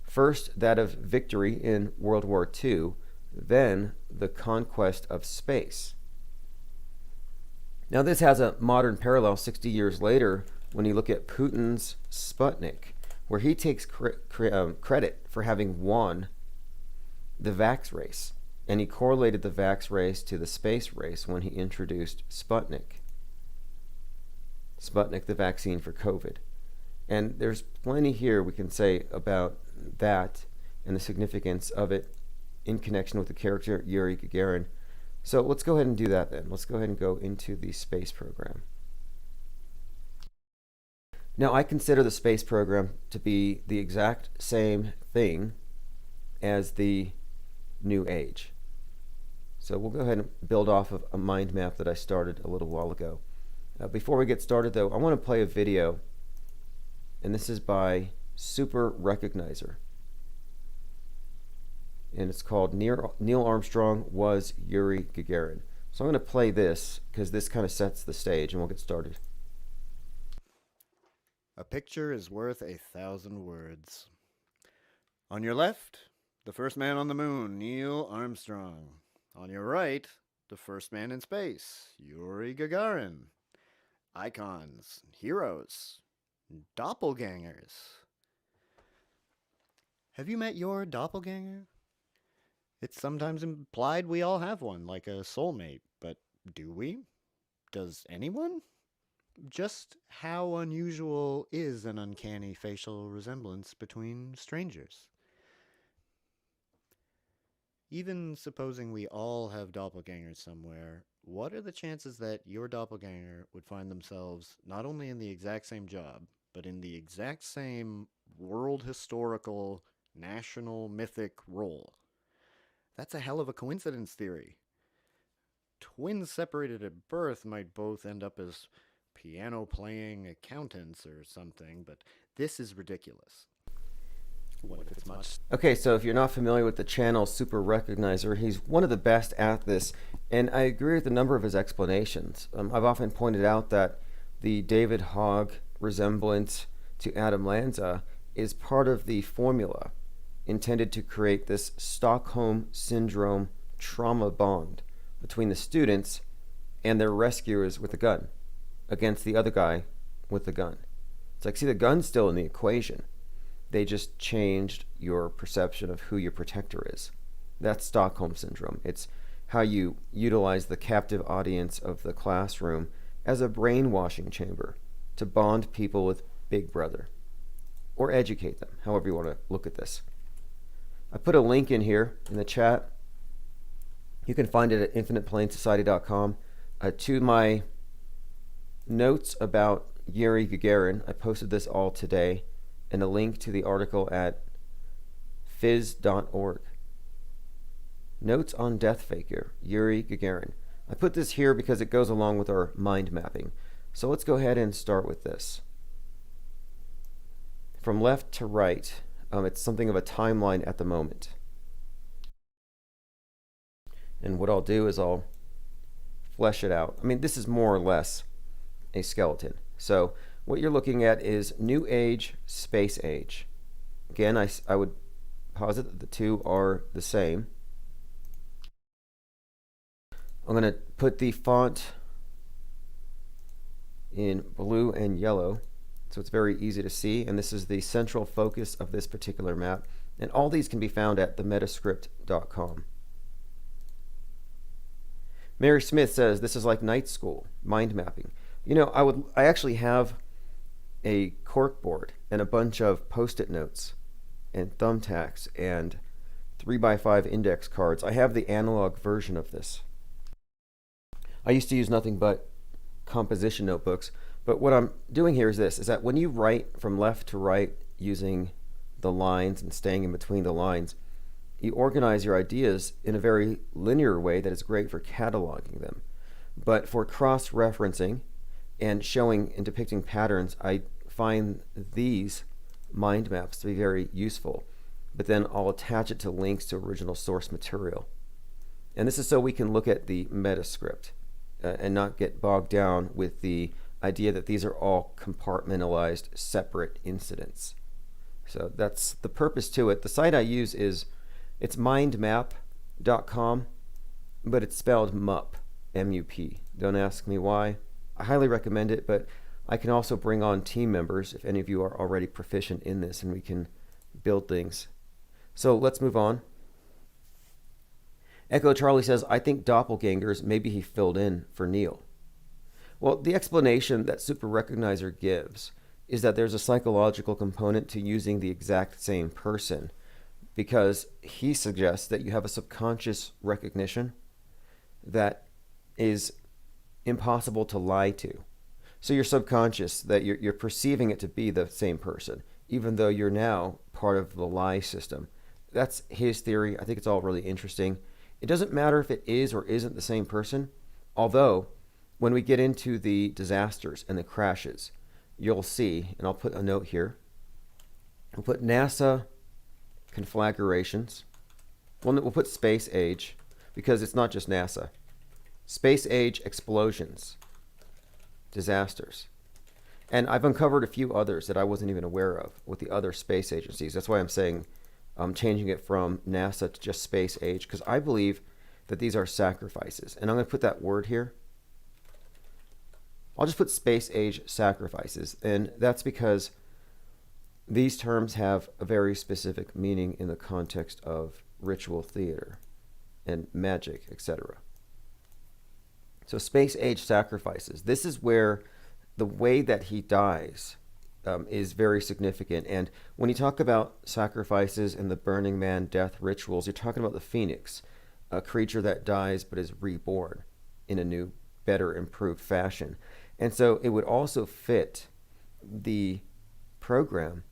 First, that of victory in World War II, then the conquest of space. Now this has a modern parallel 60 years later when you look at Putin's Sputnik, where he takes credit for having won the vax race. And he correlated the vax race to the space race when he introduced Sputnik. Sputnik, the vaccine for COVID. And there's plenty here we can say about that and the significance of it in connection with the character Yuri Gagarin. So let's go ahead and do that then. Let's go ahead and go into the space program. Now, I consider the space program to be the exact same thing as the New Age. So we'll go ahead and build off of a mind map that I started a little while ago. Before we get started, though, I want to play a video, and this is by Super Recognizer. And it's called Neil Armstrong Was Yuri Gagarin. So I'm going to play this because this kind of sets the stage, and we'll get started. A picture is worth 1,000 words. On your left, the first man on the moon, Neil Armstrong. On your right, the first man in space, Yuri Gagarin. Icons, heroes, doppelgangers. Have you met your doppelganger? It's sometimes implied we all have one, like a soulmate, but do we? Does anyone? Just how unusual is an uncanny facial resemblance between strangers? Even supposing we all have doppelgangers somewhere, what are the chances that your doppelganger would find themselves not only in the exact same job, but in the exact same world historical, national mythic role? That's a hell of a coincidence theory. Twins separated at birth might both end up as piano-playing accountants or something, but this is ridiculous. What if it's much? Okay, so if you're not familiar with the channel Super Recognizer, he's one of the best at this, and I agree with a number of his explanations. I've often pointed out that the David Hogg resemblance to Adam Lanza is part of the formula intended to create this Stockholm Syndrome trauma bond between the students and their rescuers with the gun against the other guy with the gun. It's like, see, the gun's still in the equation. They just changed your perception of who your protector is. That's Stockholm Syndrome. It's how you utilize the captive audience of the classroom as a brainwashing chamber to bond people with Big Brother or educate them, however you want to look at this. I put a link in here in the chat. You can find it at infiniteplainsociety.com to my notes about Yuri Gagarin. I posted this all today, and a link to the article at phys.org. Notes on death faker, Yuri Gagarin. I put this here because it goes along with our mind mapping. So let's go ahead and start with this. From left to right, it's something of a timeline at the moment. And what I'll do is I'll flesh it out. I mean, this is more or less a skeleton. So what you're looking at is New Age, Space Age. Again, I would posit that the two are the same. I'm going to put the font in blue and yellow so it's very easy to see, and this is the central focus of this particular map, and all these can be found at themetascript.com. Mary Smith says this is like night school, mind mapping. You know, I actually have a cork board and a bunch of post-it notes and thumbtacks and 3x5 index cards. I have the analog version of this. I used to use nothing but composition notebooks, but what I'm doing here is this, is that when you write from left to right using the lines and staying in between the lines, you organize your ideas in a very linear way that is great for cataloging them. But for cross-referencing and showing and depicting patterns, I find these mind maps to be very useful. But then I'll attach it to links to original source material. And this is so we can look at the metascript and not get bogged down with the idea that these are all compartmentalized, separate incidents. So that's the purpose to it. The site I use it's mindmap.com, but it's spelled MUP, M-U-P. Don't ask me why. I highly recommend it, but I can also bring on team members if any of you are already proficient in this, and we can build things. So let's move on. Echo Charlie says, I think doppelgangers, maybe he filled in for Neil. Well, the explanation that Super Recognizer gives is that there's a psychological component to using the exact same person, because he suggests that you have a subconscious recognition that is impossible to lie to. So your subconscious, that you're perceiving it to be the same person, even though you're now part of the lie system. That's his theory. I think it's all really interesting. It doesn't matter if it is or isn't the same person, although when we get into the disasters and the crashes, you'll see, and I'll put a note here, we'll put NASA conflagrations. We'll put space age, because it's not just NASA. Space age explosions, disasters. And I've uncovered a few others that I wasn't even aware of with the other space agencies. That's why I'm saying I'm changing it from NASA to just space age, because I believe that these are sacrifices. And I'm going to put that word here. I'll just put space age sacrifices. And that's because these terms have a very specific meaning in the context of ritual theater and magic, etc. So space age sacrifices. This is where the way that he dies is very significant. And when you talk about sacrifices and the Burning Man death rituals, you're talking about the phoenix, a creature that dies but is reborn in a new, better, improved fashion. And so it would also fit the program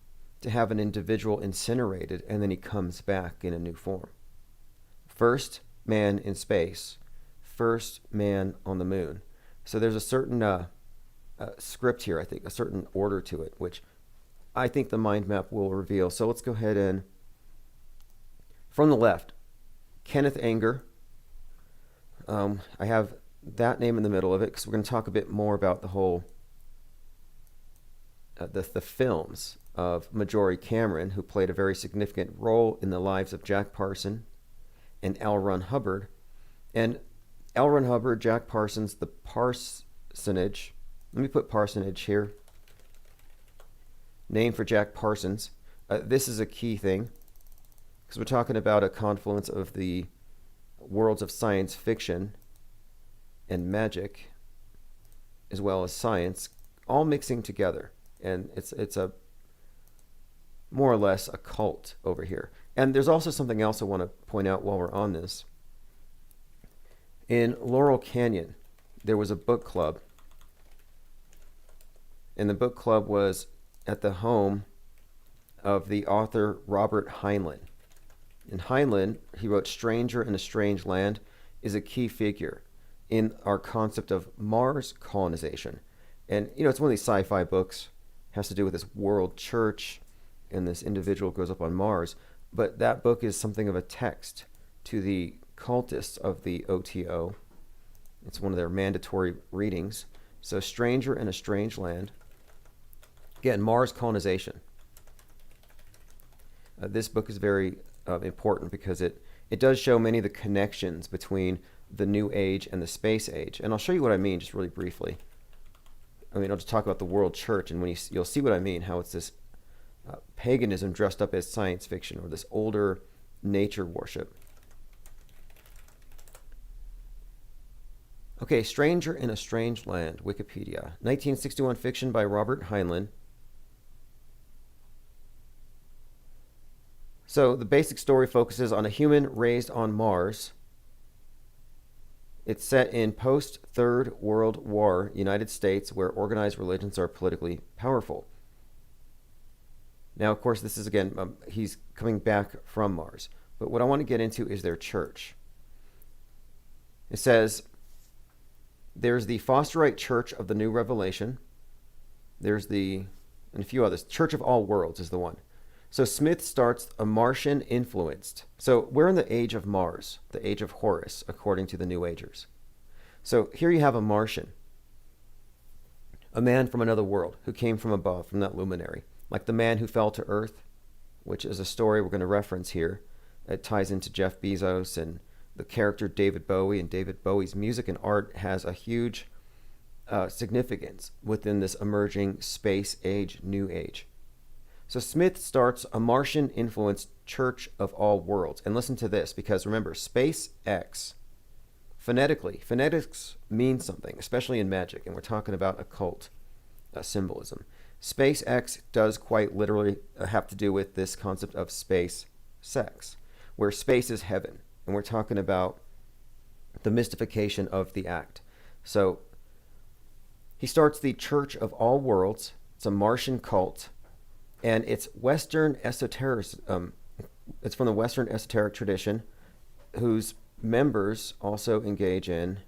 to have an individual incinerated and then he comes back in a new form. First man in space, first man on the moon. So there's a certain script here, I think, a certain order to it, which I think the mind map will reveal. So let's go ahead and, from the left, Kenneth Anger. I have that name in the middle of it because we're going to talk a bit more about the whole, the films of Marjorie Cameron, who played a very significant role in the lives of Jack Parson and L. Ron Hubbard. And L. Ron Hubbard, Jack Parsons, the parsonage. Let me put parsonage here. Name for Jack Parsons. This is a key thing because we're talking about a confluence of the worlds of science fiction and magic, as well as science, all mixing together. And it's a more or less a cult over here. And there's also something else I want to point out while we're on this. In Laurel Canyon, there was a book club. And the book club was at the home of the author Robert Heinlein. And Heinlein, he wrote Stranger in a Strange Land, is a key figure in our concept of Mars colonization. And, you know, it's one of these sci-fi books. It has to do with this world church, and this individual goes up on Mars. But that book is something of a text to the cultists of the OTO. It's one of their mandatory readings. So Stranger in a Strange Land. Again, Mars colonization. This book is very important because it does show many of the connections between the New Age and the Space Age. And I'll show you what I mean just really briefly. I mean, I'll just talk about the world church, and when you'll see what I mean, how it's this paganism dressed up as science fiction, or this older nature worship. Okay, Stranger in a Strange Land, Wikipedia. 1961 fiction by Robert Heinlein. So the basic story focuses on a human raised on Mars. It's set in post-Third World War United States, where organized religions are politically powerful. Now, of course, this is, again, he's coming back from Mars. But what I want to get into is their church. It says, there's the Fosterite Church of the New Revelation. There's and a few others. Church of All Worlds is the one. So Smith starts a Martian influenced. So we're in the age of Mars, the age of Horus, according to the New Agers. So here you have a Martian, a man from another world who came from above, from that luminary, like the man who fell to Earth, which is a story we're going to reference here. It ties into Jeff Bezos and the character David Bowie, and David Bowie's music and art has a huge significance within this emerging space age, new age. So Smith starts a Martian-influenced Church of All Worlds. And listen to this, because remember, SpaceX, phonetics means something, especially in magic, and we're talking about occult symbolism. SpaceX does quite literally have to do with this concept of space sex, where space is heaven, and we're talking about the mystification of the act. So He starts the Church of All Worlds. It's a Martian cult, and it's Western esoteric. It's from the Western esoteric tradition, whose members also engage in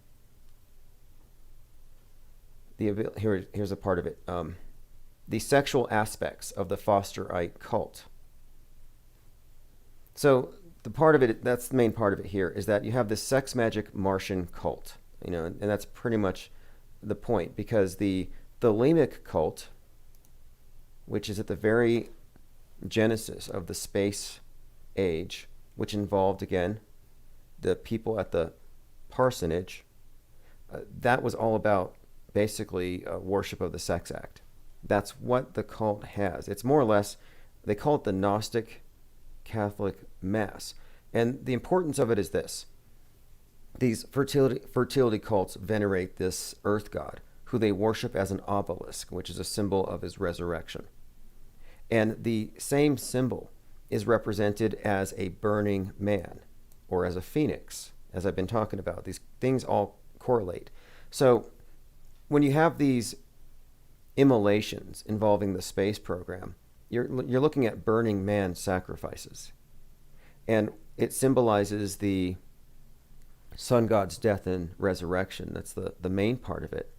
the here's a part of it. The sexual aspects of the Fosterite cult. So the part of it, that's the main part of it here, is that you have this sex magic Martian cult, and that's pretty much the point, because the Lamic cult, which is at the very genesis of the space age, which involved, again, the people at the parsonage, that was all about basically worship of the sex act. That's what the cult has. It's more or less, they call it the Gnostic Catholic Mass. And the importance of it is this. These fertility cults venerate this earth god, who they worship as an obelisk, which is a symbol of his resurrection. And the same symbol is represented as a burning man, or as a phoenix, as I've been talking about. These things all correlate. So when you have these immolations involving the space program, you're looking at burning man sacrifices. And it symbolizes the sun god's death and resurrection. That's the main part of it.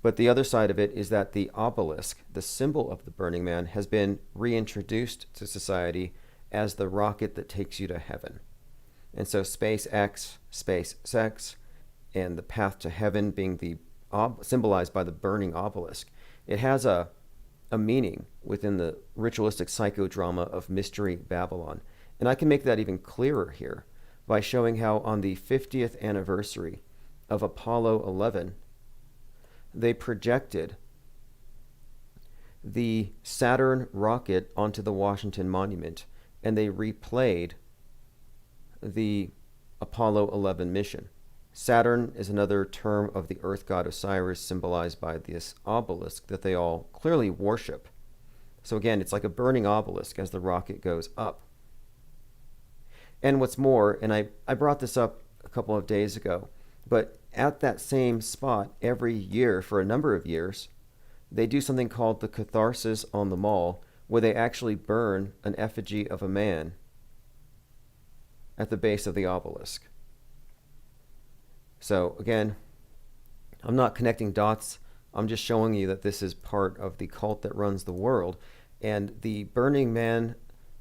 But the other side of it is that the obelisk, the symbol of the burning man, has been reintroduced to society as the rocket that takes you to heaven. And so SpaceX, SpaceX, and the path to heaven being the symbolized by the burning obelisk, it has a meaning within the ritualistic psychodrama of Mystery Babylon. And I can make that even clearer here by showing how on the 50th anniversary of Apollo 11, they projected the Saturn rocket onto the Washington Monument, and they replayed the Apollo 11 mission. Saturn is another term of the earth god Osiris, symbolized by this obelisk that they all clearly worship. So again, it's like a burning obelisk as the rocket goes up. And what's more, and I brought this up a couple of days ago, but at that same spot every year for a number of years, they do something called the Catharsis on the Mall, where they actually burn an effigy of a man at the base of the obelisk. So again, I'm not connecting dots. I'm just showing you that this is part of the cult that runs the world. And the Burning Man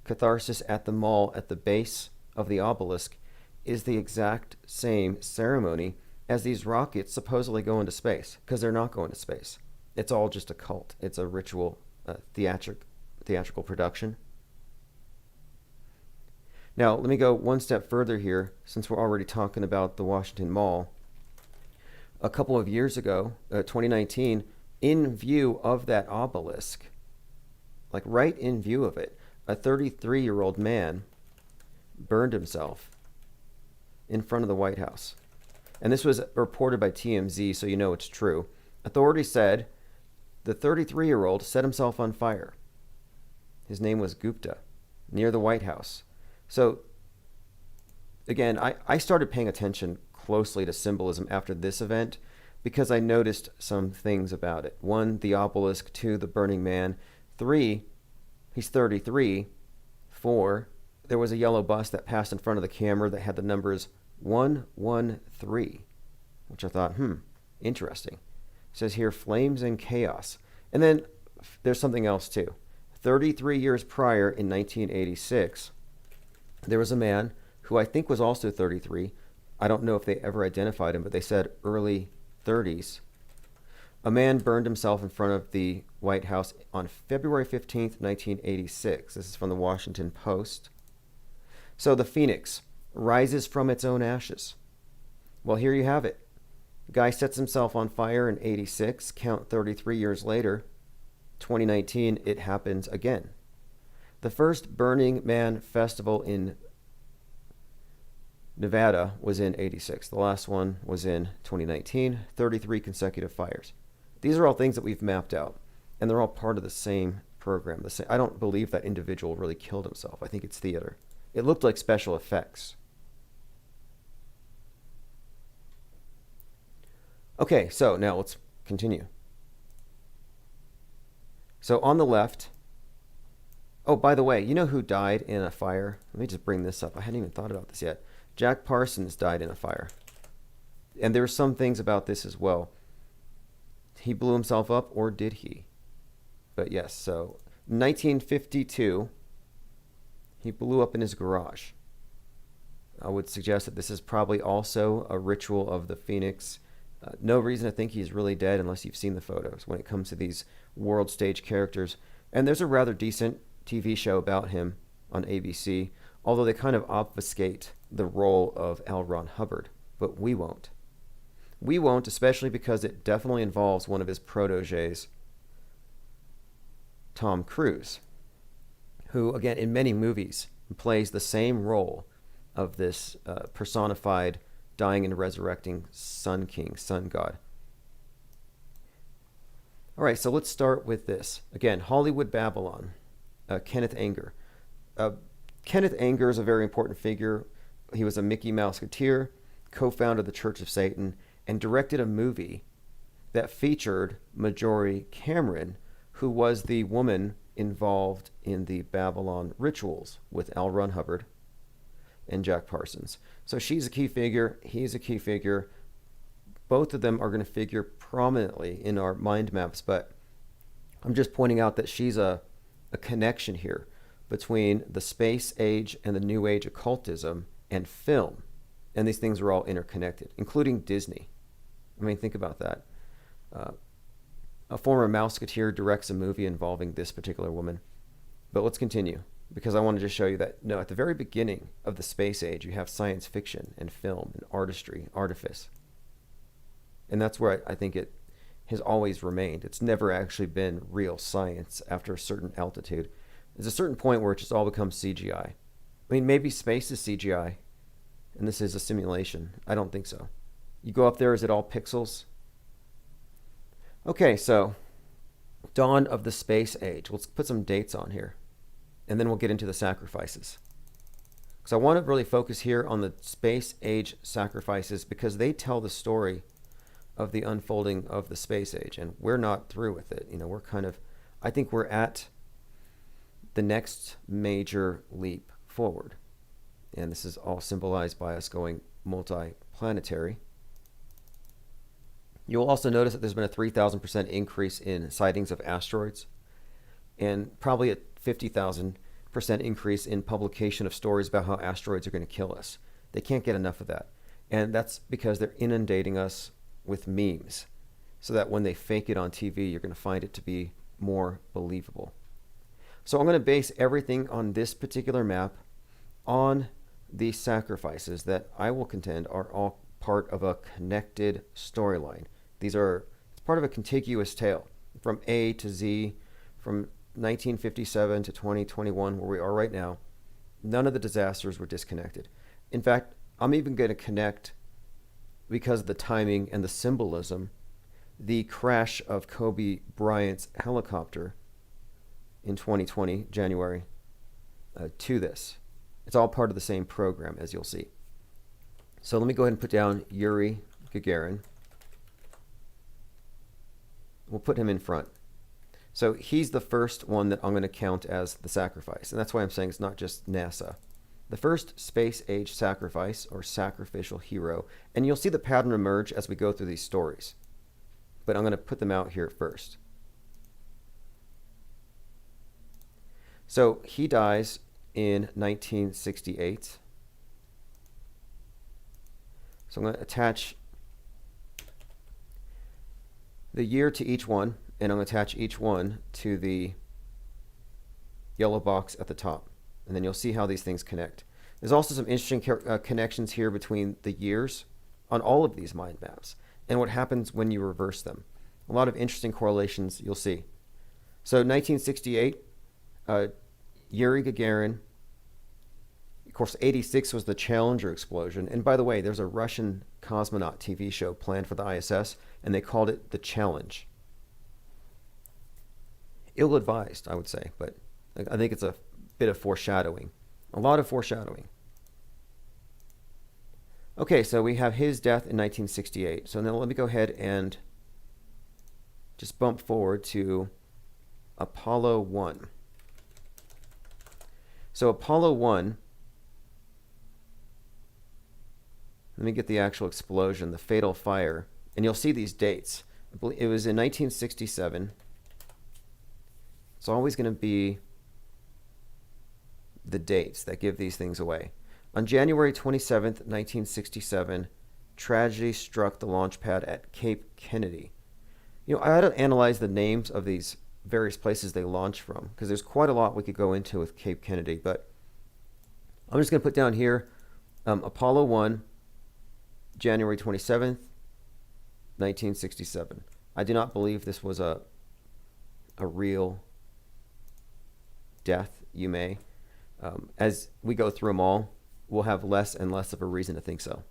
catharsis at the mall at the base of the obelisk is the exact same ceremony as these rockets supposedly go into space, because they're not going to space. It's all just a cult. It's a ritual, theatrical production. Now, let me go one step further here, since we're already talking about the Washington Mall. A couple of years ago, 2019, in view of that obelisk, like right in view of it, a 33-year-old man burned himself in front of the White House. And this was reported by TMZ, so you know it's true. Authorities said the 33-year-old set himself on fire. His name was Gupta, near the White House. So, again, I started paying attention closely to symbolism after this event because I noticed some things about it. 1, the obelisk. 2, the burning man. 3, he's 33. 4, there was a yellow bus that passed in front of the camera that had the numbers 113, which I thought, interesting. It says here, flames and chaos. And then there's something else too. 33 years prior, in 1986, there was a man who I think was also 33. I don't know if they ever identified him, but they said early 30s. A man burned himself in front of the White House on February 15th, 1986. This is from the Washington Post. So the phoenix rises from its own ashes. Well, here you have it. Guy sets himself on fire in 86. Count 33 years later, 2019, it happens again. The first Burning Man festival in Nevada was in 86. The last one was in 2019. 33 consecutive fires. These are all things that we've mapped out, and they're all part of the same program. I don't believe that individual really killed himself. I think it's theater. It looked like special effects. Okay, so now let's continue. So on the left, oh, by the way, you know who died in a fire? Let me just bring this up. I hadn't even thought about this yet. Jack Parsons died in a fire. And there were some things about this as well. He blew himself up, or did he? But yes, so 1952, he blew up in his garage. I would suggest that this is probably also a ritual of the Phoenix. No reason to think he's really dead unless you've seen the photos when it comes to these world stage characters. And there's a rather decent TV show about him on ABC, although they kind of obfuscate the role of L. Ron Hubbard. But we won't. We won't, especially because it definitely involves one of his proteges, Tom Cruise, who, again, in many movies, plays the same role of this personified, dying and resurrecting Sun King, Sun God. All right, so let's start with this. Again, Hollywood Babylon, Kenneth Anger. Kenneth Anger is a very important figure. He was a Mickey Mouseketeer, co-founded the Church of Satan, and directed a movie that featured Marjorie Cameron, who was the woman involved in the Babylon rituals with L. Ron Hubbard and Jack Parsons. So she's a key figure. He's a key figure. Both of them are going to figure prominently in our mind maps, but I'm just pointing out that she's a connection here between the space age and the new age occultism and film. And these things are all interconnected, including Disney. I mean, think about that. A former Mouseketeer directs a movie involving this particular woman. But let's continue, because I wanted to show you that, no, at the very beginning of the space age, you have science fiction and film and artistry, artifice. And that's where I think it has always remained. It's never actually been real science after a certain altitude. There's a certain point where it just all becomes CGI. I mean, maybe space is CGI, and this is a simulation. I don't think so. You go up there, is it all pixels? Okay, so dawn of the space age. Let's put some dates on here, and then we'll get into the sacrifices. Because I want to really focus here on the space age sacrifices, because they tell the story of the unfolding of the space age, and we're not through with it. You know, we're kind of, I think we're at the next major leap forward. And this is all symbolized by us going multi-planetary. You'll also notice that there's been a 3,000% increase in sightings of asteroids, and probably a 50,000% increase in publication of stories about how asteroids are going to kill us. They can't get enough of that. And that's because they're inundating us with memes, so that when they fake it on TV, you're going to find it to be more believable. So I'm going to base everything on this particular map on the sacrifices that I will contend are all part of a connected storyline. It's part of a contiguous tale from A to Z, from 1957 to 2021, where we are right now. None of the disasters were disconnected. In fact, I'm even going to connect, because of the timing and the symbolism, the crash of Kobe Bryant's helicopter in 2020, January, to this. It's all part of the same program, as you'll see. So let me go ahead and put down Yuri Gagarin. We'll put him in front. So he's the first one that I'm going to count as the sacrifice. And that's why I'm saying it's not just NASA. The first space age sacrifice, or sacrificial hero, and you'll see the pattern emerge as we go through these stories. But I'm going to put them out here first. So he dies in 1968. So I'm going to attach the year to each one, and I'm going to attach each one to the yellow box at the top. And then you'll see how these things connect. There's also some interesting connections here between the years on all of these mind maps and what happens when you reverse them. A lot of interesting correlations you'll see. So 1968, Yuri Gagarin. Of course, 86 was the Challenger explosion. And by the way, there's a Russian cosmonaut TV show planned for the ISS, and they called it The Challenge. Ill-advised, I would say, but I think it's a bit of foreshadowing. A lot of foreshadowing. Okay, so we have his death in 1968. So now let me go ahead and just bump forward to Apollo 1. So Apollo 1, let me get the actual explosion, the fatal fire, and you'll see these dates. It was in 1967. It's always going to be the dates that give these things away. On January 27th, 1967, tragedy struck the launch pad at Cape Kennedy. You know, I had to analyze the names of these various places they launch from, because there's quite a lot we could go into with Cape Kennedy, but I'm just going to put down here Apollo 1, January 27th, 1967. I do not believe this was a real death. You may. As we go through them all, we'll have less and less of a reason to think so.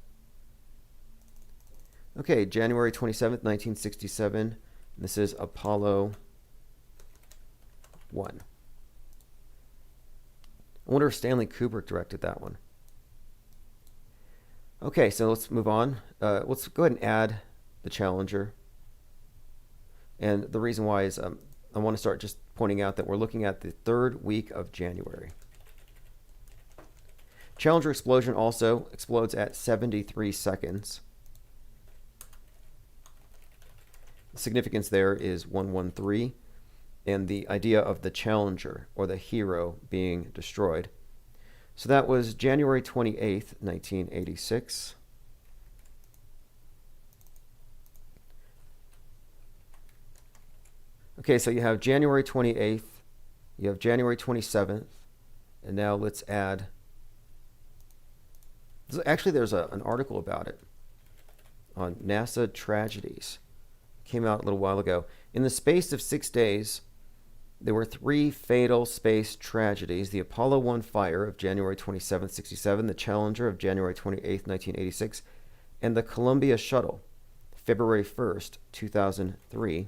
Okay, January 27th, 1967. This is Apollo 1. I wonder if Stanley Kubrick directed that one. Okay, so let's move on. Let's go ahead and add the Challenger. And the reason why is I want to start just pointing out that we're looking at the 3rd week of January. Challenger explosion also explodes at 73 seconds. The significance there is 113, and the idea of the Challenger, or the hero, being destroyed. So that was January 28th, 1986. Okay, so you have January 28th, you have January 27th, and now let's add... Actually, there's an article about it on NASA tragedies. It came out a little while ago. In the space of 6 days, there were 3 fatal space tragedies: the Apollo 1 fire of January 27, 67, the Challenger of January 28, 1986, and the Columbia shuttle, February 1st, 2003.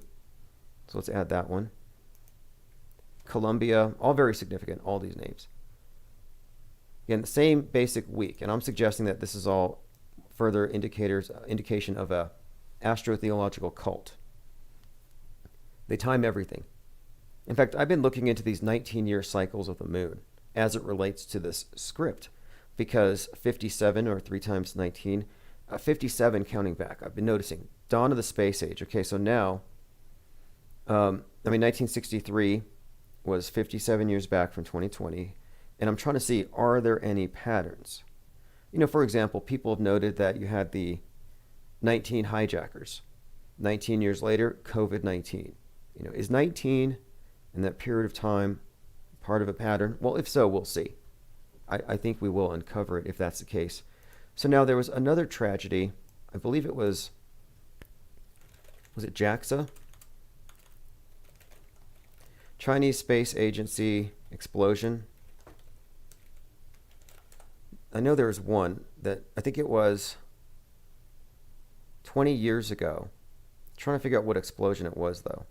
So let's add that one. Columbia, all very significant, all these names. Again, the same basic week, and I'm suggesting that this is all further indication of a astrotheological cult. They time everything. In fact, I've been looking into these 19-year cycles of the moon as it relates to this script, because 57, or 3 times 19, 57 counting back. I've been noticing dawn of the space age. Okay, so now, 1963 was 57 years back from 2020. And I'm trying to see, are there any patterns? You know, for example, people have noted that you had the 19 hijackers. 19 years later, COVID-19. You know, is 19 in that period of time part of a pattern? Well, if so, we'll see. I think we will uncover it if that's the case. So now there was another tragedy. I believe it was it JAXA? Chinese Space Agency explosion. I know there was one that I think it was 20 years ago. I'm trying to figure out what explosion it was, though.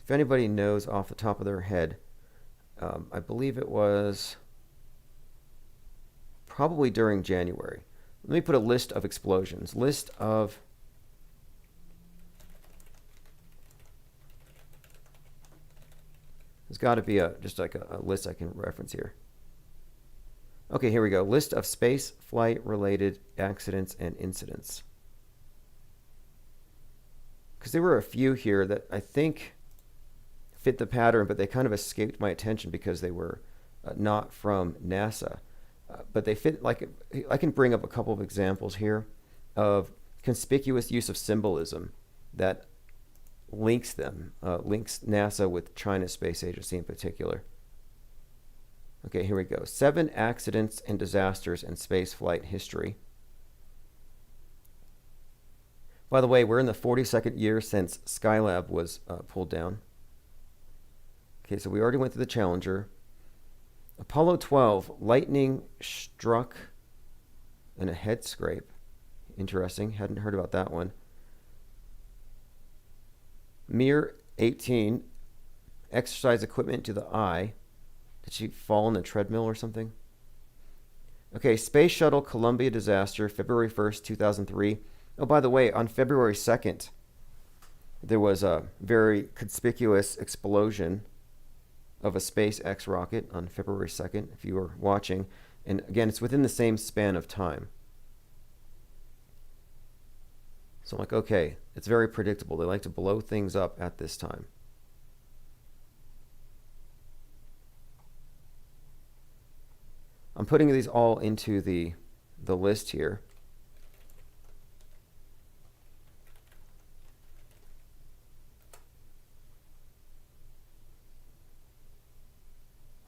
If anybody knows off the top of their head, I believe it was probably during January. Let me put a list of explosions. List of there's got to be just like a list I can reference here. Okay, here we go. List of space flight related accidents and incidents. Because there were a few here that I think fit the pattern, but they kind of escaped my attention because they were not from NASA. But they fit, like, I can bring up a couple of examples here of conspicuous use of symbolism that links NASA with China's space agency in particular. Okay, here we go. 7 accidents and disasters in spaceflight history. By the way, we're in the 42nd year since Skylab was pulled down. Okay, so we already went through the Challenger. Apollo 12, lightning struck and a head scrape. Interesting, hadn't heard about that one. Mir 18, exercise equipment to the eye. Did she fall on the treadmill or something? Okay, Space Shuttle Columbia disaster, February 1st, 2003. Oh, by the way, on February 2nd, there was a very conspicuous explosion of a SpaceX rocket on February 2nd, if you were watching. And again, it's within the same span of time. So I'm like, okay, it's very predictable. They like to blow things up at this time. I'm putting these all into the list here.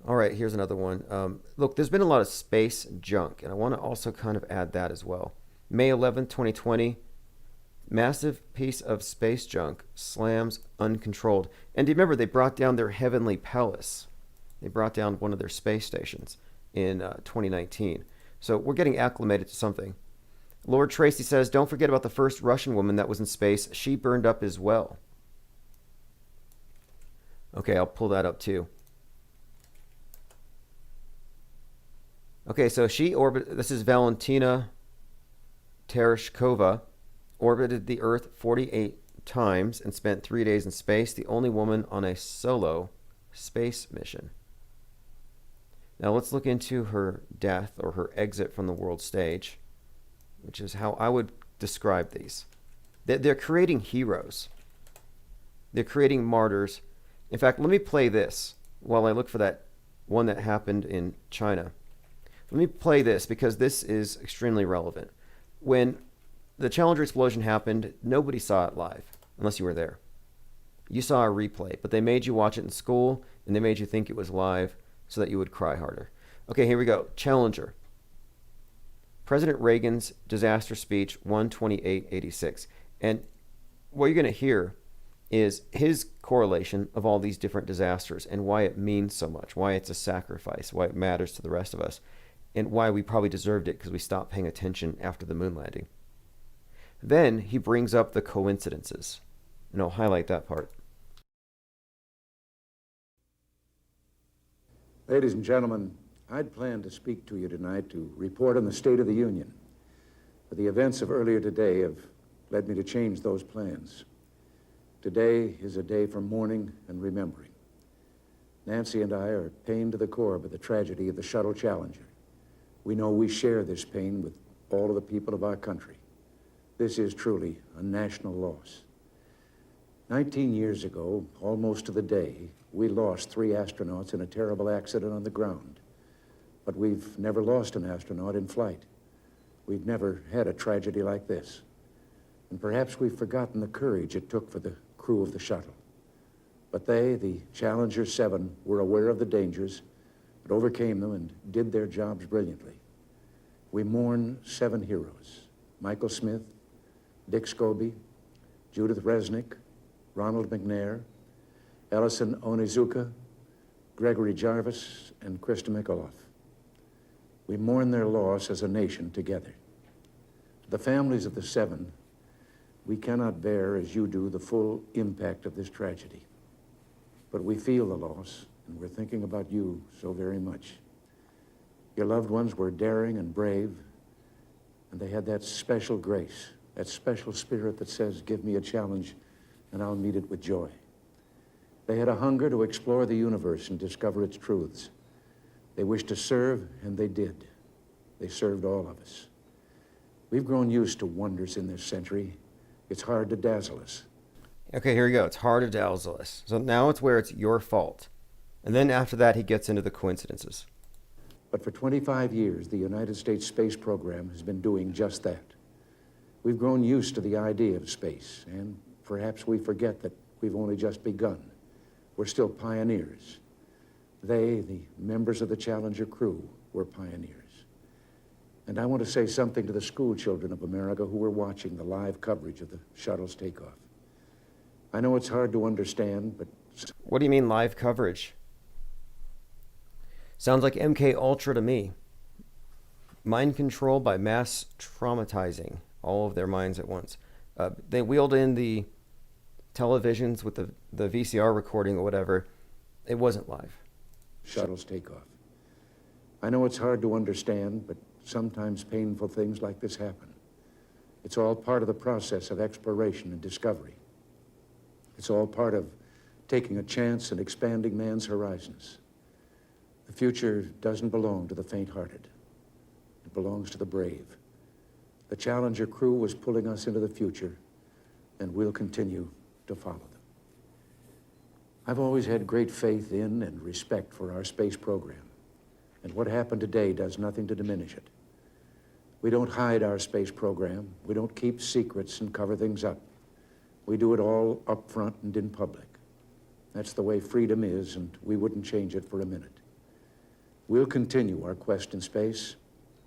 All right, here's another one. Look, there's been a lot of space junk, and I want to also kind of add that as well. May 11th, 2020, massive piece of space junk slams uncontrolled. And do you remember they brought down their heavenly palace? They brought down one of their space stations in 2019. So we're getting acclimated to something. Lord Tracy says, don't forget about the first Russian woman that was in space. She burned up as well. Okay, I'll pull that up too. Okay, so this is Valentina Tereshkova, orbited the Earth 48 times and spent 3 days in space, the only woman on a solo space mission. Now let's look into her death or her exit from the world stage, which is how I would describe these. They're creating heroes. They're creating martyrs. In fact, let me play this while I look for that one that happened in China. Let me play this because this is extremely relevant. When the Challenger explosion happened, nobody saw it live, unless you were there. You saw a replay, but they made you watch it in school, and they made you think it was live so that you would cry harder. Okay, here we go. Challenger. President Reagan's disaster speech, 1/28/86. And what you're going to hear is his correlation of all these different disasters and why it means so much, why it's a sacrifice, why it matters to the rest of us, and why we probably deserved it because we stopped paying attention after the moon landing. Then he brings up the coincidences, and I'll highlight that part. Ladies and gentlemen, I'd planned to speak to you tonight to report on the State of the Union. But the events of earlier today have led me to change those plans. Today is a day for mourning and remembering. Nancy and I are pained to the core by the tragedy of the Shuttle Challenger. We know we share this pain with all of the people of our country. This is truly a national loss. 19 years ago, almost to the day, we lost 3 astronauts in a terrible accident on the ground. But we've never lost an astronaut in flight. We've never had a tragedy like this. And perhaps we've forgotten the courage it took for the crew of the shuttle. But they, the Challenger 7, were aware of the dangers, but overcame them and did their jobs brilliantly. We mourn 7 heroes: Michael Smith, Dick Scobie, Judith Resnick, Ronald McNair, Ellison Onizuka, Gregory Jarvis, and Krista Mikaloff. We mourn their loss as a nation together. The families of the 7, we cannot bear, as you do, the full impact of this tragedy. But we feel the loss, and we're thinking about you so very much. Your loved ones were daring and brave, and they had that special grace, that special spirit that says, give me a challenge, and I'll meet it with joy. They had a hunger to explore the universe and discover its truths. They wished to serve, and they did. They served all of us. We've grown used to wonders in this century. It's hard to dazzle us. Okay, here we go. It's hard to dazzle us. So now it's where it's your fault. And then after that, he gets into the coincidences. But for 25 years, the United States space program has been doing just that. We've grown used to the idea of space, and perhaps we forget that we've only just begun. We're still pioneers. They, the members of the Challenger crew, were pioneers. And I want to say something to the school children of America who were watching the live coverage of the shuttle's takeoff. I know it's hard to understand, but... What do you mean live coverage? Sounds like MK Ultra to me. Mind control by mass traumatizing all of their minds at once. They wheeled in the televisions with the VCR recording or whatever. It wasn't live. Shuttle's takeoff. I know it's hard to understand, but sometimes painful things like this happen. It's all part of the process of exploration and discovery. It's all part of taking a chance and expanding man's horizons. The future doesn't belong to the faint-hearted. It belongs to the brave. The Challenger crew was pulling us into the future, and we'll continue to follow them. I've always had great faith in and respect for our space program, and what happened today does nothing to diminish it. We don't hide our space program. We don't keep secrets and cover things up. We do it all up front and in public. That's the way freedom is, and we wouldn't change it for a minute. We'll continue our quest in space.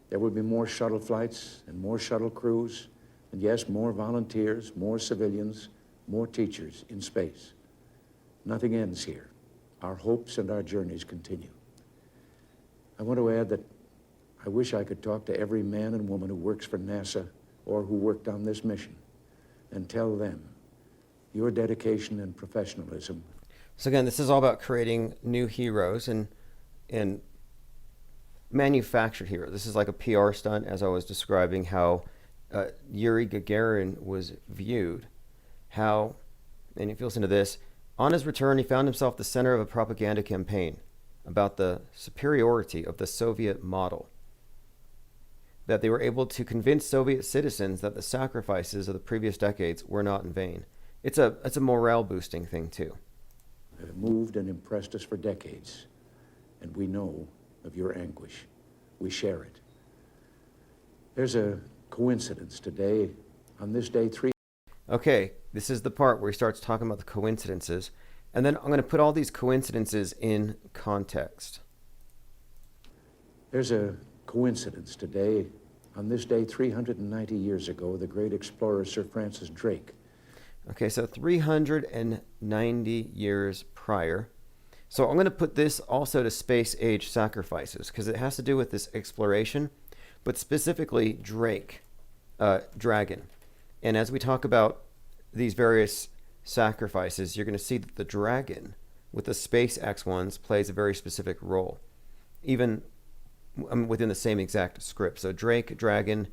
There will be more shuttle flights and more shuttle crews, and yes, more volunteers, more civilians, more teachers in space. Nothing ends here. Our hopes and our journeys continue. I want to add that I wish I could talk to every man and woman who works for NASA or who worked on this mission and tell them your dedication and professionalism. So again, this is all about creating new heroes and manufactured heroes. This is like a PR stunt, as I was describing how Yuri Gagarin was viewed. How, and if you listen to this, on his return, he found himself the center of a propaganda campaign about the superiority of the Soviet model. That they were able to convince Soviet citizens that the sacrifices of the previous decades were not in vain. It's a morale-boosting thing, too. Have moved and impressed us for decades, and we know of your anguish. We share it. There's a coincidence today. On this day, Okay, this is the part where he starts talking about the coincidences, and then I'm going to put all these coincidences in context. There's a coincidence today. On this day, 390 years ago, the great explorer Sir Francis Drake. Okay, so 390 years prior. So I'm going to put this also to space age sacrifices because it has to do with this exploration, but specifically Drake, dragon. And as we talk about these various sacrifices, you're going to see that the dragon with the SpaceX ones plays a very specific role, even within the same exact script. So Drake, dragon,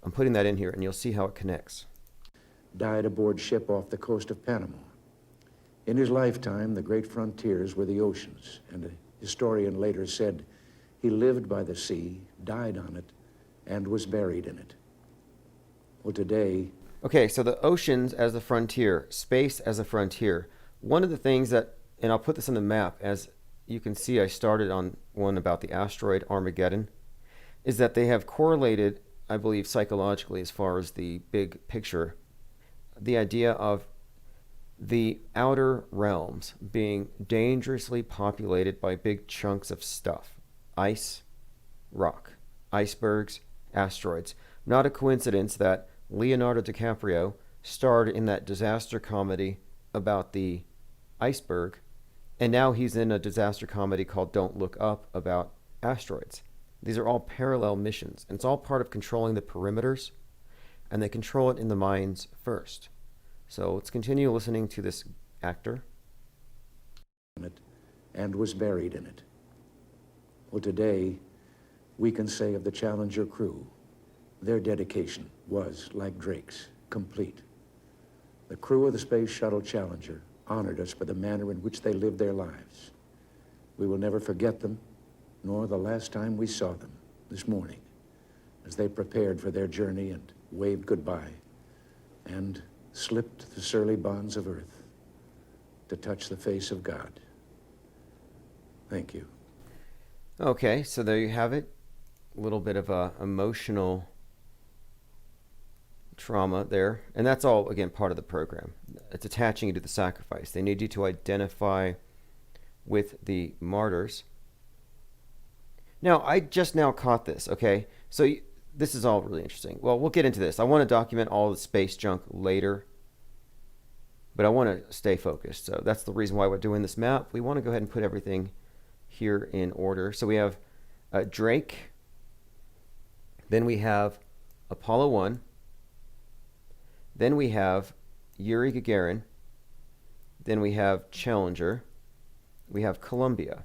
I'm putting that in here and you'll see how it connects. Died aboard ship off the coast of Panama. In his lifetime, the great frontiers were the oceans, and a historian later said he lived by the sea, died on it, and was buried in it. Well, today... Okay, so the oceans as the frontier, space as a frontier. One of the things that, and I'll put this on the map, as you can see I started on one about the asteroid Armageddon, is that they have correlated, I believe, psychologically as far as the big picture, the idea of the outer realms being dangerously populated by big chunks of stuff. Ice, rock, icebergs, asteroids. Not a coincidence that Leonardo DiCaprio starred in that disaster comedy about the iceberg, and now he's in a disaster comedy called Don't Look Up about asteroids. These are all parallel missions, and it's all part of controlling the perimeters, and they control it in the minds first. So let's continue listening to this actor. And was buried in it. Well, today, we can say of the Challenger crew, their dedication was, like Drake's, complete. The crew of the Space Shuttle Challenger honored us by the manner in which they lived their lives. We will never forget them, nor the last time we saw them, this morning, as they prepared for their journey and waved goodbye, and slipped the surly bonds of earth to touch the face of God. Thank you. Okay, so there you have it. A little bit of a emotional trauma there. And that's all, again, part of the program. It's attaching you to the sacrifice. They need you to identify with the martyrs. Now, I just now caught this, okay? So this is all really interesting. Well, we'll get into this. I want to document all the space junk later, but I want to stay focused. So that's the reason why we're doing this map. We want to go ahead and put everything here in order. So we have Drake. Then we have Apollo 1. Then we have Yuri Gagarin. Then we have Challenger. We have Columbia.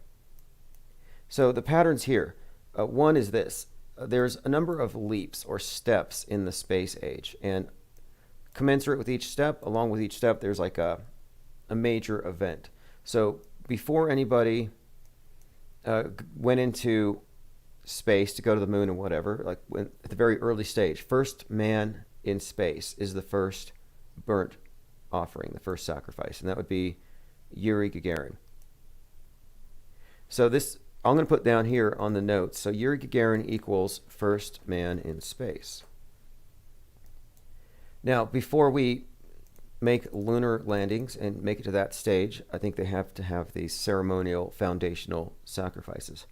So the patterns here. One is this. there's a number of leaps or steps in the space age, and commensurate with each step, along with each step, there's like a major event. So before anybody went into space to go to the moon and whatever, like at the very early stage, first man in space is the first burnt offering, the first sacrifice, and that would be Yuri Gagarin. So this, I'm going to put down here on the notes. So Yuri Gagarin equals first man in space. Now, before we make lunar landings and make it to that stage, I think they have to have these ceremonial foundational sacrifices.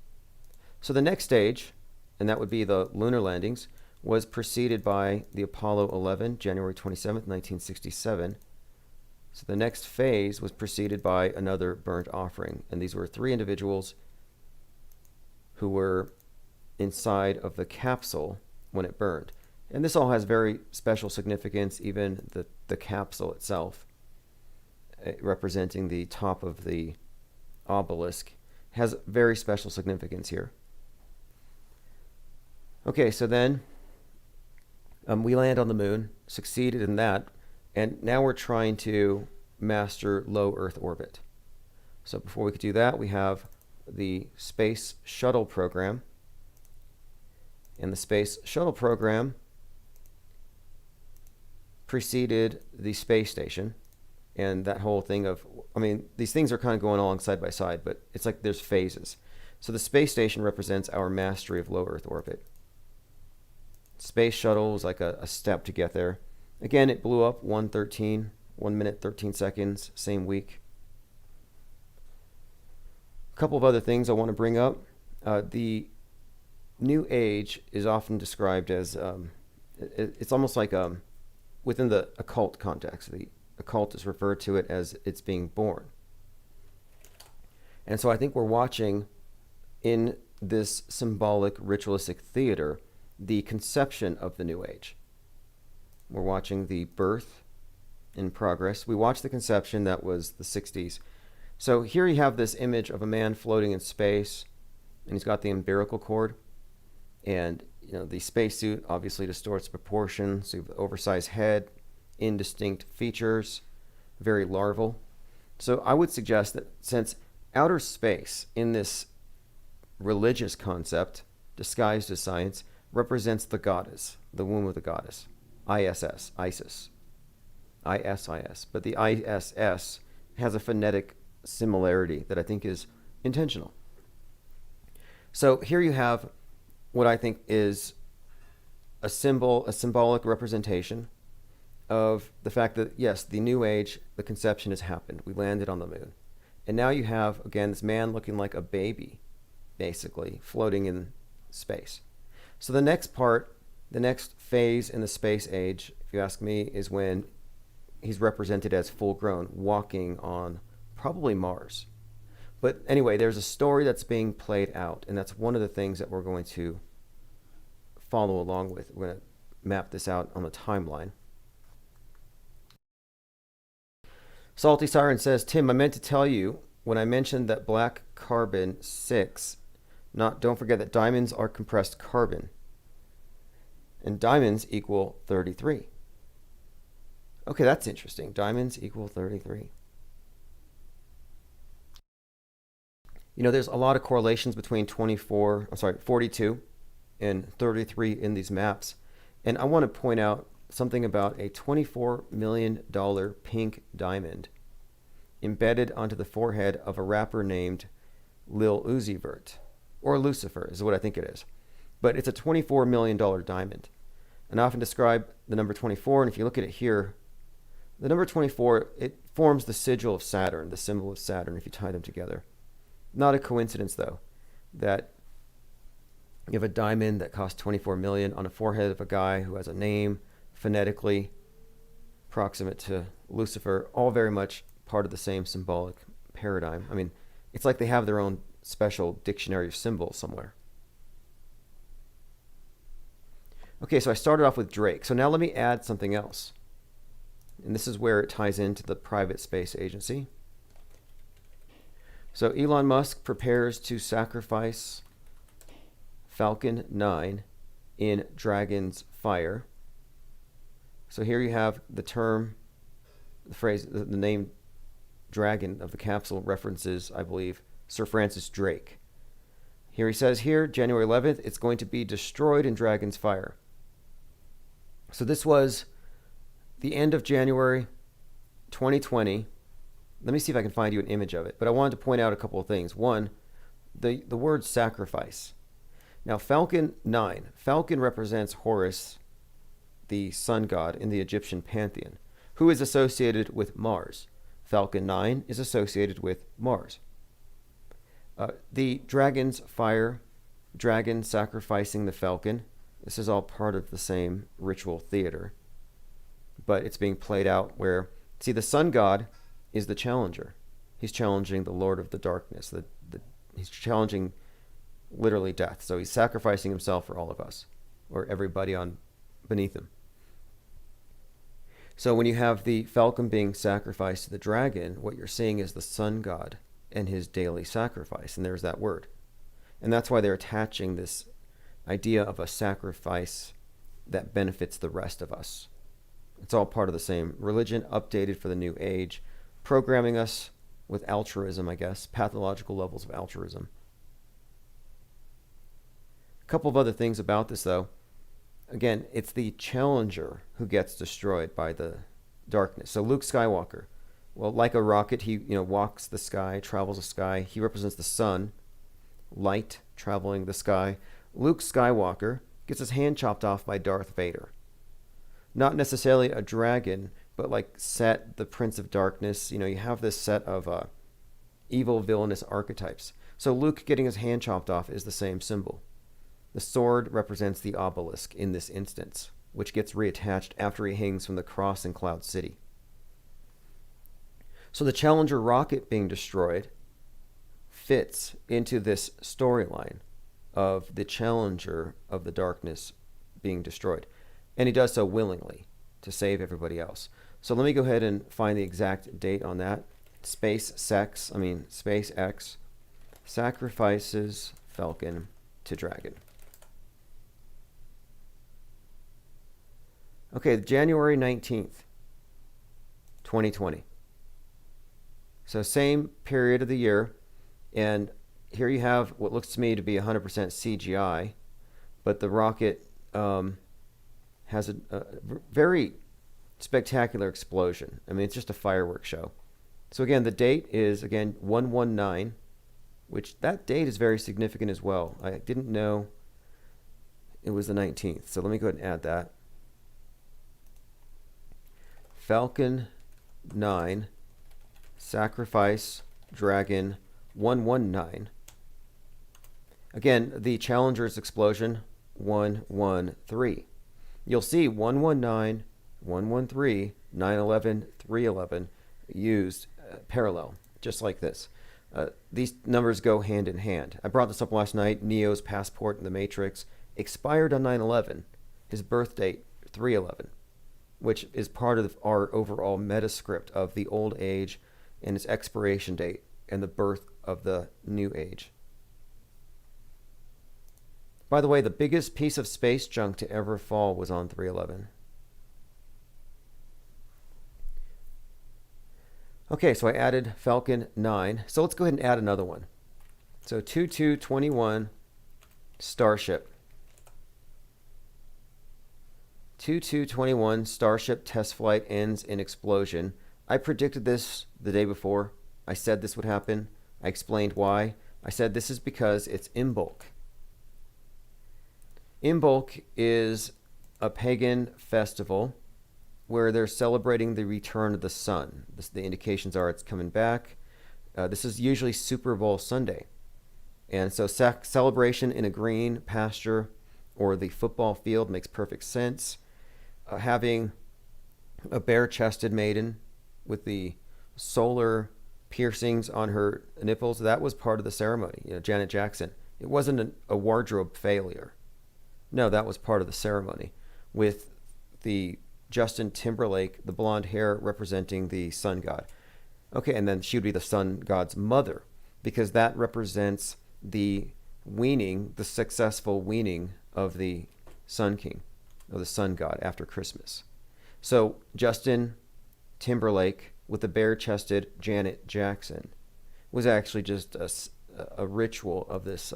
So the next stage, and that would be the lunar landings, was preceded by the Apollo 11, January 27th, 1967. So the next phase was preceded by another burnt offering, and these were 3 individuals who were inside of the capsule when it burned. And this all has very special significance, even the capsule itself, representing the top of the obelisk, has very special significance here. Okay, so then we land on the moon, succeeded in that, and now we're trying to master low Earth orbit. So before we could do that, we have the Space Shuttle program. And the Space Shuttle program preceded the space station. And that whole thing of, I mean, these things are kind of going along side by side, but it's like there's phases. So the space station represents our mastery of low Earth orbit. Space Shuttle was like a step to get there. Again, it blew up 1 minute, 13 seconds, same week. A couple of other things I want to bring up. The New Age is often described as, it's almost like within the occult context. The occult is referred to it as it's being born. And so I think we're watching in this symbolic ritualistic theater the conception of the New Age. We're watching the birth in progress. We watched the conception, that was the 60s. So here you have this image of a man floating in space, and he's got the umbilical cord, and the spacesuit obviously distorts proportions. So you have the oversized head, indistinct features, very larval. So I would suggest that since outer space in this religious concept, disguised as science, represents the goddess, the womb of the goddess, ISS, Isis, ISIS. But the ISS has a phonetic similarity that I think is intentional. So here you have what I think is a symbolic representation of the fact that, yes, the New Age, the conception has happened. We landed on the moon. And now you have, again, this man looking like a baby, basically, floating in space. So the next part, the next phase in the space age, if you ask me, is when he's represented as full grown, walking on probably Mars. But anyway, there's a story that's being played out, and that's one of the things that we're going to follow along with. We're going to map this out on the timeline. Salty Siren says, Tim, I meant to tell you when I mentioned that black carbon 6, don't forget that diamonds are compressed carbon. And diamonds equal 33. Okay, that's interesting. Diamonds equal 33. There's a lot of correlations between 42 and 33 in these maps. And I want to point out something about a $24 million pink diamond embedded onto the forehead of a rapper named Lil Uzi Vert, or Lucifer is what I think it is. But it's a $24 million diamond. And I often describe the number 24, and if you look at it here, the number 24, it forms the sigil of Saturn, the symbol of Saturn, if you tie them together. Not a coincidence, though, that you have a diamond that costs 24 million on a forehead of a guy who has a name phonetically proximate to Lucifer, all very much part of the same symbolic paradigm. I mean, it's like they have their own special dictionary of symbols somewhere. Okay, so I started off with Drake. So now let me add something else. And this is where it ties into the private space agency. So Elon Musk prepares to sacrifice Falcon 9 in dragon's fire. So here you have the term, the phrase, the name dragon of the capsule references, I believe, Sir Francis Drake. Here he says here, January 11th, it's going to be destroyed in dragon's fire. So this was the end of January 2020. Let me see if I can find you an image of it. But I wanted to point out a couple of things. One, the word sacrifice. Now, Falcon 9. Falcon represents Horus, the sun god in the Egyptian pantheon, who is associated with Mars. Falcon 9 is associated with Mars. The dragon's fire, dragon sacrificing the falcon. This is all part of the same ritual theater. But it's being played out where, see, the sun god is the challenger. He's challenging the Lord of the Darkness. He's challenging literally death. So he's sacrificing himself for all of us, or everybody on beneath him. So when you have the falcon being sacrificed to the dragon, what you're seeing is the sun god and his daily sacrifice. And there's that word. And that's why they're attaching this idea of a sacrifice that benefits the rest of us. It's all part of the same religion, updated for the new age, programming us with altruism, I guess, pathological levels of altruism. A couple of other things about this, though. Again, it's the challenger who gets destroyed by the darkness. So Luke Skywalker, well, like a rocket, he walks the sky, travels the sky. He represents the sun, light traveling the sky. Luke Skywalker gets his hand chopped off by Darth Vader. Not necessarily a dragon, but like Set, the Prince of Darkness. You have this set of evil, villainous archetypes. So Luke getting his hand chopped off is the same symbol. The sword represents the obelisk in this instance, which gets reattached after he hangs from the cross in Cloud City. So the Challenger rocket being destroyed fits into this storyline of the Challenger of the Darkness being destroyed. And he does so willingly to save everybody else. So let me go ahead and find the exact date on that. SpaceX sacrifices Falcon to Dragon. Okay, January 19th, 2020. So same period of the year. And here you have what looks to me to be 100% CGI. But the rocket has a very spectacular explosion. I mean, it's just a fireworks show. So again, the date is, 119, which that date is very significant as well. I didn't know it was the 19th. So let me go ahead and add that. Falcon 9, Sacrifice Dragon 119. Again, the Challenger's explosion 113. You'll see 119, 113, 911, 311 used parallel, just like this. These numbers go hand in hand. I brought this up last night. Neo's passport in the Matrix expired on 9/11. His birth date 3/11, which is part of our overall meta script of the old age and its expiration date and the birth of the new age. By the way, the biggest piece of space junk to ever fall was on 3/11. Okay, so I added Falcon 9. So let's go ahead and add another one. So 2221 Starship. 2221 Starship test flight ends in explosion. I predicted this the day before. I said this would happen. I explained why. I said this is because it's Imbolc. Imbolc is a pagan festival where they're celebrating the return of the sun. The indications are it's coming back. This is usually Super Bowl Sunday. And so celebration in a green pasture or the football field makes perfect sense. Having a bare-chested maiden with the solar piercings on her nipples, that was part of the ceremony. Janet Jackson. It wasn't a wardrobe failure. No, that was part of the ceremony, with the Justin Timberlake, the blonde hair representing the sun god. Okay, and then she would be the sun god's mother, because that represents the weaning, the successful weaning of the Sun King, or the Sun God, after Christmas. So Justin Timberlake with the bare-chested Janet Jackson was actually just a ritual of this,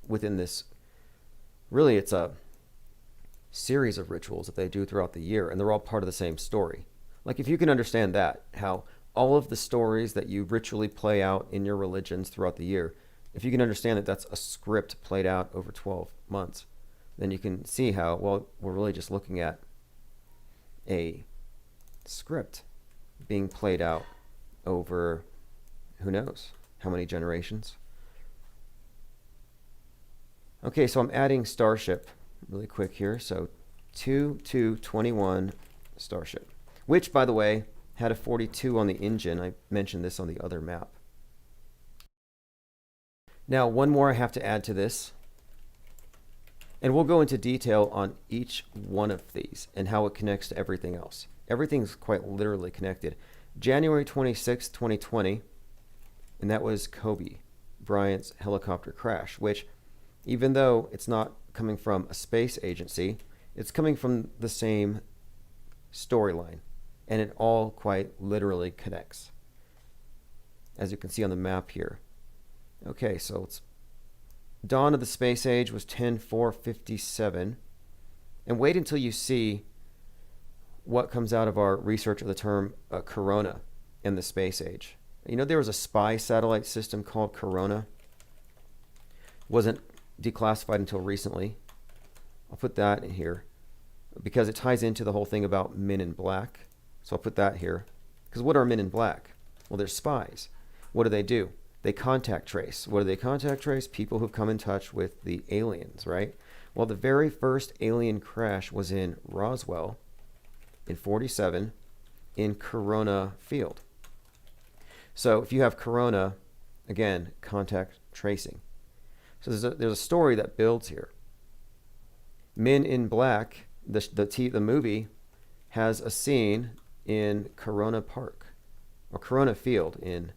within this, really it's a series of rituals that they do throughout the year, and they're all part of the same story. Like, if you can understand that, how all of the stories that you ritually play out in your religions throughout the year, if you can understand that that's a script played out over 12 months, then you can see how, well, we're really just looking at a script being played out over who knows how many generations. Okay, so I'm adding Starship really quick here. So 2221 Starship, which, by the way, had a 42 on the engine. I mentioned this on the other map. Now, one more I have to add to this, and we'll go into detail on each one of these and how it connects to everything else. Everything's quite literally connected. January 26, 2020, and that was Kobe Bryant's helicopter crash, which, even though it's not coming from a space agency, it's coming from the same storyline, and it all quite literally connects, as you can see on the map here. Okay, so it's dawn of the space age was 10/4/57, and wait until you see what comes out of our research of the term corona in the space age. You know, there was a spy satellite system called Corona. Wasn't declassified until recently. I'll put that in here because it ties into the whole thing about Men in Black. So I'll put that here. Because what are Men in Black? Well, they're spies. What do? They contact trace. What do they contact trace? People who've come in touch with the aliens, right? Well, the very first alien crash was in Roswell in 47 in Corona Field. So if you have Corona, again, contact tracing. So there's a story that builds here. Men in Black, the movie, has a scene in Corona Park, or Corona Field in,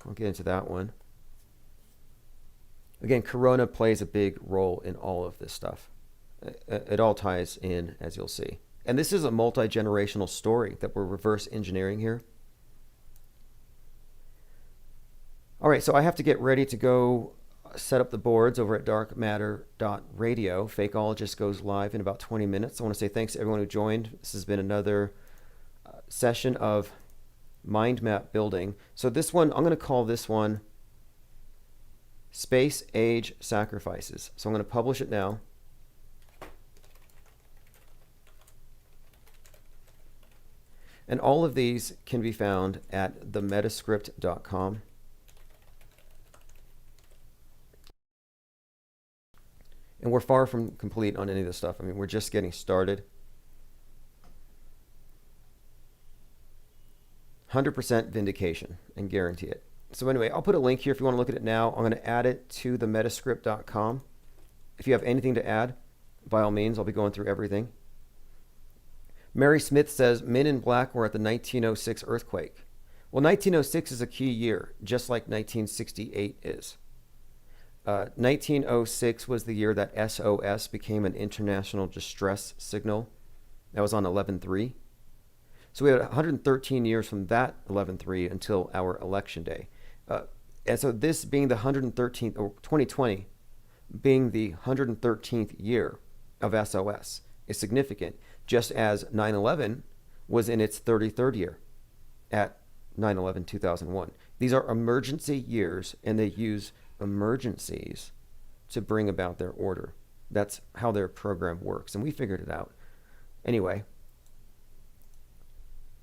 I'll get into that one. Again, Corona plays a big role in all of this stuff. It all ties in, as you'll see. And this is a multi-generational story that we're reverse engineering here. All right, so I have to get ready to go set up the boards over at darkmatter.radio. Fakeologist goes live in about 20 minutes. I want to say thanks to everyone who joined. This has been another session of mind map building. So this one, I'm going to call this one Space Age Sacrifices. So I'm going to publish it now. And all of these can be found at themetascript.com. And we're far from complete on any of this stuff. I mean, we're just getting started. 100% vindication, and guarantee it. So anyway, I'll put a link here if you want to look at it now. I'm going to add it to themetascript.com. If you have anything to add, by all means, I'll be going through everything. Mary Smith says, Men in Black were at the 1906 earthquake. Well, 1906 is a key year, just like 1968 is. 1906 was the year that SOS became an international distress signal. That was on 11/3. So we had 113 years from that 11/3 until our election day. And so this being the 113th, or 2020 being the 113th year of SOS is significant, just as 9/11 was in its 33rd year at 9/11/2001. These are emergency years, and they use emergencies to bring about their order. That's how their program works, and we figured it out. Anyway,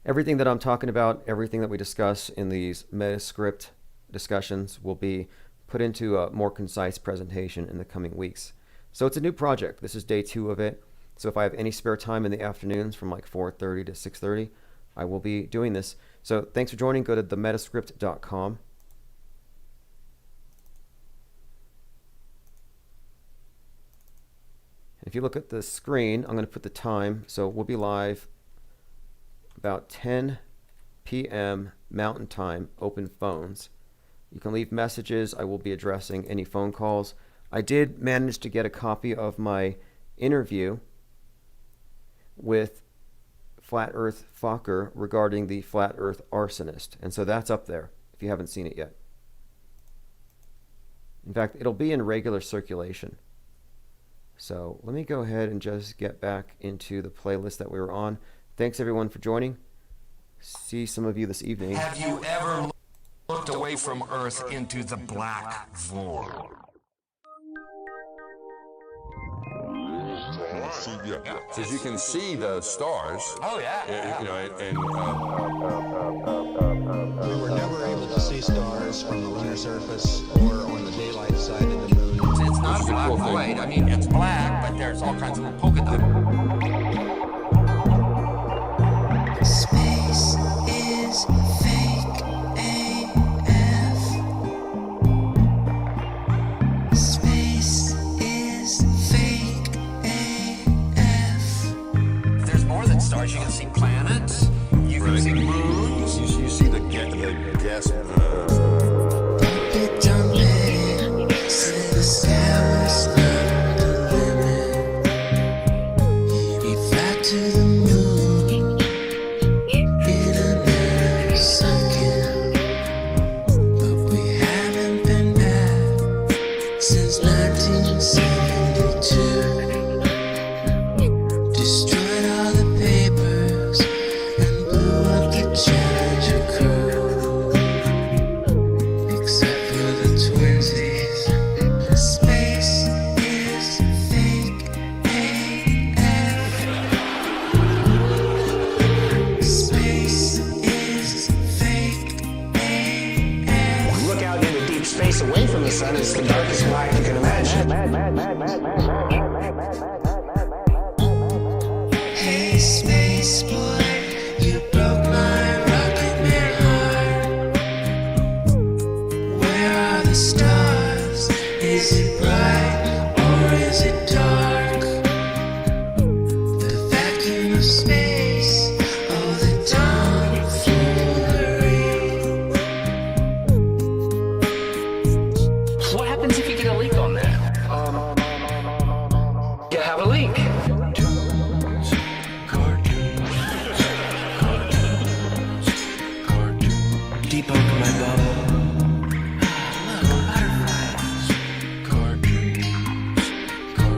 everything that I'm talking about, everything that we discuss in these Metascript discussions will be put into a more concise presentation in the coming weeks. So it's a new project. This is day 2 of it. So if I have any spare time in the afternoons from like 4:30 to 6:30, I will be doing this. So thanks for joining. Go to themetascript.com. If you look at the screen, I'm going to put the time. So we'll be live about 10 p.m. Mountain Time, open phones. You can leave messages. I will be addressing any phone calls. I did manage to get a copy of my interview with Flat Earth FOKKER regarding the Flat Earth arsonist. And so that's up there if you haven't seen it yet. In fact, it'll be in regular circulation. So let me go ahead and just get back into the playlist that we were on. Thanks everyone for joining. See some of you this evening. Have you ever looked away from Earth into the black void? Because you can see the stars. Oh yeah. You know, and we were never able to see stars from the lunar surface or on the daylight side of the moon. It's not a black void. I mean, it's black, but there's all kinds of little polka dots. Space is fake AF. Space is fake AF. There's more than stars. You can see planets. You can see moons. you see the gas. It don't let it. Say the sky was not the limit. We fly to the moon in a nanosecond, but we haven't been back since 1972. Destroyed all the papers and blew up the Challenger crew, except for the twinsies. Space is fake AF. Space is fake AF. Look out into deep space away from the sun. It's the darkest black you can imagine. Hey, space boy, you broke my rocket man heart. Where are the stars? Is it bright or is it dark? The vacuum of space, oh the tomfoolery. What happens if you get a leak on that? You have a leak. Deep under my bubble.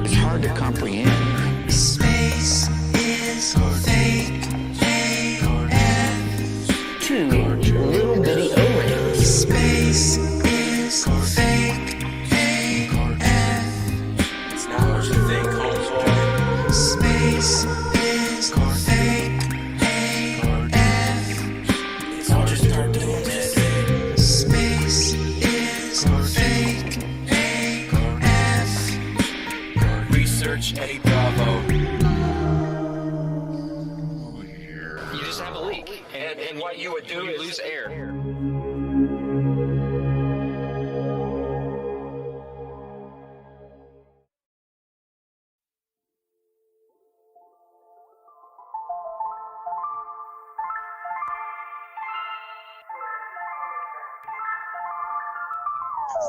It's hard to comprehend. Space is fake AF. Two little bitty O-rings. Space is fake AF. It's not what you think, homeboy. Space is fake AF. It's all just start doing it. Space is fake AF. Research Eddie Bravo. You just have a leak, and what you would do is lose air.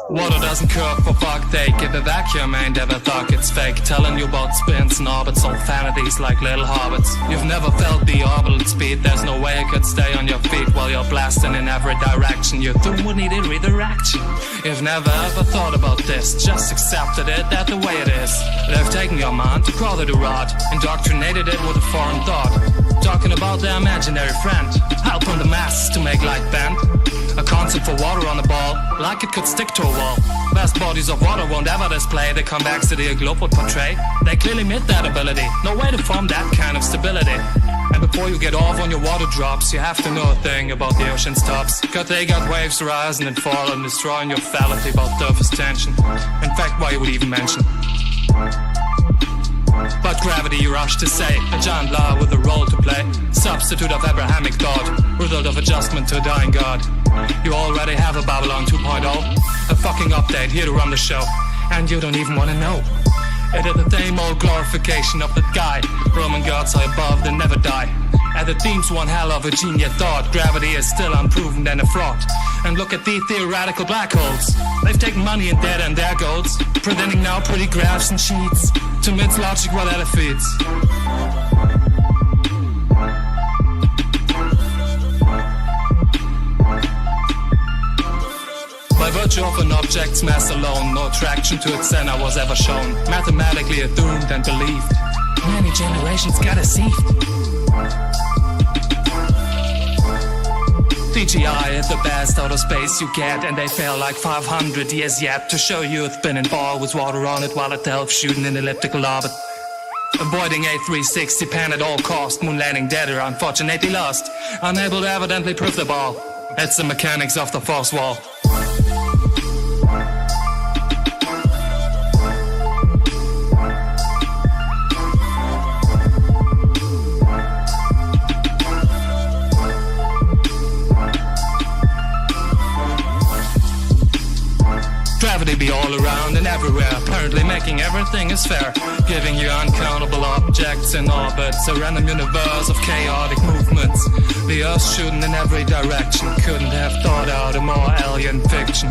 Water doesn't curve for fuck, they give a vacuum, ain't ever thought it's fake. Telling you about spins and orbits, all vanities like little hobbits. You've never felt the orbital speed, there's no way you could stay on your feet while you're blasting in every direction. Your doom would need a redirection. You've never ever thought about this, just accepted it, that's the way it is. They've taken your mind to crawl it a rod, indoctrinated it with a foreign thought. Talking about their imaginary friend, helping the masses to make light bend. A concept for water on the ball, like it could stick to a wall. Vast bodies of water won't ever display the convexity a globe would portray. They clearly meet that ability, no way to form that kind of stability. And before you get off on your water drops, you have to know a thing about the ocean's tops. Cause they got waves rising and falling, destroying your fallacy about surface tension. In fact, why you would even mention. But gravity, you rush to say, a giant law with a role to play. Substitute of Abrahamic thought, result of adjustment to a dying God. You already have a Babylon 2.0, a fucking update here to run the show. And you don't even want to know. It is the same old glorification of the guy. Roman gods are above, they never die. And the theme's one hell of a genius thought. Gravity is still unproven and a fraud. And look at the theoretical black holes. They've taken money and debt and their goals, presenting now pretty graphs and sheets to mix logic what it feeds. By virtue of an object's mass alone, no attraction to its center was ever shown. Mathematically doomed and believed. Many generations got deceived. DGI is the best out of space you get, and they fail like 500 years yet to show you a spinning ball with water on it while it helps shooting an elliptical orbit. Avoiding A360 pan at all cost, moon landing dead or unfortunately lost. Unable to evidently prove the ball. It's the mechanics of the force wall. Gravity be all around and everywhere, apparently making everything is fair, giving you uncountable objects in orbits, a random universe of chaotic movements. The Earth shooting in every direction, couldn't have thought out a more alien fiction.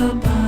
Your mind.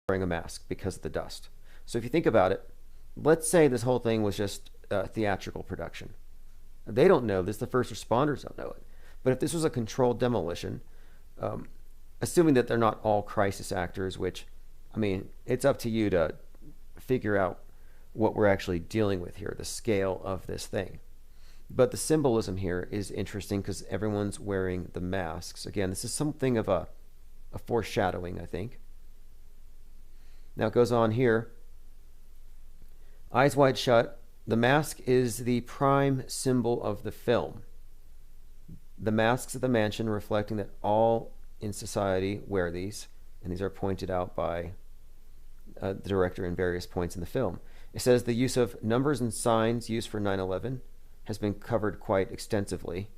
wearing a mask because of the dust. So if you think about it, let's say this whole thing was just a theatrical production. They don't know this. The first responders don't know it. But if this was a controlled demolition, assuming that they're not all crisis actors, which, I mean, it's up to you to figure out what we're actually dealing with here, the scale of this thing. But the symbolism here is interesting because everyone's wearing the masks. Again, this is something of a foreshadowing, I think. Now it goes on here. Eyes wide shut. The mask is the prime symbol of the film. The masks of the mansion reflecting that all in society wear these, and these are pointed out by the director in various points in the film. It says the use of numbers and signs used for 9/11 has been covered quite extensively.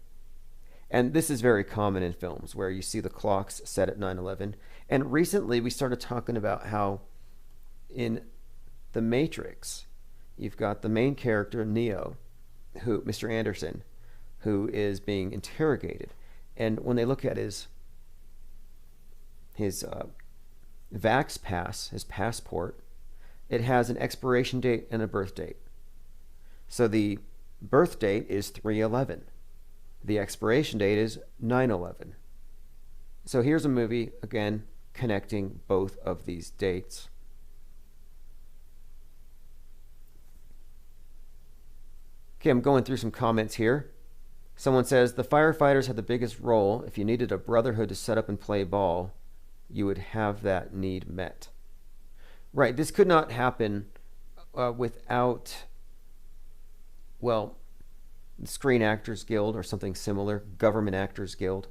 And this is very common in films where you see the clocks set at 9/11. And recently we started talking about how in The Matrix, you've got the main character, Neo, Mr. Anderson, who is being interrogated. And when they look at his Vax pass, his passport, it has an expiration date and a birth date. So the birth date is 3/11. The expiration date is 9/11. So here's a movie, again, connecting both of these dates. Okay, I'm going through some comments here. Someone says, the firefighters had the biggest role. If you needed a brotherhood to set up and play ball, you would have that need met. Right, this could not happen without, well, the Screen Actors Guild or something similar, Government Actors Guild.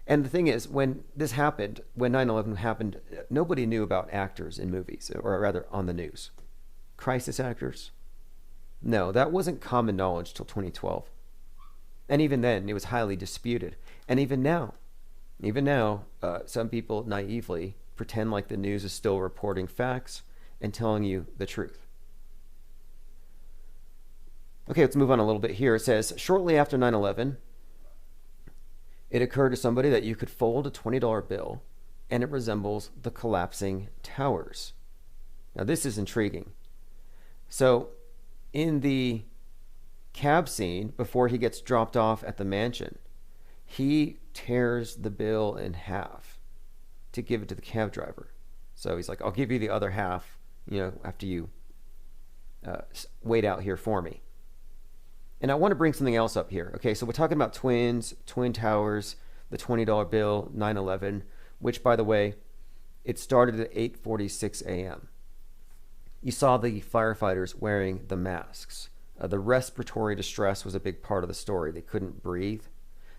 And the thing is, when this happened, when 9/11 happened, nobody knew about actors in movies, or rather on the news. Crisis actors? No, that wasn't common knowledge till 2012. And even then, it was highly disputed. And even now, some people naively pretend like the news is still reporting facts and telling you the truth. Okay, let's move on a little bit here. It says, shortly after 9/11, it occurred to somebody that you could fold a $20 bill and it resembles the collapsing towers. Now, this is intriguing. So, in the cab scene, before he gets dropped off at the mansion, he tears the bill in half to give it to the cab driver. So he's like, I'll give you the other half, after you wait out here for me. And I want to bring something else up here. Okay, so we're talking about twins, Twin Towers, the $20 bill, 9/11, which, by the way, it started at 8:46 a.m. You saw the firefighters wearing the masks. The respiratory distress was a big part of the story. They couldn't breathe.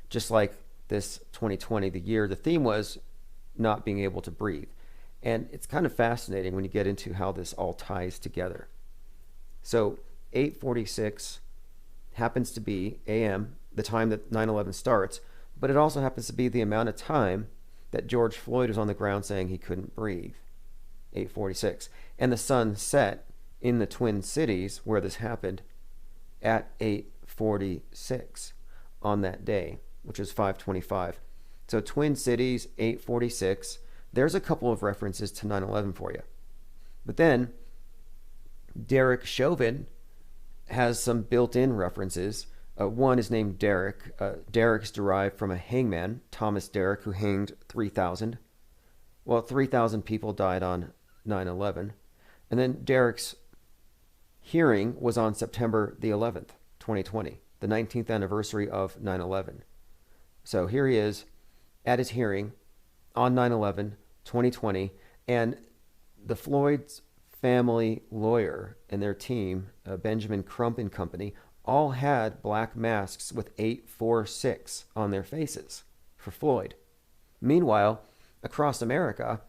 Just like this 2020, the year, the theme was not being able to breathe. And it's kind of fascinating when you get into how this all ties together. So 8:46 happens to be a.m., the time that 9/11 starts, but it also happens to be the amount of time that George Floyd was on the ground saying he couldn't breathe, 8:46. And the sun set in the Twin Cities where this happened at 8:46 on that day, which is 5:25. So Twin Cities, 8:46. There's a couple of references to 9/11 for you. But then Derek Chauvin has some built-in references. One is named Derek. Derek's derived from a hangman, Thomas Derek, who hanged 3,000. Well, 3,000 people died on 9/11. And then Derek's hearing was on September the 11th, 2020, the 19th anniversary of 9/11. So here he is at his hearing on 9/11, 2020, and the Floyd's family lawyer and their team, Benjamin Crump and Company, all had black masks with 846 on their faces for Floyd. Meanwhile, across America,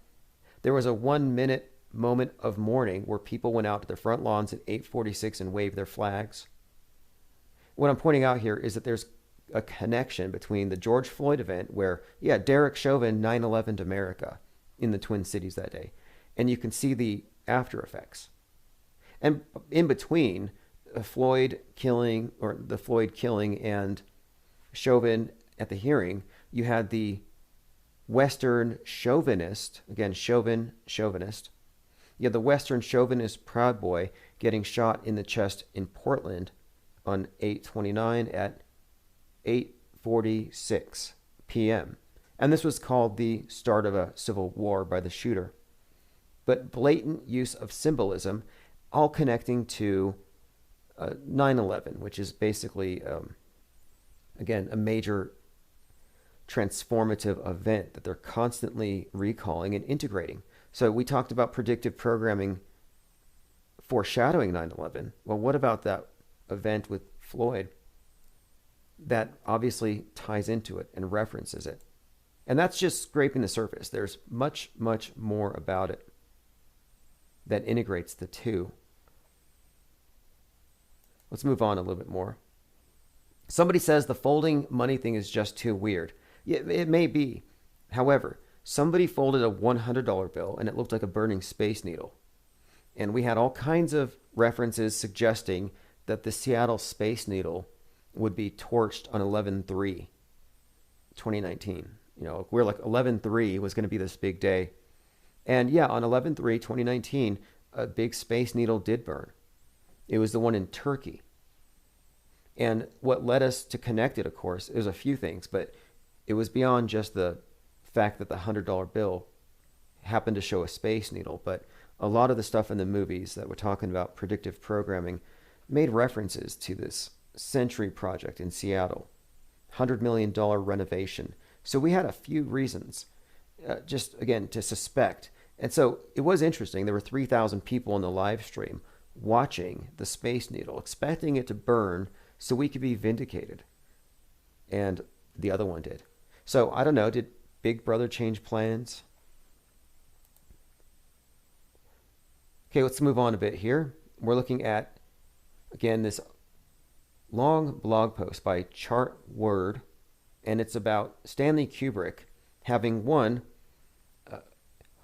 there was a 1-minute moment of mourning where people went out to their front lawns at 8:46 and waved their flags. What I'm pointing out here is that there's a connection between the George Floyd event where, Derek Chauvin 9/11 to America in the Twin Cities that day. And you can see the after effects. And in between the Floyd killing and Chauvin at the hearing, you had the Western chauvinist, again, chauvinist. You have the Western chauvinist Proud Boy getting shot in the chest in Portland on 8/29 at 8:46 p.m. And this was called the start of a civil war by the shooter. But blatant use of symbolism, all connecting to 9/11, which is basically, again, a major transformative event that they're constantly recalling and integrating. So we talked about predictive programming foreshadowing 9/11. Well, what about that event with Floyd? That obviously ties into it and references it. And that's just scraping the surface. There's much, much more about it that integrates the two. Let's move on a little bit more. Somebody says the folding money thing is just too weird. Yeah, it may be. However, somebody folded a $100 bill and it looked like a burning space needle. And we had all kinds of references suggesting that the Seattle Space Needle would be torched on 11/3/2019. You know, we're like 11/3 was going to be this big day. And yeah, on 11/3/2019, a big space needle did burn. It was the one in Turkey. And what led us to connect it, of course, is a few things, but it was beyond just the fact that the $100 bill happened to show a space needle. But a lot of the stuff in the movies that we're talking about, predictive programming, made references to this Century project in Seattle, $100 million renovation. So we had a few reasons, just again, to suspect. And so it was interesting. There were 3,000 people on the live stream watching the Space Needle, expecting it to burn so we could be vindicated. And the other one did. So I don't know, did Big Brother change plans? Okay, let's move on a bit here. We're looking at, again, this long blog post by Chartword, and it's about Stanley Kubrick having, one,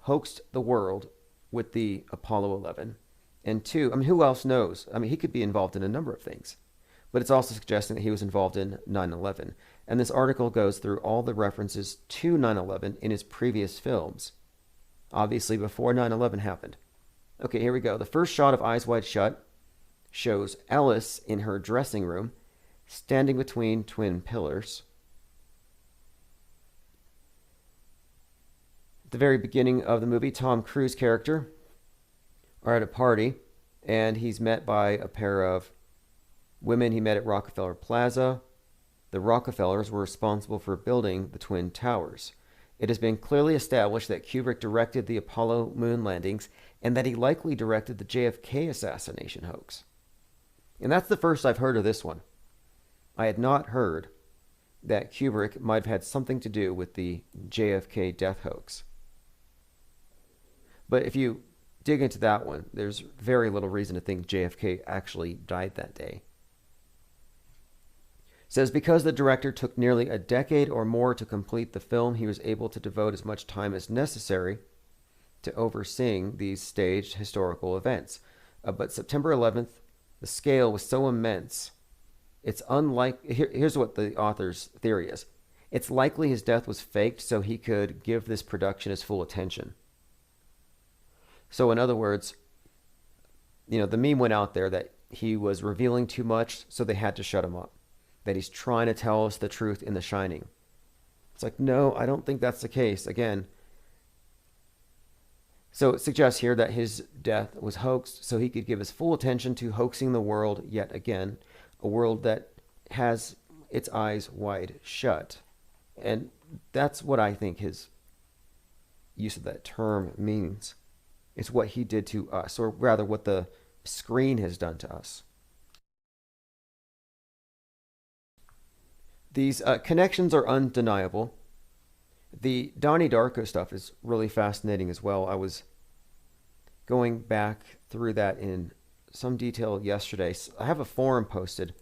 hoaxed the world with the Apollo 11, and two, I mean, who else knows? I mean, he could be involved in a number of things, but it's also suggesting that he was involved in 9/11. And this article goes through all the references to 9/11 in his previous films, obviously before 9/11 happened. Okay, here we go. The first shot of Eyes Wide Shut shows Alice in her dressing room, standing between twin pillars. At the very beginning of the movie, Tom Cruise character are at a party, and he's met by a pair of women he met at Rockefeller Plaza. The Rockefellers were responsible for building the Twin Towers. It has been clearly established that Kubrick directed the Apollo moon landings and that he likely directed the JFK assassination hoax. And that's the first I've heard of this one. I had not heard that Kubrick might have had something to do with the JFK death hoax. But if you dig into that one, there's very little reason to think JFK actually died that day. It says, because the director took nearly a decade or more to complete the film, he was able to devote as much time as necessary to overseeing these staged historical events. But September 11th, the scale was so immense, it's here's what the author's theory is. It's likely his death was faked so he could give this production his full attention. So in other words, you know, the meme went out there that he was revealing too much, so they had to shut him up. That he's trying to tell us the truth in The Shining. It's like, no, I don't think that's the case. Again, so it suggests here that his death was hoaxed so he could give his full attention to hoaxing the world yet again, a world that has its eyes wide shut. And that's what I think his use of that term means. It's what he did to us, or rather what the screen has done to us. These connections are undeniable. The Donnie Darko stuff is really fascinating as well. I was going back through that in some detail yesterday. I have a forum posted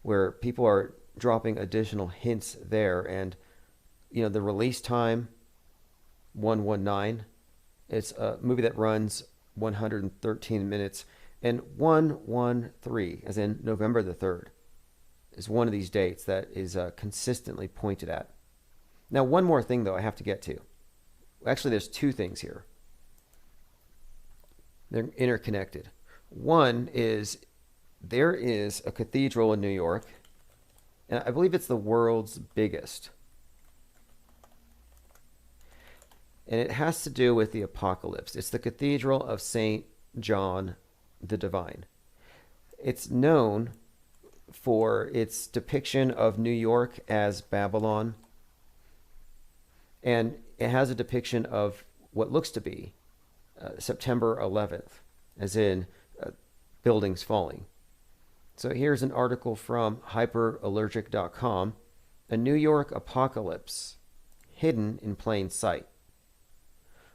where people are dropping additional hints there, and you know, the release time 119. It's a movie that runs 113 minutes, and 113, as in November the 3rd, is one of these dates that is consistently pointed at. Now, one more thing, though, I have to get to. Actually, there's two things here. They're interconnected. One is there is a cathedral in New York, and I believe it's the world's biggest. And it has to do with the apocalypse. It's the Cathedral of St. John the Divine. It's known for its depiction of New York as Babylon, and it has a depiction of what looks to be September 11th, as in buildings falling. So here's an article from hyperallergic.com, a New York apocalypse hidden in plain sight.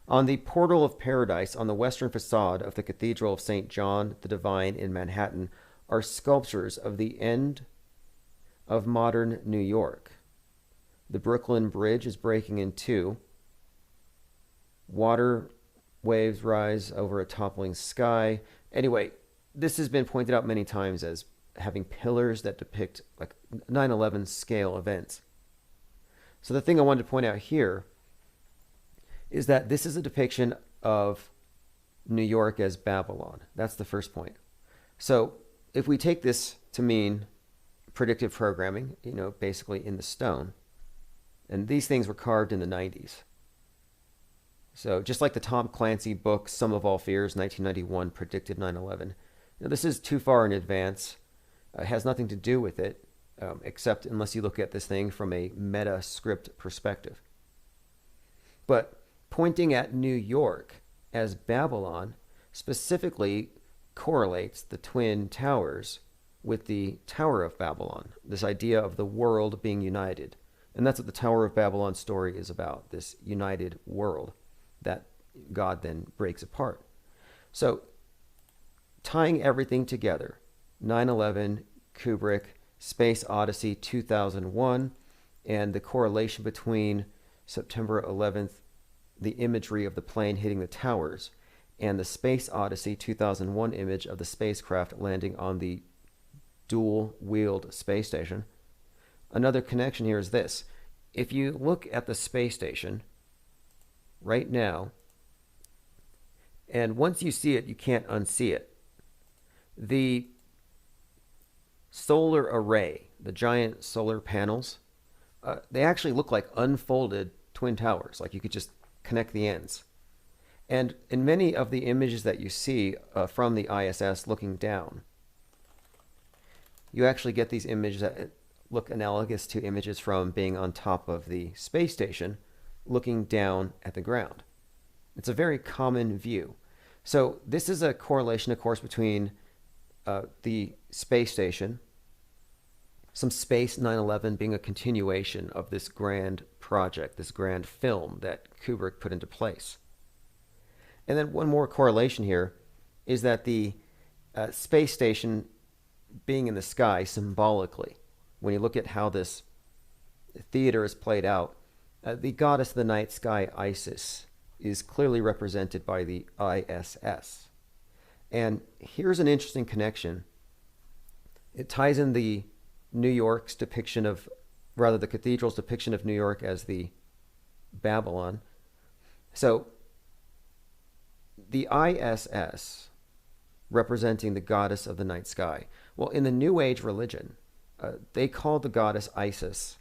On the portal of paradise on the western facade of the Cathedral of St. John the Divine in Manhattan are sculptures of the end of modern New York. The Brooklyn Bridge is breaking in two. Water waves rise over a toppling sky. Anyway, this has been pointed out many times as having pillars that depict like 9/11 scale events. So the thing I wanted to point out here is that this is a depiction of New York as Babylon. That's the first point. So if we take this to mean predictive programming, basically in the stone, and these things were carved in the 90s. So just like the Tom Clancy book, Sum of All Fears, 1991, predicted 9/11. This is too far in advance. It has nothing to do with it, except unless you look at this thing from a meta script perspective. But pointing at New York as Babylon specifically correlates the Twin Towers with the Tower of Babylon, this idea of the world being united. And that's what the Tower of Babylon story is about, this united world that God then breaks apart. So tying everything together, 9/11, Kubrick, Space Odyssey 2001, and the correlation between September 11th, the imagery of the plane hitting the towers, and the Space Odyssey 2001 image of the spacecraft landing on the dual-wheeled space station. Another connection here is this. If you look at the space station right now, and once you see it, you can't unsee it. The solar array, the giant solar panels, they actually look like unfolded twin towers, like you could just connect the ends. And in many of the images that you see from the ISS looking down, you actually get these images that look analogous to images from being on top of the space station looking down at the ground. It's a very common view. So this is a correlation, of course, between the space station, some space 9/11 being a continuation of this grand project, this grand film that Kubrick put into place. And then one more correlation here is that the space station being in the sky symbolically, when you look at how this theater is played out, the goddess of the night sky, Isis, is clearly represented by the ISS. And here's an interesting connection. It ties in the New York's depiction of, rather the cathedral's depiction of New York as the Babylon. So the ISS representing the goddess of the night sky. Well, in the New Age religion, they call the goddess Isis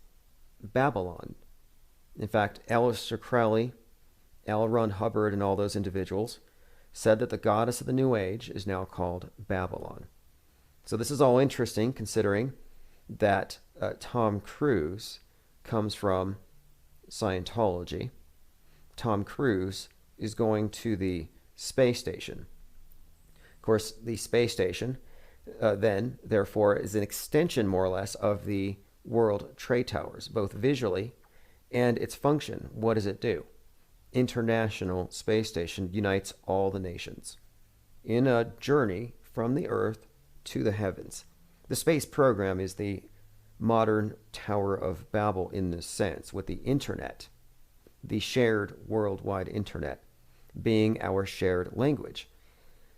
Babylon. In fact, Aleister Crowley, L. Ron Hubbard, and all those individuals said that the goddess of the New Age is now called Babylon. So this is all interesting, considering that Tom Cruise comes from Scientology. Tom Cruise is going to the space station. Of course, the space station then, therefore, is an extension, more or less, of the World Trade Towers, both visually and its function. What does it do? International Space Station unites all the nations in a journey from the Earth to the heavens. The space program is the modern Tower of Babel in this sense, with the internet, the shared worldwide internet, being our shared language.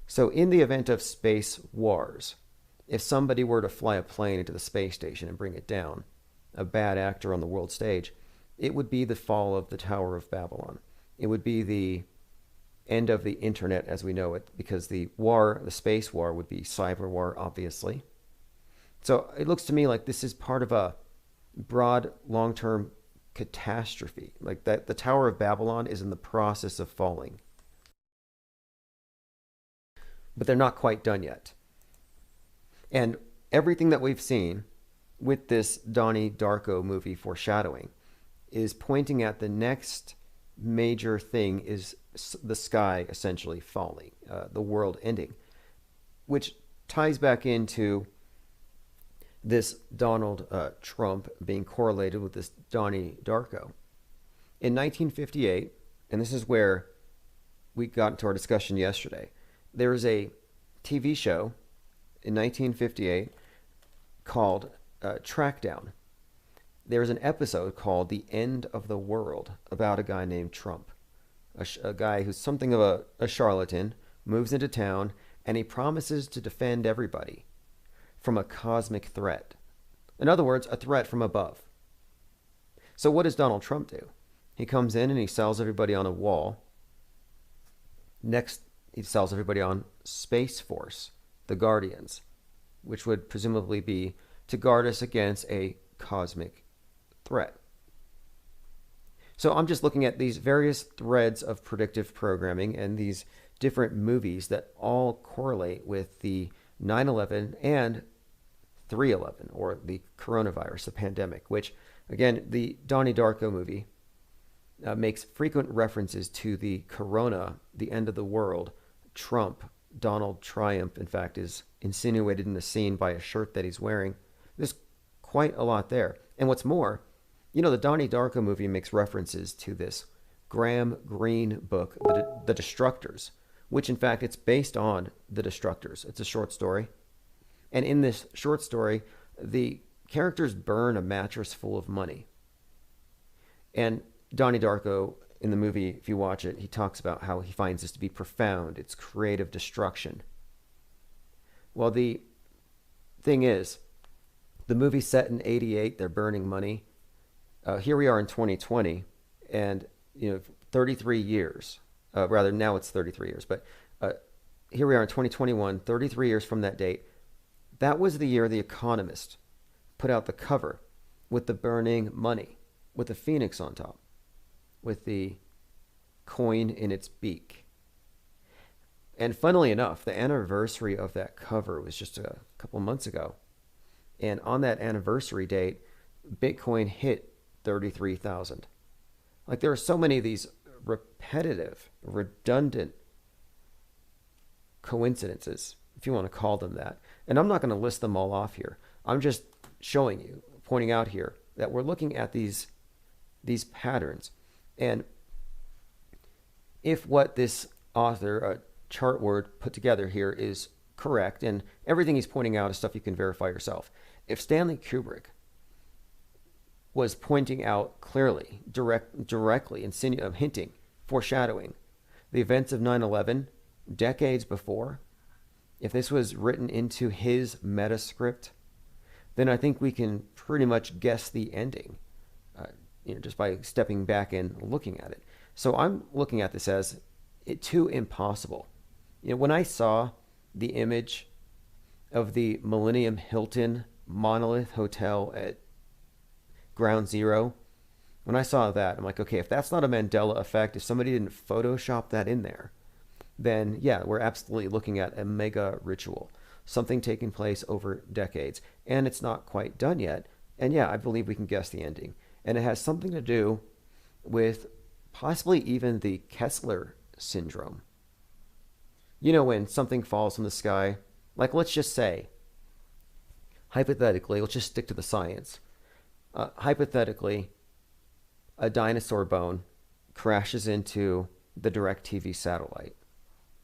So in the event of space wars, if somebody were to fly a plane into the space station and bring it down, a bad actor on the world stage, it would be the fall of the Tower of Babylon. It would be the end of the internet as we know it, because the space war would be cyber war, obviously. So it looks to me like this is part of a broad, long-term catastrophe. Like that, the Tower of Babylon is in the process of falling. But they're not quite done yet. And everything that we've seen with this Donnie Darko movie foreshadowing is pointing at the next major thing is the sky essentially falling, the world ending, which ties back into this Donald Trump being correlated with this Donnie Darko. In 1958, and this is where we got into our discussion yesterday, there was a TV show in 1958 called Trackdown. There was an episode called The End of the World about a guy named Trump, a guy who's something of a charlatan, moves into town, and he promises to defend everybody from a cosmic threat. In other words, a threat from above. So what does Donald Trump do? He comes in and he sells everybody on a wall. Next, he sells everybody on Space Force, the Guardians, which would presumably be to guard us against a cosmic threat. So I'm just looking at these various threads of predictive programming and these different movies that all correlate with the 9/11 and 3/11, or the coronavirus, the pandemic, which, again, the Donnie Darko movie makes frequent references to the corona, the end of the world. Trump, Donald Triumph, in fact, is insinuated in the scene by a shirt that he's wearing. There's quite a lot there. And what's more, the Donnie Darko movie makes references to this Graham Greene book, The Destructors, which in fact it's based on The Destructors. It's a short story. And in this short story, the characters burn a mattress full of money. And Donnie Darko, in the movie, if you watch it, he talks about how he finds this to be profound. It's creative destruction. Well, the thing is, the movie's set in 88. They're burning money. Here we are in 2020, and 33 years. Rather, now it's 33 years, but here we are in 2021, 33 years from that date. That was the year The Economist put out the cover with the burning money, with the phoenix on top, with the coin in its beak. And funnily enough, the anniversary of that cover was just a couple months ago. And on that anniversary date, Bitcoin hit 33,000. Like, there are so many of these repetitive, redundant coincidences, if you want to call them that. And I'm not going to list them all off here. I'm just showing you, pointing out here, that we're looking at these patterns. And if what this author, Chartword, put together here is correct, and everything he's pointing out is stuff you can verify yourself. If Stanley Kubrick was pointing out clearly, directly, hinting, foreshadowing the events of 9/11 decades before, if this was written into his metascript, then I think we can pretty much guess the ending, just by stepping back and looking at it. So I'm looking at this as too impossible. When I saw the image of the Millennium Hilton Monolith Hotel at Ground Zero, when I saw that, I'm like, okay, if that's not a Mandela effect, if somebody didn't Photoshop that in there, then yeah, we're absolutely looking at a mega ritual, something taking place over decades, and it's not quite done yet. And yeah, I believe we can guess the ending. And it has something to do with possibly even the Kessler syndrome. When something falls from the sky, like, let's just say, hypothetically, let's just stick to the science. Hypothetically, a dinosaur bone crashes into the DirecTV satellite.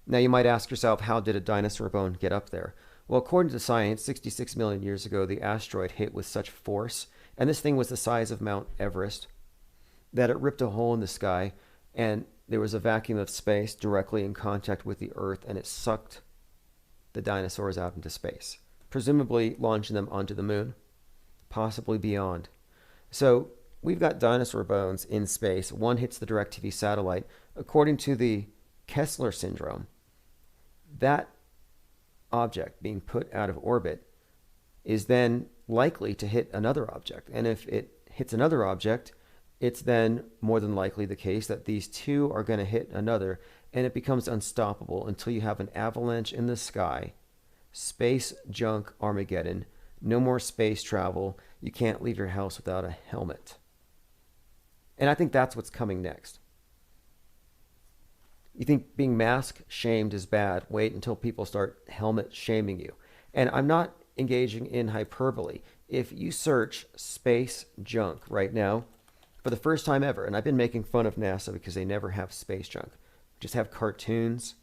Now, you might ask yourself, how did a dinosaur bone get up there? Well, according to science, 66 million years ago, the asteroid hit with such force, and this thing was the size of Mount Everest, that it ripped a hole in the sky, and there was a vacuum of space directly in contact with the Earth, and it sucked the dinosaurs out into space, presumably launching them onto the moon, possibly beyond. So we've got dinosaur bones in space. One hits the DirecTV satellite. According to the Kessler syndrome, that object being put out of orbit is then likely to hit another object. And if it hits another object, it's then more than likely the case that these two are going to hit another, and it becomes unstoppable until you have an avalanche in the sky, space junk Armageddon, no more space travel, you can't leave your house without a helmet. And I think that's what's coming next. You think being mask shamed is bad? Wait until people start helmet shaming you. And I'm not engaging in hyperbole. If you search space junk right now, for the first time ever, and I've been making fun of NASA because they never have space junk, just have cartoons,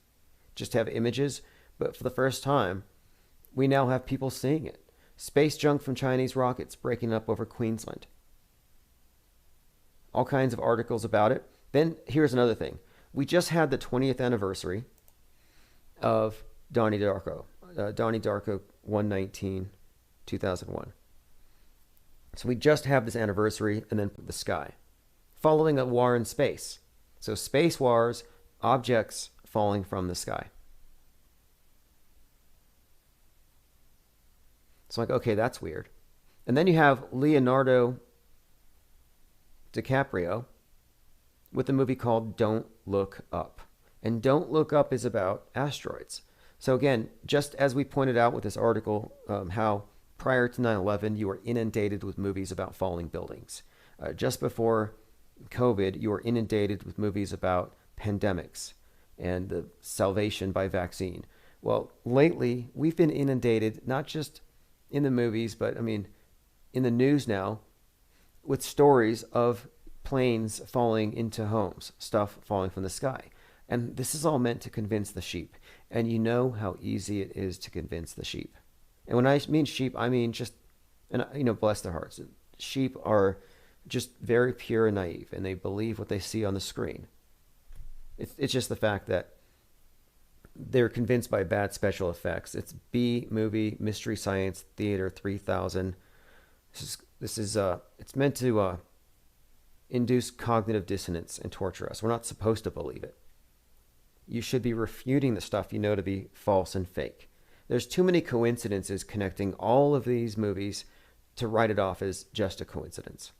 just have images, but for the first time, we now have people seeing it. Space junk from Chinese rockets breaking up over Queensland. All kinds of articles about it. Then here's another thing. We just had the 20th anniversary of Donnie Darko. Donnie Darko 1/19/2001. So we just have this anniversary, and then the sky. Following a war in space. So space wars, objects falling from the sky. So like, okay, that's weird. And then you have Leonardo DiCaprio with a movie called Don't Look Up. And Don't Look Up is about asteroids. So again, just as we pointed out with this article, how prior to 9/11, you were inundated with movies about falling buildings. Just before COVID, you were inundated with movies about pandemics and the salvation by vaccine. Well, lately, we've been inundated, not just in the movies, but I mean, in the news now, with stories of planes falling into homes, stuff falling from the sky. And this is all meant to convince the sheep. And you know how easy it is to convince the sheep. And when I mean sheep, I mean just, and you know, bless their hearts. Sheep are just very pure and naive, and they believe what they see on the screen. It's just the fact that they're convinced by bad special effects. It's B movie, Mystery Science Theater 3000. This is it's meant to induce cognitive dissonance and torture us. We're not supposed to believe it. You should be refuting the stuff you know to be false and fake. There's too many coincidences connecting all of these movies to write it off as just a coincidence.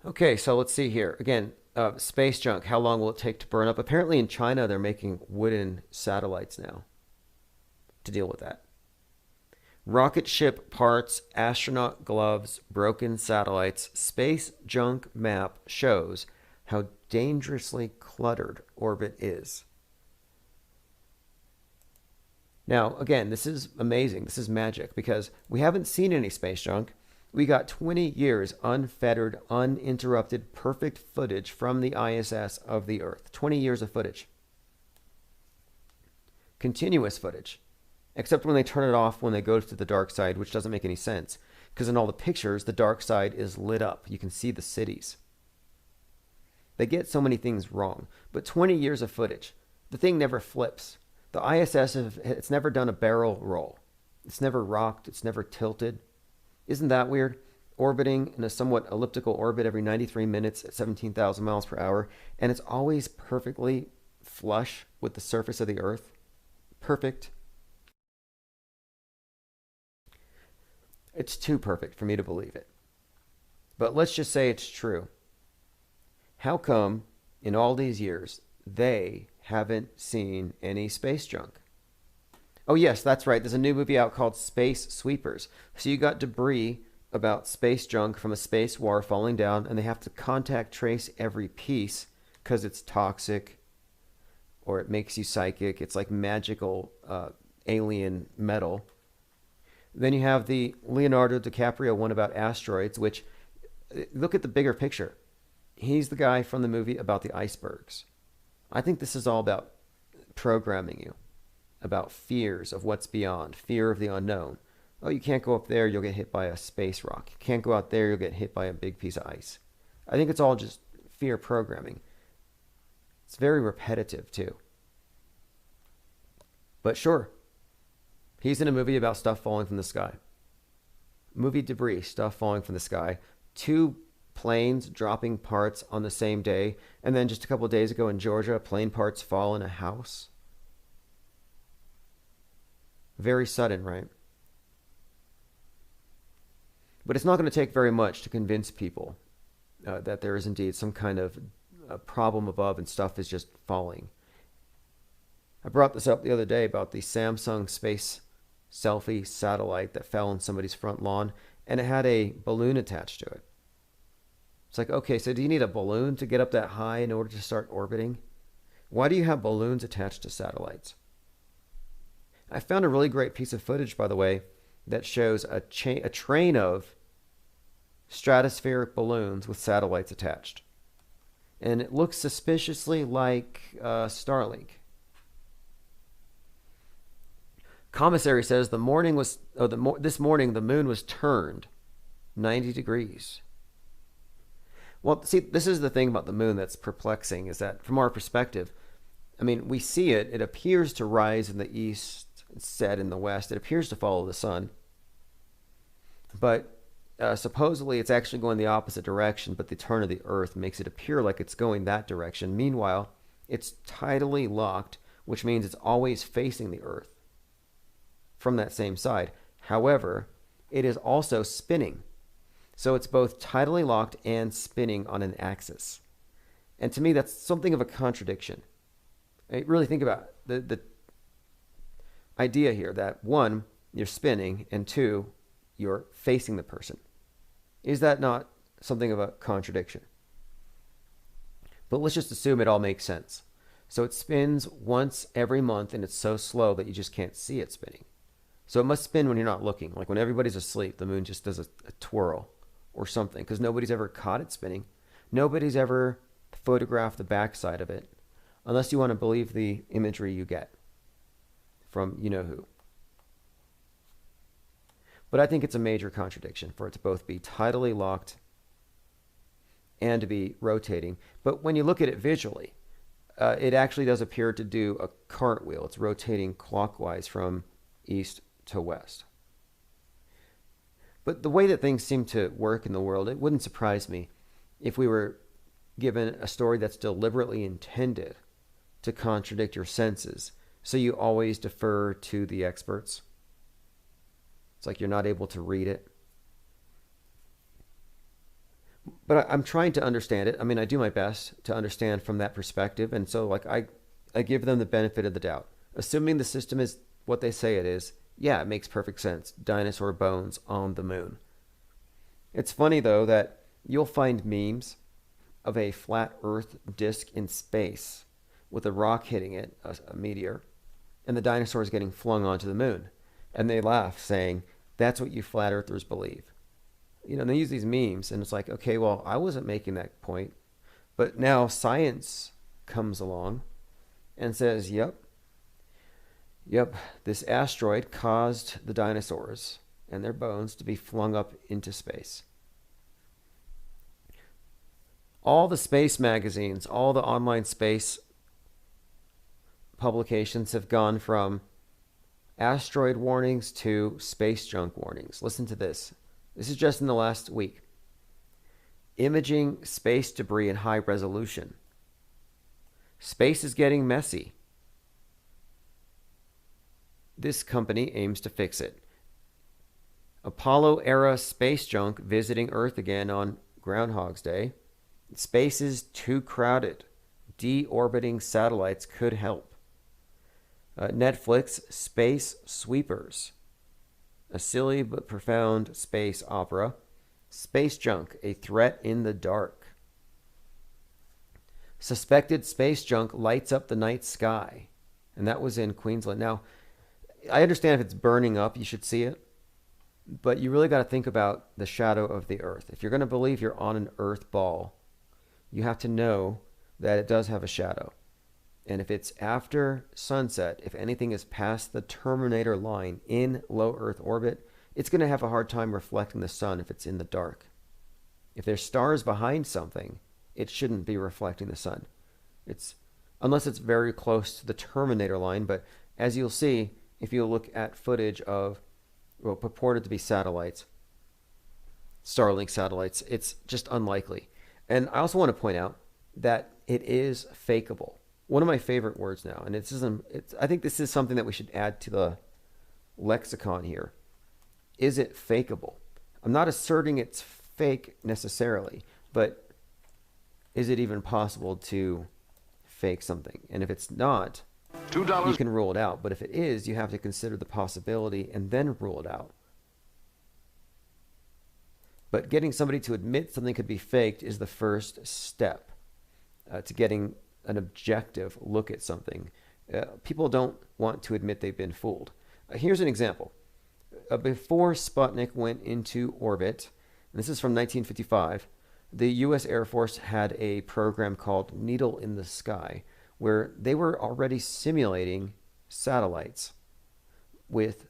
Okay, so let's see here. Again, space junk, how long will it take to burn up? Apparently in China, they're making wooden satellites now to deal with that. Rocket ship parts, astronaut gloves, broken satellites, space junk map shows how dangerously cluttered orbit is. Now, again, this is amazing. This is magic because we haven't seen any space junk. We got 20 years unfettered, uninterrupted, perfect footage from the ISS of the Earth. 20 years of footage. Continuous footage. Except when they turn it off when they go to the dark side, which doesn't make any sense. Because in all the pictures, the dark side is lit up. You can see the cities. They get so many things wrong. But 20 years of footage. The thing never flips. The ISS, it's never done a barrel roll. It's never rocked. It's never tilted. Isn't that weird? Orbiting in a somewhat elliptical orbit every 93 minutes at 17,000 miles per hour. And it's always perfectly flush with the surface of the Earth. Perfect. It's too perfect for me to believe it. But let's just say it's true. How come in all these years they haven't seen any space junk? Oh yes, that's right. There's a new movie out called Space Sweepers. So you got debris about space junk from a space war falling down, and they have to contact trace every piece because it's toxic or it makes you psychic. It's like magical alien metal. Then you have the Leonardo DiCaprio one about asteroids, which, look at the bigger picture. He's the guy from the movie about the icebergs. I think this is all about programming you, about fears of what's beyond, fear of the unknown. Oh, you can't go up there, you'll get hit by a space rock. You can't go out there, you'll get hit by a big piece of ice. I think it's all just fear programming. It's very repetitive too. But sure, He's in a movie about stuff falling from the sky. Movie debris, stuff falling from the sky. 2 planes dropping parts on the same day. And then just a couple of days ago in Georgia, plane parts fall in a house. Very sudden, right? But it's not going to take very much to convince people that there is indeed some kind of problem above and stuff is just falling. I brought this up the other day about the Samsung Space Selfie satellite that fell on somebody's front lawn, and it had a balloon attached to it. It's like, okay, so do you need a balloon to get up that high in order to start orbiting? Why do you have balloons attached to satellites? I found a really great piece of footage, by the way, that shows a train of stratospheric balloons with satellites attached. And it looks suspiciously like Starlink. Commissary says this morning the moon was turned 90 degrees. Well, see, this is the thing about the moon that's perplexing, is that from our perspective, I mean, we see it. It appears to rise in the east, set in the west. It appears to follow the sun. But supposedly it's actually going the opposite direction, but the turn of the earth makes it appear like it's going that direction. Meanwhile, it's tidally locked, which means it's always facing the earth from that same side. However, it is also spinning. So it's both tidally locked and spinning on an axis. And to me, that's something of a contradiction. I really think about the idea here that 1, you're spinning, and 2, you're facing the person. Is that not something of a contradiction? But let's just assume it all makes sense. So it spins once every month, and it's so slow that you just can't see it spinning. So it must spin when you're not looking. Like when everybody's asleep, the moon just does a twirl or something, because nobody's ever caught it spinning. Nobody's ever photographed the backside of it, unless you want to believe the imagery you get from you-know-who. But I think it's a major contradiction for it to both be tidally locked and to be rotating. But when you look at it visually, it actually does appear to do a cartwheel. It's rotating clockwise from east to west. But the way that things seem to work in the world, it wouldn't surprise me if we were given a story that's deliberately intended to contradict your senses, so you always defer to the experts. It's like you're not able to read it. But I'm trying to understand it. I mean, I do my best to understand from that perspective, and so like I give them the benefit of the doubt. Assuming the system is what they say it is, yeah, it makes perfect sense. Dinosaur bones on the moon. It's funny, though, that you'll find memes of a flat Earth disk in space with a rock hitting it, a meteor, and the dinosaurs getting flung onto the moon. And they laugh, saying, that's what you flat earthers believe. You know, and they use these memes, and it's like, okay, well, I wasn't making that point. But now science comes along and says, yep, this asteroid caused the dinosaurs and their bones to be flung up into space. All the space magazines, all the online space publications have gone from asteroid warnings to space junk warnings. Listen to this. This is just in the last week. Imaging space debris in high resolution. Space is getting messy. This company aims to fix it. Apollo-era space junk visiting Earth again on Groundhog's Day. Space is too crowded. Deorbiting satellites could help. Netflix, Space Sweepers. A silly but profound space opera. Space junk, a threat in the dark. Suspected space junk lights up the night sky. And that was in Queensland. Now, I understand if it's burning up, you should see it. But you really got to think about the shadow of the Earth. If you're going to believe you're on an Earth ball, you have to know that it does have a shadow. And if it's after sunset, if anything is past the terminator line in low Earth orbit, it's going to have a hard time reflecting the sun if it's in the dark. If there's stars behind something, it shouldn't be reflecting the sun. Unless it's very close to the terminator line, but as you'll see, if you look at footage of, well, purported to be satellites, Starlink satellites, it's just unlikely. And I also want to point out that it is fakeable. One of my favorite words now, and I think this is something that we should add to the lexicon here. Is it fakeable? I'm not asserting it's fake necessarily, but is it even possible to fake something? And if it's not, $2. You can rule it out. But if it is, you have to consider the possibility and then rule it out. But getting somebody to admit something could be faked is the first step to getting an objective look at something. People don't want to admit they've been fooled. Here's an example. Before Sputnik went into orbit, and this is from 1955, the U.S. Air Force had a program called Needle in the Sky, where they were already simulating satellites with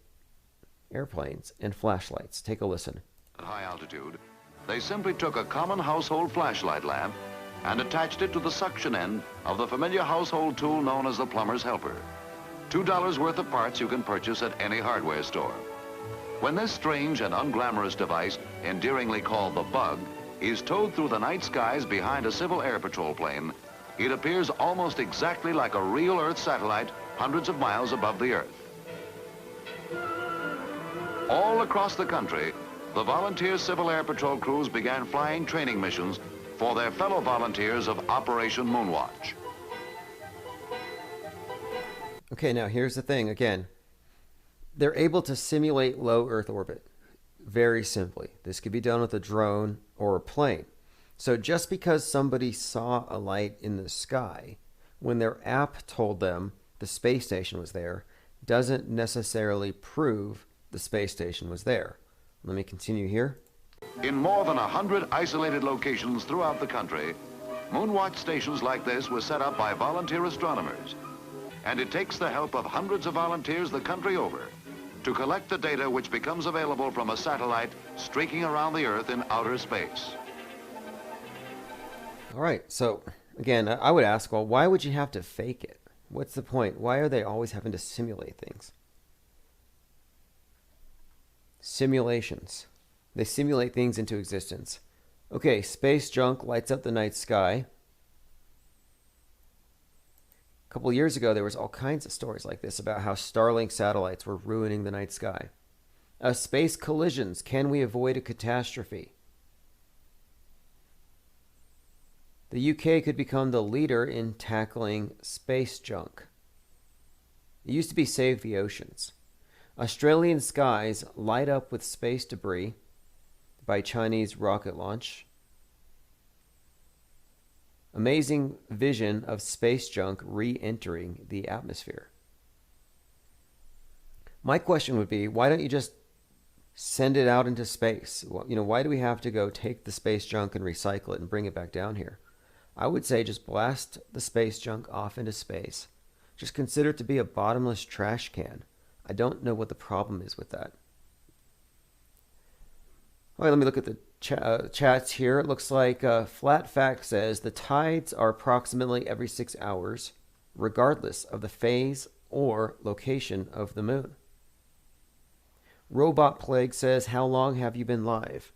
airplanes and flashlights. Take a listen. At high altitude, they simply took a common household flashlight lamp and attached it to the suction end of the familiar household tool known as the plumber's helper. $2 worth of parts you can purchase at any hardware store. When this strange and unglamorous device, endearingly called the bug, is towed through the night skies behind a civil air patrol plane, it appears almost exactly like a real Earth satellite hundreds of miles above the Earth. All across the country, the volunteer Civil Air Patrol crews began flying training missions for their fellow volunteers of Operation Moonwatch. Okay, now here's the thing again. They're able to simulate low Earth orbit very simply. This could be done with a drone or a plane. So just because somebody saw a light in the sky when their app told them the space station was there doesn't necessarily prove the space station was there. Let me continue here. In more than 100 isolated locations throughout the country, Moonwatch stations like this were set up by volunteer astronomers. And it takes the help of hundreds of volunteers the country over to collect the data which becomes available from a satellite streaking around the Earth in outer space. All right, so again, I would ask, well, why would you have to fake it? What's the point? Why are they always having to simulate things? Simulations. They simulate things into existence. Okay, space junk lights up the night sky. A couple years ago, there was all kinds of stories like this about how Starlink satellites were ruining the night sky. Space collisions. Can we avoid a catastrophe? The UK could become the leader in tackling space junk. It used to be Save the Oceans. Australian skies light up with space debris by Chinese rocket launch. Amazing vision of space junk re-entering the atmosphere. My question would be, why don't you just send it out into space? Why do we have to go take the space junk and recycle it and bring it back down here? I would say just blast the space junk off into space. Just consider it to be a bottomless trash can. I don't know what the problem is with that. All right, let me look at the chats here. It looks like Flat Fact says the tides are approximately every 6 hours, regardless of the phase or location of the moon. Robot Plague says, how long have you been live?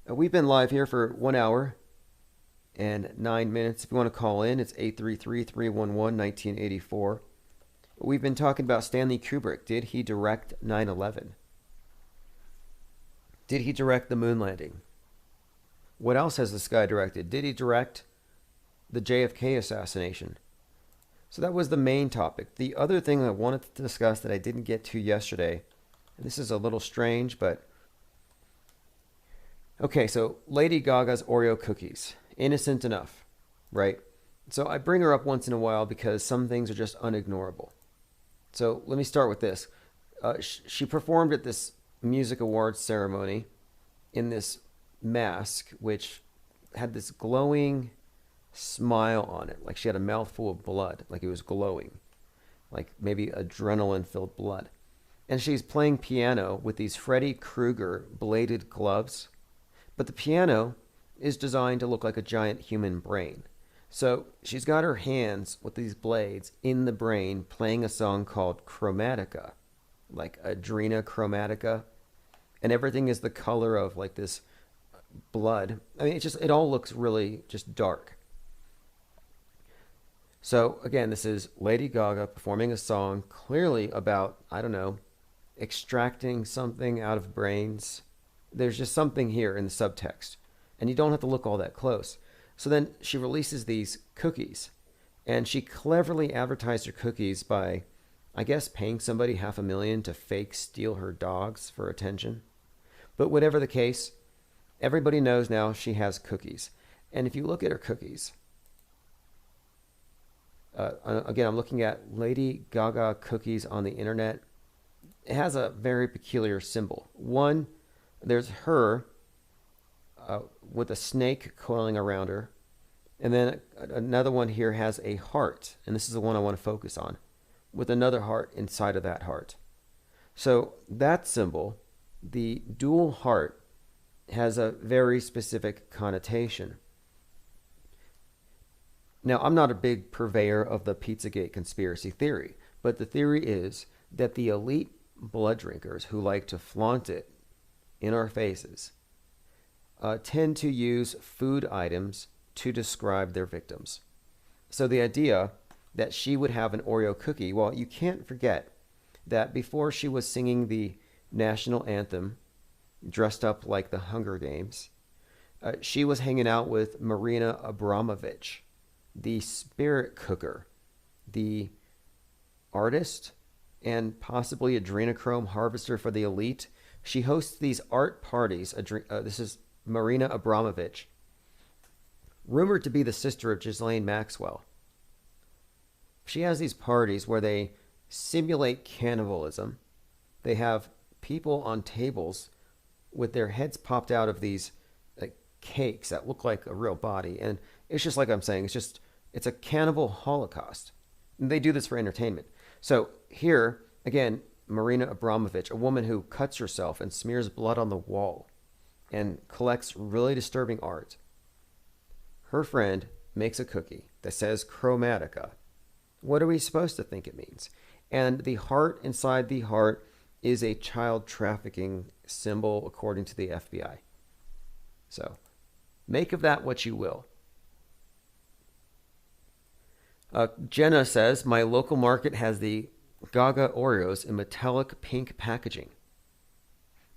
We've been live here for 1 hour and 9 minutes. If you want to call in, it's 833-311-1984. We've been talking about Stanley Kubrick. Did he direct 9/11? Did he direct the moon landing? What else has this guy directed? Did he direct the JFK assassination? So that was the main topic. The other thing I wanted to discuss that I didn't get to yesterday, and this is a little strange, but... Okay, so Lady Gaga's Oreo cookies. Innocent enough, right? So I bring her up once in a while because some things are just unignorable. So let me start with this. She performed at this music awards ceremony in this mask, which had this glowing smile on it. Like she had a mouthful of blood, like it was glowing. Like maybe adrenaline-filled blood. And she's playing piano with these Freddy Krueger bladed gloves. But the piano is designed to look like a giant human brain. So she's got her hands with these blades in the brain playing a song called Chromatica. like adrenochromatica, and everything is the color of like this blood. I mean, it all looks really just dark. So again, this is Lady Gaga performing a song clearly about, I don't know, extracting something out of brains. There's just something here in the subtext, and you don't have to look all that close. So then she releases these cookies, and she cleverly advertised her cookies by, I guess, paying somebody $500,000 to fake steal her dogs for attention. But whatever the case, everybody knows now she has cookies. And if you look at her cookies, again, I'm looking at Lady Gaga cookies on the internet. It has a very peculiar symbol. One, there's her with a snake coiling around her. And then another one here has a heart. And this is the one I want to focus on, with another heart inside of that heart. So that symbol, the dual heart, has a very specific connotation. Now, I'm not a big purveyor of the Pizzagate conspiracy theory, but the theory is that the elite blood drinkers who like to flaunt it in our faces tend to use food items to describe their victims. So the idea that she would have an Oreo cookie, well, you can't forget that before she was singing the national anthem, dressed up like the Hunger Games, she was hanging out with Marina Abramovich, the spirit cooker, the artist, and possibly adrenochrome harvester for the elite. She hosts these art parties. This is Marina Abramovich, rumored to be the sister of Ghislaine Maxwell. She has these parties where they simulate cannibalism. They have people on tables with their heads popped out of these cakes that look like a real body. And it's just like I'm saying, it's a cannibal holocaust. And they do this for entertainment. So here, again, Marina Abramovich, a woman who cuts herself and smears blood on the wall and collects really disturbing art. Her friend makes a cookie that says Chromatica. What are we supposed to think it means? And the heart inside the heart is a child trafficking symbol, according to the FBI. So make of that what you will. Jenna says, my local market has the Gaga Oreos in metallic pink packaging.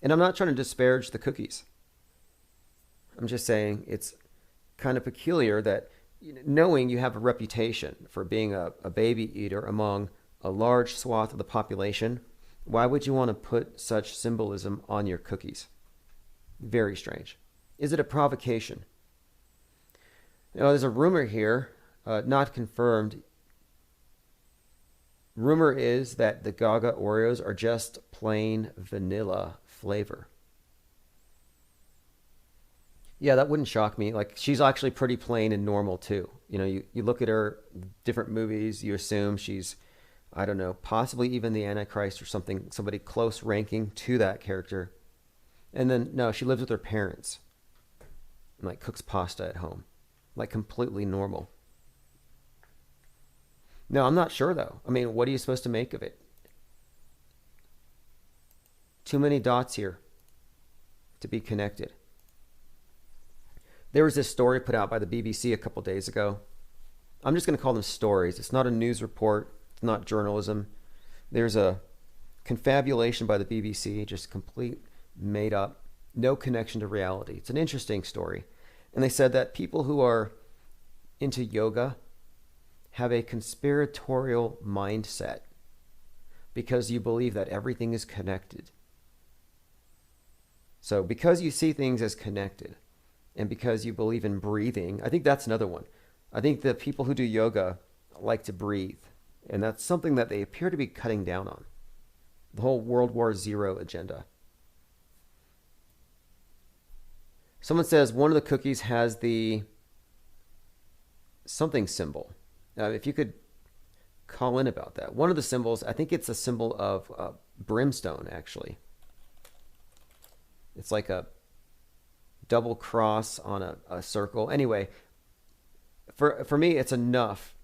And I'm not trying to disparage the cookies. I'm just saying it's kind of peculiar that, knowing you have a reputation for being a baby eater among a large swath of the population, why would you want to put such symbolism on your cookies? Very strange. Is it a provocation? Now, there's a rumor here, not confirmed. Rumor is that the Gaga Oreos are just plain vanilla flavor. Yeah, that wouldn't shock me. Like, she's actually pretty plain and normal too. You look at her different movies, you assume she's, I don't know, possibly even the Antichrist or something, somebody close ranking to that character. And then, no, she lives with her parents and like cooks pasta at home. Like completely normal. No, I'm not sure though. I mean, what are you supposed to make of it? Too many dots here to be connected. There was this story put out by the BBC a couple days ago. I'm just going to call them stories. It's not a news report. It's not journalism. There's a confabulation by the BBC, just complete made up, no connection to reality. It's an interesting story. And they said that people who are into yoga have a conspiratorial mindset because you believe that everything is connected. So because you see things as connected, and because you believe in breathing, I think that's another one. I think the people who do yoga like to breathe, and that's something that they appear to be cutting down on. The whole World War Zero agenda. Someone says one of the cookies has the something symbol. If you could call in about that. One of the symbols, I think it's a symbol of brimstone, actually. It's like a double cross on a circle. Anyway, for me, it's enough.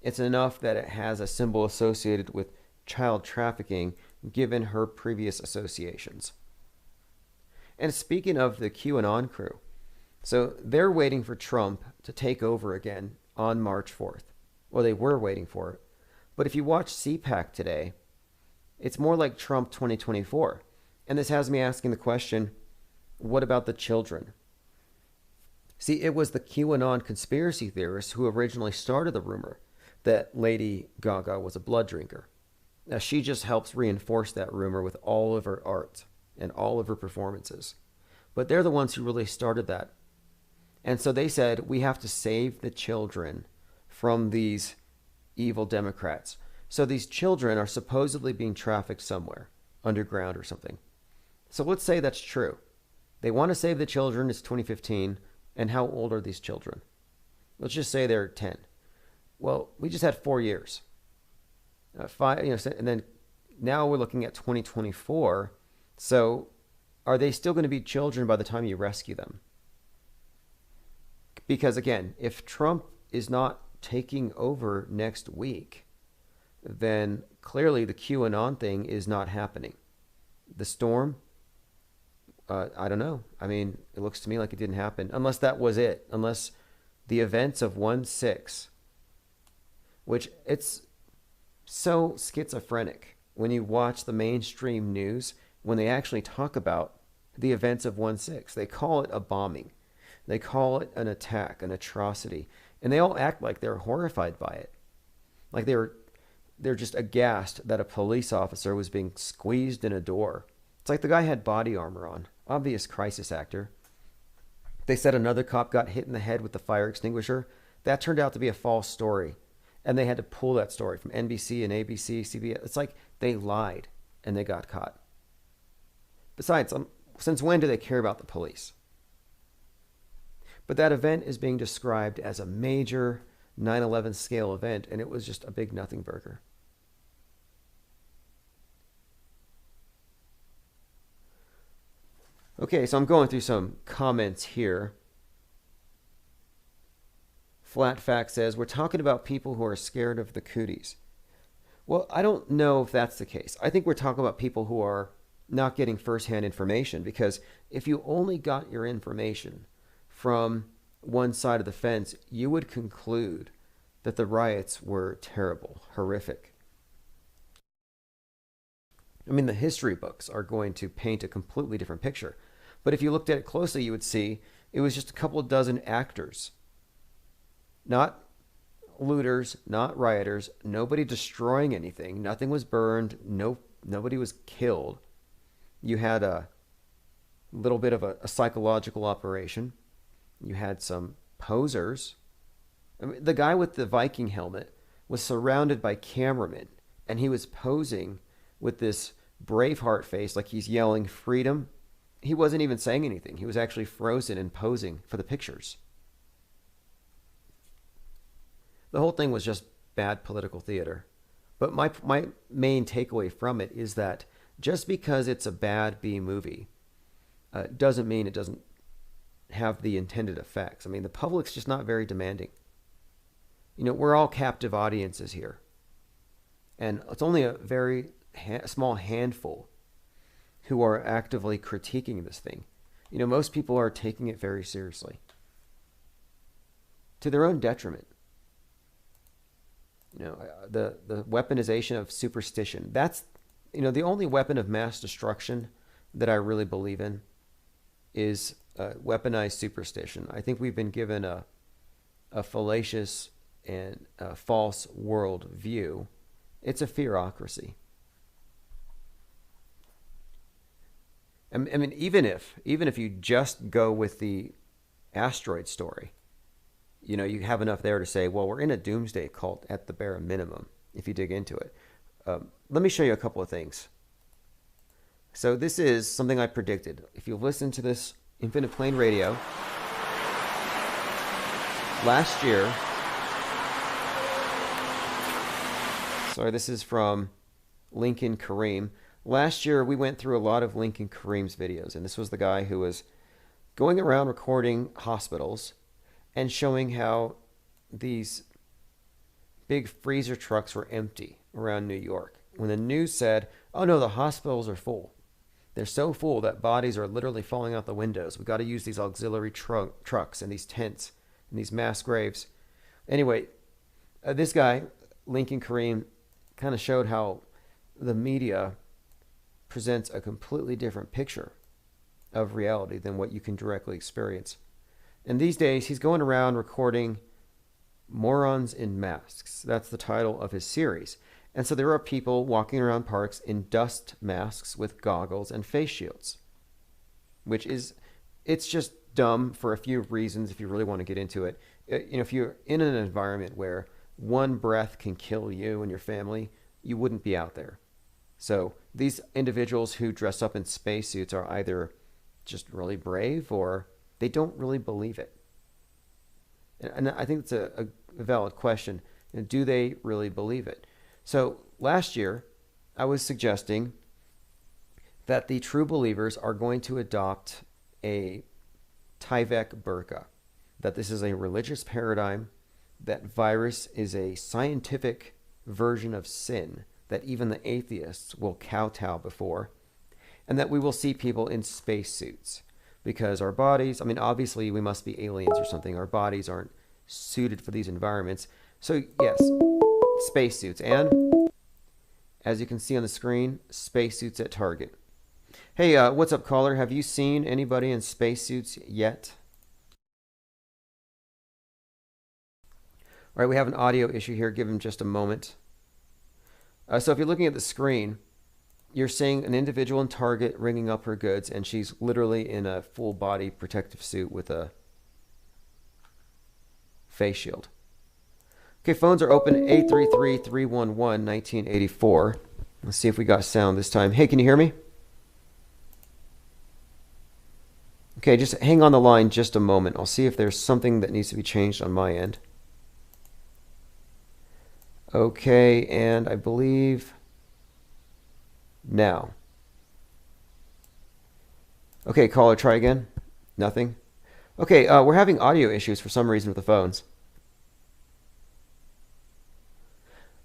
It's enough that it has a symbol associated with child trafficking given her previous associations. And speaking of the QAnon crew, so they're waiting for Trump to take over again on March 4th. Well, they were waiting for it. But if you watch CPAC today, it's more like Trump 2024. And this has me asking the question, what about the children? See, it was the QAnon conspiracy theorists who originally started the rumor that Lady Gaga was a blood drinker. Now, she just helps reinforce that rumor with all of her art and all of her performances. But they're the ones who really started that. And so they said, we have to save the children from these evil Democrats. So these children are supposedly being trafficked somewhere, underground or something. So let's say that's true. They want to save the children. It's 2015. And how old are these children? Let's just say they're 10. Well, we just had 4 years. And then now we're looking at 2024. So are they still going to be children by the time you rescue them? Because again, if Trump is not taking over next week, then clearly the QAnon thing is not happening. The storm, I don't know. I mean, it looks to me like it didn't happen. Unless that was it. Unless the events of 1/6, which it's so schizophrenic when you watch the mainstream news, when they actually talk about the events of 1/6. They call it a bombing. They call it an attack, an atrocity. And they all act like they're horrified by it. Like they're just aghast that a police officer was being squeezed in a door. It's like the guy had body armor on. Obvious crisis actor. They said another cop got hit in the head with the fire extinguisher. That turned out to be a false story. And they had to pull that story from NBC and ABC, CBS. It's like they lied and they got caught. Besides, since when do they care about the police? But that event is being described as a major 9/11 scale event, and it was just a big nothing burger. Okay, so I'm going through some comments here. Flat Fact says, we're talking about people who are scared of the cooties. Well, I don't know if that's the case. I think we're talking about people who are not getting firsthand information, because if you only got your information from one side of the fence, you would conclude that the riots were terrible, horrific. I mean, the history books are going to paint a completely different picture. But if you looked at it closely, you would see it was just a couple of dozen actors. Not looters, not rioters, nobody destroying anything. Nothing was burned. Nobody was killed. You had a little bit of a psychological operation. You had some posers. I mean, the guy with the Viking helmet was surrounded by cameramen, and he was posing with this Braveheart face like he's yelling freedom. He wasn't even saying anything. He was actually frozen and posing for the pictures. The whole thing was just bad political theater. But my main takeaway from it is that just because it's a bad B movie doesn't mean it doesn't have the intended effects. I mean, the public's just not very demanding. You know, we're all captive audiences here. And it's only a very small handful who are actively critiquing this thing. You know, most people are taking it very seriously, to their own detriment. You know, the weaponization of superstition. That's, you know, the only weapon of mass destruction that I really believe in is weaponized superstition. I think we've been given a fallacious and false world view. It's a fearocracy. I mean, even if you just go with the asteroid story, you know, you have enough there to say, well, we're in a doomsday cult at the bare minimum, if you dig into it. Let me show you a couple of things. So this is something I predicted. If you listen to this Infinite Plane Radio, last year, sorry, this is from Lincoln Kareem. Last year, we went through a lot of Lincoln Kareem's videos, and this was the guy who was going around recording hospitals and showing how these big freezer trucks were empty around New York. When the news said, Oh no, the hospitals are full. They're so full that bodies are literally falling out the windows. We've got to use these auxiliary trucks and these tents and these mass graves. Anyway, this guy, Lincoln Kareem, kind of showed how the media presents a completely different picture of reality than what you can directly experience. And these days, he's going around recording Morons in Masks. That's the title of his series. And so there are people walking around parks in dust masks with goggles and face shields, which is, it's just dumb for a few reasons if you really want to get into it. If you're in an environment where one breath can kill you and your family, you wouldn't be out there. So these individuals who dress up in spacesuits are either just really brave or they don't really believe it. And I think it's a valid question. Do they really believe it? So last year, I was suggesting that the true believers are going to adopt a Tyvek burqa, that this is a religious paradigm, that virus is a scientific version of sin that even the atheists will kowtow before, and that we will see people in spacesuits because our bodies, I mean, obviously we must be aliens or something. Our bodies aren't suited for these environments. So yes, spacesuits. And as you can see on the screen, spacesuits at Target. Hey, what's up, caller? Have you seen anybody in spacesuits yet? All right, we have an audio issue here. Give him just a moment. So if you're looking at the screen, you're seeing an individual in Target ringing up her goods, and she's literally in a full body protective suit with a face shield. Okay, phones are open, 833-311-1984. Let's see if we got sound this time. Hey, can you hear me? Okay, just hang on the line just a moment. I'll see if there's something that needs to be changed on my end. Okay, and I believe now. Okay, caller, try again. Nothing? Okay, we're having audio issues for some reason with the phones.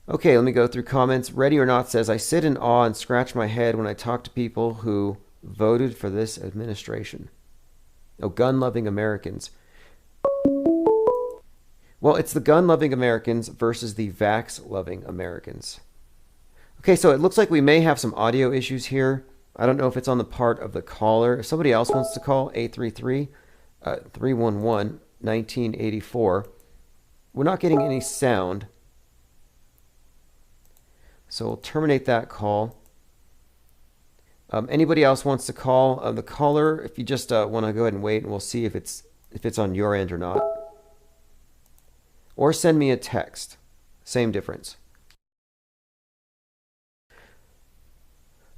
Okay, let me go through comments. Ready or Not says, I sit in awe and scratch my head when I talk to people who voted for this administration. Oh, gun-loving Americans. Well, it's the gun-loving Americans versus the vax-loving Americans. Okay, so it looks like we may have some audio issues here. I don't know if it's on the part of the caller. If somebody else wants to call, 833-311-1984. We're not getting any sound. So we'll terminate that call. Anybody else wants to call? The caller, if you just want to go ahead and wait, and we'll see if it's on your end or not. Or send me a text. Same difference.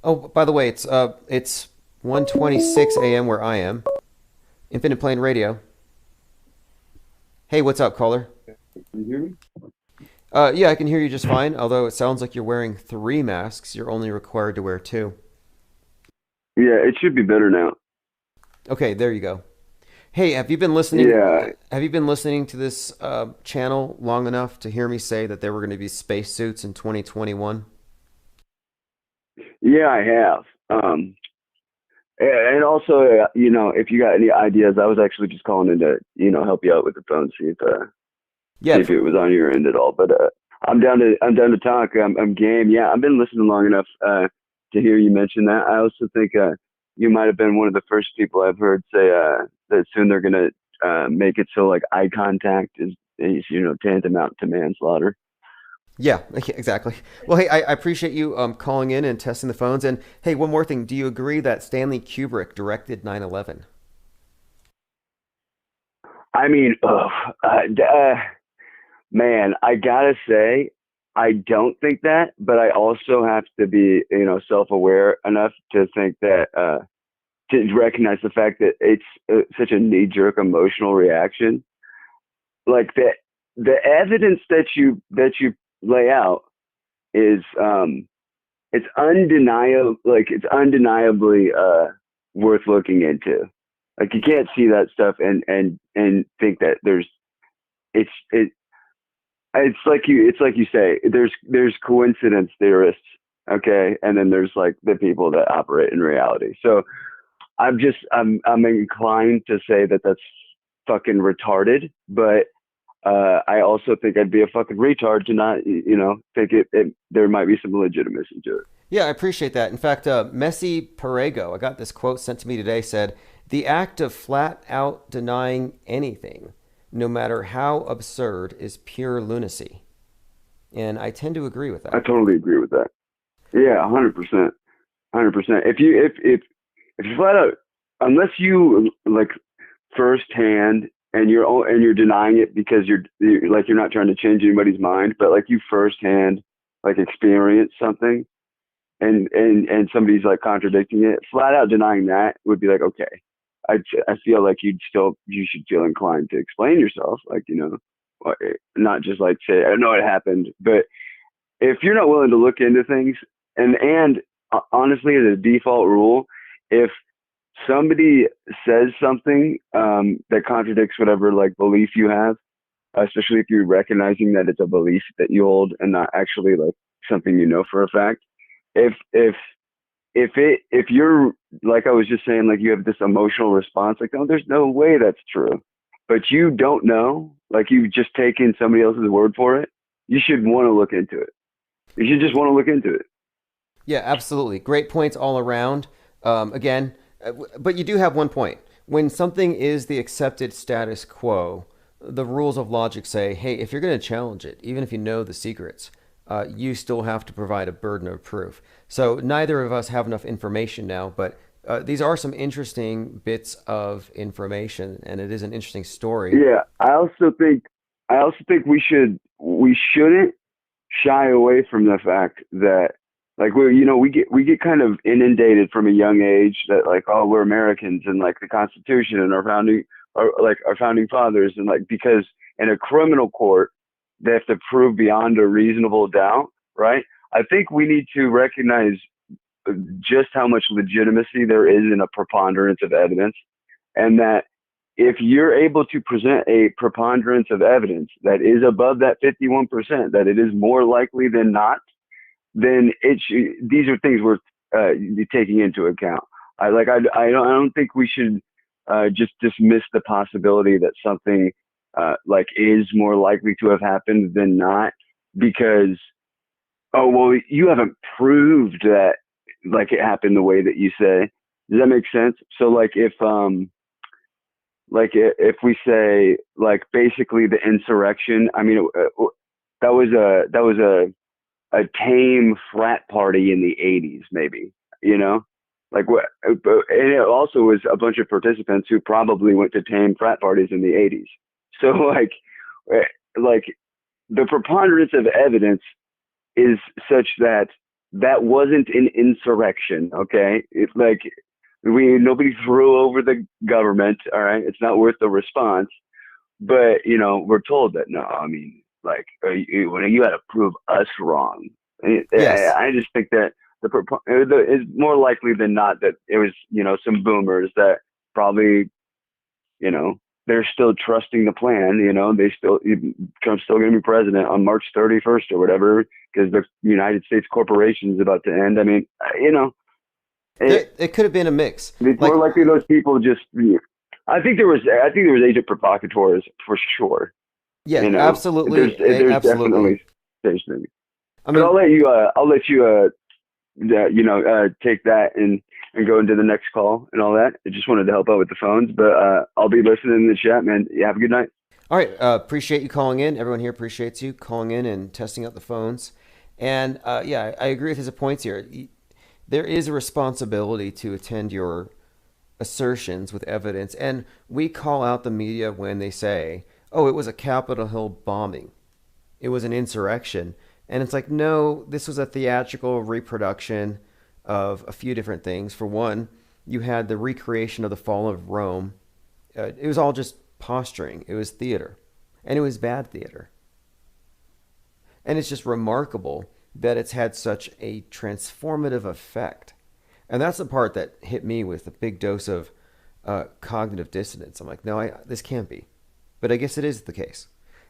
Oh, by the way, it's 1:26 a.m. where I am. Infinite Plane Radio. Hey, what's up, caller? Can you hear me? Yeah, I can hear you just fine, although it sounds like you're wearing 3 masks. You're only required to wear 2. Yeah, it should be better now. Okay, there you go. Hey, have you been listening? Yeah. Have you been listening to this channel long enough to hear me say that there were going to be spacesuits in 2021? Yeah, I have. And also, if you got any ideas, I was actually just calling in to, help you out with the phone, see if it was on your end at all. But I'm down to talk. I'm game. Yeah, I've been listening long enough to hear you mention that. I also think you might have been one of the first people I've heard say that soon they're going to make it so like eye contact is tantamount to manslaughter. Yeah, exactly. Well, hey, I appreciate you calling in and testing the phones. And hey, one more thing. Do you agree that Stanley Kubrick directed 9/11? I mean, man, I gotta say, I don't think that, but I also have to be, self-aware enough to think that, to recognize the fact that it's such a knee-jerk emotional reaction. Like the evidence that you lay out is, it's undeniably worth looking into. Like you can't see that stuff and think that it's like you say, there's coincidence theorists Okay. And then there's like the people that operate in reality. So I'm inclined to say that that's fucking retarded, but I also think I'd be a fucking retard to not, think there might be some legitimacy to it. Yeah, I appreciate that. In fact, Messi Perego, I got this quote sent to me today, said, "The act of flat out denying anything, no matter how absurd, is pure lunacy." And I tend to agree with that. I totally agree with that. Yeah, 100%. 100%. If you flat out, unless you like firsthand, and you're denying it because you're not trying to change anybody's mind, but like you firsthand like experience something, and somebody's like contradicting it, flat out denying that would be like, okay, I feel like you should feel inclined to explain yourself, like, not just like say, I know it happened. But if you're not willing to look into things, and honestly, as a default rule, if somebody says something that contradicts whatever like belief you have, especially if you're recognizing that it's a belief that you hold and not actually like something for a fact, if you're, like I was just saying, like you have this emotional response, like, oh, there's no way that's true, but you don't know, like you've just taken somebody else's word for it, you should want to look into it. You should just want to look into it. Yeah, absolutely. Great points all around. Again, but you do have one point. When something is the accepted status quo, the rules of logic say, hey, if you're going to challenge it, even if you know the secrets, you still have to provide a burden of proof. So neither of us have enough information now, but these are some interesting bits of information, and it is an interesting story. Yeah, I also think we shouldn't shy away from the fact that, like, we get kind of inundated from a young age that, like, oh, we're Americans, and like the Constitution and our founding fathers, and like, because in a criminal court they have to prove beyond a reasonable doubt, right? I think we need to recognize just how much legitimacy there is in a preponderance of evidence, and that if you're able to present a preponderance of evidence that is above that 51%, that it is more likely than not, then these are things worth taking into account. I don't think we should just dismiss the possibility that something like is more likely to have happened than not, because, oh, well, you haven't proved that like it happened the way that you say. Does that make sense? So like if we say, like, basically the insurrection, I mean, that was a tame frat party in the 80s, maybe, like what, and it also was a bunch of participants who probably went to tame frat parties in the 80s. So like the preponderance of evidence is such that wasn't an insurrection. Okay. It's like, nobody threw over the government. All right. It's not worth the response, but we're told that, no, I mean, like, you got to prove us wrong. Yes. I just think that it's more likely than not that it was, some boomers that probably, they're still trusting the plan. Trump's still going to be president on March 31st or whatever, because the United States corporation is about to end. I mean, it could have been a mix. It's more likely those people just. I think there was agent provocateurs for sure. Yeah, absolutely. There's absolutely. definitely such things. I mean, but I'll let you take that and go into the next call and all that. I just wanted to help out with the phones, but I'll be listening in the chat, man. Yeah, have a good night. All right, appreciate you calling in. Everyone here appreciates you calling in and testing out the phones. And yeah, I agree with his points here. There is a responsibility to attend your assertions with evidence, and we call out the media when they say, oh, it was a Capitol Hill bombing, it was an insurrection. And it's like, no, this was a theatrical reproduction of a few different things. For one, you had the recreation of the fall of Rome. It was all just posturing. It was theater, and it was bad theater. And it's just remarkable that it's had such a transformative effect. And that's the part that hit me with a big dose of cognitive dissonance. I'm like, no, this can't be. But I guess it is the case.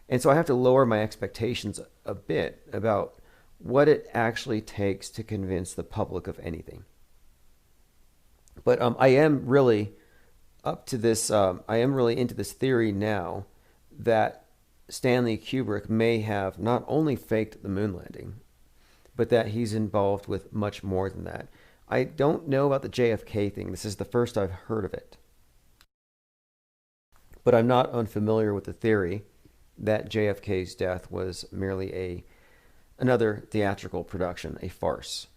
And so I have to lower my expectations a bit about what it actually takes to convince the public of anything. But I am really up to this. I am really into this theory now that Stanley Kubrick may have not only faked the moon landing, but that he's involved with much more than that. I don't know about the JFK thing. This is the first I've heard of it. But I'm not unfamiliar with the theory that JFK's death was merely another theatrical production, a farce.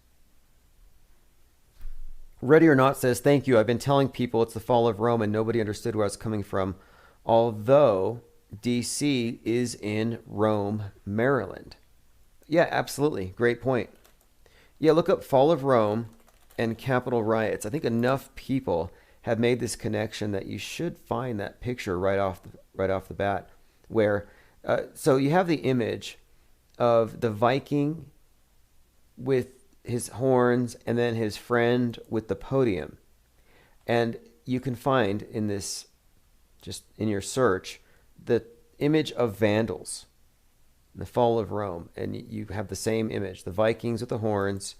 Ready or Not says, thank you. I've been telling people it's the fall of Rome and nobody understood where I was coming from, although DC is in Rome, Maryland. Yeah, absolutely. Great point. Yeah, look up Fall of Rome and Capitol riots. I think enough people have made this connection that you should find that picture right off the bat, where so you have the image of the Viking with his horns and then his friend with the podium, and you can find in this, just in your search, the image of Vandals, the fall of Rome, and you have the same image, the Vikings with the horns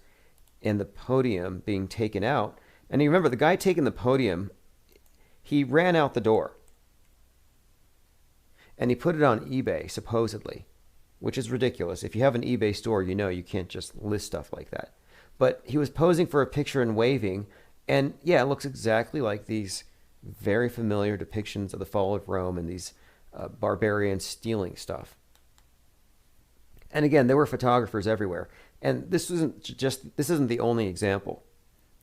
and the podium being taken out. And you remember the guy taking the podium, he ran out the door and he put it on eBay, supposedly, which is ridiculous. If you have an eBay store, you know you can't just list stuff like that. But he was posing for a picture and waving, and yeah, it looks exactly like these very familiar depictions of the fall of Rome and these barbarians stealing stuff. And again, there were photographers everywhere. And this isn't the only example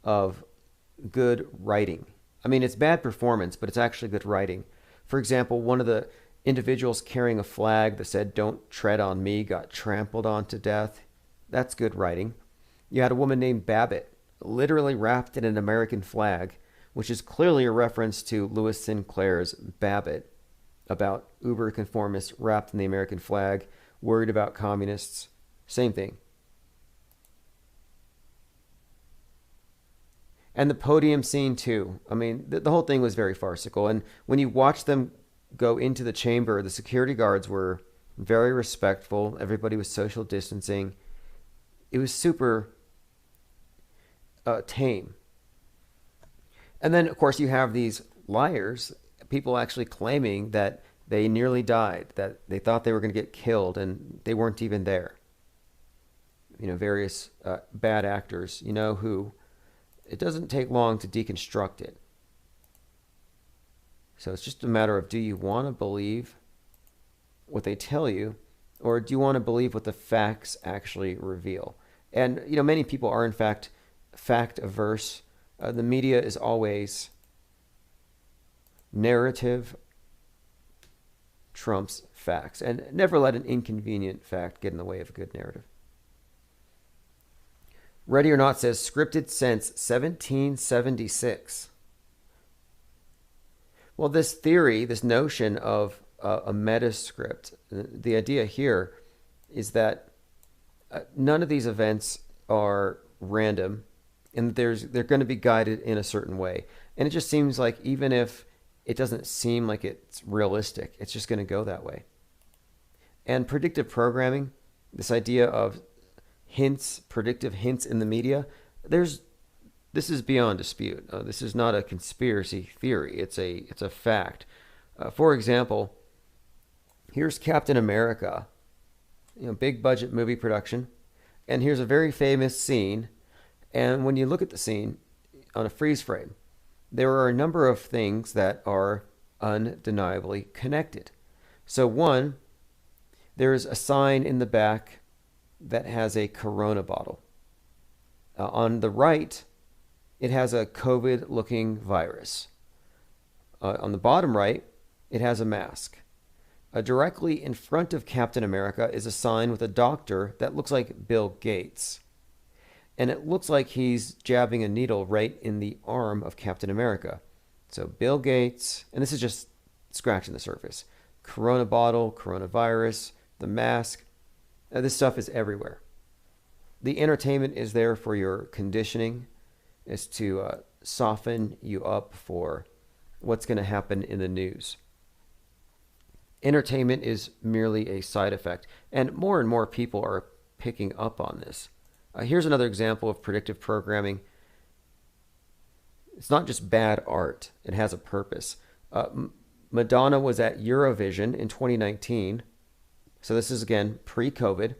of good writing. I mean, it's bad performance, but it's actually good writing. For example, one of the individuals carrying a flag that said, "Don't tread on me," got trampled on to death. That's good writing. You had a woman named Babbitt, literally wrapped in an American flag, which is clearly a reference to Lewis Sinclair's Babbitt, about uber conformists wrapped in the American flag, worried about communists. Same thing. And the podium scene too. I mean, the whole thing was very farcical. And when you watch them go into the chamber, the security guards were very respectful. Everybody was social distancing. It was super tame. And then, of course, you have these liars, people actually claiming that they nearly died, that they thought they were going to get killed, and they weren't even there. You know, various bad actors, you know, who it doesn't take long to deconstruct it. So it's just a matter of, do you want to believe what they tell you, or do you want to believe what the facts actually reveal? And, you know, many people are, in fact, fact averse. The media is always narrative trumps facts, and never let an inconvenient fact get in the way of a good narrative. Ready or Not says, scripted since 1776. Well, this theory, this notion of a meta script, the idea here is that none of these events are random, and they're going to be guided in a certain way. And it just seems like even if it doesn't seem like it's realistic, it's just going to go that way. And predictive programming, this idea of hints, predictive hints in the media, this is beyond dispute. This is not a conspiracy theory. It's a fact. For example, here's Captain America, you know, big budget movie production, and here's a very famous scene. And when you look at the scene on a freeze frame, there are a number of things that are undeniably connected. So one, there's a sign in the back that has a Corona bottle. On the right, it has a COVID-looking virus. On the bottom right, it has a mask. Directly in front of Captain America is a sign with a doctor that looks like Bill Gates. And it looks like he's jabbing a needle right in the arm of Captain America. So Bill Gates, and this is just scratching the surface. Corona bottle, coronavirus, the mask. This stuff is everywhere. The entertainment is there for your conditioning, is to soften you up for what's going to happen in the news. Entertainment is merely a side effect. And more people are picking up on this. Here's another example of predictive programming. It's not just bad art. It has a purpose. Madonna was at Eurovision in 2019. So this is, again, pre-COVID.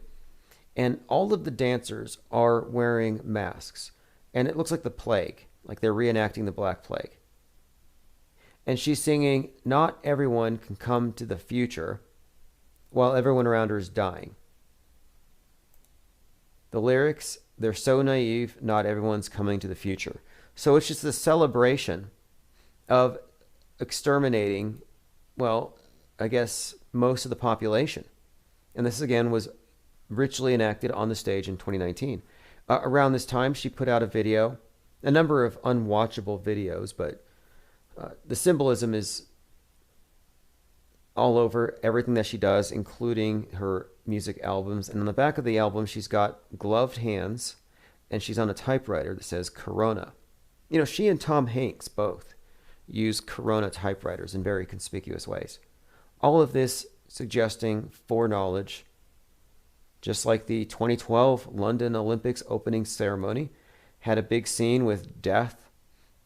And all of the dancers are wearing masks. And it looks like the plague, like they're reenacting the Black Plague. And she's singing, "Not everyone can come to the future," while everyone around her is dying. The lyrics, they're so naive, not everyone's coming to the future. So it's just a celebration of exterminating, well, I guess, most of the population. And this, again, was richly enacted on the stage in 2019. Around this time, she put out a video, a number of unwatchable videos, but the symbolism is all over everything that she does, including her music albums. And on the back of the album, she's got gloved hands, and she's on a typewriter that says Corona. You know, she and Tom Hanks both use Corona typewriters in very conspicuous ways. All of this suggesting foreknowledge, just like the 2012 London Olympics opening ceremony had a big scene with death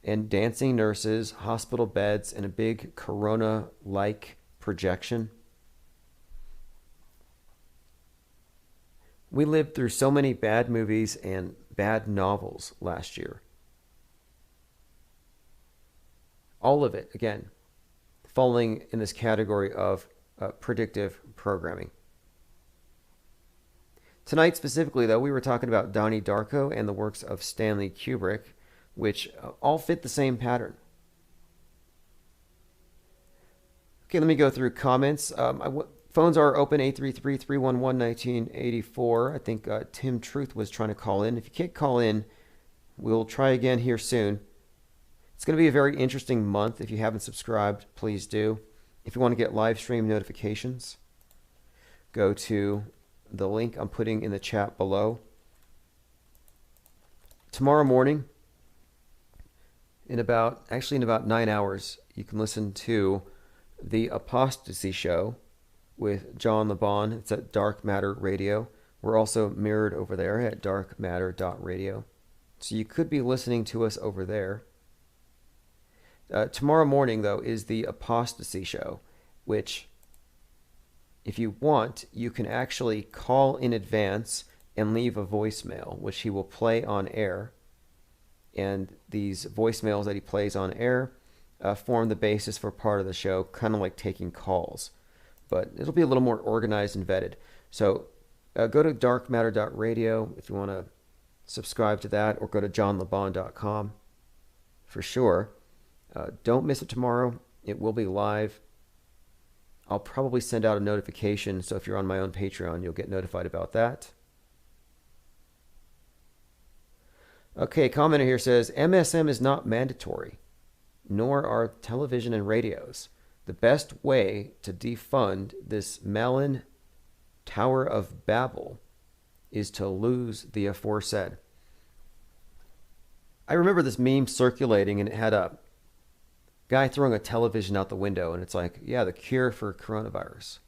and dancing nurses, hospital beds, and a big Corona-like projection. We lived through so many bad movies and bad novels last year. All of it, again, falling in this category of predictive programming. Tonight specifically, though, we were talking about Donnie Darko and the works of Stanley Kubrick, which all fit the same pattern. Okay, let me go through comments. Phones are open, 833-311-1984. I think Tim Truth was trying to call in. If you can't call in, we'll try again here soon. It's going to be a very interesting month. If you haven't subscribed, please do. If you want to get live stream notifications, go to the link I'm putting in the chat below. Tomorrow morning, in about 9 hours, you can listen to The Apostasy Show with John LeBon. It's at Dark Matter Radio. We're also mirrored over there at darkmatter.radio. So you could be listening to us over there. Tomorrow morning, though, is The Apostasy Show, which, if you want, you can actually call in advance and leave a voicemail, which he will play on air. And these voicemails that he plays on air form the basis for part of the show, kind of like taking calls. But it'll be a little more organized and vetted. So go to darkmatter.radio if you want to subscribe to that, or go to johnlebon.com for sure. Don't miss it tomorrow. It will be live. I'll probably send out a notification, so if you're on my own Patreon, you'll get notified about that. Okay, commenter here says, MSM is not mandatory, nor are television and radios. The best way to defund this Malin Tower of Babel is to lose the aforesaid. I remember this meme circulating, and it had a guy throwing a television out the window, and it's like, yeah, the cure for coronavirus.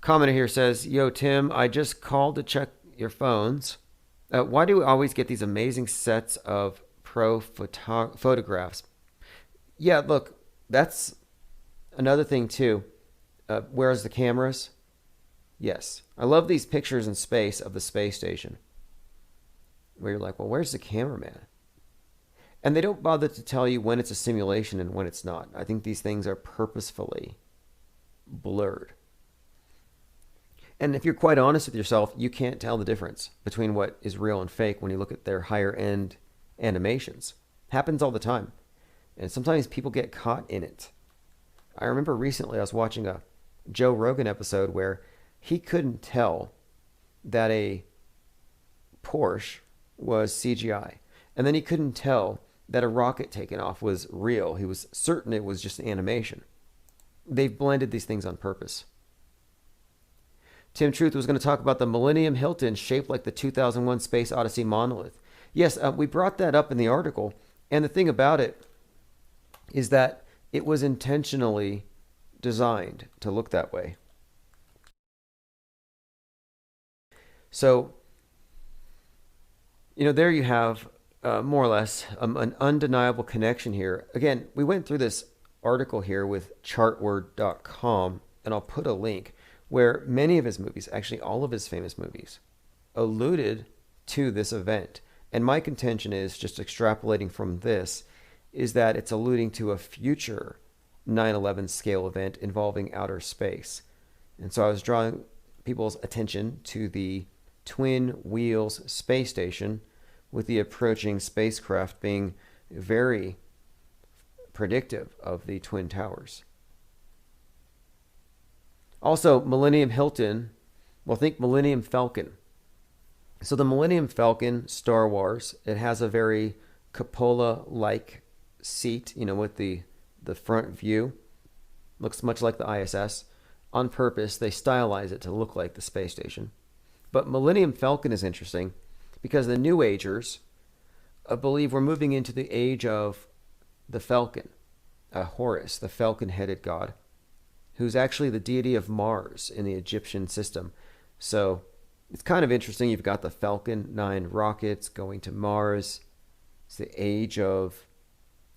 Commenter here says, yo, Tim, I just called to check your phones. Why do we always get these amazing sets of photographs? Yeah, look, that's another thing too. Where's the cameras? Yes. I love these pictures in space of the space station, where you're like, well, where's the cameraman? And they don't bother to tell you when it's a simulation and when it's not. I think these things are purposefully blurred. And if you're quite honest with yourself, you can't tell the difference between what is real and fake when you look at their higher end animations. Happens all the time. And sometimes people get caught in it. I remember recently I was watching a Joe Rogan episode where he couldn't tell that a Porsche was CGI. And then he couldn't tell that a rocket taking off was real. He was certain it was just an animation. They've blended these things on purpose. Tim Truth was going to talk about the Millennium Hilton shaped like the 2001 Space Odyssey monolith. Yes, we brought that up in the article. And the thing about it is that it was intentionally designed to look that way. So, there you have more or less an undeniable connection here. Again, we went through this article here with chartword.com, and I'll put a link where many of his movies, actually all of his famous movies, alluded to this event. And my contention is, just extrapolating from this, is that it's alluding to a future 9/11 scale event involving outer space. And so I was drawing people's attention to the Twin Wheels space station, with the approaching spacecraft being very predictive of the Twin Towers. Also, Millennium Hilton, well, think Millennium Falcon. So the Millennium Falcon, Star Wars, it has a very cupola-like seat, with the front view. Looks much like the ISS. On purpose, they stylize it to look like the space station. But Millennium Falcon is interesting because the New Agers believe we're moving into the age of the Falcon, Horus, the falcon-headed god, who's actually the deity of Mars in the Egyptian system. So it's kind of interesting. You've got the Falcon 9 rockets going to Mars. It's the age of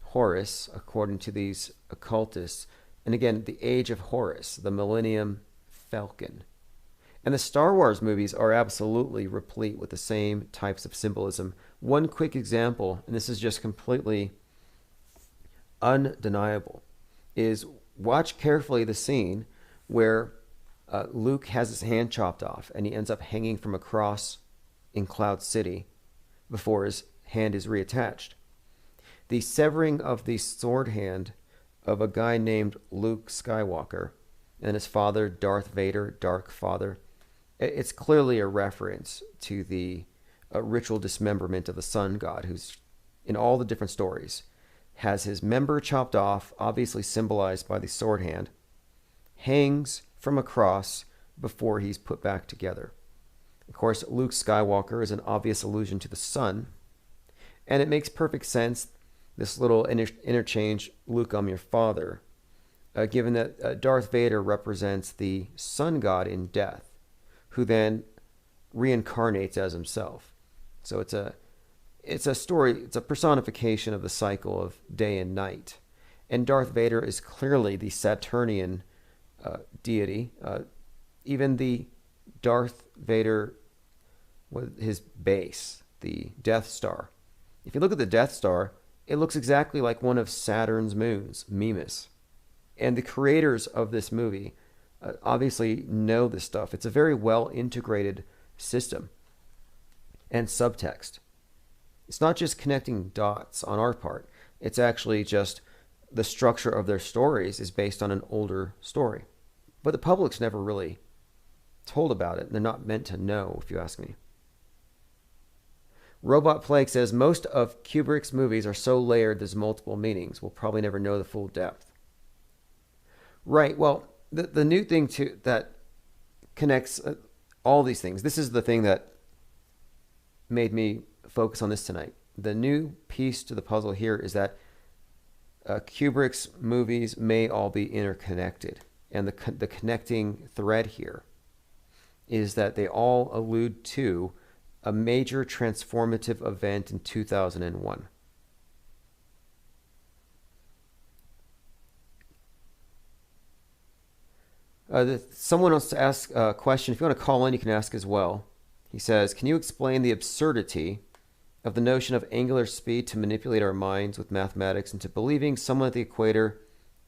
Horus, according to these occultists. And again, the age of Horus, the Millennium Falcon. And the Star Wars movies are absolutely replete with the same types of symbolism. One quick example, and this is just completely undeniable, is watch carefully the scene where Luke has his hand chopped off and he ends up hanging from a cross in Cloud City before his hand is reattached. The severing of the sword hand of a guy named Luke Skywalker and his father, Darth Vader, Dark Father, it's clearly a reference to the ritual dismemberment of the sun god, who's, in all the different stories, has his member chopped off, obviously symbolized by the sword hand, hangs from a cross before he's put back together. Of course, Luke Skywalker is an obvious allusion to the sun, and it makes perfect sense, this little interchange, Luke, I'm your father, given that Darth Vader represents the sun god in death, who then reincarnates as himself. So it's a story, it's a personification of the cycle of day and night. And Darth Vader is clearly the Saturnian deity. Even the Darth Vader, with his base, the Death Star. If you look at the Death Star, it looks exactly like one of Saturn's moons, Mimas. And the creators of this movie obviously know this stuff. It's a very well integrated system and subtext. It's not just connecting dots on our part. It's actually just the structure of their stories is based on an older story. But the public's never really told about it. They're not meant to know, if you ask me. Robot Plague says, most of Kubrick's movies are so layered there's multiple meanings. We'll probably never know the full depth. Right, well, the new thing too that connects all these things, this is the thing that made me focus on this tonight. The new piece to the puzzle here is that Kubrick's movies may all be interconnected. And the connecting thread here is that they all allude to a major transformative event in 2001. Someone wants to ask a question. If you want to call in, you can ask as well. He says, can you explain the absurdity of the notion of angular speed to manipulate our minds with mathematics into believing someone at the equator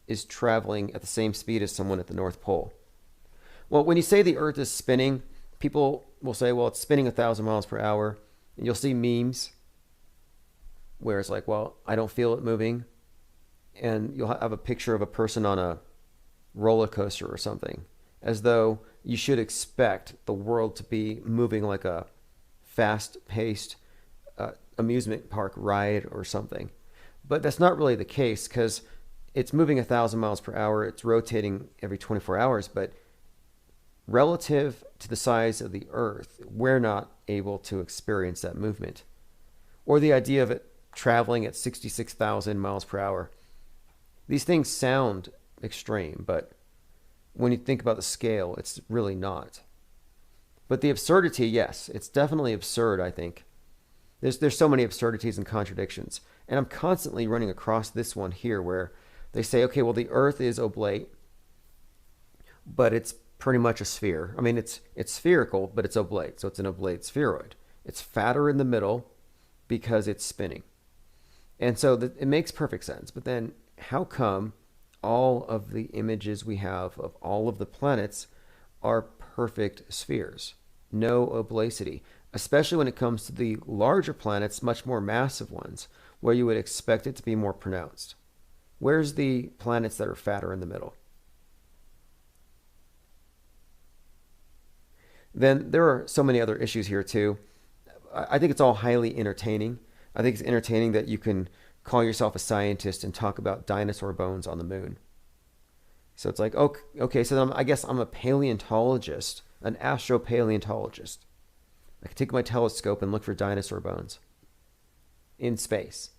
is traveling at the same speed as someone at the North Pole? Well, when you say the Earth is spinning, people will say, well, it's spinning 1,000 miles per hour. And you'll see memes where it's like, well, I don't feel it moving. And you'll have a picture of a person on a roller coaster or something, as though you should expect the world to be moving like a fast-paced amusement park ride or something. But that's not really the case, because it's moving 1,000 miles per hour. It's rotating every 24 hours, but relative to the size of the Earth, we're not able to experience that movement. Or the idea of it traveling at 66,000 miles per hour. These things sound extreme, but when you think about the scale, it's really not. But the absurdity, yes, it's definitely absurd, I think. There's so many absurdities and contradictions. And I'm constantly running across this one here where they say, okay, well, the Earth is oblate, but it's pretty much a sphere. I mean, it's spherical, but it's oblate, so it's an oblate spheroid. It's fatter in the middle because it's spinning. And so it makes perfect sense. But then how come all of the images we have of all of the planets are perfect spheres? No oblasity, especially when it comes to the larger planets, much more massive ones, where you would expect it to be more pronounced. Where's the planets that are fatter in the middle? Then there are so many other issues here too. I think it's all highly entertaining. I think it's entertaining that you can call yourself a scientist and talk about dinosaur bones on the moon. So it's like, okay, so then I guess I'm a paleontologist, an astropaleontologist. I can take my telescope and look for dinosaur bones in space.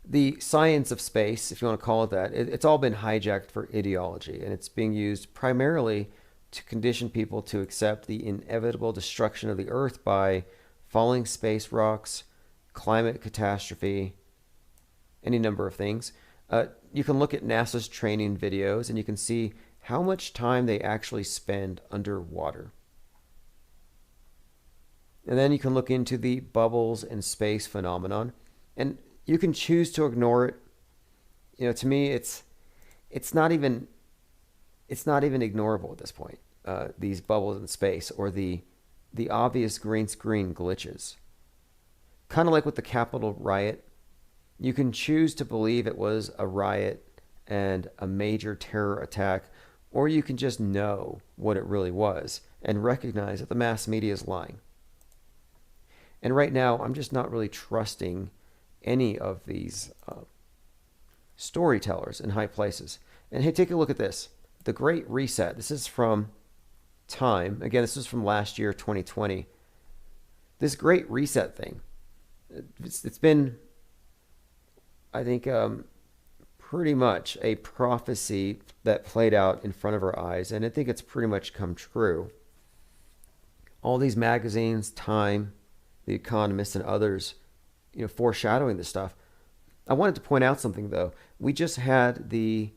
The science of space, if you want to call it that, it's all been hijacked for ideology, and it's being used primarily to condition people to accept the inevitable destruction of the Earth by falling space rocks, climate catastrophe, any number of things. You can look at NASA's training videos, and you can see how much time they actually spend underwater. And then you can look into the bubbles and space phenomenon, and you can choose to ignore it. You know, to me, it's not even ignorable at this point. These bubbles in space, or the obvious green screen glitches. Kind of like with the Capitol riot, you can choose to believe it was a riot and a major terror attack, or you can just know what it really was and recognize that the mass media is lying. And right now, I'm just not really trusting any of these storytellers in high places. And hey, take a look at this. The Great Reset. This is from Time. Again, this is from last year, 2020. This Great Reset thing, it's been, I think, pretty much a prophecy that played out in front of our eyes, and I think it's pretty much come true. All these magazines, Time, The Economist, and others, foreshadowing this stuff. I wanted to point out something, though. We just had the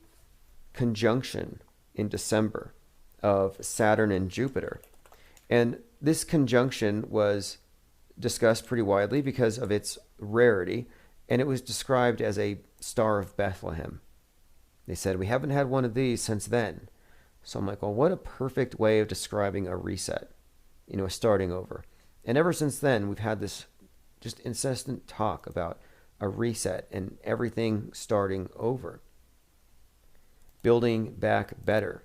conjunction in December of Saturn and Jupiter. And this conjunction was discussed pretty widely because of its rarity, and it was described as a Star of Bethlehem. They said, we haven't had one of these since then. So I'm like, well, what a perfect way of describing a reset, a starting over. And ever since then, we've had this just incessant talk about a reset and everything starting over. Building back better.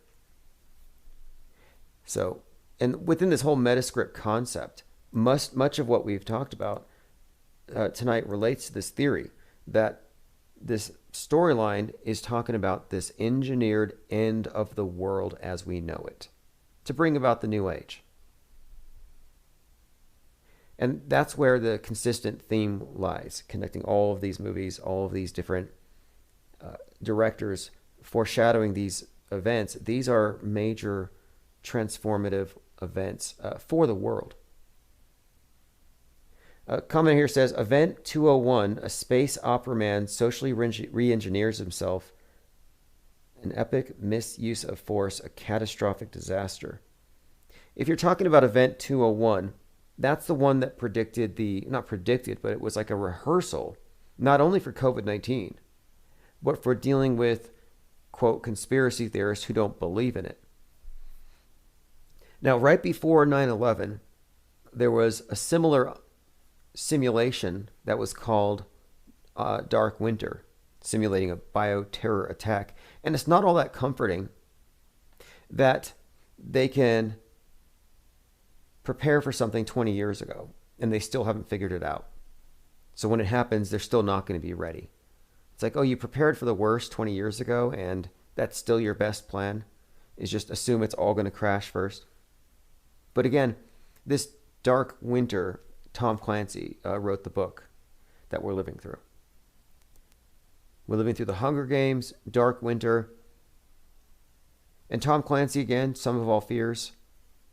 So, and within this whole Metascript concept, much of what we've talked about tonight relates to this theory that this storyline is talking about this engineered end of the world as we know it to bring about the new age. And that's where the consistent theme lies, connecting all of these movies, all of these different directors foreshadowing these events. These are major transformative events for the world. A comment here says, Event 201, a space opera man socially re-engineers himself. An epic misuse of force, a catastrophic disaster. If you're talking about Event 201, that's the one that predicted not predicted, but it was like a rehearsal, not only for COVID-19, but for dealing with, quote, conspiracy theorists who don't believe in it. Now, right before 9/11, there was a similar simulation that was called Dark Winter, simulating a bioterror attack. And it's not all that comforting that they can prepare for something 20 years ago and they still haven't figured it out. So when it happens, they're still not going to be ready. It's like, oh, you prepared for the worst 20 years ago and that's still your best plan, is just assume it's all going to crash first. But again, this Dark Winter, Tom Clancy wrote the book that we're living through. We're living through the Hunger Games, Dark Winter, And Tom Clancy, again, Sum of All Fears,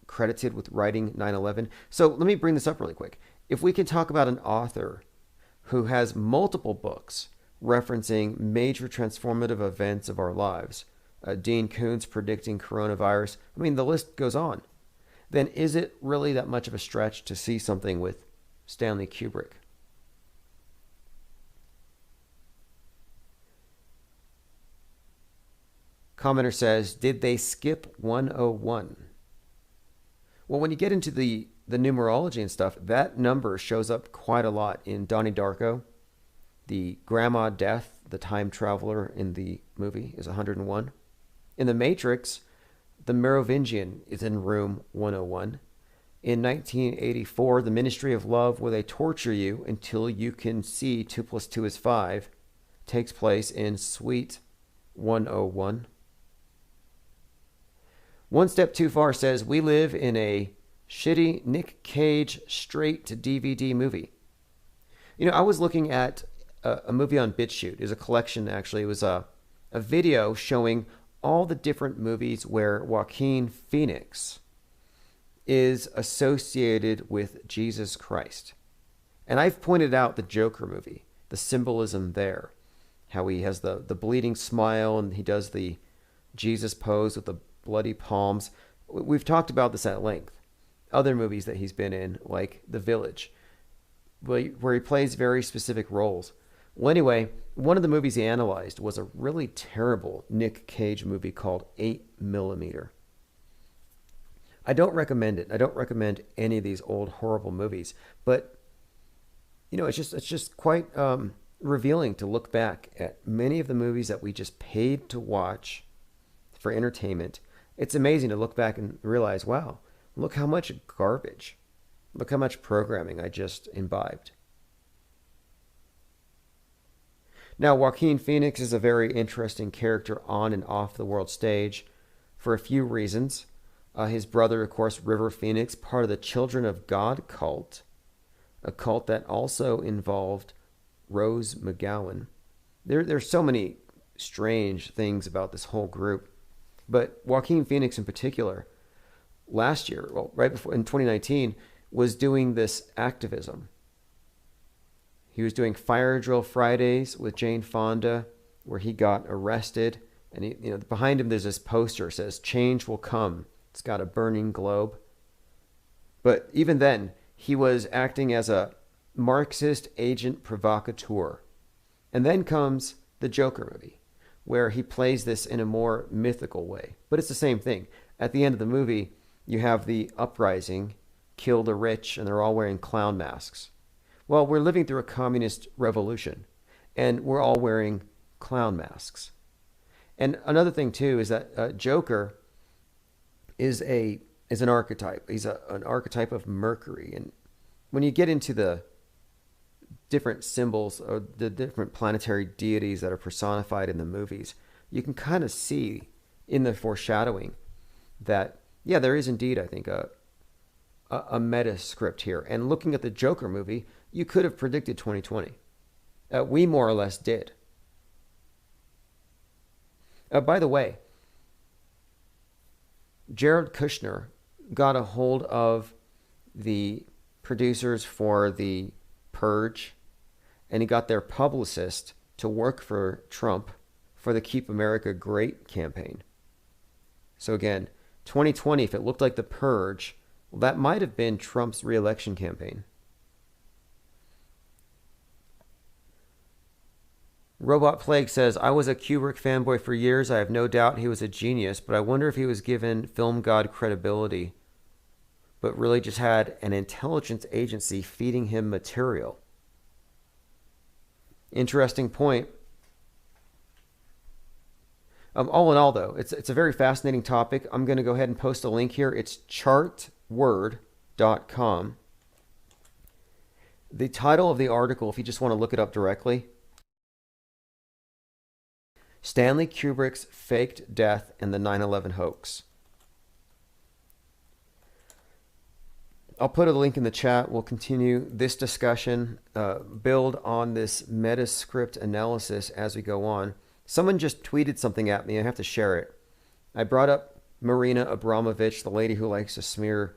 credited with writing 9/11. So let me bring this up really quick. If we can talk about an author who has multiple books referencing major transformative events of our lives, Dean Koontz predicting coronavirus, I mean, the list goes on, then is it really that much of a stretch to see something with Stanley Kubrick? Commenter says, did they skip 101? Well, when you get into the numerology and stuff, that number shows up quite a lot in Donnie Darko. The grandma death, the time traveler in the movie, is 101. In The Matrix, the Merovingian is in room 101. In 1984, the Ministry of Love, where they torture you until you can see 2 + 2 is 5, takes place in suite 101. One Step Too Far says, we live in a shitty Nick Cage straight-to-DVD movie. You know, I was looking at a movie on BitChute. It was a collection, actually. It was a video showing all the different movies where Joaquin Phoenix is associated with Jesus Christ. And I've pointed out the Joker movie, the symbolism there, how he has the bleeding smile and he does the Jesus pose with the bloody palms. We've talked about this at length. Other movies that he's been in, like The Village, where he plays very specific roles. Well, anyway, one of the movies he analyzed was a really terrible Nick Cage movie called 8mm. I don't recommend it. I don't recommend any of these old horrible movies, but you know, it's just quite revealing to look back at many of the movies that we just paid to watch for entertainment. It's amazing to look back and realize, wow, look how much garbage, look how much programming I just imbibed. Now, Joaquin Phoenix is a very interesting character on and off the world stage for a few reasons. His brother, of course, River Phoenix, part of the Children of God cult, a cult that also involved Rose McGowan. There's so many strange things about this whole group. But Joaquin Phoenix in particular, last year, well, right before in 2019, was doing this activism. He was doing Fire Drill Fridays with Jane Fonda, where he got arrested. And he, you know, behind him there's this poster that says, "Change will come." It's got a burning globe. But even then, he was acting as a Marxist agent provocateur. And then comes the Joker movie, where he plays this in a more mythical way. But it's the same thing. At the end of the movie, you have the uprising, kill the rich, and they're all wearing clown masks. Well, we're living through a communist revolution, and we're all wearing clown masks. And another thing, too, is that Joker is an archetype. He's an archetype of Mercury. And when you get into the different symbols or the different planetary deities that are personified in the movies, you can kind of see in the foreshadowing that, yeah, there is indeed, I think, a meta script here. And looking at the Joker movie, you could have predicted 2020. We more or less did. By the way, Jared Kushner got a hold of the producers for The Purge, and he got their publicist to work for Trump for the Keep America Great campaign. So again, 2020, if it looked like The Purge, well, that might have been Trump's re-election campaign. Robot Plague says, I was a Kubrick fanboy for years. I have no doubt he was a genius, but I wonder if he was given film god credibility, but really just had an intelligence agency feeding him material. Interesting point. All in all, though, it's a very fascinating topic. I'm going to go ahead and post a link here. It's chartword.com. The title of the article, if you just want to look it up directly, Stanley Kubrick's Faked Death and the 9/11 Hoax. I'll put a link in the chat. We'll continue this discussion, build on this metascript analysis as we go on. Someone just tweeted something at me. I have to share it. I brought up Marina Abramovich, the lady who likes to smear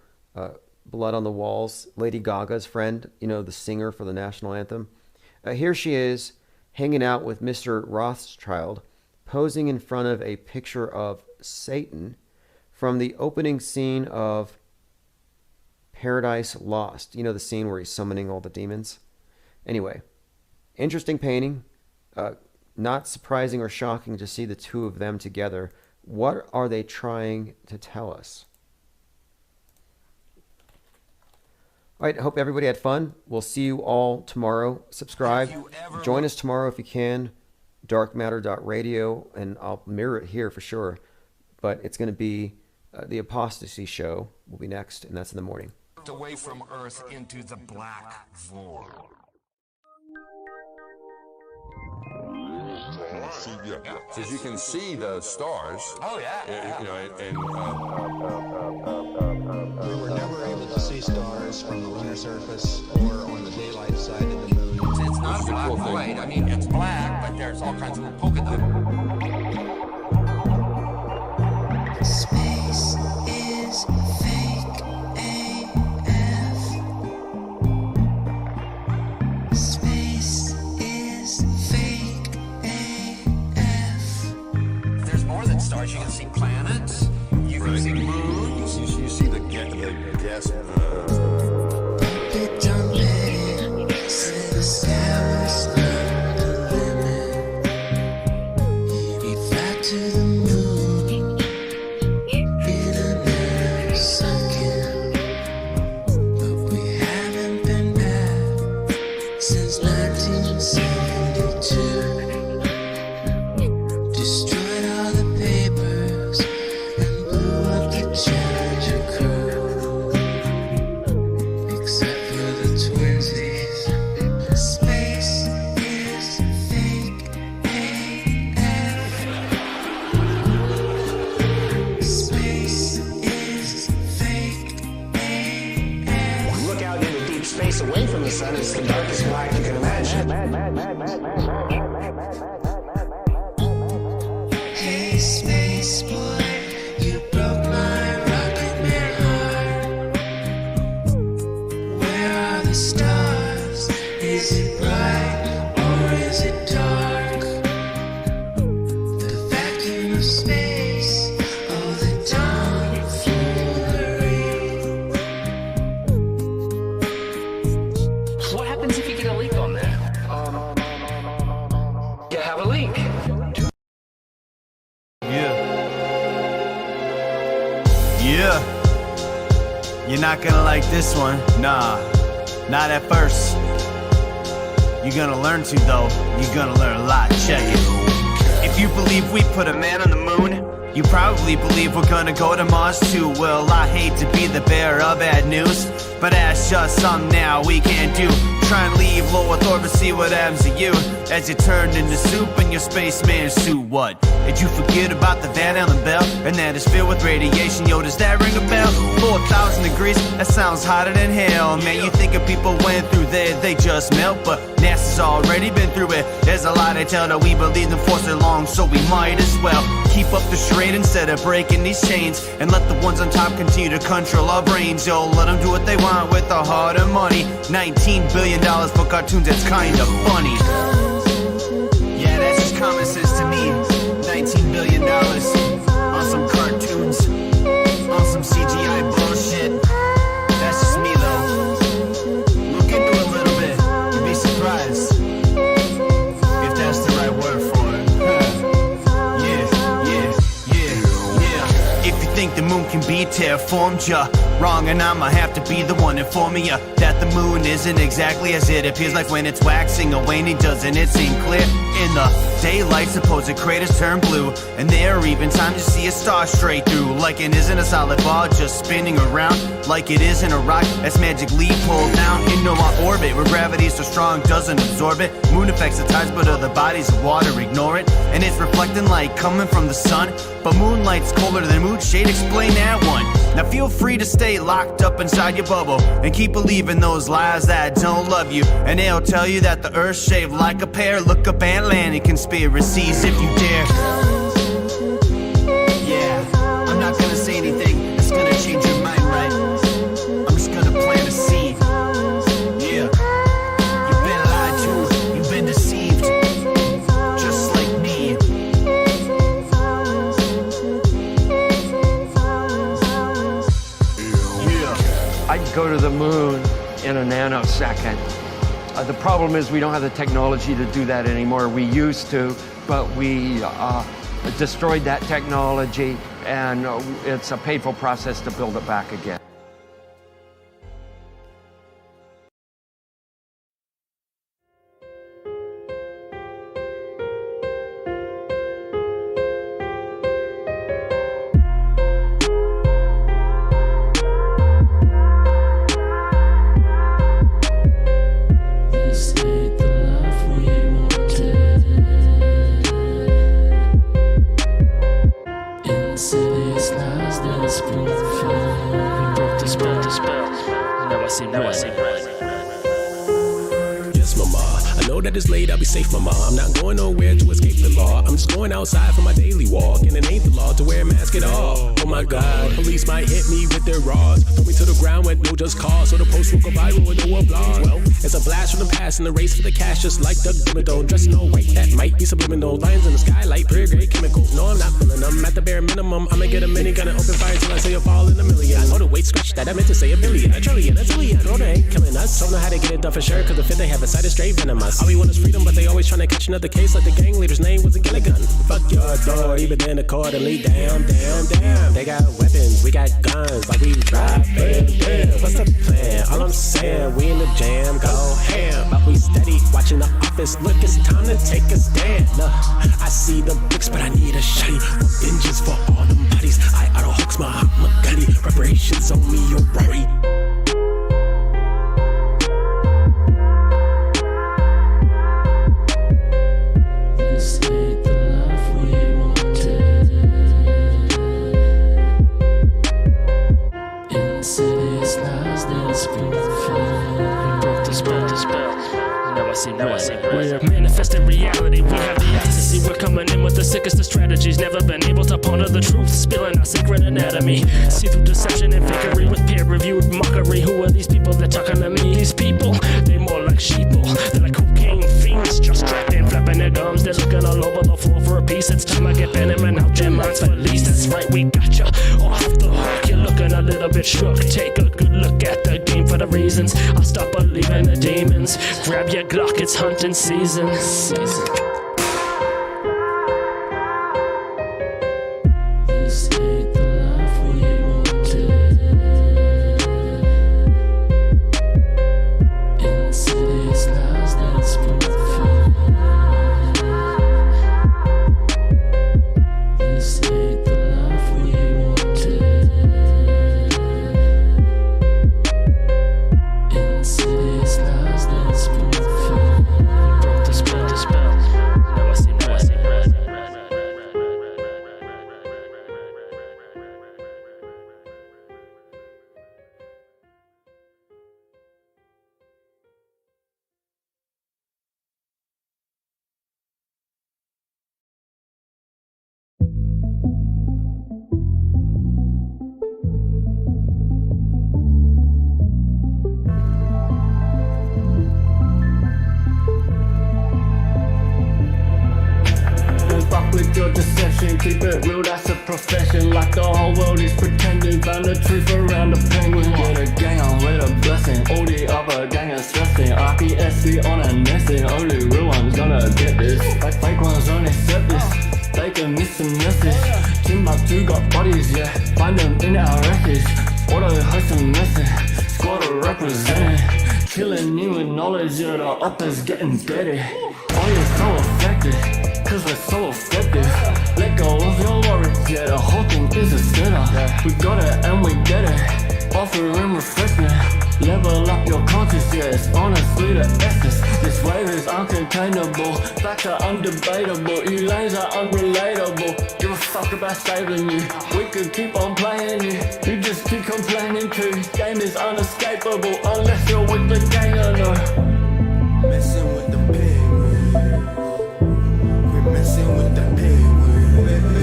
blood on the walls, Lady Gaga's friend, you know, the singer for the national anthem. Here she is hanging out with Mr. Rothschild, posing in front of a picture of Satan from the opening scene of Paradise Lost. You know, the scene where he's summoning all the demons? Anyway, interesting painting. Not surprising or shocking to see the two of them together. What are they trying to tell us? All right, hope everybody had fun. We'll see you all tomorrow. Subscribe. Join us tomorrow if you can. darkmatter.radio, and I'll mirror it here for sure. But it's going to be the Apostasy Show will be next, and that's in the morning. Away from Earth into the black void. Because you can see the stars. Oh, yeah. You know, and we were never able to see stars from the lunar surface or on the daylight side of the moon. It's not a black void. I mean, it's black, but there's all kinds of polka dots. Space is fake AF. Space is fake AF. There's more than stars. You can see planets. You can see moons. you see the gas. Big jump in, say the sky was not the limit. We fly to the moon in a nanosecond, but we haven't been back since 1972. Destroyed all the papers and blew up the Challenger crew, except for the twinsies. Space is fake AF. Space is fake AF. Look out into deep space away from the sun, it's the darkest black you can imagine. Hey, space boy, you broke my rocket man heart. Where are the stars? Is it bright or is it dark? The vacuum of space, oh, the tomfoolery. What happens if you get a leak on that? You have a leak. Yeah. You're not gonna like this one. Nah, not at first. You're gonna learn to though. You're gonna learn a lot. Check it. If you believe we put a man on the moon, you probably believe we're gonna go to Mars too. Well, I hate to be the bearer of bad news, but that's just something now we can't do. Try and leave low Earth orbit, see what happens to you as you turn into soup in your spaceman suit. What? Did you forget about the Van Allen bell? And that is filled with radiation. Yo, does that ring a bell? 4,000 degrees, that sounds hotter than hell. Man, you think if people went through there, they just melt, but NASA's already been through it. There's a lot they tell that we believe them for so long, so we might as well keep up the charade instead of breaking these chains, and let the ones on top continue to control our brains. Yo, let them do what they want with our hard-earned money. $19 billion for cartoons, that's kinda funny. Yeah, that's just common sense to me. $19 billion on some cartoons, on some CGI bullshit. That's just me though. Look into it a little bit, you'd be surprised if that's the right word for it. Yeah. If you think the moon can be terraformed, you're wrong, and I'ma have to be the one informing you that the moon isn't exactly as it appears. Like when it's waxing or waning, doesn't it seem clear? In the daylight, supposed craters turn blue, and there are even times you see a star straight through. Like it isn't a solid ball just spinning around, like it isn't a rock that's magically pulled down into our orbit, where gravity is so strong doesn't absorb it. Moon affects the tides, but other bodies of water ignore it, and it's reflecting light coming from the sun. But moonlight's colder than moon shade, explain that one. Now feel free to stay locked up inside your bubble and keep believing those lies that don't love you, and they'll tell you that the earth's shaped like a pear. Look up Atlantic conspiracies if you dare. Yeah. go to the moon in a nanosecond. The problem is we don't have the technology to do that anymore. We used to, but we destroyed that technology, and it's a painful process to build it back again. Yes, mama. I know that it's late, I'll be safe, mama. I'm not going nowhere to escape the law. I'm just going outside for my daily walk, and it ain't the law to wear a mask at all. Oh my God, police might hit me with their rods, throw me to the ground with no just cause, so the post will go viral with no applause. Well, it's a blast from the past in the race for the cash, just like Doug Dimmadome. Dressing all white, that might be subliminal. Lines in the skylight, pure grade chemical. No, I'm not feeling them. At the bare minimum, I'ma get a minigun and open fire till I say a fall in a million. Oh, the weight scratch that I meant to say a billion, a trillion, a zillion. Oh, they ain't killing us. Don't know how to get it done for sure, cause the fit they have a side is straight venomous. All we want is freedom, but they always trying to catch another case like the gang leader's name was a Gilligan. Fuck your authority, but then accordingly, damn. They got weapons, we got guns, like we drive, damn. What's the plan? All I'm saying, we in the jam, go ham. But we steady, watching the office, look, it's time to take a stand. I see the bricks, but I need a shotty. Vengeance for all them bodies. I auto hooks, Mahatma Gandhi. Reparations on me, your Rory. We're manifesting reality, we have the ecstasy. We're coming in with the sickest of strategies. Never been able to ponder the truth, spilling our sacred anatomy. See through deception and fakery with peer-reviewed mockery. Who are these people that talking to me? These people, they more like sheeple. They're like cocaine fiends, just trapped in, flapping their gums. They're looking all over the floor for a piece. It's time I get Benjamin out your minds for least. That's right, we got you off the hook. You're looking a little bit shook. Take a good look at the game for the reasons. I'll stop believing the demons. Grab your Glock, it's hunting season. Keep it real, that's a profession. Like the whole world is pretending. Found the truth around the penguin. Get a gang on with a blessing. All the other gang is stressing. RPSC on a nesting. Only real one's gonna get this. Fake ones only accept this. They can miss the message. Timbuktu got bodies, yeah. Find them in our records. Auto host and message. Squad are representing. Killing you with knowledge, yeah. The uppers getting dirty. Oh, you're so affected. Cause we're so effective. Let go of your worries, yeah, the whole thing is a sinner. We got it and we get it. Offering refreshment. Level up your conscience, yeah, it's honestly the essence. This wave is uncontainable. Facts are undebatable. You lanes are unrelatable. Give a fuck about saving you. We could keep on playing you. You just keep complaining too. Game is unescapable unless you're with the gang or no. Messing with the penguin. Messing with the penguin, messing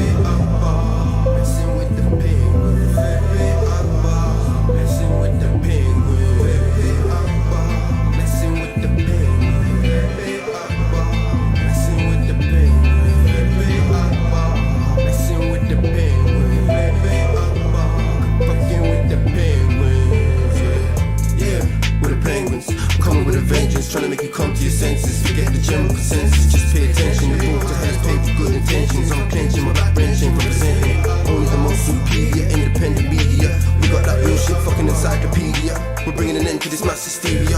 with the penguin, messing with the penguin, messing with the penguin, messing with the penguin, messing with the penguin, fucking with the penguin. with a vengeance, trying to make you come to your senses. Forget the general consensus, just pay attention. You're brought to hell's paid with good intentions. I'm clenching my back wrenching, representing only the most superior, independent media. We got that real shit fucking encyclopedia. We're bringing an end to this mass hysteria.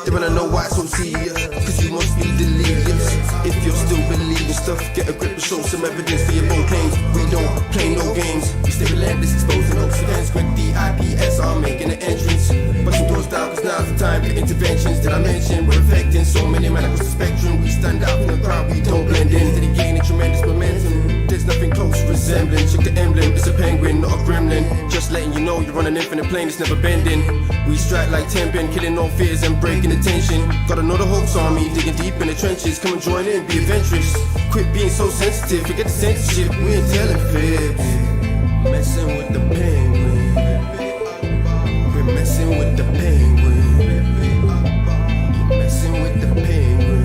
They wanna know why it's so serious, cause you must be delirious. If you're still believing stuff, get a grip and show some evidence for your own claims. We don't play no games, we stay relentless, exposing those events. Quick DIPS are making an entrance, busting doors down cause now's the time for interventions. Did I mention we're affecting so many men across the spectrum? We stand out in the crowd, we don't blend in. Did it gain a tremendous momentum? There's nothing close resembling. Check the emblem, it's a penguin, not a gremlin. Just letting you know you're on an infinite plane, it's never bending. We strike like Tempin, killing all fears and breaking the tension. Got another Hawks army, digging deep in the trenches. Come and join in, be adventurous. Quit being so sensitive, forget the censorship. We ain't telling fibs. Messing with the penguin. We're messing with the penguin. You're messing with the penguin.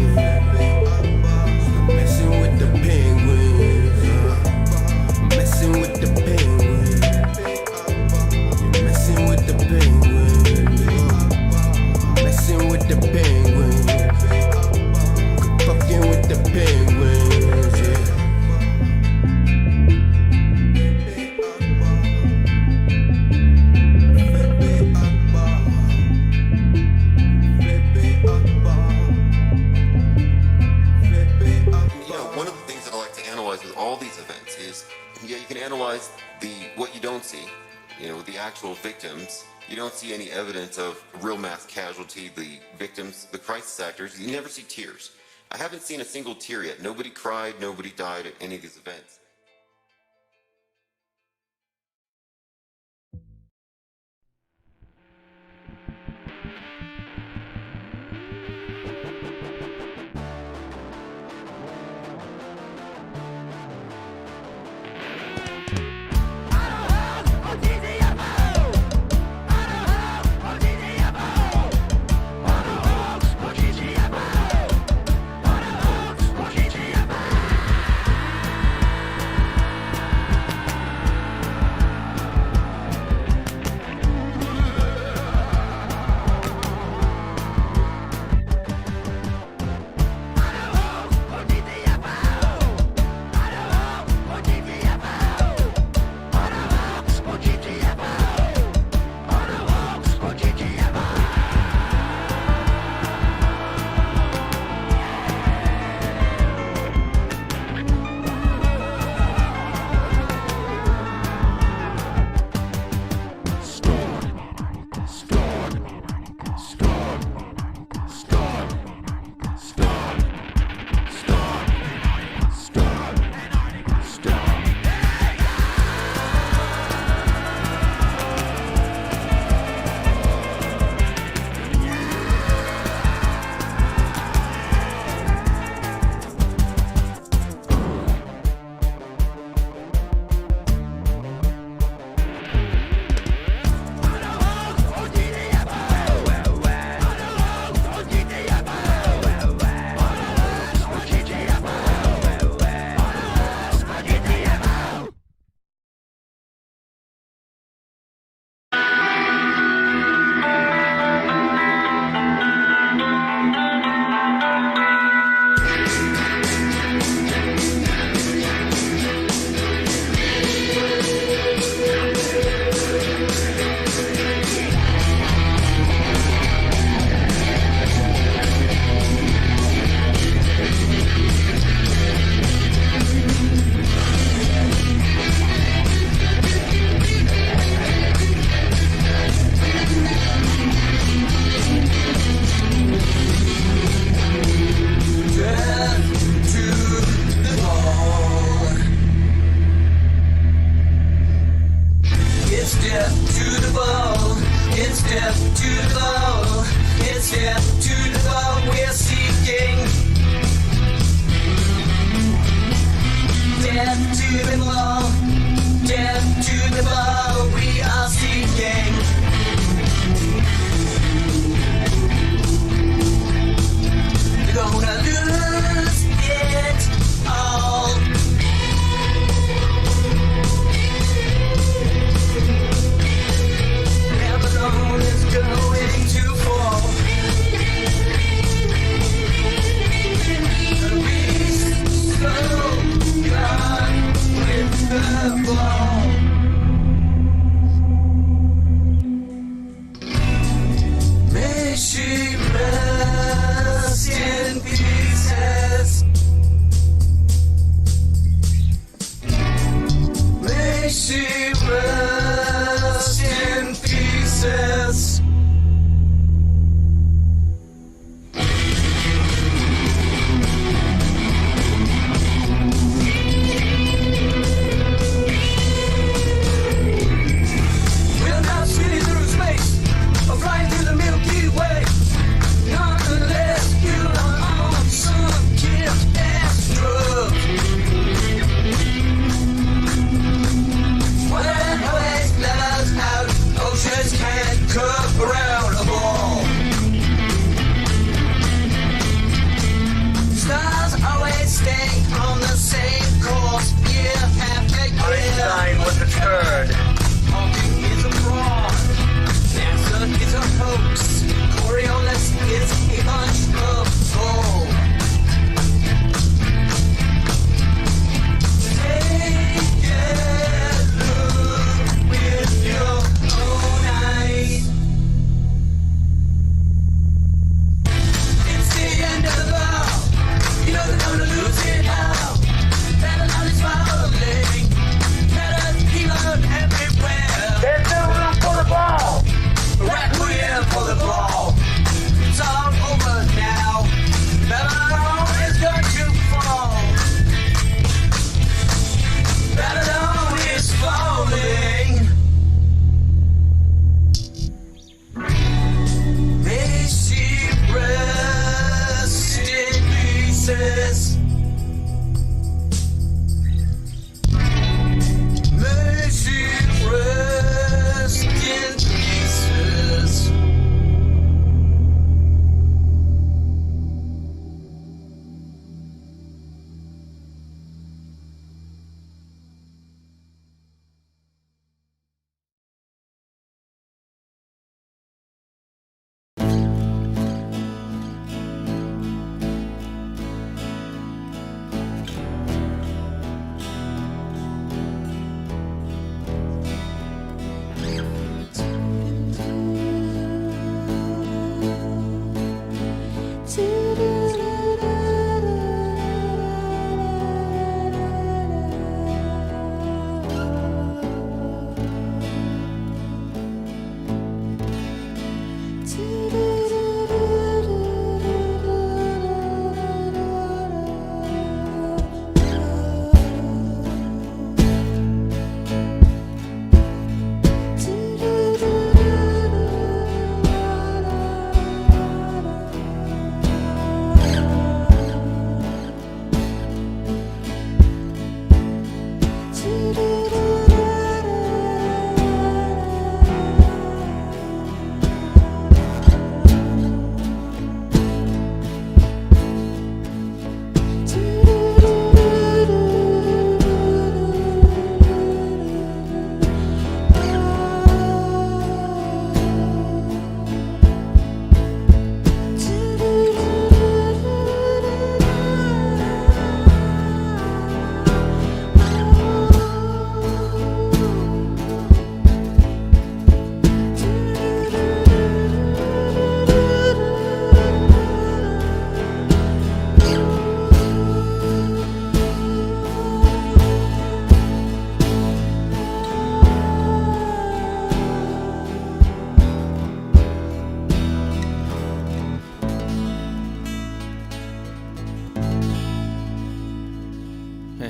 You're messing with the penguin. Messing with the penguin. You're messing with the penguin. Messing with the penguin. Fucking with the penguins, yeah. One of the things that I like to analyze with all these events is, you can analyze what you don't see, the actual victims. You don't see any evidence of real mass casualty, the victims, the crisis actors. You never see tears. I haven't seen a single tear yet. Nobody cried, nobody died at any of these events.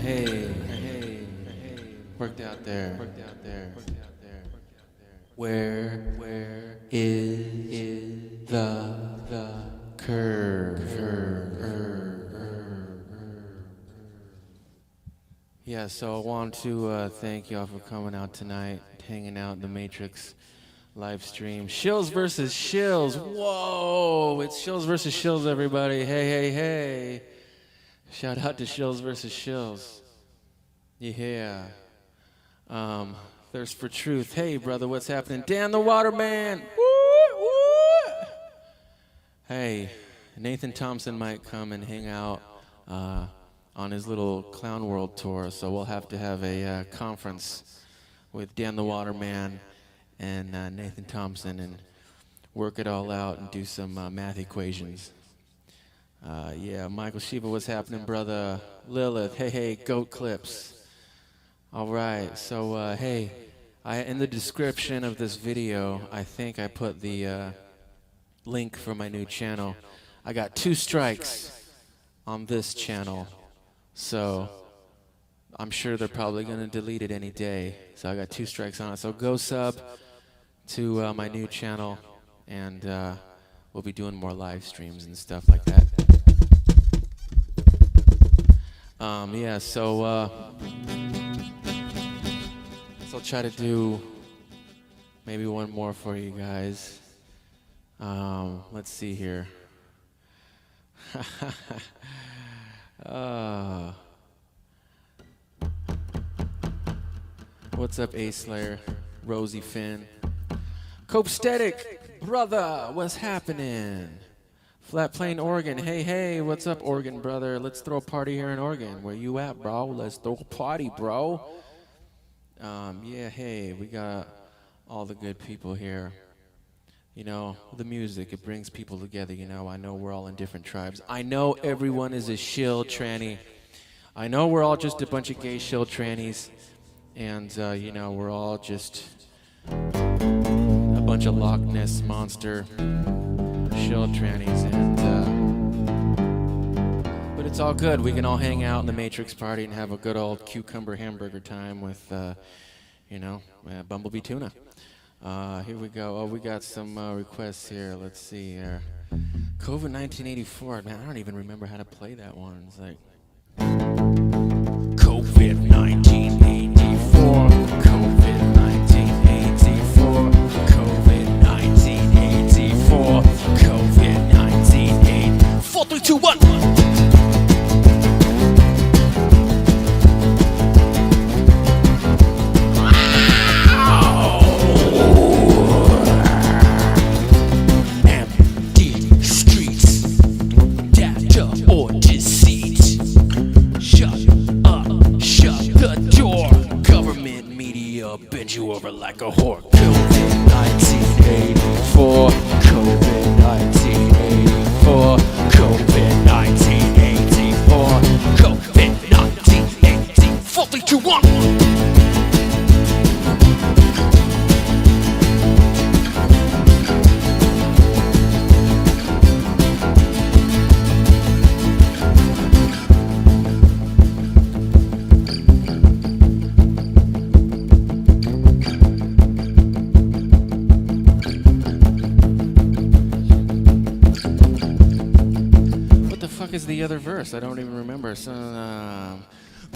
hey, worked out there. Where is the curve? Yeah, so I want to thank y'all for coming out tonight, hanging out in the Matrix live stream. Shills versus Shills. Whoa, it's Shills versus Shills, everybody. Hey. Shout out to Shills versus Shills. Yeah. Thirst for Truth. Hey, brother, what's happening? Dan the Waterman. Woo. Hey, Nathan Thompson might come and hang out on his little Clown World tour, so we'll have to have a conference with Dan the Waterman and Nathan Thompson and work it all out and do some math equations. Yeah, Michael Shiva, what's happening, brother? Lilith, hey, goat clips. All right, so hey, in the description of this video, I think I put the link for my new channel. I got 2 strikes on this channel, so I'm sure they're probably going to delete it any day. So I got 2 strikes on it. So go sub to my new channel, and we'll be doing more live streams and stuff like that. Yeah, so I'll try to do maybe one more for you guys. Let's see here. What's up, A Slayer? Rosie Finn. Copacetic, brother, what's happening? Flat Plain, Oregon. Hey, what's up, Oregon, brother? Let's throw a party here in Oregon. Where you at, bro? Let's throw a party, bro. Yeah, hey, we got all the good people here. You know, the music, it brings people together, you know. I know we're all in different tribes. I know everyone is a shill tranny. I know we're all just a bunch of gay shill trannies. And, you know, we're all just a bunch of Loch Ness monster shill trannies. And, but it's all good. We can all hang out in the Matrix party and have a good old cucumber hamburger time with, you know, Bumblebee tuna. Here we go. Oh, we got some requests here. Let's see here. COVID 1984. Man, I don't even remember how to play that one. It's like COVID 1984. COVID 1984. COVID 1984. COVID 1984. 4, 3, 2, 1. Bend you over like a whore. COVID 1984. COVID 1984. COVID 1984. COVID 1984. 4, 3, 2, 1. Is the other verse? I don't even remember. So,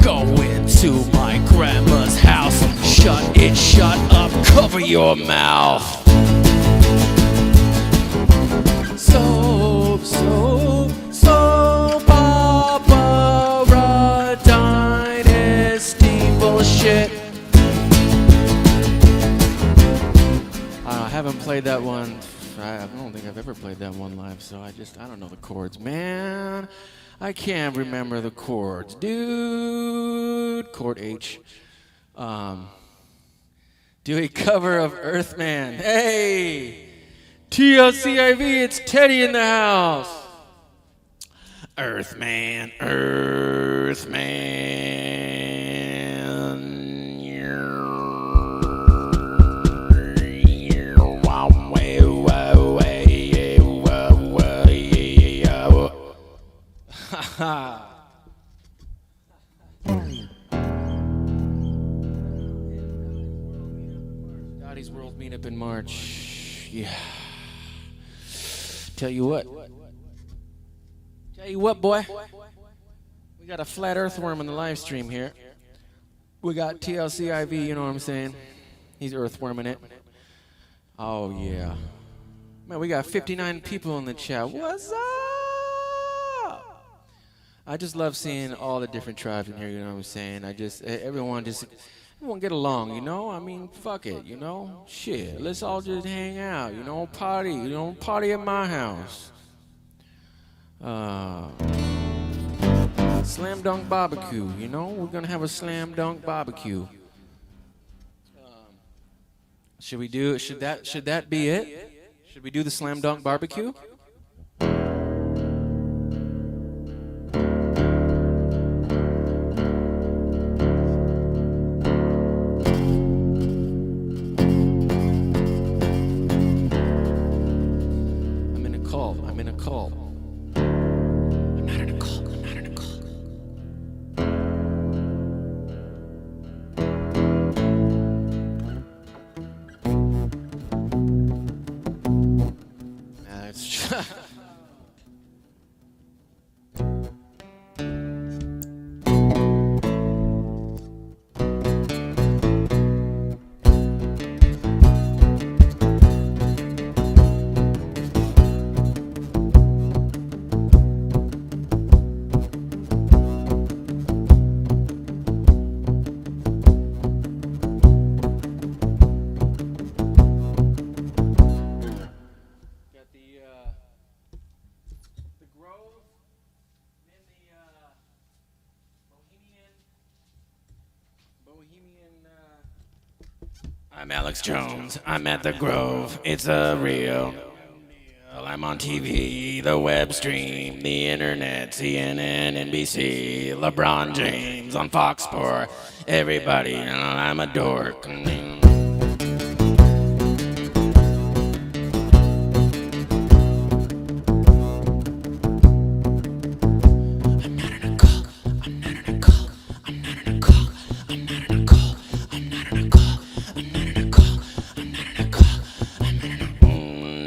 go into my grandma's house, shut up, cover your mouth. So, Barbara Dynasty bullshit. I haven't played that one. I don't think I've ever played that one live, so I don't know the chords. Man, I can't remember the chords. Dude, chord H. Do a cover of Earthman. Hey, TLCIV, it's Teddy in the house. Earthman. up in March. Yeah. Tell you what, boy. We got a flat earthworm in the live stream here. We got TLCIV, you know what I'm saying? He's earthworming it. Oh, yeah. Man, we got 59 people in the chat. What's up? I just love seeing all the different tribes in here, you know what I'm saying? Everyone get along, you know? I mean, fuck it, you know? Shit, let's all just hang out, you know? Party at my house. Slam dunk barbecue, you know? We're gonna have a slam dunk barbecue. Should that be it? Should we do the slam dunk barbecue? I'm in a cult. I'm not in a cult. I'm Alex Jones. I'm at the Grove. It's a real deal. I'm on TV, the web stream, the internet, CNN, NBC, LeBron James on Fox Sport. Everybody, you know, I'm a dork.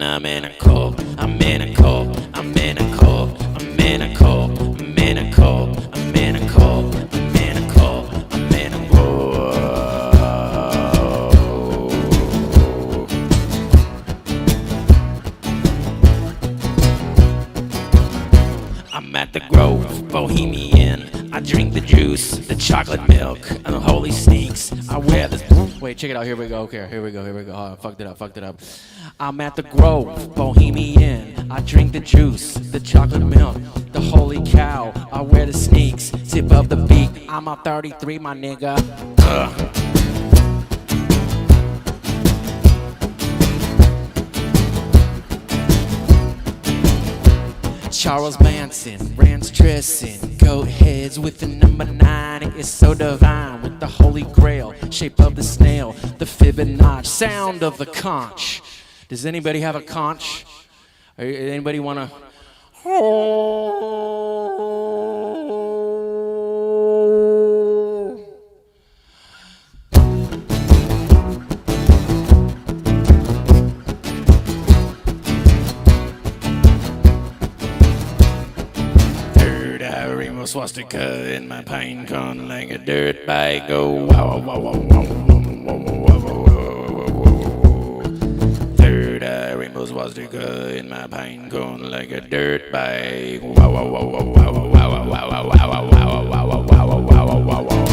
I'm in a cult, I'm in a cult, I'm in a cult, I'm in a cult, I'm in a cult, I'm in a cult, I'm in a cult, I'm in a cult. I'm at the Grove, Bohemian. I drink the juice, the chocolate milk, and the holy sneaks. I wear this. Wait, check it out. Here we go. Okay, here we go. Oh, I fucked it up. I'm at the Grove, Bohemian. I drink the juice, the chocolate milk, the holy cow. I wear the sneaks, tip of the beak. I'm a 33, my nigga. Charles Manson, Rance dressing, goat heads with the number 9. It is so divine with the holy grail, shape of the snail, the Fibonacci, sound of the conch. Does anybody have a conch? Anybody want to? Third eye rainbow swastika in my pine cone like a dirt bike. Go wow wow wow wow wow wow wow. Rainbow swastika in my pine cone like a dirt bike. Wow wow wow wow wow wow wow wow wow wow wow wow wow wow wow.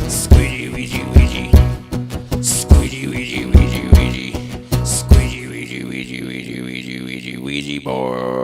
Squeegee weegee weegee, squeegee weegee weegee weegee, squeegee weegee weegee weegee weegee weegee weegee board.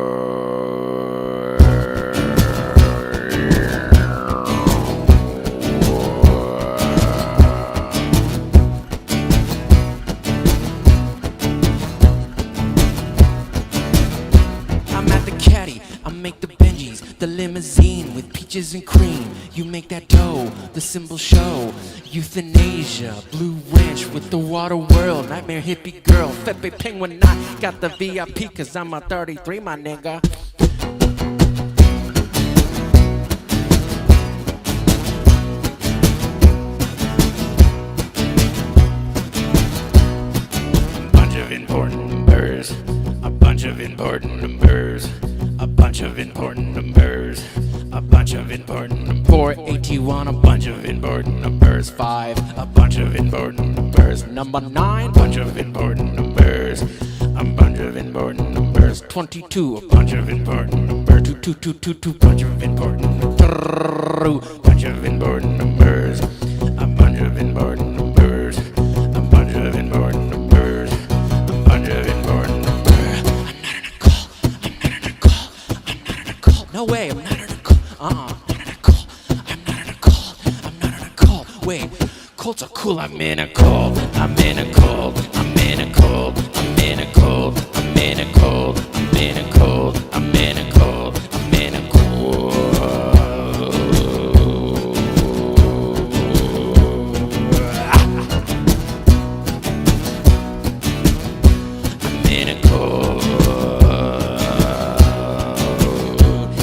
I make the Benjis, the limousine with peaches and cream. You make that dough, the symbol show. Euthanasia, blue ranch with the water world. Nightmare hippie girl, Fepe penguin knot. Got the VIP cause I'm a 33, my nigga. important numbers. A bunch of important numbers. A bunch of important numbers. 481, a bunch of important numbers. 5, a bunch of important numbers. Number 9, bunch of important numbers. A bunch of important numbers. 22, a bunch of important numbers. 2, bunch of important numbers. Bunch of important numbers. A bunch of important numbers. A bunch of important numbers. A bunch of important numbers. No way, I'm not in a cult. I'm not in a cult. I'm not in a cult. I'm not in a cult. Wait, cults are cool. I'm in a cult. I'm in a cult. I'm in a cult. I'm in a cult. I'm in a cult. I'm in a cult. I'm in a cult. I'm in a cult. I'm in a cult.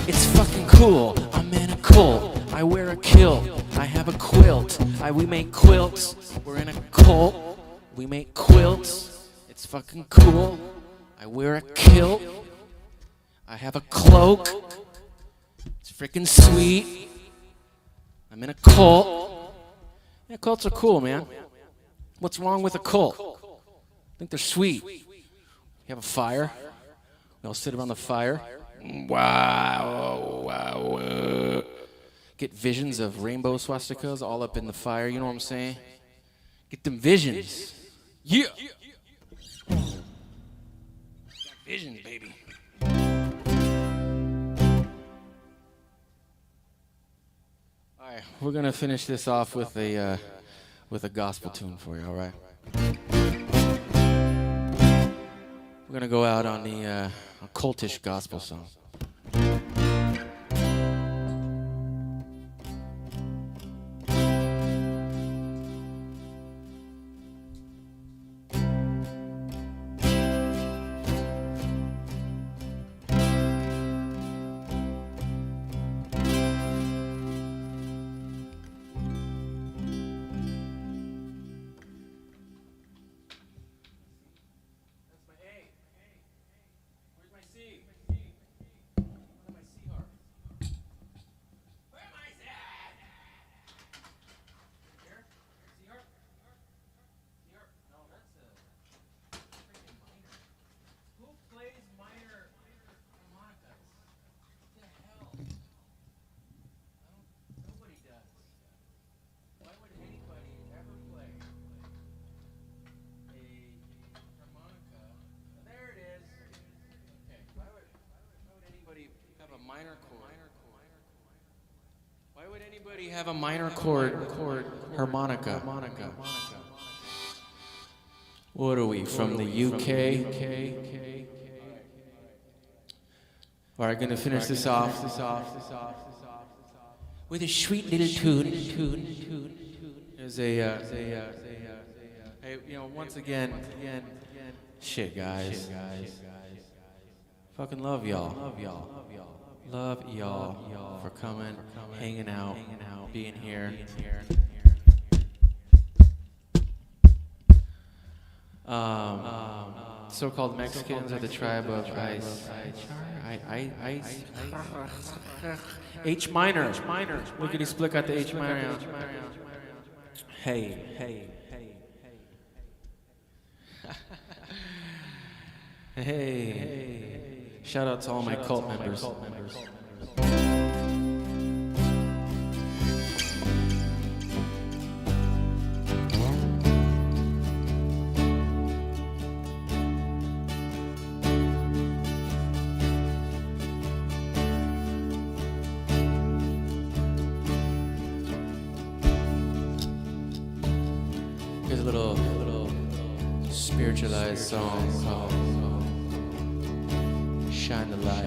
It's fucking cool. I'm in a cult. I wear a kilt. I have a quilt. We make quilts. We're in a cult. We make quilts. It's fucking cool. I wear a kilt. I have a cloak. It's freaking sweet. I'm in a cult. Yeah, cults are cool, man. What's wrong with a cult? I think they're sweet. You have a fire. We all sit around the fire. Wow. Get visions of rainbow swastikas all up in the fire, you know what I'm saying? Get them visions. Yeah. Got visions, baby. All right, we're gonna finish this off with a gospel tune for you. All right. We're gonna go out on the cultish gospel song. Why would anybody have a minor chord harmonica? What are we, from the UK? All right, gonna finish this off with a sweet little tune. There's hey, once again, shit, guys. Fucking love y'all. Love y'all for coming, hanging out, being here. So-called Mexicans are the tribe of H minor. Lickety split got the H minor. Hey. Hey. Shout out to all my cult members. Here's a little spiritualized song called Shine the Light.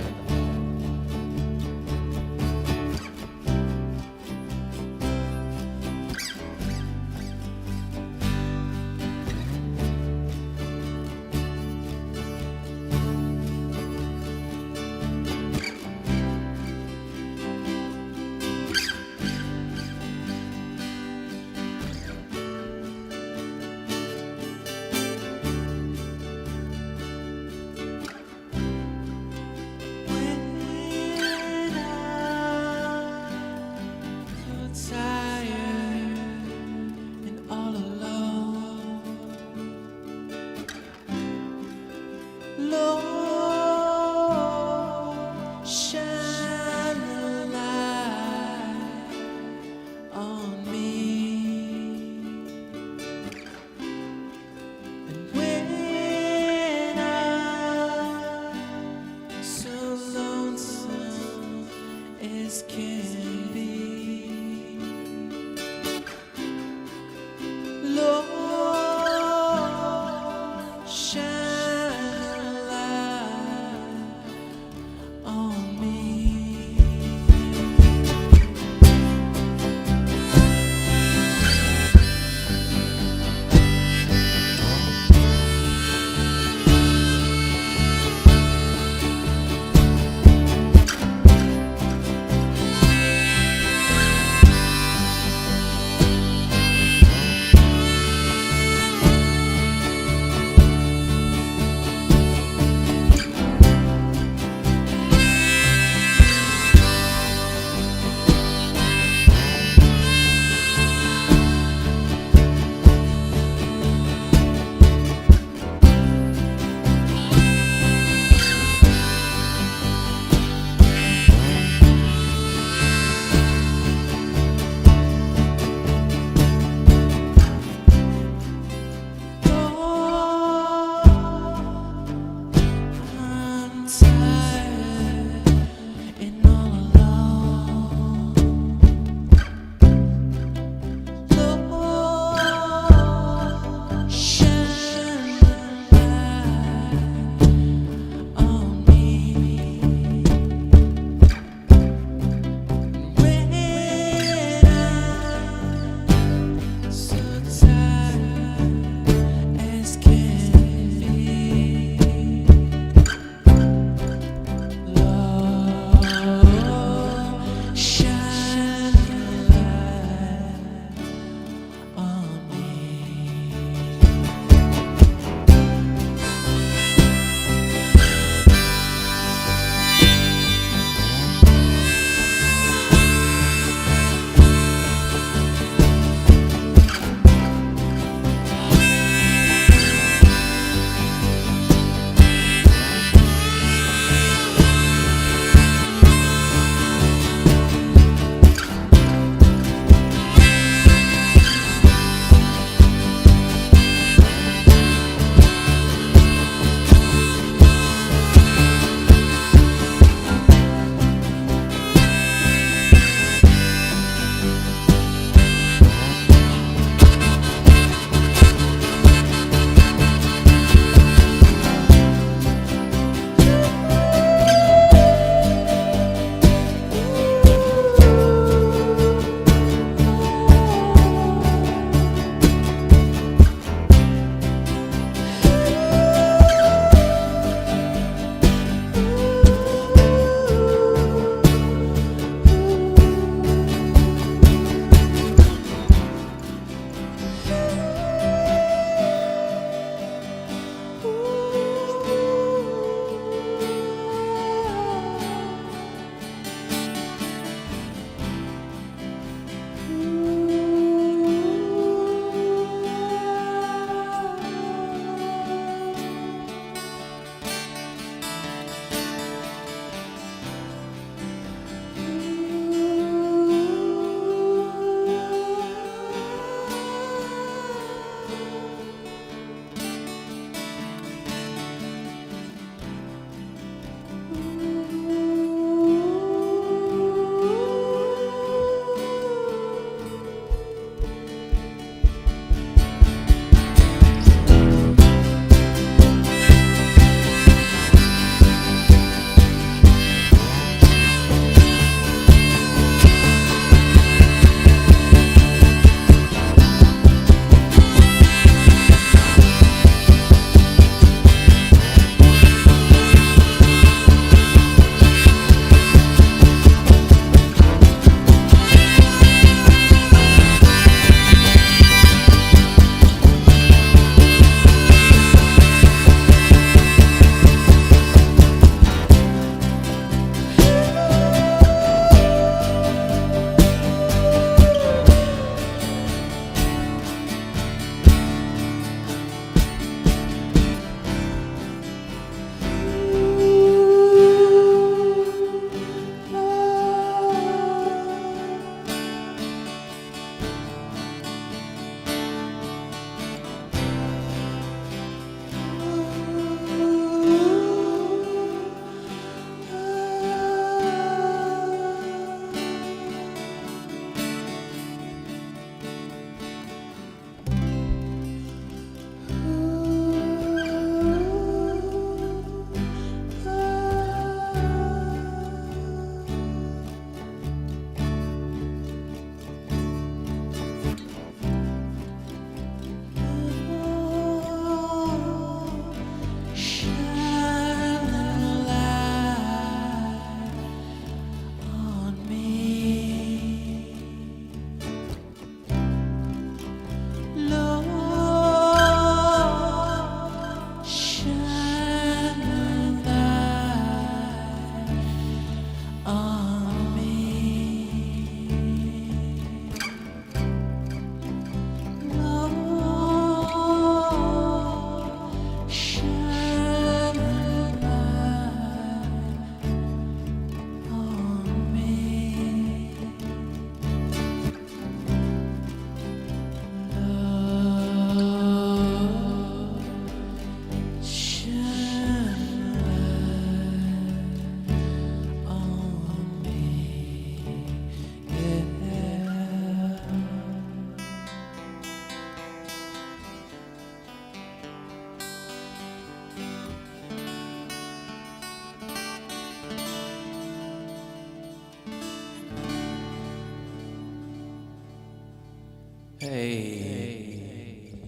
Hey.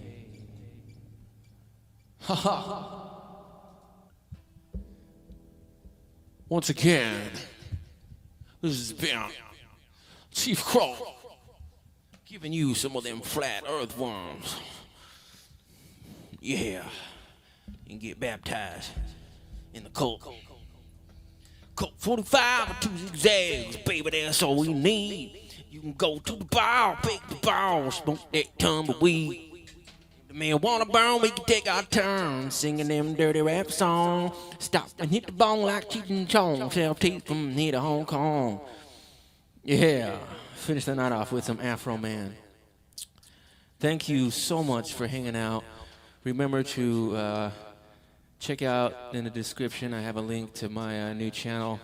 Haha. Once again, this has been Chief Crow giving you some of them flat earthworms. Yeah. You can get baptized in the Colt. Colt 45 or 2 zigzags, baby, that's all we need. You can go to the bar, pick the bar, smoke that tumbleweed. The man wanna burn, we can take our turn singing them dirty rap songs. Stop and hit the bone like Cheech and Chong, self teeth from here to Hong Kong. Yeah, finish the night off with some Afro Man. Thank you so much for hanging out. Remember to check out in the description, I have a link to my new channel.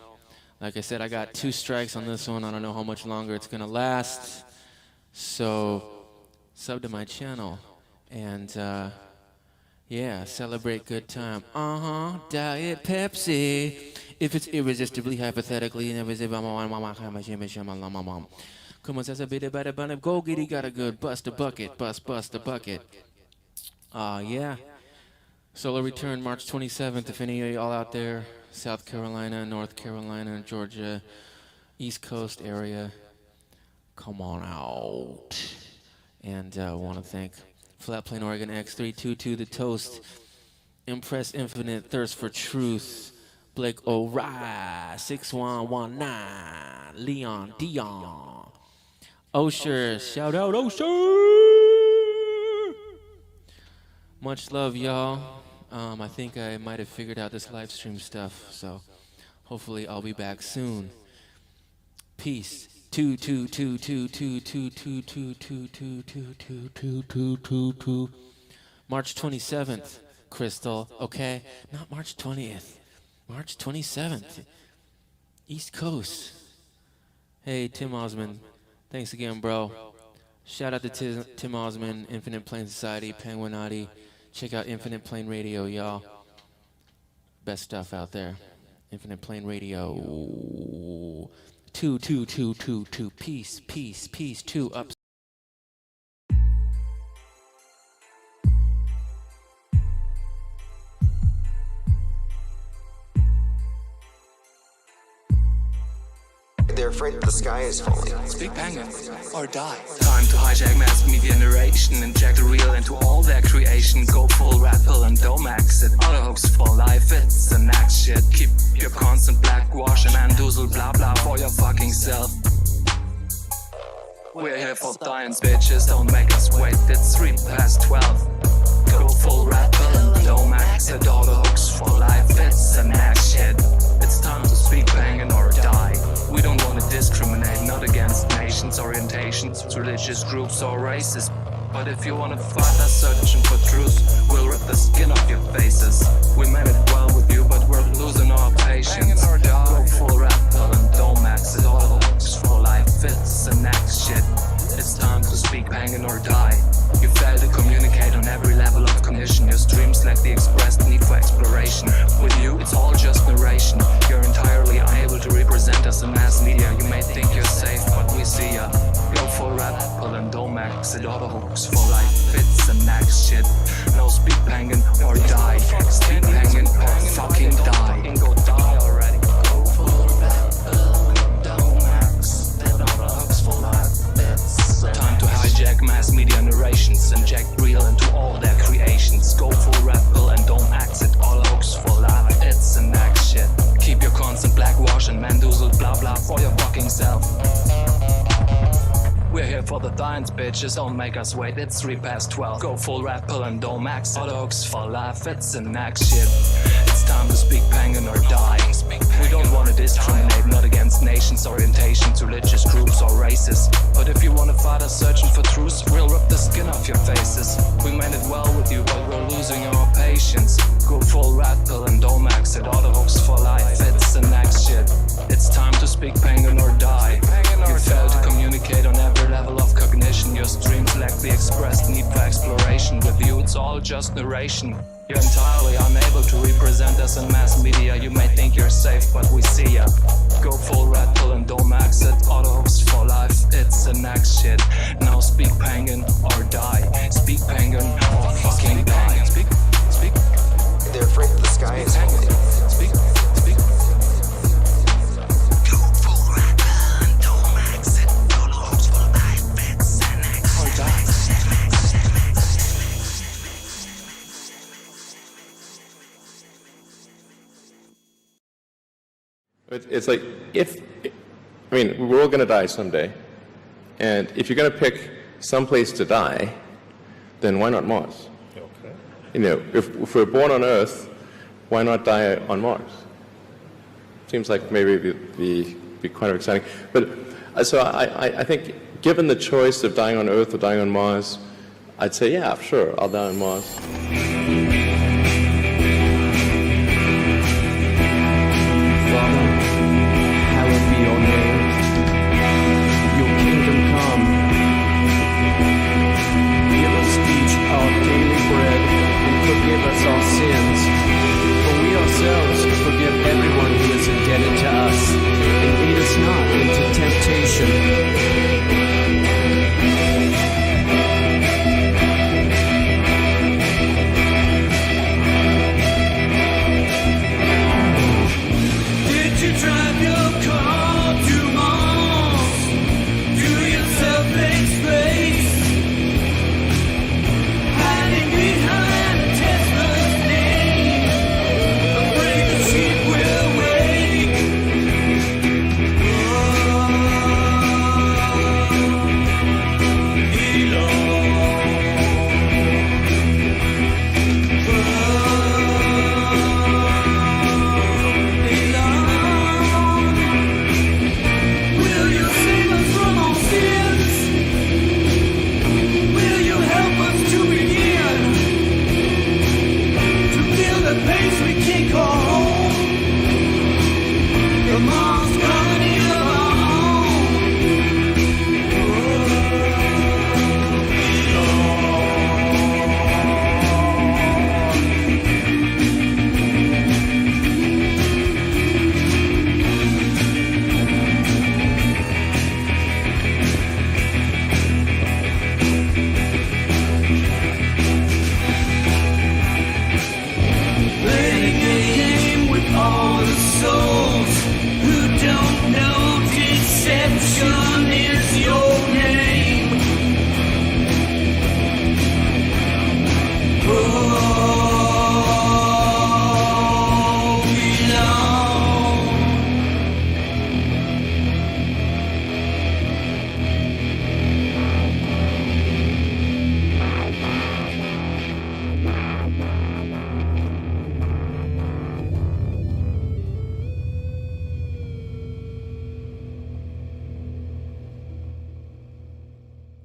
Like I said, I got 2 strikes on this one. I don't know how much longer it's gonna last. So, sub to my channel. And, yeah, celebrate good time. Diet Pepsi. If it's irresistibly, hypothetically, never say, come on, says a bit about it, but go get it, got a good bust a bucket, bust a bucket. Yeah. Solar return March 27th. If any of y'all out there, South Carolina, North Carolina, Georgia, East Coast area, come on out. And I want to thank Flat Plane Oregon X322, The Toast, Impress Infinite, Thirst for Truth, Blake O'Reilly, 6119, Leon Dion, Osher, shout out Osher! Much love, y'all. I think I might have figured out this live stream stuff, so hopefully I'll be back soon. Peace. 2. March 27th, Crystal. Okay, not March 20th. March 27th. East Coast. Hey, Tim Osmond. Thanks again, bro. Shout out to Tim Osmond, Infinite Plane Society, Penguinati. Check out Infinite Plane Radio, y'all. Best stuff out there. Infinite Plane Radio. 2. Peace. 2 up. They're afraid that the sky is falling. Speak Penguin or die. Time to hijack mass media narration, inject the real into all their creation. Go full rat pill and don't max it. Auto hooks for life, it's the next shit. Keep your constant black wash and mandoozle blah blah for your fucking self. We're here for science, bitches, don't make us wait. It's 3:12. Go full rat pill and don't max it. Auto hooks for life, it's the next shit. It's time to speak Penguin or die. We don't want to discriminate, not against nations, orientations, religious groups or races. But if you want to fight us searching for truth, we'll rip the skin off your faces. We meant it well with you, but we're losing our patience. Go full rap pill and don't max it. All hooks for life, it's the next shit. It's time to speak Penguin or die. You fail to communicate on every level of cognition. Your streams lack the expressed need for exploration. With you, it's all just narration. You're entirely unable to represent us in mass media. You may think you're safe, but we see ya. Go full rap pill and don't max it. Auto hooks for life, it's the next shit. No speak Penguin or die. Speak Penguin or fucking die. Go die already. Go full rap pill and don't max it. Auto hooks for life. Time to hijack mass media narrations, inject real into all their creations. Go full rap pill and don't axe it. All hooks for life, it's the next shit. Keep your constant black wash and mandoozle blah blah for your fucking self. We're here for the science, bitches, don't make us wait. It's 3:12. Go full rap pill and don't max it. All hooks for life, it's the next shit. It's time to speak Penguin or die. We don't want to discriminate, not against nations, orientations, religious groups or races. But if you want to fight us searching for truth, we'll rip the skin off your faces. We meant it well with you, but we're losing our patience. Go full rat pill and don't max it. All the hooks for life, it's the next shit. It's time to speak Penguin or die. You fail to communicate on every level of cognition. Your streams lack the expressed need for exploration. With you, it's all just narration. You're entirely unable to represent us in mass media. You may think you're safe, but we see ya. Go full Red Bull and don't max it. Auto hooks for life, it's the next shit. Now speak Penguin or die. Speak Penguin or fucking die. Speak. They're afraid that the sky is falling. Speak. Go full Red Bull and don't max it. Auto hooks for life, it's the next or die. It's like, we're all going to die someday. And if you're going to pick some place to die, then why not Mars? Okay. If we're born on Earth, why not die on Mars? Seems like maybe it'd be kind of exciting. But so I think given the choice of dying on Earth or dying on Mars, I'd say, yeah, sure, I'll die on Mars. Hallowed be your name. Your kingdom come. Give us each our daily bread, and forgive us our sins. For we ourselves forgive everyone who is indebted to us, and lead us not into temptation. Drive your car to Mars. Do yourself a space. Hiding behind Tesla's name. Afraid the sheep will wake.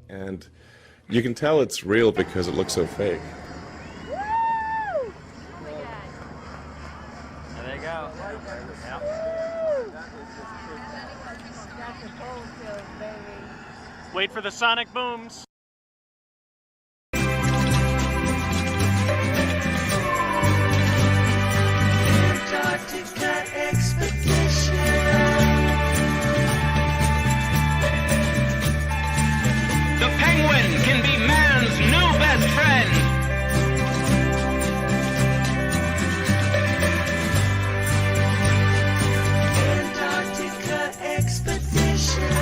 And you can tell it's real because it looks so fake. There they go. Wait for the sonic booms. Antarctica expedition. The penguin can be man's new best friend. Antarctica expedition.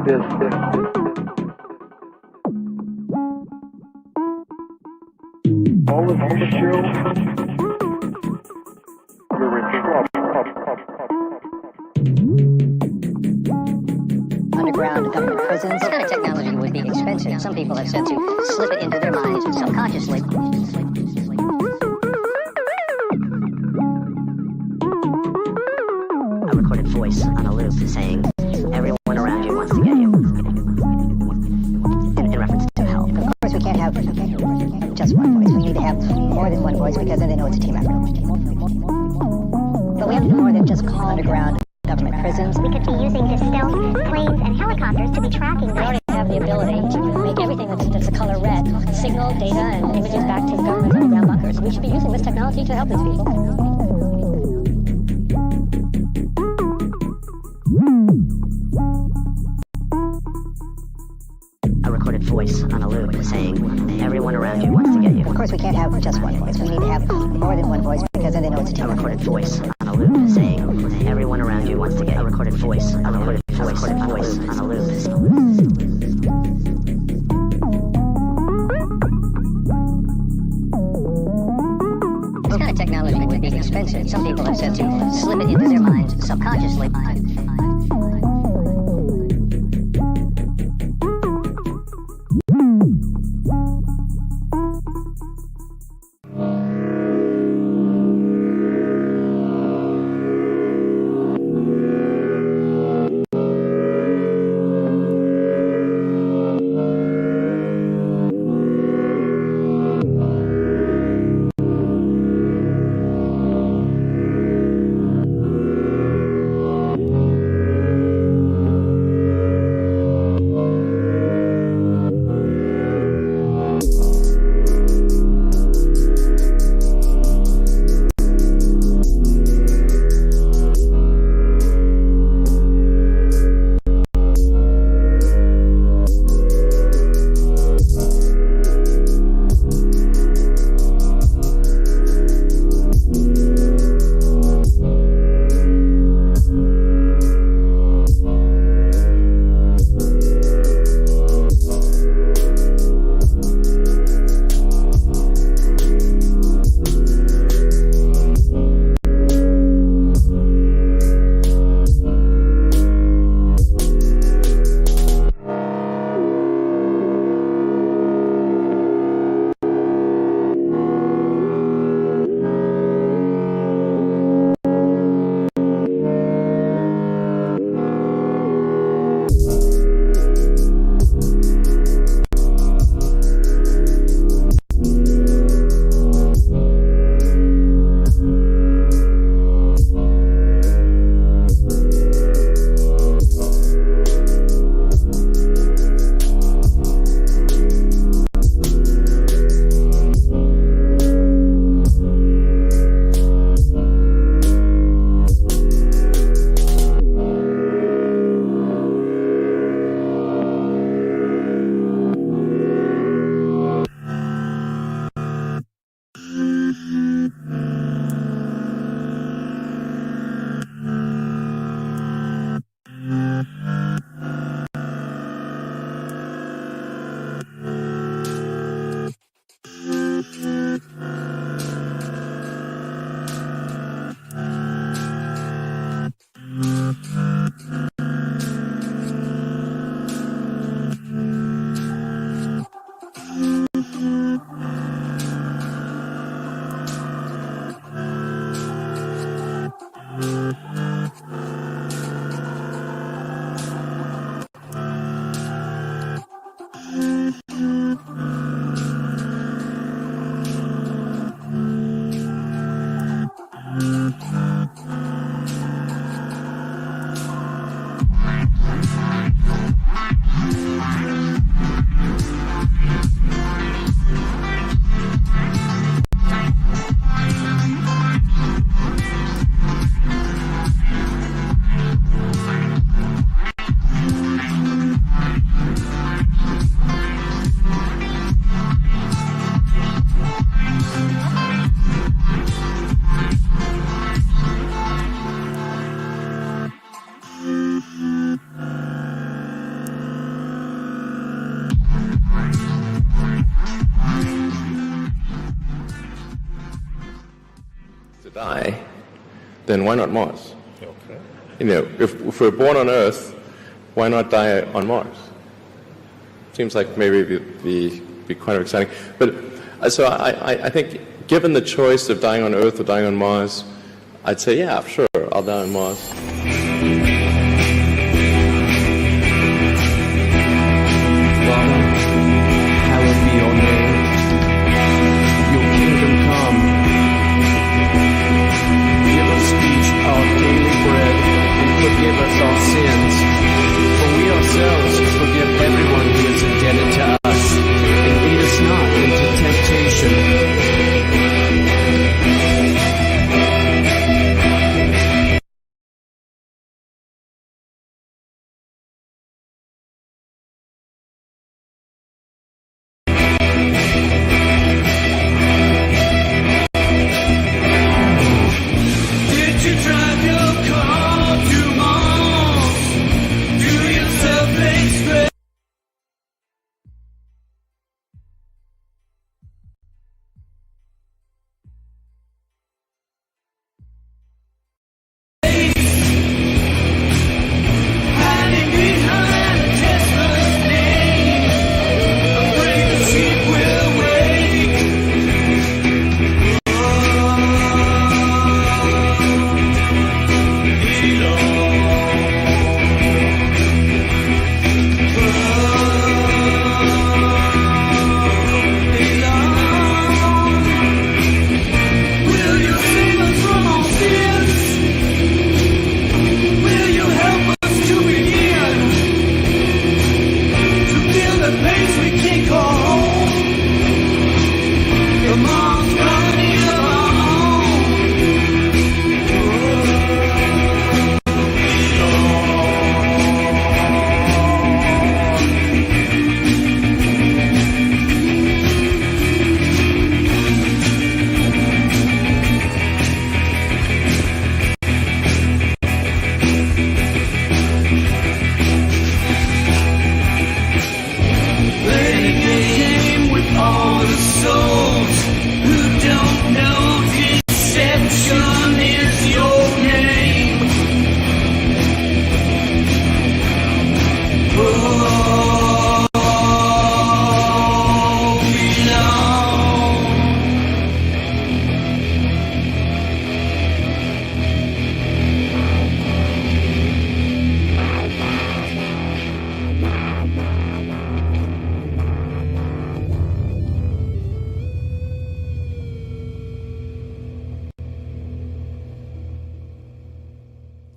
All of you show, you're in trouble. Underground government prisons. This kind of technology would be expensive. Some people have said to slip it into their minds subconsciously. A recorded voice on a loop saying, everyone around you wants to get you. In reference to help. Of course, we can't have just one voice. We need to have more than one voice because then they know it's a team effort. But we have more than just call underground government prisons. We could be using the stealth planes and helicopters to be tracking We already have the ability to make everything that's the color red signal, data, and images back to the government's underground bunkers. We should be using this technology to help these people. A recorded voice on a loop saying, everyone around you wants to get you. Of course, we can't have just one voice. We need to have more than one voice because then they know it's a team. A recorded voice on a loop saying, everyone around you wants to get you. A recorded voice on a loop. A recorded voice on a loop. This kind of technology would be expensive. Some people have said to slip it into their minds subconsciously. to die, then why not Mars? Okay. You know, if we're born on Earth, why not die on Mars? Seems like maybe it'd be quite exciting. But so I think, given the choice of dying on Earth or dying on Mars, I'd say, yeah, sure, I'll die on Mars. Father, hallowed be your name. Your kingdom come. Give us each our daily bread, and forgive us our sins. For we ourselves forgive everyone who is indebted to us. And lead us not into temptation.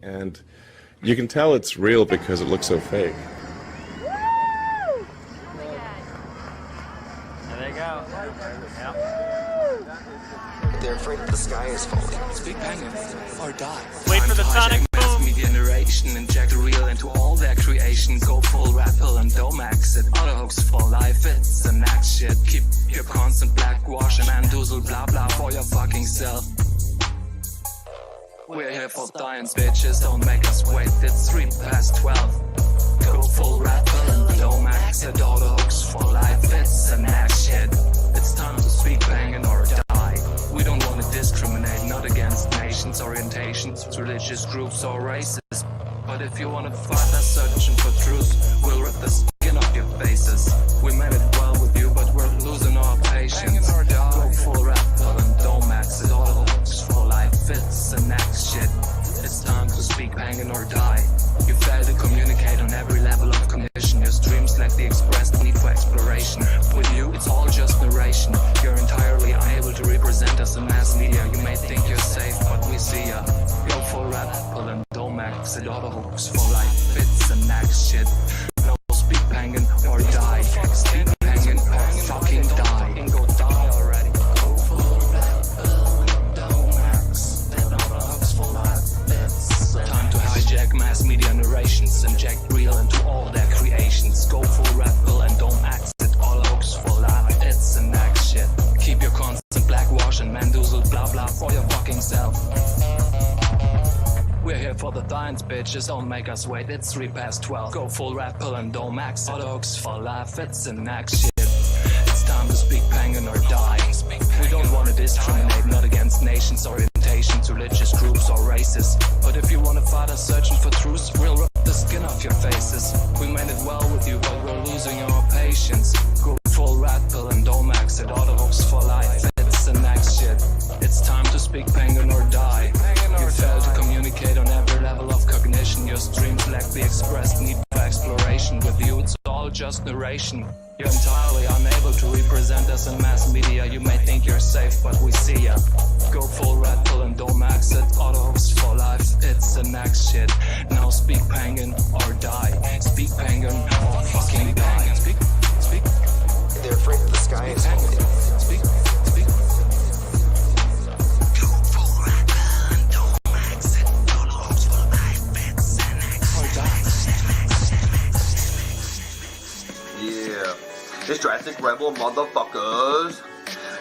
And you can tell it's real because it looks so fake. There they go. Yep. They're afraid that the sky is falling. Speak penguin or die. Wait for the sonic boom. Media narration, inject the real into all their creation. Go full rappel and don't max it. Auto hooks for life, it's the next shit. Keep your constant black wash and andoozle blah blah for your fucking self. We're here for science, bitches, don't make us wait. It's 3:12. Go full rappel and don't max it. Auto hooks for life, it's the next shit. It's time to speak banging or die. We don't want to discriminate, not against nations, orientations, religious groups or races. But if you want to fight us searching for truth, we'll rip the skin off your faces. We meant it well with you, but we're losing our patience. Go full rappel and don't max it. Auto hooks for life, it's the next shit. It's time to speak banging or die. You fail to communicate on every level of cognition. Your streams lack the expressed need for exploration. With you, it's all just narration. You're entirely unable to represent us in mass media. You may think you're safe, but we see ya. Go full rappel and don't max it. Auto hooks for life, it's the next shit. No speak banging or die. Speak banging or fucking die. Go die already. Go full rappel and don't max it. Auto hooks for life, it's time to hijack mass media narrations. Inject real into all their creations. Go full rappel and don't max it. All hooks for life, it's the next shit. Keep your constant black wash and mandoozle blah blah for your fucking self. We're here for the science, bitches, don't make us wait. It's 3:12. Go full rappel and don't max. Auto hooks for life, it's the next shit. It's time to speak banging or die. We don't want to discriminate, not against nations, orientation. tribes, religious groups, or races. But if you wanna fight us searching for truth, we'll rip the skin off your faces. We meant it well with you, but we're losing our patience. Go full rat pill and Domax, it auto hooks for life. It's the next shit. It's time to speak penguin or die. You fail to communicate on every level of cognition. Your streams lack the expressed need for exploration. With you, it's all just narration. You're entirely unable to represent us in mass media. You may think you're safe, but we see ya. Go full red pill and don't max it. Auto hooks for life, it's the next shit. Now speak penguin or die. Speak penguin or fucking die. Speak. They're afraid that the sky is falling. Speak. Go full red pill and don't max it. Auto hooks for life, it's the next shit. Yeah, it's Drastic Rebel motherfuckers.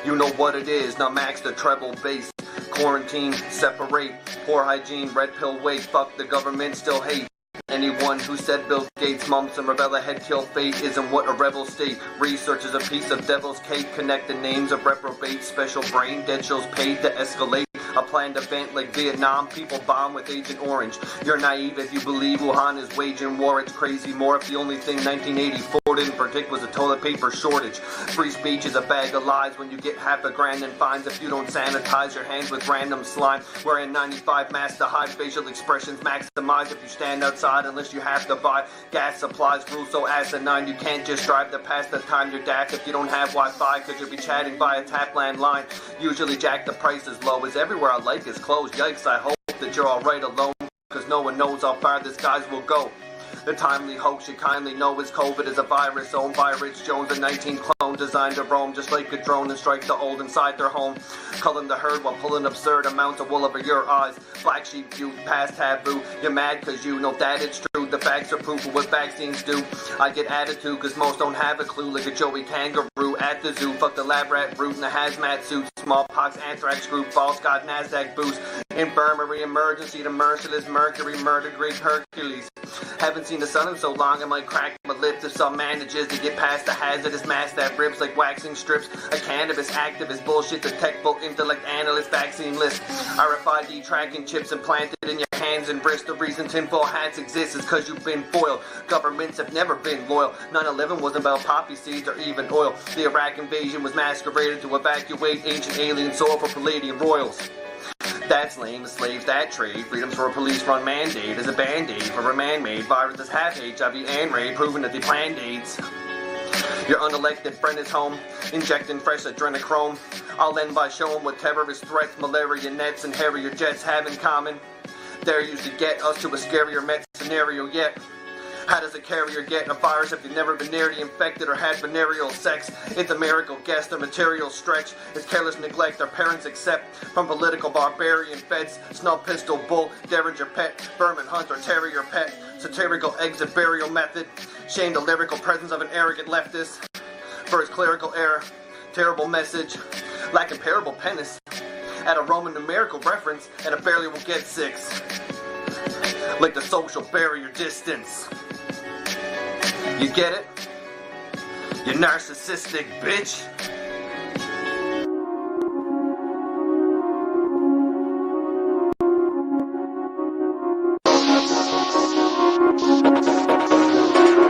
You know what it is, now max the treble bass. Quarantine, separate, poor hygiene, red pill wait, fuck the government, still hate. Anyone who said Bill Gates' mumps and rebel ahead kill fate isn't what a rebel state. Research is a piece of devil's cake, connect the names of reprobates, special brain, dead shows paid to escalate. A planned event like Vietnam, people bomb with Agent Orange. You're naive if you believe Wuhan is waging war, it's crazy more if the only thing 1984 didn't predict was a toilet paper shortage. Free speech is a bag of lies when you get $5,000 in fines if you don't sanitize your hands with random slime. Wearing 95 masks to hide facial expressions, maximize if you stand outside unless you have to buy gas supplies. Rules so asinine you can't just drive to pass the time you're daft if you don't have Wi-Fi, cause you'll be chatting via tap landline. Usually jack the price is low, as everywhere I like is closed. Yikes, I hope that you're alright alone, cause no one knows how far this guys will go. The timely hoax you kindly know is COVID is a virus owned by Rich Jones, a 19 clone designed to roam just like a drone and strike the old inside their home. Culling the herd while pulling absurd amounts of wool over your eyes. Black sheep viewed past taboo. You're mad cause you know that it's true. The facts are proof of what vaccines do. I get attitude cause most don't have a clue, like a Joey Kangaroo at the zoo. Fuck the lab rat brute in the hazmat suits. Smallpox, anthrax group, false god, Nasdaq boost. Infirmary, emergency, the merciless Mercury, murder, Greek Hercules. Haven't seen the sun in so long, I might crack my lips if some manages to get past the hazardous mass that rips like waxing strips. A cannabis activist bullshit, the tech folk intellect analyst vaccine list. RFID tracking chips implanted in your hands and wrists. The reason tinfoil hats exist is cause you've been foiled. Governments have never been loyal. 9/11 wasn't about poppy seeds or even oil. The Iraq invasion was masqueraded to evacuate ancient alien soil for Palladian royals. That's lame, the slaves that trade. Freedoms for a police-run mandate is a band-aid for a man-made virus that's half HIV and raid, proving that they planned AIDS. Your unelected friend is home, injecting fresh adrenochrome. I'll end by showing what terrorist threats, malaria nets, and Harrier jets have in common. They're used to get us to a scarier Met scenario yet. How does a carrier get a virus if you've never been nearly infected or had venereal sex? It's a miracle guess, the material stretch. It's careless neglect our parents accept from political barbarian feds. Snub pistol bull, derringer pet, vermin hunter, terrier pet. Satirical exit burial method. Shame the lyrical presence of an arrogant leftist. For his clerical error, terrible message. Lacking parable penance. At a Roman numerical reference, and it barely will get 6. Like the social barrier distance. You get it? You narcissistic bitch.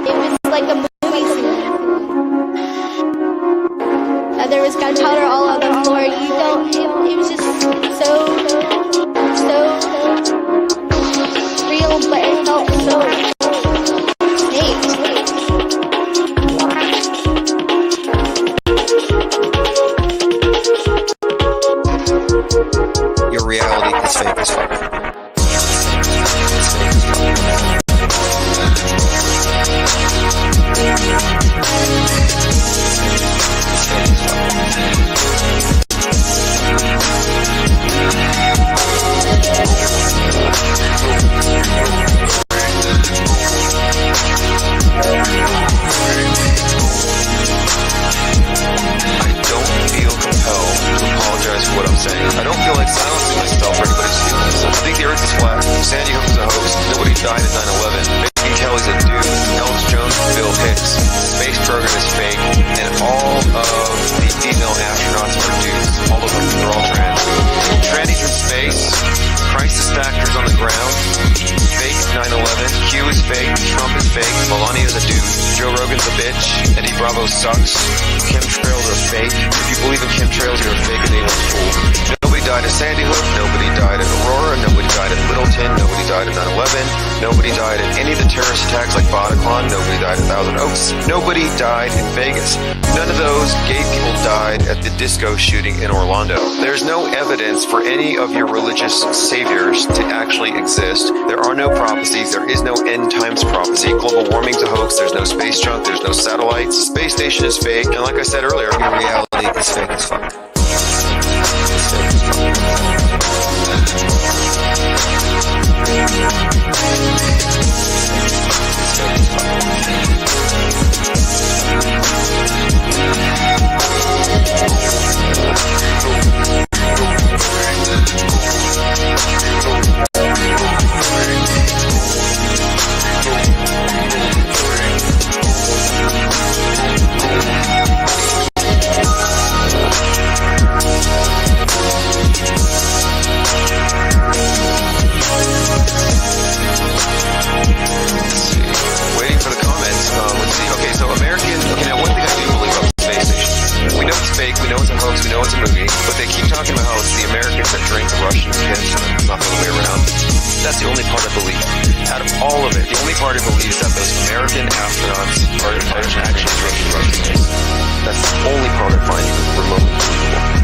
It was like a movie scene. There was gunpowder all on the floor. It was just so real, but it felt so fake. Your reality is fake as fuck. I don't feel like silencing myself for anybody's feelings. I think the earth is flat. Sandy Hook is a hoax. Nobody died at 9/11. Megyn Kelly's a dude. Elvis Jones and Bill Hicks. The space program is fake. And all of the female astronauts are dudes. All of them. They're all trans. Trannies in space. fake, Trump is fake, Melania's a dude, Joe Rogan's a bitch, Eddie Bravo sucks, chemtrails are fake. If you believe in chemtrails, you're a fake and a fool. Nobody died at Sandy Hook, nobody died at Aurora, nobody died at Littleton, nobody died at 9/11, nobody died at any of the terrorist attacks like Bataclan, nobody died at Thousand Oaks, nobody died in Vegas. None of those gay people died at the disco shooting in Orlando. There's no evidence for any of your religious saviors to actually exist. There are no prophecies. There is no end times prophecy. Global warming's a hoax. There's no space junk. There's no satellites. The space station is fake. And like I said earlier, your reality is fake as fuck. It's fake as Waiting for the comments. Let's see. Okay, so American. Okay, now one thing I do believe about the space station. We know it's fake. We know it's a hoax. We know it's a movie. But they keep talking about how it's the Americans that drink the Russians' piss and it's not the other way around. That's the only part I believe. Out of all of it, the only part I believe is that those American astronauts are actually drinking Russian piss. That's the only part I find remotely believable.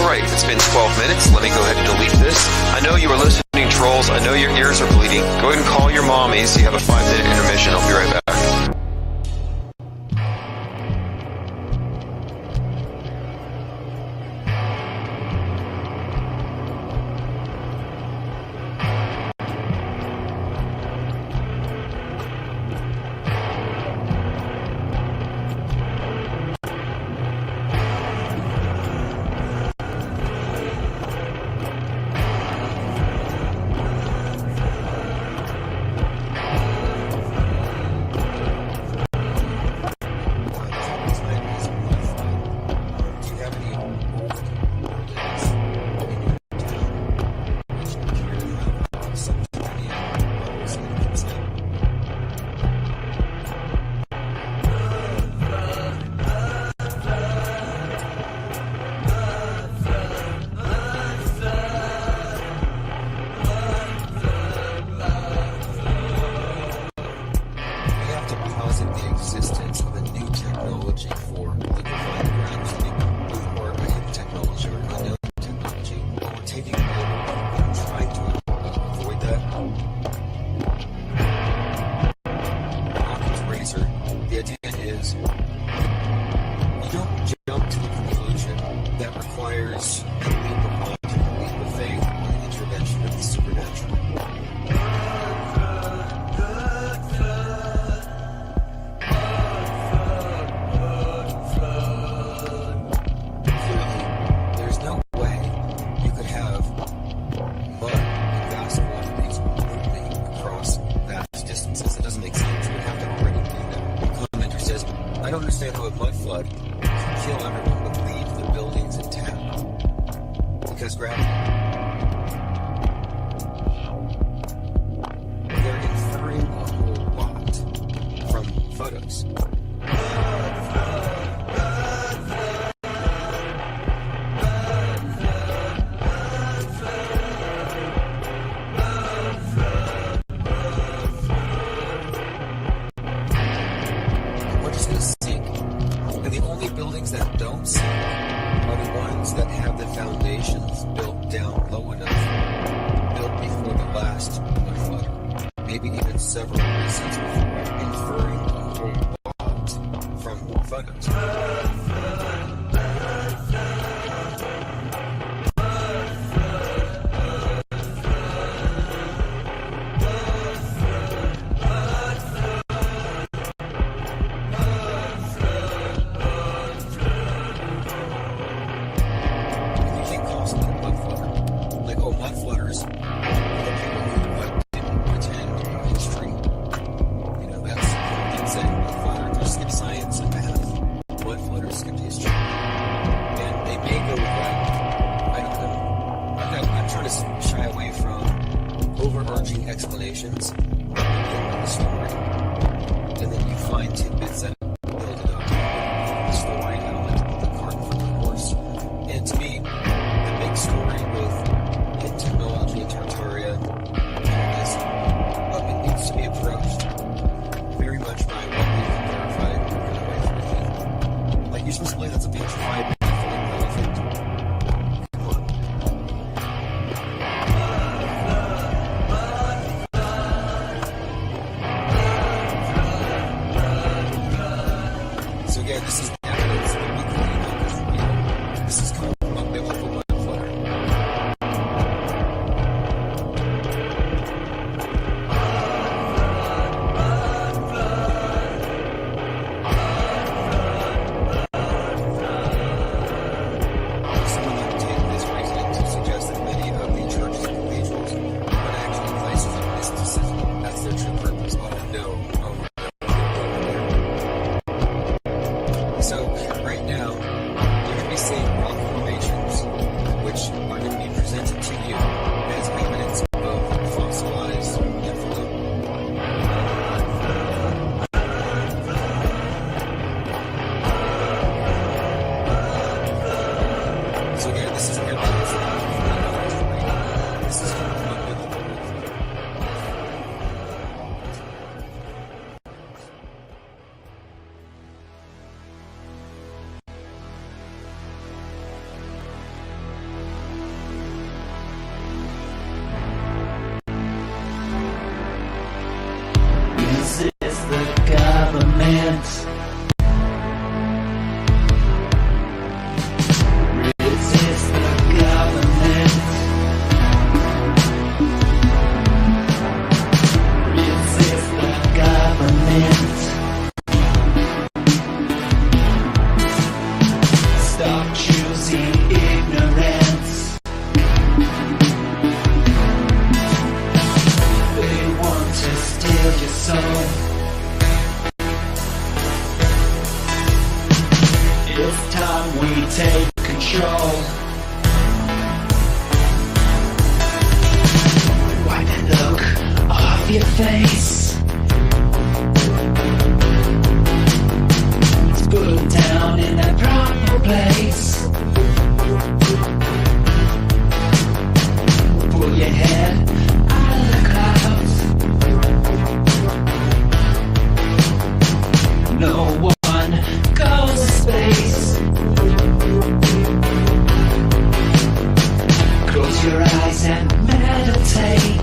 Alright, it's been 12 minutes. Let me go ahead and delete this. I know you were listening, trolls. I know your ears are bleeding. Go ahead and call your mommies. You have a 5-minute intermission. I'll be right back. overarching explanations. story, and then you find tidbits that build it up. The story, I don't like to put the cart in front of the horse. And to me, the big story with hidden technology and Tartaria is it needs to be approached very much by what we can verify and run away from it. Like, you're supposed to believe that's a big tribe. So again, this is evidence that we can know is real. This is called a biblical blood flutter. Someone like taking this reasoning to suggest that many of the churches and cathedrals are actually places of mysticism. That's their true purpose. Oh no. So right now, you're going to be seeing rock formations, which are going to be presented to you as evidence of fossilized Nephilim. So again, this is evidence that this is called unbiblical movement. Resist the government. Resist the government. Resist the government. Stop choosing ignorance. They want to steal your soul. It's time we take control. Wipe the look off your face. Let's put it down in that proper place. Pull your head out of the clouds. No one goes to space. Close your eyes and meditate.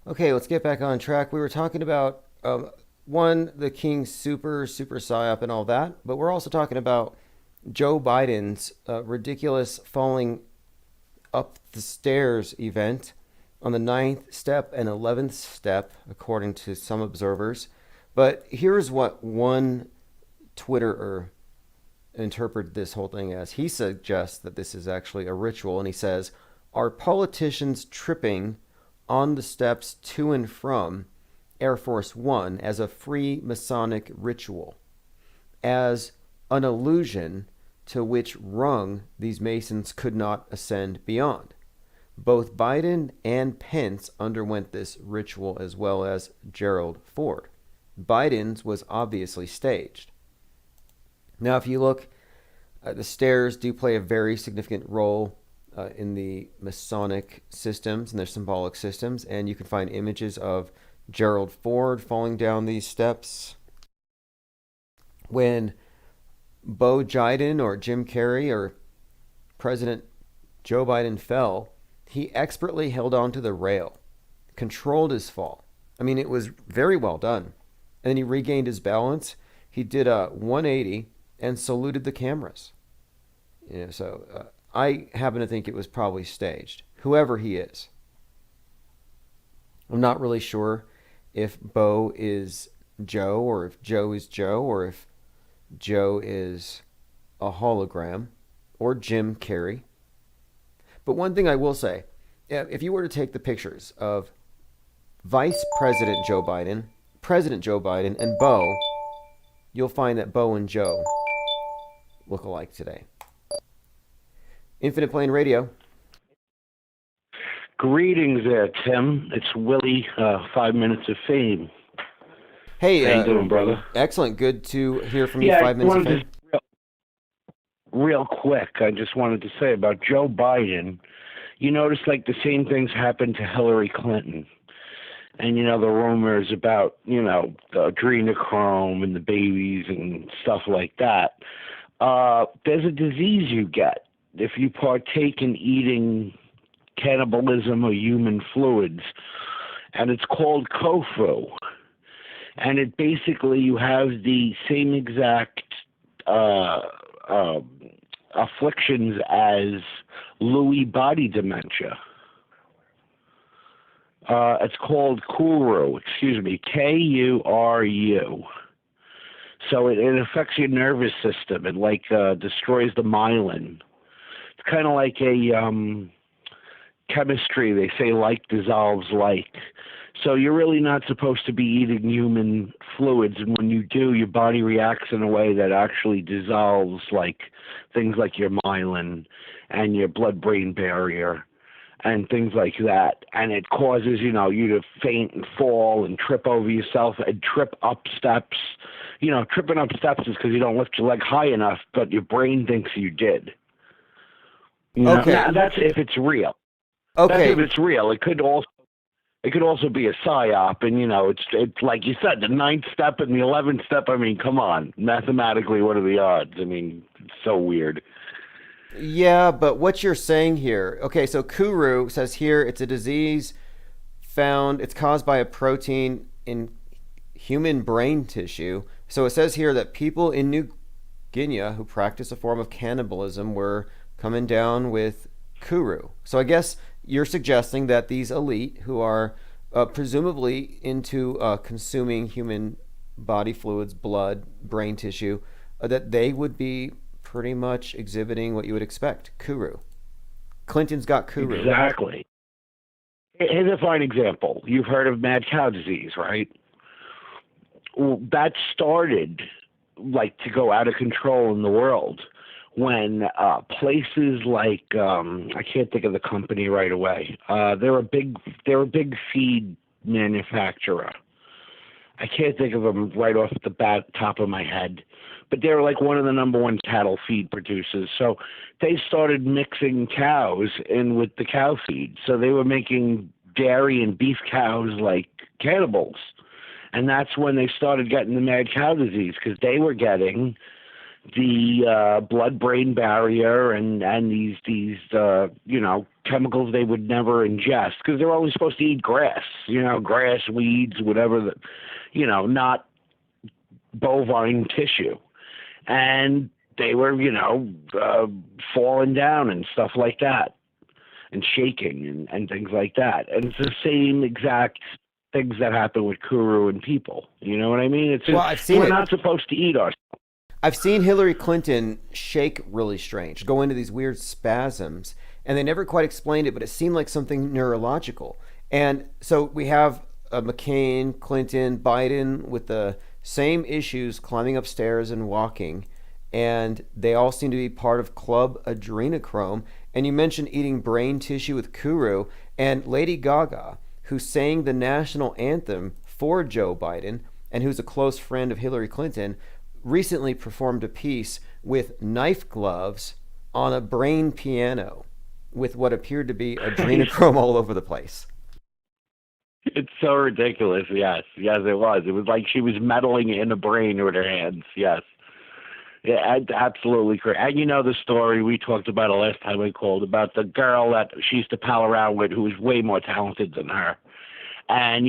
Okay, let's get back on track. We were talking about one, the King's super psyop and all that, but we're also talking about Joe Biden's ridiculous falling up the stairs event on the 9th step and 11th step, according to some observers. But here's what one Twitterer interpreted this whole thing as. He suggests that this is actually a ritual, and he says, "Are politicians tripping on the steps to and from Air Force One as a free Masonic ritual, as an illusion to which rung these Masons could not ascend beyond? Both Biden and Pence underwent this ritual, as well as Gerald Ford. Biden's was obviously staged." Now, if you look, the stairs do play a very significant role in the Masonic systems and their symbolic systems, and you can find images of Gerald Ford falling down these steps. When Bo Biden or Jim Carrey or President Joe Biden fell, he expertly held onto the rail, controlled his fall. I mean, it was very well done. And then he regained his balance. He did a 180 and saluted the cameras. So I happen to think it was probably staged, whoever he is. I'm not really sure if Bo is Joe, or if Joe is Joe, or if Joe is a hologram, or Jim Carrey. But one thing I will say, if you were to take the pictures of Vice President Joe Biden, President Joe Biden, and Bo, you'll find that Bo and Joe look alike today. Infinite Plane Radio. Greetings there, Tim. It's Willie, 5 Minutes of Fame. Hey, how you doing, brother? Excellent. Good to hear from you. 5 minutes of fame. Real quick, I just wanted to say about Joe Biden, you notice like the same things happened to Hillary Clinton. And, the rumors about, the adrenochrome and the babies and stuff like that. There's a disease you get if you partake in eating cannibalism or human fluids, and it's called kofu. And it basically, you have the same exact afflictions as Lewy body dementia. It's called Kuru, Kuru. So it affects your nervous system. It destroys the myelin. It's kind of like a chemistry. They say like dissolves like. So you're really not supposed to be eating human fluids, and when you do, your body reacts in a way that actually dissolves things like your myelin and your blood-brain barrier and things like that. And it causes, you to faint and fall and trip over yourself and trip up steps. Tripping up steps is because you don't lift your leg high enough, but your brain thinks you did. Okay. Now, that's if it's real. Okay. That's if it's real. It could also be a psyop, and it's like you said, the 9th step and the 11th step. I mean, come on, mathematically, what are the odds? I mean, it's so weird. Yeah, but what you're saying here, okay, so Kuru says here it's a disease it's caused by a protein in human brain tissue. So it says here that people in New Guinea who practice a form of cannibalism were coming down with Kuru. So I guess you're suggesting that these elite who are presumably into consuming human body fluids, blood, brain tissue, that they would be pretty much exhibiting what you would expect, Kuru. Clinton's got Kuru. Exactly. Here's a fine example. You've heard of mad cow disease, right? Well, that started to go out of control in the world when places like I can't think of the company right away. They're a big feed manufacturer. I can't think of them right off the top of my head, but they're one of the number one cattle feed producers. So they started mixing cows in with the cow feed. So they were making dairy and beef cows like cannibals. And that's when they started getting the mad cow disease, because they were getting the blood-brain barrier and these chemicals they would never ingest because they're only supposed to eat grass, grass, weeds, whatever, not bovine tissue. And they were, falling down and stuff like that and shaking and things like that. And it's the same exact things that happen with Kuru and people. You know what I mean? It's I've seen we're it. not supposed to eat ourselves. I've seen Hillary Clinton shake really strange, go into these weird spasms, and they never quite explained it, but it seemed like something neurological. And so we have McCain, Clinton, Biden with the same issues, climbing upstairs and walking, and they all seem to be part of Club Adrenochrome. And you mentioned eating brain tissue with Kuru, and Lady Gaga, who sang the national anthem for Joe Biden and who's a close friend of Hillary Clinton, recently performed a piece with knife gloves on a brain piano with what appeared to be adrenochrome all over the place. It's so ridiculous. Yes, it was. It was like she was meddling in a brain with her hands. Yes. Yeah, absolutely correct. And you know the story, we talked about it last time I called, about the girl that she used to pal around with who was way more talented than her. And,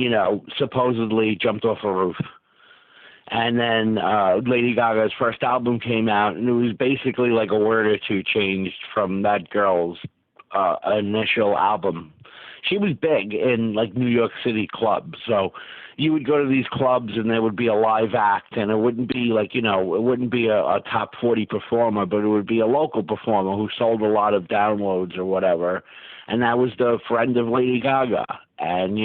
supposedly jumped off a roof. And then Lady Gaga's first album came out, and it was basically like a word or two changed from that girl's initial album. She was big in like New York City clubs, so you would go to these clubs and there would be a live act, and it wouldn't be like, it wouldn't be a top 40 performer, but it would be a local performer who sold a lot of downloads or whatever, and that was the friend of Lady Gaga. And,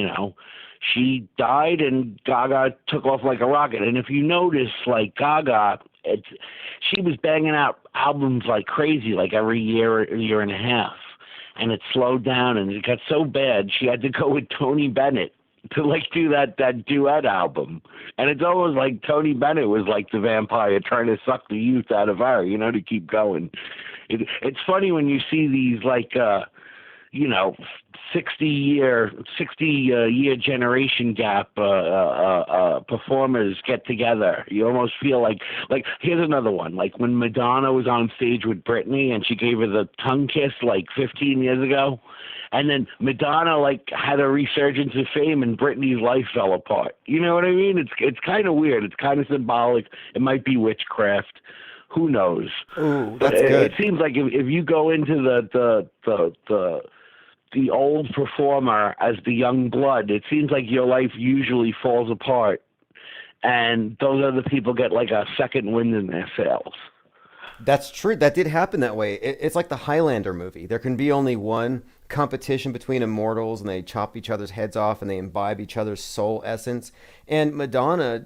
she died and Gaga took off like a rocket. And if you notice, like Gaga, she was banging out albums like crazy, like every year, a year and a half. And it slowed down and it got so bad she had to go with Tony Bennett to like do that duet album. And it's almost like Tony Bennett was like the vampire trying to suck the youth out of her, to keep going. It's funny when you see these like 60 year generation gap performers get together. You almost feel like here's another one, like when Madonna was on stage with Britney and she gave her the tongue kiss like 15 years ago, and then Madonna like had a resurgence of fame and Britney's life fell apart. You know what I mean? It's kind of weird. It's kind of symbolic. It might be witchcraft. Who knows? Ooh, but that's good. It seems like if you go into the old performer as the young blood, it seems like your life usually falls apart, and those other people get like a second wind in their sails. That's true. That did happen that way. It's like the Highlander movie. There can be only one competition between immortals, and they chop each other's heads off, and they imbibe each other's soul essence. And Madonna,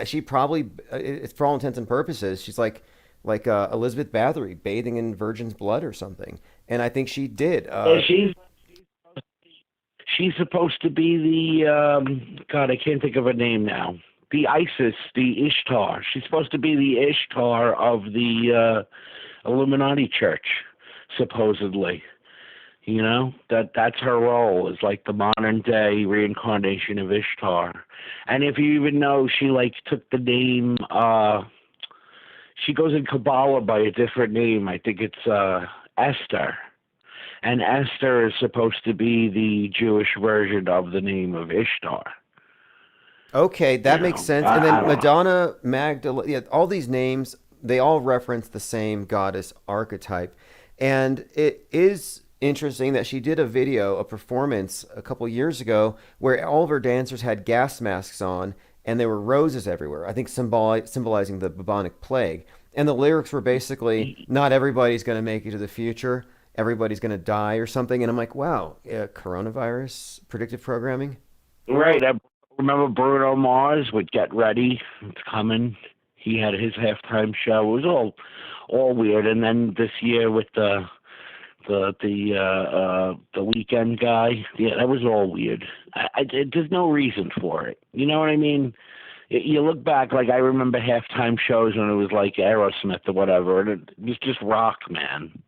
she probably, it's for all intents and purposes, she's like Elizabeth Bathory bathing in virgin's blood or something. And I think she did. She's supposed to be the, God, I can't think of her name now. The Isis, the Ishtar. She's supposed to be the Ishtar of the Illuminati church, supposedly. That's her role, is like the modern day reincarnation of Ishtar. And if you even know, she like took the name, she goes in Kabbalah by a different name. I think it's Esther. And Esther is supposed to be the Jewish version of the name of Ishtar. Okay, that makes sense. And then Madonna, Magdalene, all these names, they all reference the same goddess archetype. And it is interesting that she did a performance a couple years ago where all of her dancers had gas masks on and there were roses everywhere, I think symbolizing the bubonic plague. And the lyrics were basically, not everybody's going to make it to the future, everybody's going to die or something. And I'm like, wow, coronavirus predictive programming? Right. I remember Bruno Mars would Get Ready, it's coming. He had his halftime show. It was all weird. And then this year with the Weekend guy, yeah, that was all weird. There's no reason for it. You know what I mean? You look back, like I remember halftime shows when it was like Aerosmith or whatever, and it was just rock, man.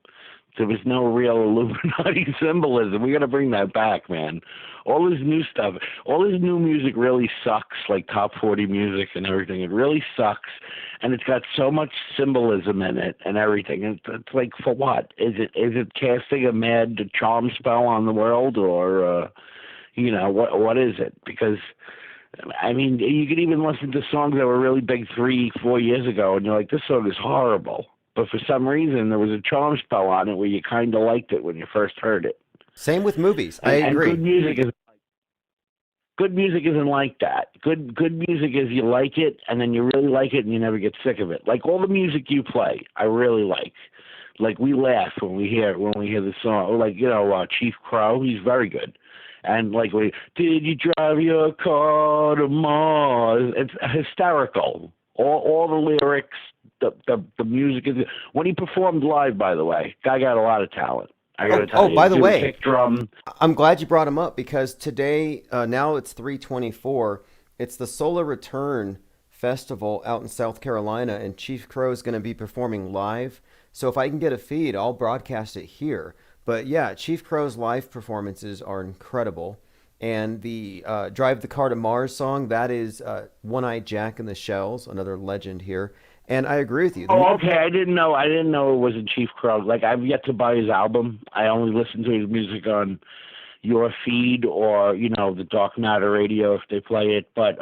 There was no real Illuminati symbolism. We got to bring that back, man. All this new stuff, all this new music really sucks, like top 40 music and everything. It really sucks, and it's got so much symbolism in it and everything. It's like, for what? Is it casting a mad charm spell on the world, or what is it? Because I mean, you could even listen to songs that were really big 3-4 years ago, and you're like, this song is horrible. But for some reason, there was a charm spell on it where you kind of liked it when you first heard it. Same with movies. I agree. And good music isn't like that. Good music is you like it, and then you really like it, and you never get sick of it. Like all the music you play, I really like. Like we laugh when we hear the song. Or like Chief Crow, he's very good. And like did you drive your car to Mars? It's hysterical. All the lyrics, the music is. When he performed live, by the way, guy got a lot of talent. I gotta tell you. By the way, kick drum. I'm glad you brought him up because today, now it's 3/24. It's the Solar Return Festival out in South Carolina, and Chief Crow is going to be performing live. So if I can get a feed, I'll broadcast it here. But yeah, Chief Crow's live performances are incredible. And the Drive the Car to Mars song, that is One-Eyed Jack and the Shells, another legend here. And I agree with you. Oh, okay. I didn't know it wasn't Chief Crow. Like, I've yet to buy his album. I only listen to his music on your feed or, the Dark Matter radio if they play it. But,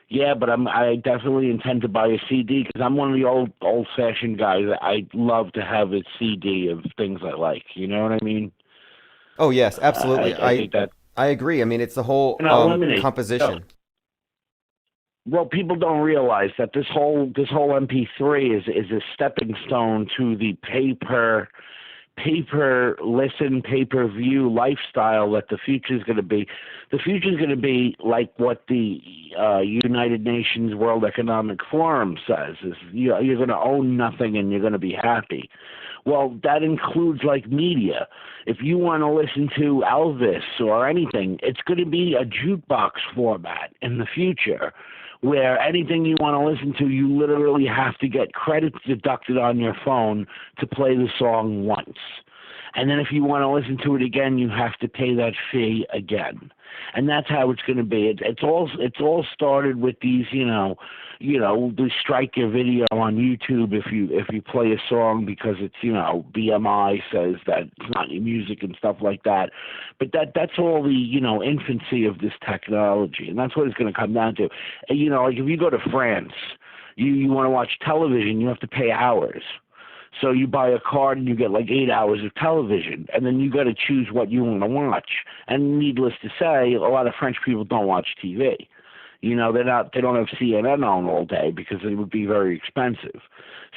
yeah, but I definitely intend to buy a CD because I'm one of the old-fashioned guys. I love to have a CD of things I like. You know what I mean? Oh, yes, absolutely. I think that. I agree. I mean, it's the whole composition. No. Well, people don't realize that this whole MP3 is a stepping stone to the pay-per listen, pay-per-view lifestyle that the future is going to be. The future is going to be like what the United Nations World Economic Forum says: is you're going to own nothing and you're going to be happy. Well, that includes like media. If you want to listen to Elvis or anything, it's going to be a jukebox format in the future, where anything you want to listen to, you literally have to get credits deducted on your phone to play the song once. And then if you want to listen to it again, you have to pay that fee again. And that's how it's going to be. It's all started with these, they strike your video on YouTube if you play a song because it's, BMI says that it's not your music and stuff like that. But that's all the, infancy of this technology. And that's what it's going to come down to. Like if you go to France, you want to watch television, you have to pay hours. So you buy a card and you get like 8 hours of television, and then you got to choose what you want to watch. And needless to say, a lot of French people don't watch TV. They don't have CNN on all day because it would be very expensive.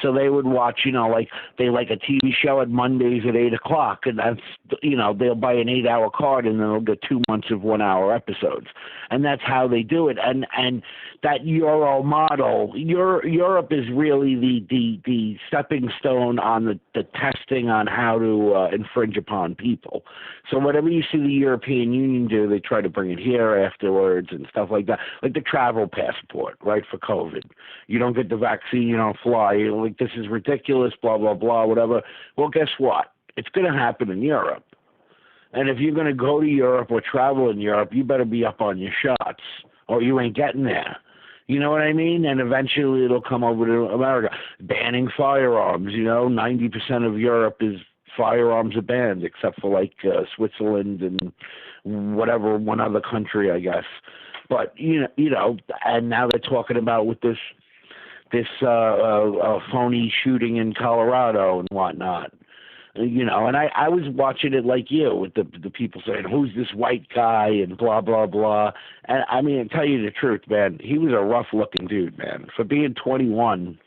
So they would watch, like they like a TV show at Mondays at 8:00, and that's, they'll buy an 8-hour card and then they'll get 2 months of 1-hour episodes, and that's how they do it. And that Euro model, Europe is really the stepping stone on the testing on how to infringe upon people. So whatever you see the European Union do, they try to bring it here afterwards and stuff like that, like the travel passport, right, for COVID. You don't get the vaccine, you don't fly. Like, this is ridiculous, blah, blah, blah, whatever. Well, guess what? It's going to happen in Europe. And if you're going to go to Europe or travel in Europe, you better be up on your shots or you ain't getting there. You know what I mean? And eventually it'll come over to America. Banning firearms, 90% of Europe is firearms are banned except for like Switzerland and whatever, one other country, I guess. But, and now they're talking about with this phony shooting in Colorado and whatnot. And I was watching it like you, with the people saying, who's this white guy and blah, blah, blah. And I mean, to tell you the truth, man, he was a rough-looking dude, man. For being 21,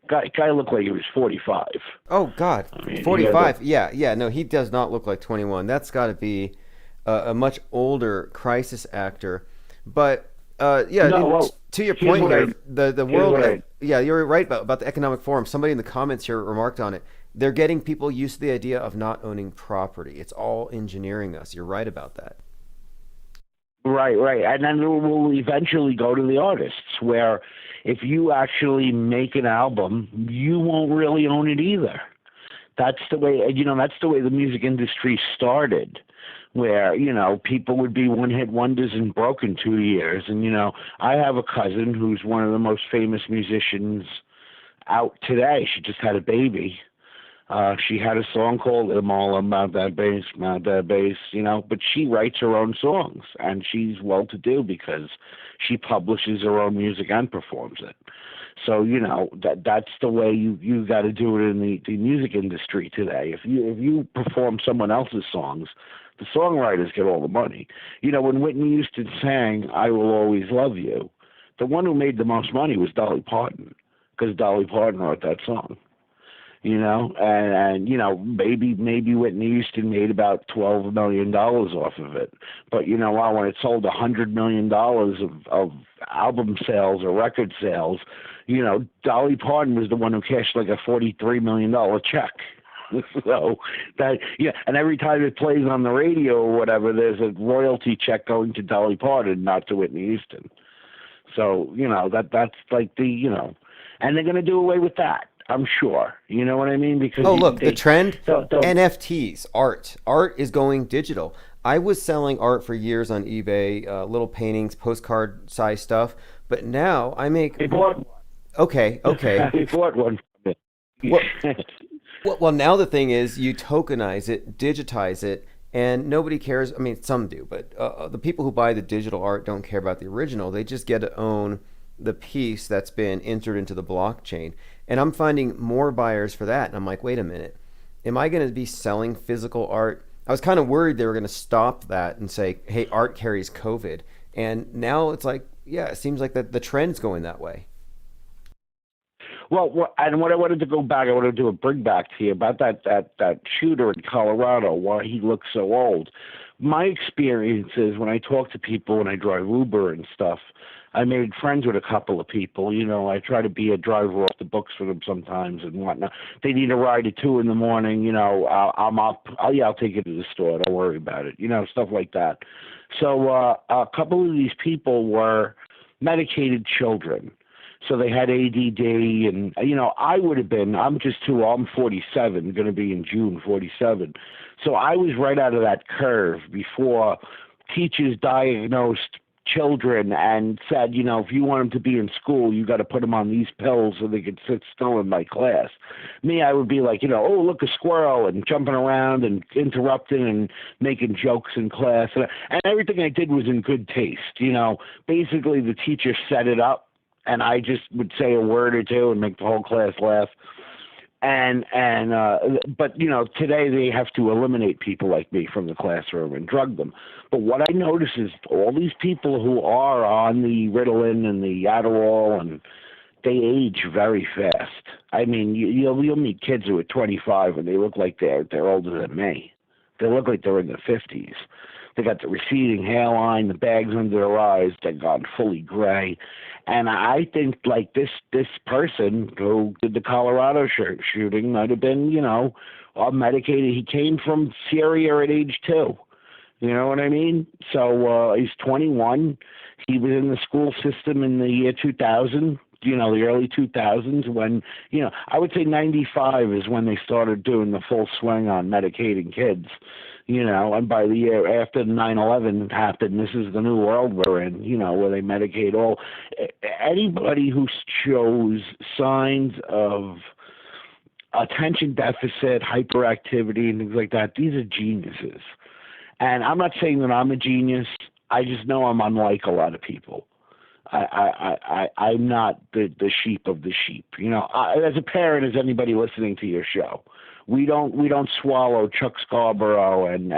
guy looked like he was 45. Oh, God. I mean, 45? Yeah. No, he does not look like 21. That's got to be a much older crisis actor. But, to your point here, the world, you're right about the Economic Forum. Somebody in the comments here remarked on it. They're getting people used to the idea of not owning property. It's all engineering us. You're right about that. Right. And then we'll eventually go to the artists, where if you actually make an album, you won't really own it either. That's the way, that's the way the music industry started, where, people would be one-hit wonders and broke in 2 years. And, I have a cousin who's one of the most famous musicians out today. She just had a baby. She had a song called "I'm All About That Bass, About That Bass," but she writes her own songs, and she's well-to-do because she publishes her own music and performs it. So that's the way you got to do it in the music industry today. If you perform someone else's songs, the songwriters get all the money. When Whitney Houston sang "I Will Always Love You," the one who made the most money was Dolly Parton, because Dolly Parton wrote that song. And maybe Whitney Houston made about $12 million off of it. But when it sold $100 million of album sales or record sales, Dolly Parton was the one who cashed like a $43 million check. So and every time it plays on the radio or whatever, there's a royalty check going to Dolly Parton, not to Whitney Houston. So that's like and they're going to do away with that, I'm sure. You know what I mean? Because look, the trend, NFTs, art is going digital. I was selling art for years on eBay, little paintings, postcard size stuff, but now I make. They bought one. Okay. They bought one. Well, now the thing is, you tokenize it, digitize it, and nobody cares. I mean, some do, but the people who buy the digital art don't care about the original. They just get to own the piece that's been entered into the blockchain. And I'm finding more buyers for that. And I'm like, wait a minute, am I going to be selling physical art? I was kind of worried they were going to stop that and say, hey, art carries COVID. And now it's like, yeah, it seems like the trend's going that way. Well, and what I wanted to go back, I wanted to do a bring back to you about that shooter in Colorado, why he looks so old. My experience is when I talk to people, when I drive Uber and stuff, I made friends with a couple of people. I try to be a driver off the books for them sometimes and whatnot. They need a ride at 2 a.m. I'm up. I'll take you to the store. Don't worry about it. Stuff like that. So a couple of these people were medicated children. So they had ADD, and I would have been. I'm just too old. I'm 47, going to be in June 47. So I was right out of that curve before teachers diagnosed children and said, if you want them to be in school, you got to put them on these pills so they could sit still in my class. Me, I would be like, oh, look, a squirrel, and jumping around and interrupting and making jokes in class. And everything I did was in good taste. Basically the teacher set it up, and I just would say a word or two and make the whole class laugh. But today they have to eliminate people like me from the classroom and drug them. But what I notice is all these people who are on the Ritalin and the Adderall, and they age very fast. I mean, you'll meet kids who are 25 and they look like they're older than me. They look like they're in their 50s. They got the receding hairline, the bags under their eyes, they're gone fully gray. And I think like this person who did the Colorado shooting might have been, medicated. He came from Syria at age 2. You know what I mean? So he's 21. He was in the school system in the year 2000. The early 2000s when, I would say 95 is when they started doing the full swing on medicating kids, and by the year after 9/11 happened, this is the new world we're in, where they medicate anybody who shows signs of attention deficit, hyperactivity, and things like that. These are geniuses. And I'm not saying that I'm a genius. I just know I'm unlike a lot of people. I'm not the sheep of the sheep. As a parent, as anybody listening to your show, we don't swallow Chuck Scarborough and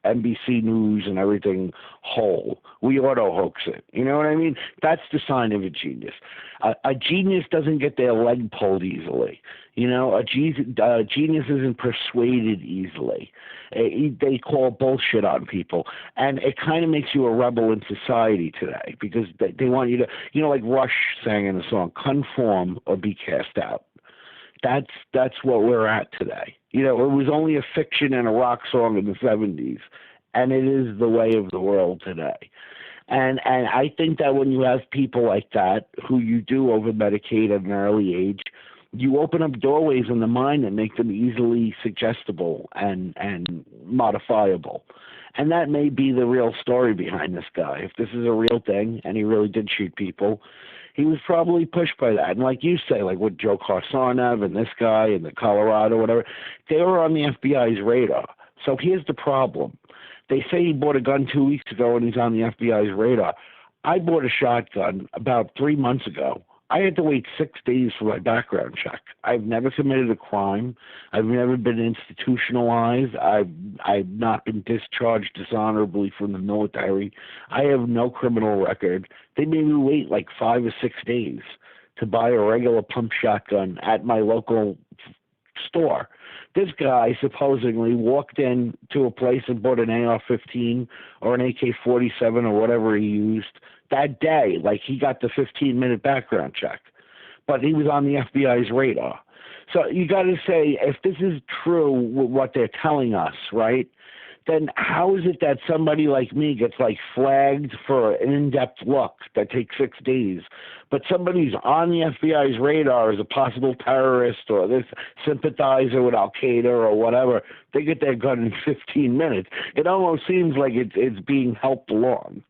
NBC News and everything whole. We auto hoax it. You know what I mean? That's the sign of a genius. A genius doesn't get their leg pulled easily. A genius isn't persuaded easily. They call bullshit on people, and it kind of makes you a rebel in society today because they want you to, like Rush sang in the song, conform or be cast out. That's what we're at today. It was only a fiction and a rock song in the 70s, and it is the way of the world today. And I think that when you have people like that who you do over medicate at an early age, you open up doorways in the mind that make them easily suggestible and modifiable. And that may be the real story behind this guy. If this is a real thing and he really did shoot people, he was probably pushed by that. And like you say, like with Joe Karsanev and this guy and the Colorado, whatever, they were on the FBI's radar. So here's the problem. They say he bought a gun 2 weeks ago and he's on the FBI's radar. I bought a shotgun about 3 months ago. I had to wait 6 days for my background check. I've never committed a crime. I've never been institutionalized. I've not been discharged dishonorably from the military. I have no criminal record. They made me wait like 5 or 6 days to buy a regular pump shotgun at my local store. This guy supposedly walked in to a place and bought an AR-15 or an AK-47 or whatever he used that day. Like, he got the 15-minute background check. But he was on the FBI's radar. So you got to say, if this is true, what they're telling us, right, then how is it that somebody like me gets, like, flagged for an in-depth look that takes 6 days, but somebody's on the FBI's radar as a possible terrorist or this sympathizer with Al-Qaeda or whatever, they get their gun in 15 minutes? It almost seems like it's being helped along.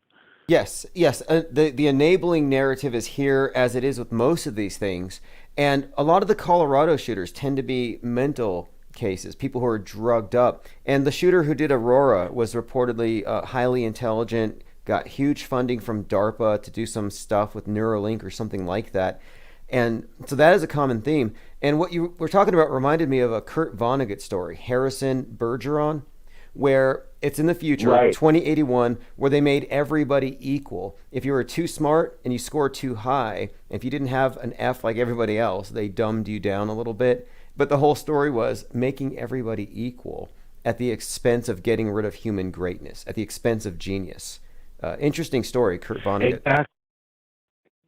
Yes. The enabling narrative is here, as it is with most of these things. And a lot of the Colorado shooters tend to be mental cases, people who are drugged up. And the shooter who did Aurora was reportedly highly intelligent, got huge funding from DARPA to do some stuff with Neuralink or something like that. And so that is a common theme. And what you were talking about reminded me of a Kurt Vonnegut story, Harrison Bergeron, where it's in the future, right, 2081, where they made everybody equal. If you were too smart and you scored too high, if you didn't have an F like everybody else, they dumbed you down a little bit. But the whole story was making everybody equal at the expense of getting rid of human greatness, at the expense of genius. Interesting story, Kurt Vonnegut.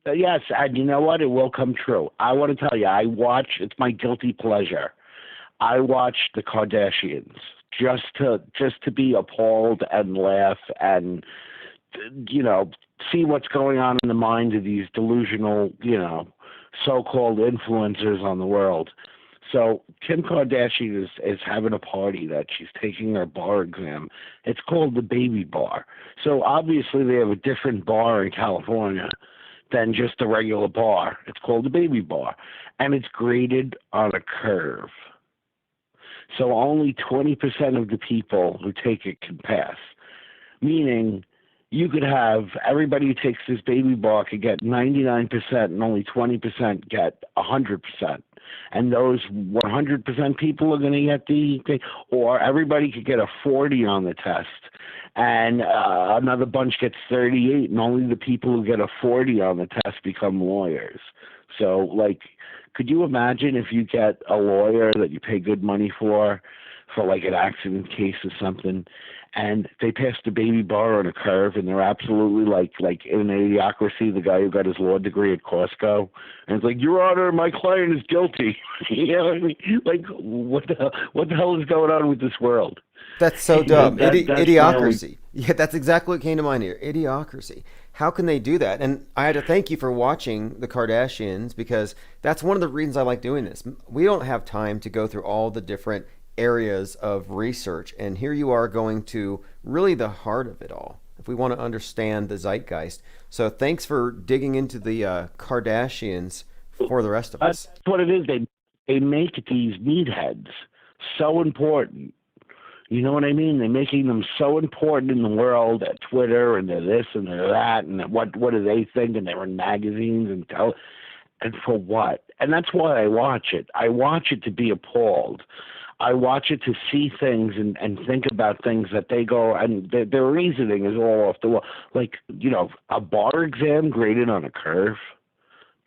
Yes, and you know what? It will come true. I want to tell you, it's my guilty pleasure. I watch the Kardashians just to be appalled and laugh and, you know, see what's going on in the minds of these delusional, you know, so-called influencers on the world. So Kim Kardashian is having a party that she's taking her bar exam. It's called the Baby Bar. So obviously they have a different bar in California than just a regular bar. It's called the Baby Bar. And it's graded on a curve. So only 20% of the people who take it can pass. Meaning you could have everybody who takes this Baby Bar could get 99% and only 20% get 100%. And those 100% people are going to get or everybody could get a 40 on the test, and another bunch gets 38, and only the people who get a 40 on the test become lawyers. So, like, could you imagine if you get a lawyer that you pay good money for like an accident case or something, and they pass the Baby Bar on a curve, and they're absolutely like in an idiocracy, the guy who got his law degree at Costco, and it's like, Your Honor, my client is guilty. You know what I mean? Like, what the hell is going on with this world? That's so dumb. Idiocracy. Yeah, that's exactly what came to mind here. Idiocracy. How can they do that? And I had to thank you for watching the Kardashians, because that's one of the reasons I like doing this. We don't have time to go through all the different areas of research, and here you are going to really the heart of it all if we want to understand the zeitgeist. So thanks for digging into the Kardashians for the rest of us. That's what it is. They make these meatheads so important. You know what I mean? They're making them so important in the world at Twitter, and they're this and they're that, and what do they think? And they're in magazines and for what? And that's why I watch it. I watch it to be appalled. I watch it to see things and think about things that they go, and their reasoning is all off the wall. Like, you know, a bar exam graded on a curve.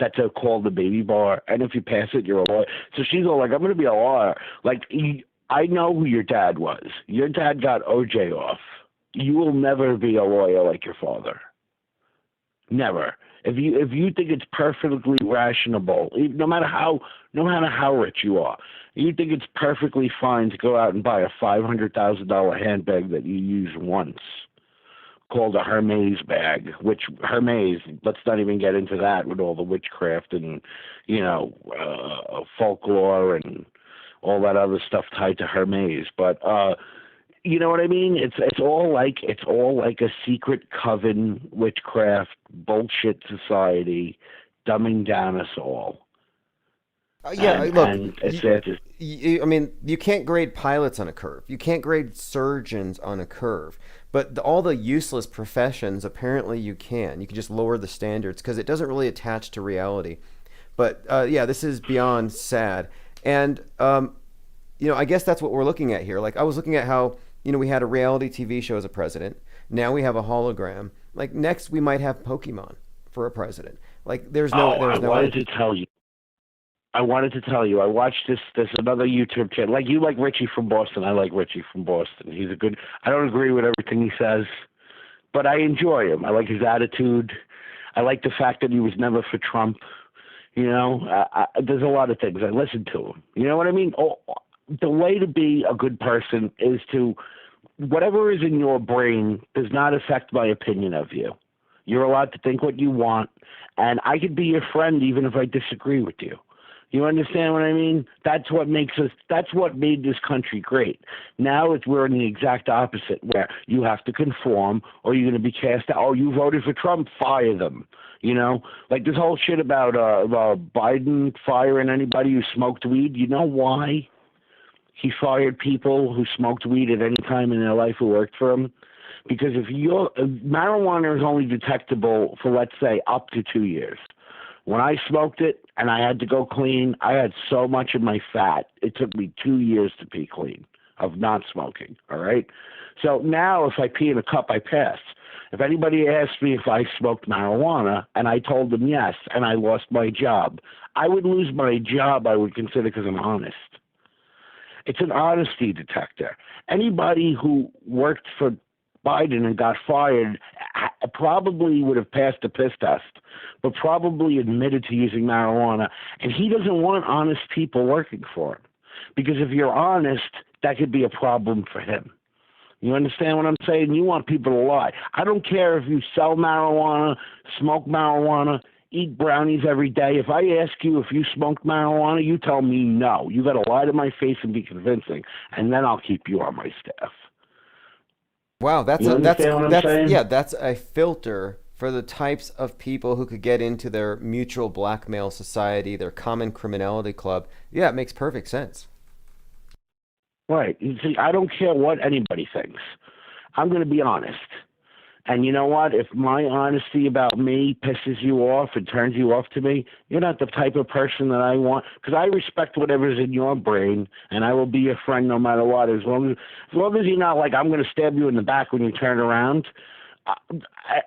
That's called the Baby Bar. And if you pass it, you're a lawyer. So she's all like, I'm going to be a lawyer. Like, I know who your dad was. Your dad got OJ off. You will never be a lawyer like your father. Never. If you think it's perfectly rational, no matter how rich you are, you think it's perfectly fine to go out and buy a $500,000 handbag that you use once. called a Hermes bag, which Hermes, let's not even get into that with all the witchcraft and, folklore and all that other stuff tied to Hermes. But, you know what I mean? It's all like a secret coven witchcraft bullshit society dumbing down us all. Look, and it's there to you can't grade pilots on a curve. You can't grade surgeons on a curve. But all the useless professions, apparently you can. You can just lower the standards because it doesn't really attach to reality. But this is beyond sad. And, I guess that's what we're looking at here. Like, I was looking at how, we had a reality TV show as a president. Now we have a hologram. Like, next we might have Pokemon for a president. Like, there's no... I wanted to tell you. I watched this another YouTube channel. Like, you like Richie from Boston. I like Richie from Boston. He's a good... I don't agree with everything he says, but I enjoy him. I like his attitude. I like the fact that he was never for Trump. There's a lot of things. I listen to him. You know what I mean? The way to be a good person is to... Whatever is in your brain does not affect my opinion of you. You're allowed to think what you want, and I could be your friend even if I disagree with you. You understand what I mean? That's what made this country great. Now we're in the exact opposite, where you have to conform or you're going to be cast out. Oh, you voted for Trump, fire them. Like this whole shit about Biden firing anybody who smoked weed. You know why he fired people who smoked weed at any time in their life who worked for him? Because marijuana is only detectable for, let's say, up to 2 years. When I smoked it and I had to go clean, I had so much of my fat. It took me 2 years to pee clean of not smoking. All right. So now if I pee in a cup, I pass. If anybody asked me if I smoked marijuana and I told them yes and I lost my job, I would lose my job, I would consider, because I'm honest. It's an honesty detector. Anybody who worked for Biden and got fired probably would have passed the piss test, but probably admitted to using marijuana. And he doesn't want honest people working for him, because if you're honest, that could be a problem for him. You understand what I'm saying? You want people to lie. I don't care if you sell marijuana, smoke marijuana, eat brownies every day. If I ask you if you smoke marijuana, you tell me no. You got to lie to my face and be convincing, and then I'll keep you on my staff. Wow, that's saying? That's a filter for the types of people who could get into their mutual blackmail society, their common criminality club. Yeah, it makes perfect sense. Right. You see, I don't care what anybody thinks. I'm going to be honest. And you know what? If my honesty about me pisses you off and turns you off to me, you're not the type of person that I want. Because I respect whatever's in your brain, and I will be your friend no matter what. As long as you're not like, I'm going to stab you in the back when you turn around.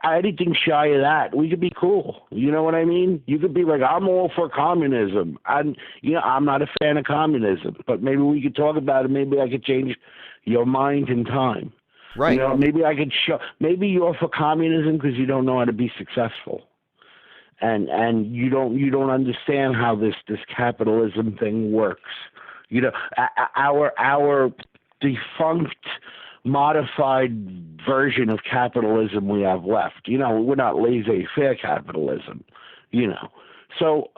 Anything shy of that, we could be cool. You know what I mean? You could be like, I'm all for communism. I'm not a fan of communism, but maybe we could talk about it. Maybe I could change your mind in time. Right. Maybe I could show. Maybe you're for communism because you don't know how to be successful, and you don't understand how this capitalism thing works. Our defunct, modified version of capitalism we have left. We're not laissez-faire capitalism. So,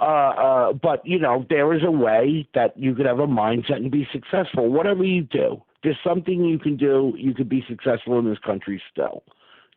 but there is a way that you could have a mindset and be successful. Whatever you do, there's something you can do. You could be successful in this country still.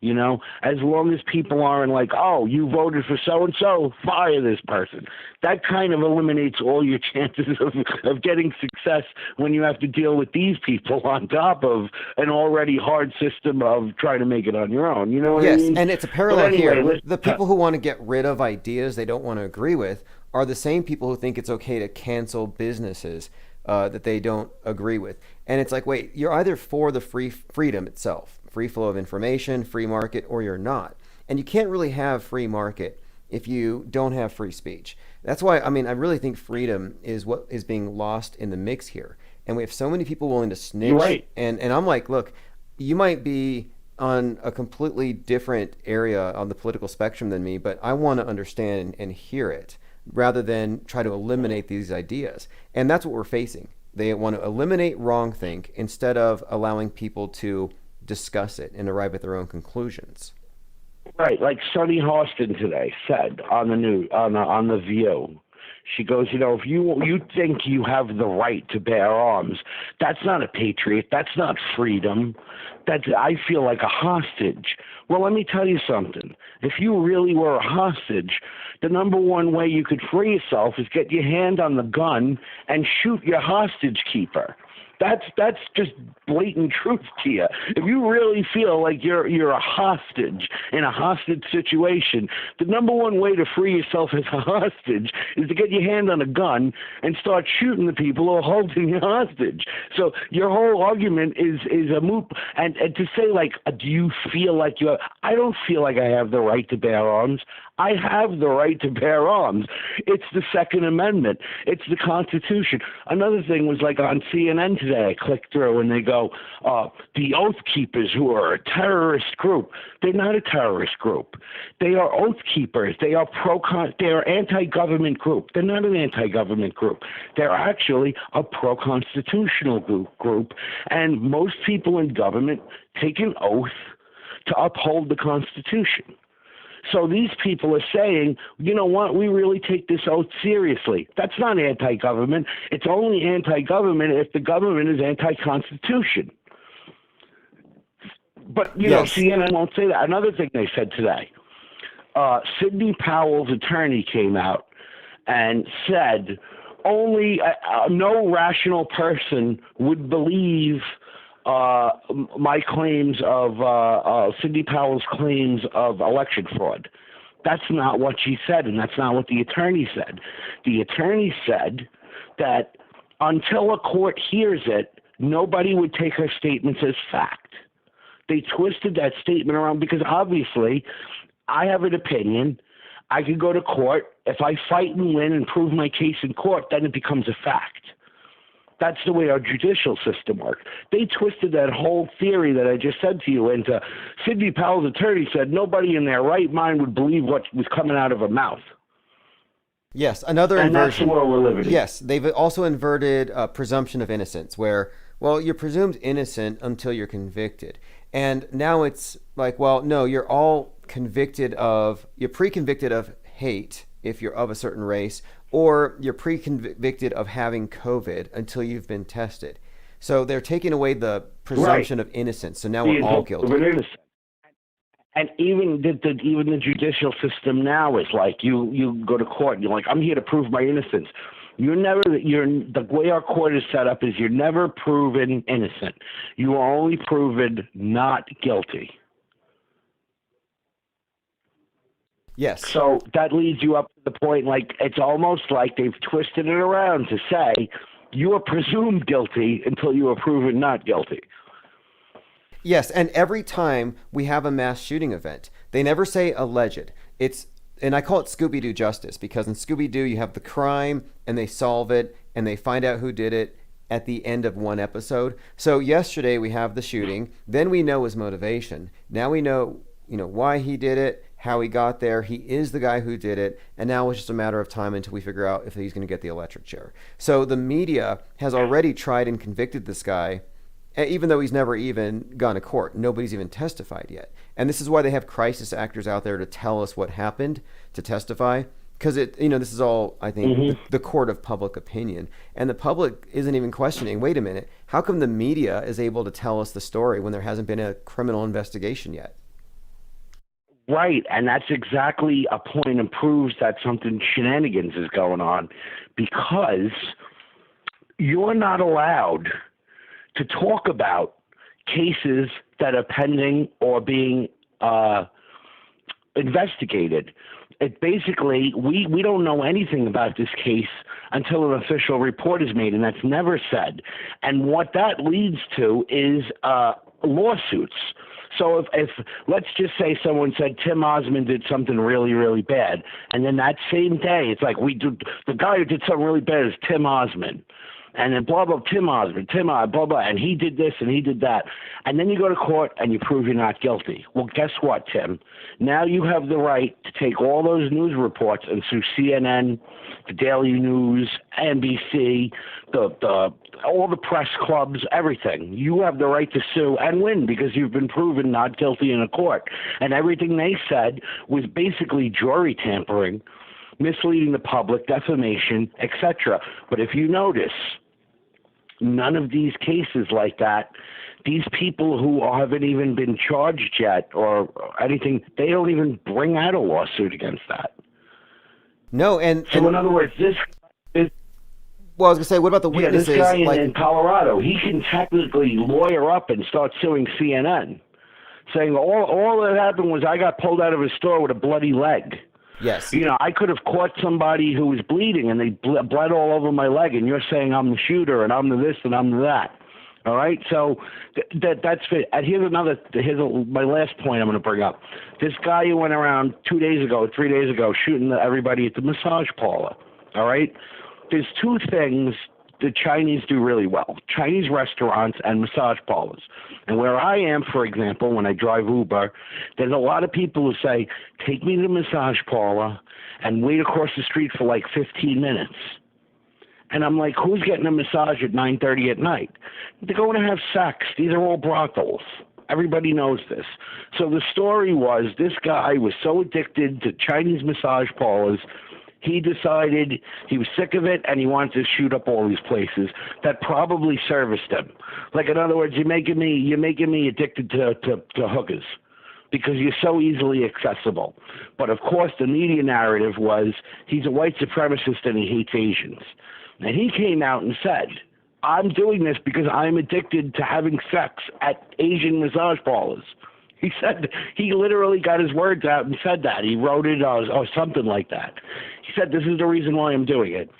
As long as people aren't like, oh, you voted for so-and-so, fire this person. That kind of eliminates all your chances of getting success when you have to deal with these people on top of an already hard system of trying to make it on your own. You know what I mean? Yes, and it's a parallel anyway, here. The people who want to get rid of ideas they don't want to agree with are the same people who think it's okay to cancel businesses that they don't agree with. And it's like, wait, you're either for the freedom itself, free flow of information, free market, or you're not. And you can't really have free market if you don't have free speech. That's why, I really think freedom is what is being lost in the mix here. And we have so many people willing to snitch. You're right. And I'm like, look, you might be on a completely different area on the political spectrum than me, but I want to understand and hear it rather than try to eliminate these ideas. And that's what we're facing. They want to eliminate wrongthink instead of allowing people to discuss it and arrive at their own conclusions. Right, like Sunny Hostin today said on the news, on the View. She goes, if you think you have the right to bear arms, that's not a patriot. That's not freedom. I feel like a hostage. Well, let me tell you something. If you really were a hostage, the number one way you could free yourself is get your hand on the gun and shoot your hostage keeper. That's just blatant truth to you. If you really feel like you're a hostage in a hostage situation, the number one way to free yourself as a hostage is to get your hand on a gun and start shooting the people who are holding you hostage. So your whole argument is a moot. And to say, like, do you feel like I don't feel like I have the right to bear arms. I have the right to bear arms. It's the Second Amendment. It's the Constitution. Another thing was, like, on CNN today, I clicked through and they go, the Oath Keepers, who are a terrorist group. They're not a terrorist group. They are Oath Keepers. They are anti-government group. They're not an anti-government group. They're actually a pro-constitutional group. And most people in government take an oath to uphold the Constitution. So these people are saying, you know what, we really take this oath seriously. That's not anti-government. It's only anti-government if the government is anti-constitution. But, you know, CNN won't say that. Another thing they said today, Sidney Powell's attorney came out and said only no rational person would believe my claims of Sidney Powell's claims of election fraud. That's not what she said, and that's not what the attorney said. The attorney said that until a court hears it, nobody would take her statements as fact. They twisted that statement around because obviously I have an opinion. I could go to court. If I fight and win and prove my case in court, then it becomes a fact. That's the way our judicial system works. They twisted that whole theory that I just said to you into Sidney Powell's attorney said nobody in their right mind would believe what was coming out of her mouth. Yes, another and inversion. That's the world we're living in. Yes, they've also inverted presumption of innocence, where, well, you're presumed innocent until you're convicted. And now it's like, well, no, you're pre-convicted of hate if you're of a certain race, or you're pre-convicted of having COVID until you've been tested. So they're taking away the presumption of innocence. So now we're all guilty. And even the judicial system now is like you go to court and you're like, I'm here to prove my innocence. The way our court is set up is you're never proven innocent. You are only proven not guilty. Yes. So that leads you up to the point, like, it's almost like they've twisted it around to say you are presumed guilty until you are proven not guilty. Yes, and every time we have a mass shooting event, they never say alleged. And I call it Scooby-Doo justice, because in Scooby-Doo you have the crime and they solve it and they find out who did it at the end of one episode. So yesterday we have the shooting, then we know his motivation. Now we know, why he did it, how he got there. He is the guy who did it, and now it's just a matter of time until we figure out if he's going to get the electric chair. So the media has already tried and convicted this guy, even though he's never even gone to court. Nobody's even testified yet. And this is why they have crisis actors out there to tell us what happened, to testify, because this is all, I think, the court of public opinion. And the public isn't even questioning, wait a minute, how come the media is able to tell us the story when there hasn't been a criminal investigation yet? Right, and that's exactly a point and proves that something shenanigans is going on, because you're not allowed to talk about cases that are pending or being investigated. It basically, we don't know anything about this case until an official report is made, and that's never said. And what that leads to is lawsuits. So if let's just say someone said Tim Osmond did something really, really bad, and then that same day it's like the guy who did something really bad is Tim Osmond, and then blah blah Tim Osmond, blah blah, and he did this and he did that, and then you go to court and you prove you're not guilty. Well, guess what, Tim? Now you have the right to take all those news reports and sue CNN, the Daily News, NBC, the all the press clubs, everything. You have the right to sue and win because you've been proven not guilty in a court. And everything they said was basically jury tampering, misleading the public, defamation, etc. But if you notice, none of these cases like that, these people who haven't even been charged yet or anything, they don't even bring out a lawsuit against that. No, and so in other words, this is. Well, I was gonna say, what about the witnesses? This guy like in Colorado, he can technically lawyer up and start suing CNN, saying all that happened was I got pulled out of a store with a bloody leg. Yes. You know, I could have caught somebody who was bleeding and they bled all over my leg, and you're saying I'm the shooter and I'm the this and I'm the that. All right, so that's it. And here's my last point I'm going to bring up. This guy who went around 3 days ago, shooting everybody at the massage parlor. All right, there's two things the Chinese do really well: Chinese restaurants and massage parlors. And where I am, for example, when I drive Uber, there's a lot of people who say, "Take me to the massage parlor and wait across the street for like 15 minutes." And I'm like, who's getting a massage at 9:30 at night? They're going to have sex. These are all brothels. Everybody knows this. So the story was this guy was so addicted to Chinese massage parlors, he decided he was sick of it and he wanted to shoot up all these places that probably serviced him. Like, in other words, you're making me addicted to hookers because you're so easily accessible. But of course, the media narrative was he's a white supremacist and he hates Asians. And he came out and said, I'm doing this because I'm addicted to having sex at Asian massage parlors. He said, he literally got his words out and said that. He wrote it or something like that. He said, this is the reason why I'm doing it.